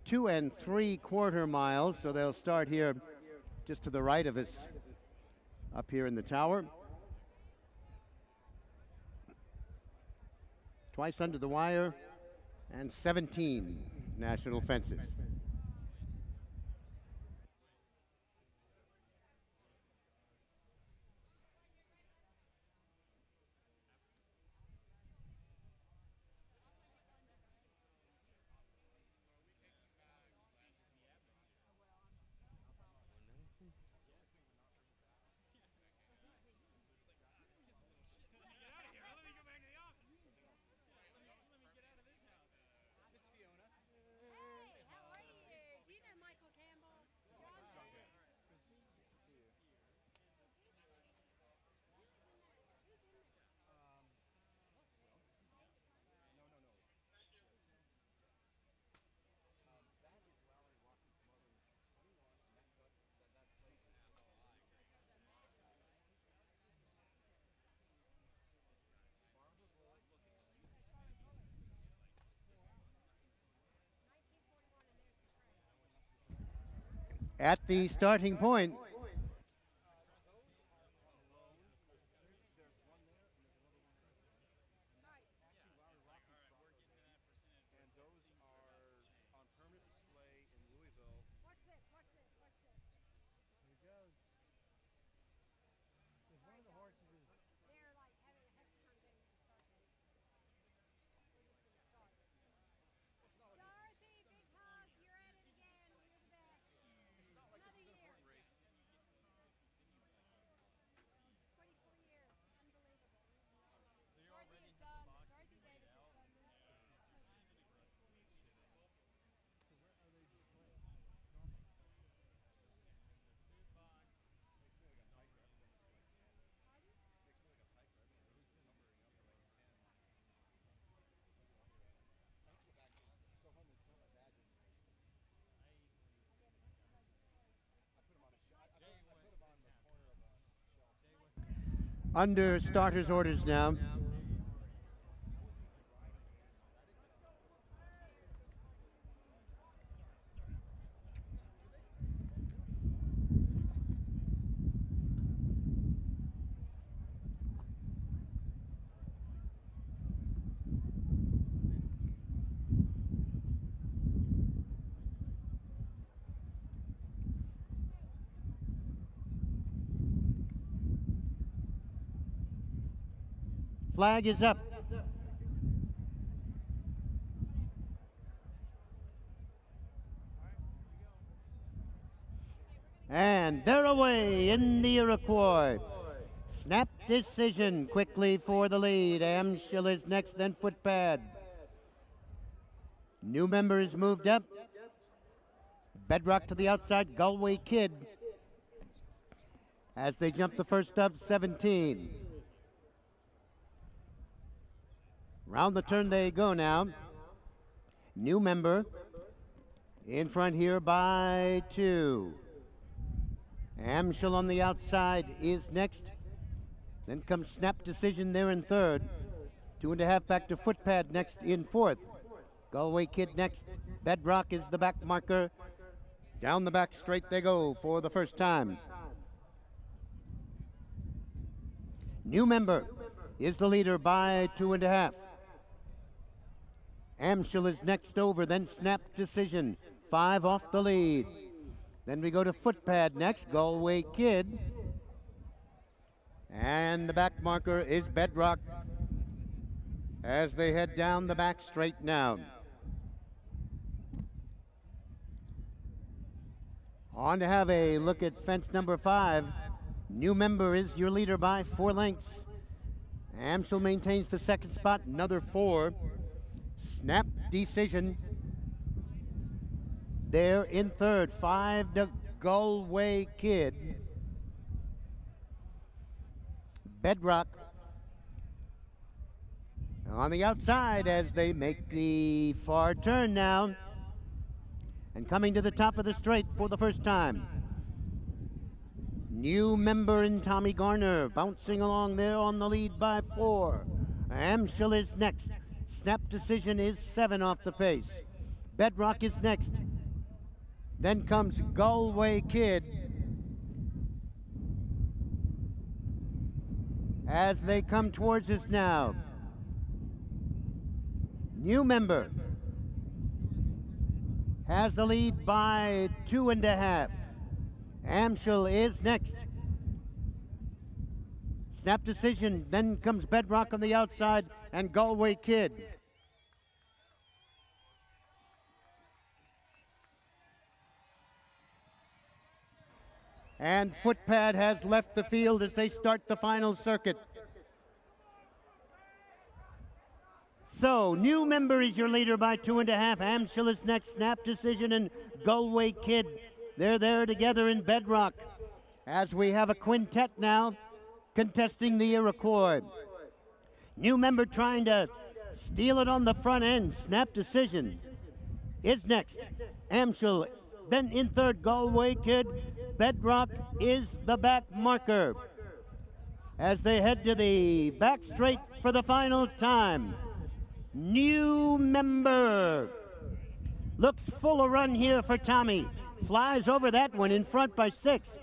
Two and 3/4 miles, so they'll start here just to the right of us up here in the tower. Twice under the wire and 17 national fences. At the starting point,
And those are on permanent display in Louisville.
Watch this, watch this, watch this. Here it goes. Because one of the horses is. They're like having a heck of a time
under starter's orders now. Flag is up. And they're away in the Iroquois. Snap decision quickly for the lead. Amshel is next, then Footpad. New member is moved up. Bedrock to the outside, Galway Kid. As they jump the first of 17. Round the turn they go now. New member in front here by 2. Amshel on the outside is next. Then comes Snap Decision there in third. 2.5 back to Footpad next in fourth. Galway Kid next. Bedrock is the back marker. Down the back straight they go for the first time. New member is the leader by 2.5. Amshel is next over, then Snap Decision. 5 off the lead. Then we go to Footpad next, Galway Kid. And the back marker is Bedrock as they head down the back straight now. On to have a look at fence number 5. New member is your leader by 4 lengths. Amshel maintains the second spot, another 4. Snap Decision there in third. 5 to Galway Kid. Bedrock on the outside as they make the far turn now. And coming to the top of the straight for the first time. New member in Tommy Garner bouncing along there on the lead by 4. Amshel is next. Snap Decision is 7 off the pace. Bedrock is next. Then comes Galway Kid. As they come towards us now. New member has the lead by 2.5. Amshel is next. Snap Decision, then comes Bedrock on the outside, and Galway Kid. And Footpad has left the field as they start the final circuit. So, new member is your leader by 2.5. Amshel is next. Snap Decision and Galway Kid. They're there together in Bedrock. As we have a quintet now contesting the Iroquois. New member trying to steal it on the front end. Snap Decision is next. Amshel, then in third, Galway Kid. Bedrock is the back marker. As they head to the back straight for the final time. New member looks full of run here for Tommy. Flies over that one in front by 6.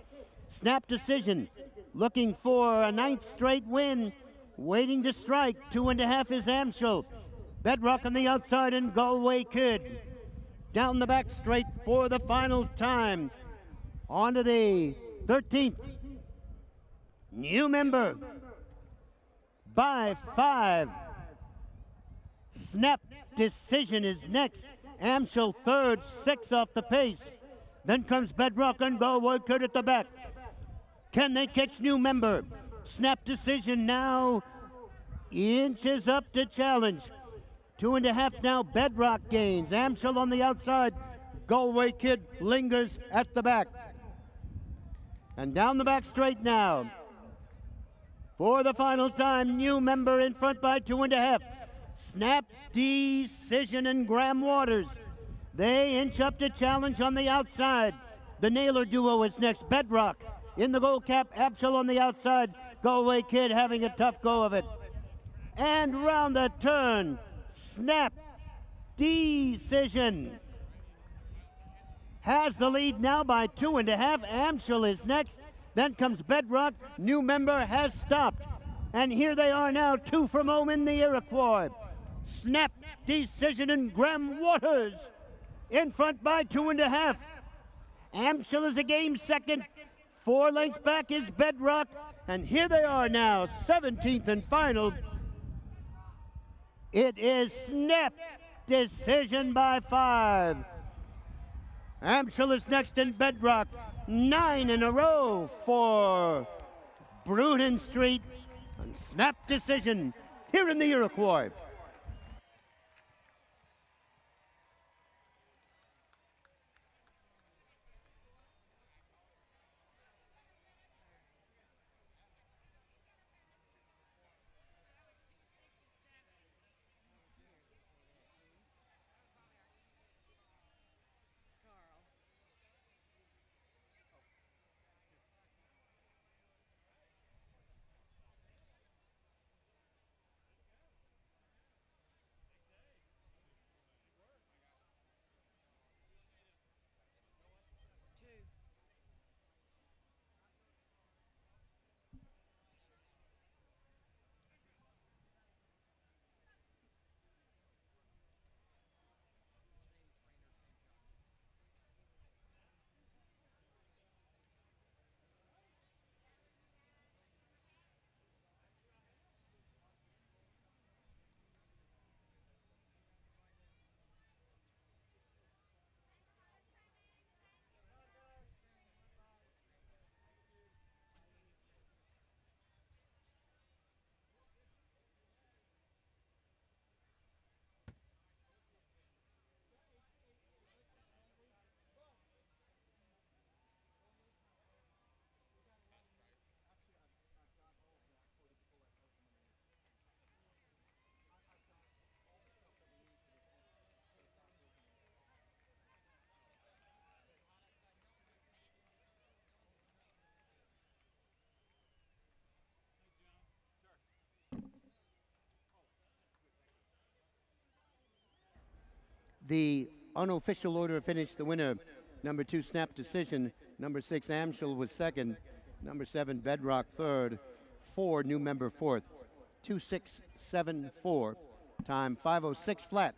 Snap Decision looking for a 9th straight win. Waiting to strike. 2.5 is Amshel. Bedrock on the outside and Galway Kid. Down the back straight for the final time. On to the 13th. New member by 5. Snap Decision is next. Amshel third, 6 off the pace. Then comes Bedrock and Galway Kid at the back. Can they catch new member? Snap Decision now inches up to challenge. 2.5 now, Bedrock gains. Amshel on the outside. Galway Kid lingers at the back. And down the back straight now. For the final time, new member in front by 2.5. Snap Decision and Graham Waters. They inch up to challenge on the outside. The Nailer duo is next. Bedrock In the gold cap, Abshel on the outside. Go away, kid, having a tough go of it. And round the turn, Snap Decision has the lead now by 2.5. Amschel is next. Then comes Bedrock. New member has stopped. And here they are now, 2 from home in the Iroquois. Snap Decision and Graham Waters in front by 2.5. Amschel is a game second. 4 lengths back is Bedrock. And here they are now, 17th and final. It is Snap Decision by 5. Amschel is next in Bedrock. 9 in a row for Bruton Street and Snap Decision here in the Iroquois. The unofficial order finished the winner. Number 2, Snap Decision. Number 6, Amschel was second. Number 7, Bedrock third. 4, new member fourth. 2:6.74. Time 5:06 flat.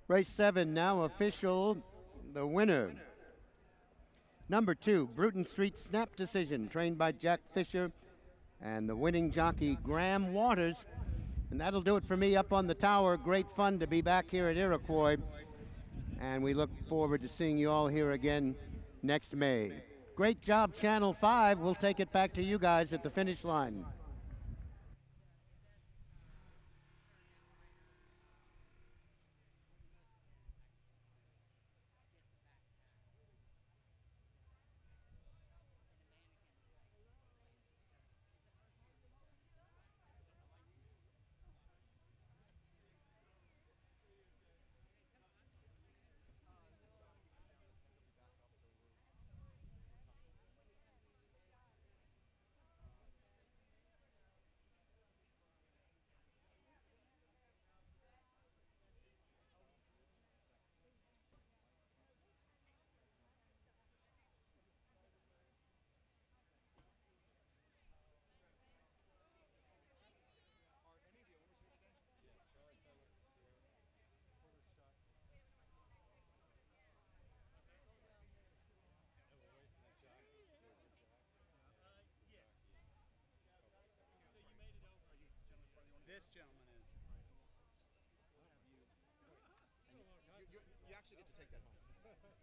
Race 7 now official. The winner, number 2, Bruton Street Snap Decision, trained by Jack Fisher. and the winning jockey, Graham Waters. And that'll do it for me up on the tower. Great fun to be back here at Iroquois. And we look forward to seeing you all here again next May. Great job, Channel 5. We'll take it back to you guys at the finish line.
This gentleman is. You actually get to take that home.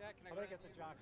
Jack, can I
I'm gonna get the jockey.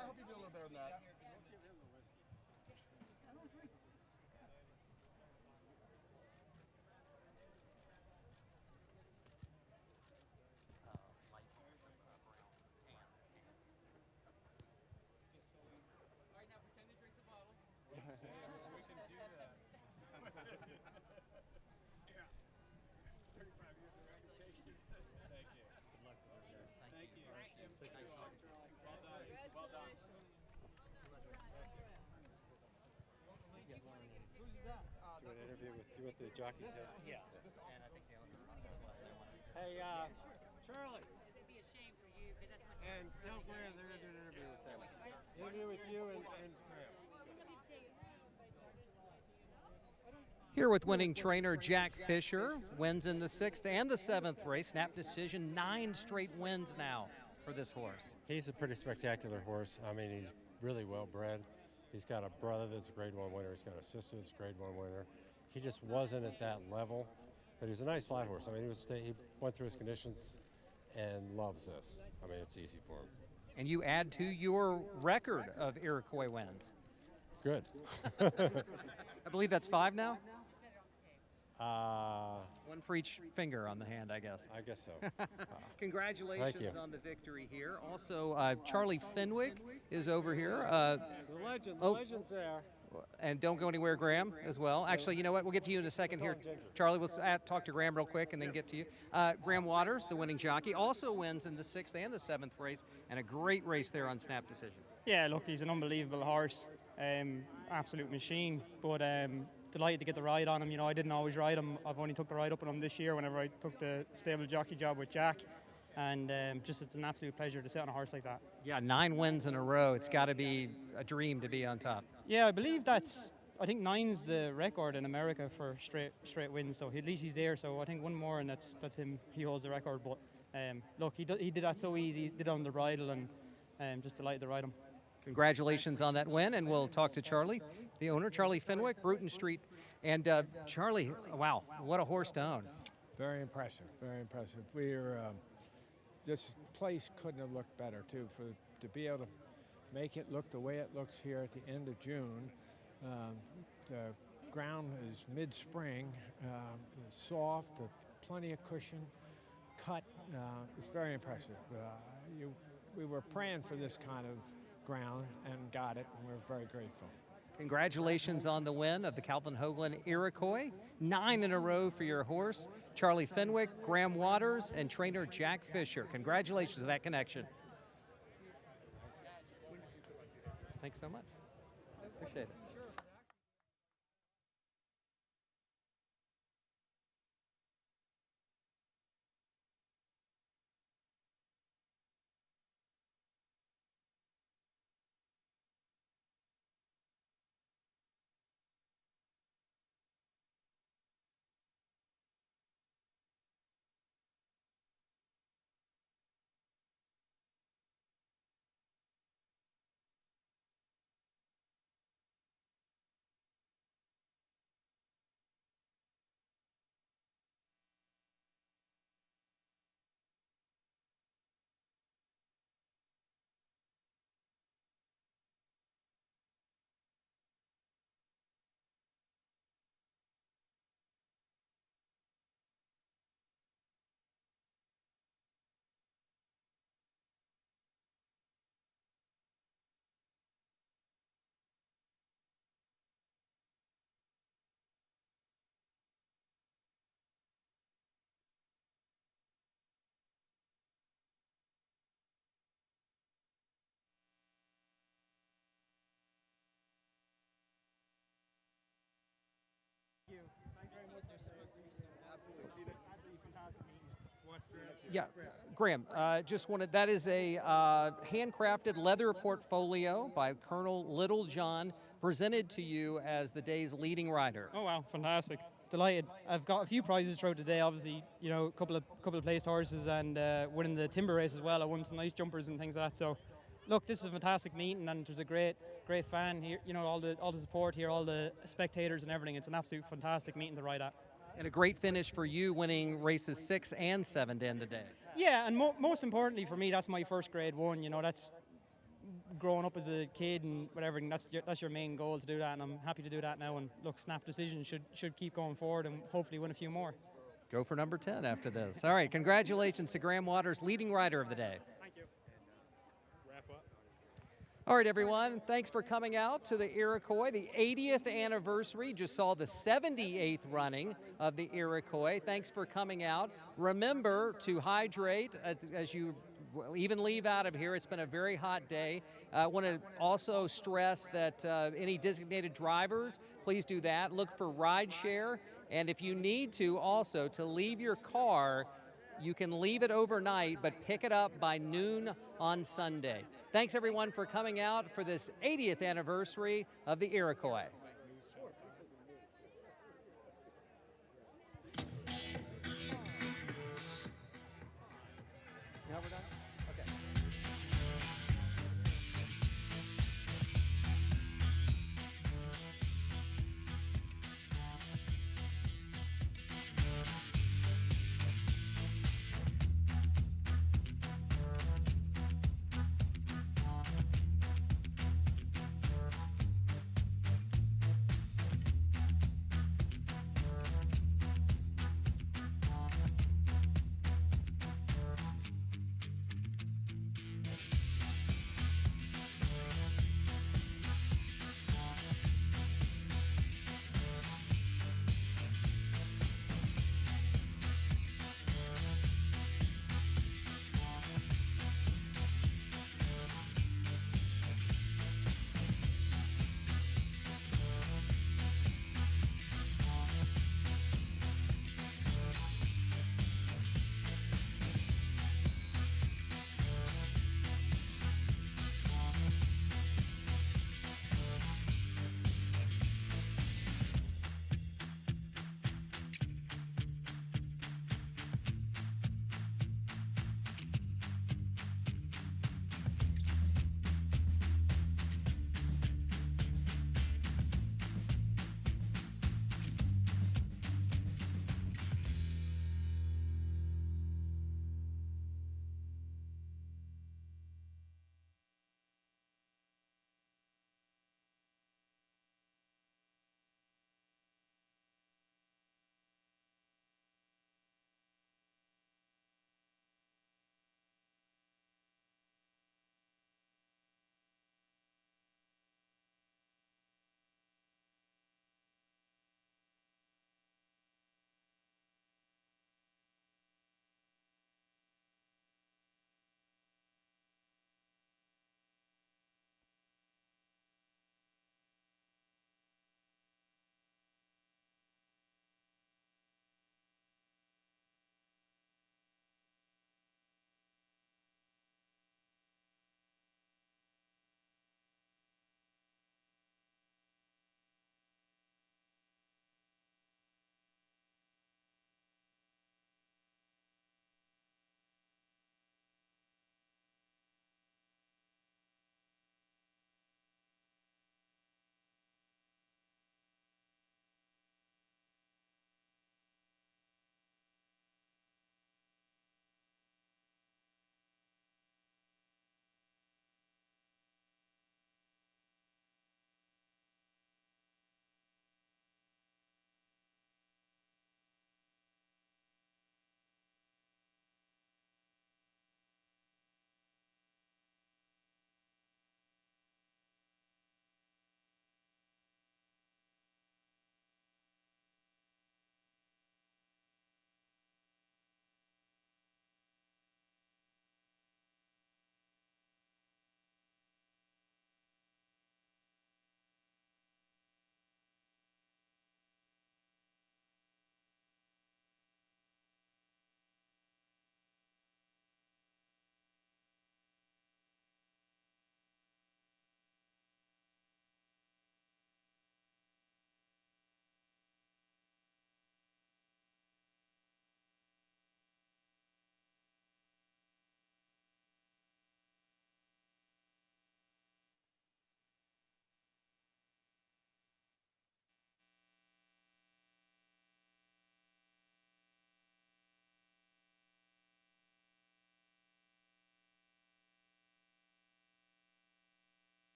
I hope you do a little better than that.
With the jockey.
Yeah. And I think the owner as well.
Hey, Charlie.
It'd be a shame for you because that's much.
And tell Graham they're going to do an interview with them. Interview with you and Graham.
Here with winning trainer Jack Fisher, wins in the 6th and the 7th race. Snap decision, 9 straight wins now for this horse.
He's a pretty spectacular horse. I mean, he's really well bred. He's got a brother that's a grade 1 winner. He's got a sister that's a grade 1 winner. He just wasn't at that level, but he was a nice flat horse. I mean, he went through his conditions and loves this. I mean, it's easy for him.
And you add to your record of Iroquois wins.
Good.
I believe that's 5 now? One for each finger on the hand, I guess.
I guess so.
Congratulations on the victory here. Also, Charlie Fenwick is over here.
The legend's there.
And don't go anywhere, Graham, as well. Actually, you know what? We'll get to you in a second here. Charlie, we'll talk to Graham real quick and then get to you. Graham Waters, the winning jockey, also wins in the 6th and the 7th race, and a great race there on snap decision.
Yeah, look, he's an unbelievable horse, absolute machine. But delighted to get the ride on him. You know, I didn't always ride him. I've only took the ride up on him this year whenever I took the stable jockey job with Jack.
and just it's an absolute pleasure to sit on a horse like that.
Yeah, 9 wins in a row. It's got to be a dream to be on top.
Yeah, I believe I think 9's the record in America for straight wins, so at least he's there. So I think one more, and that's him. He holds the record. But look, he did that so easy. He did it on the bridle, and just delighted to ride him.
Congratulations on that win, and we'll talk to Charlie, the owner, Charlie Fenwick, Bruton Street. And Charlie, wow, what a horse to own.
Very impressive, very impressive. This place couldn't have looked better, too, to be able to make it look the way it looks here at the end of June. The ground is mid-spring, it's soft, plenty of cushion, cut. It's very impressive. We were praying for this kind of ground and got it, and we're very grateful.
Congratulations on the win of the Calvin Hogland Iroquois. 9 in a row for your horse. Charlie Fenwick, Graham Waters, and trainer Jack Fisher. Congratulations to that connection. Thanks so much. Appreciate it. Yeah, Graham, that is a handcrafted leather portfolio by Colonel Littlejohn, presented to you as the day's leading rider.
Oh wow, fantastic. Delighted. I've got a few prizes throughout the day, obviously, a couple of placed horses, and winning the timber race as well. I won some nice jumpers and things like that. So look, this is a fantastic meeting, and there's a great fan here, all the support here, all the spectators and everything. It's an absolute fantastic meeting to ride at.
And a great finish for you, winning races 6 and 7 to end the day.
Yeah, and most importantly for me, that's my first grade 1. That's growing up as a kid and whatever. And that's your main goal, to do that, and I'm happy to do that now. And look, Snap Decision should keep going forward and hopefully win a few more.
Go for number 10 after this. All right, congratulations to Graham Waters, leading rider of the day.
Thank you. Wrap up.
All right, everyone, thanks for coming out to the Iroquois. The 80th anniversary, just saw the 78th running of the Iroquois. Thanks for coming out. Remember to hydrate as you even leave out of here. It's been a very hot day. I want to also stress that any designated drivers, please do that. Look for ride share, and if you need to also to leave your car, you can leave it overnight, but pick it up by noon on Sunday. Thanks everyone for coming out for this 80th anniversary of the Iroquois.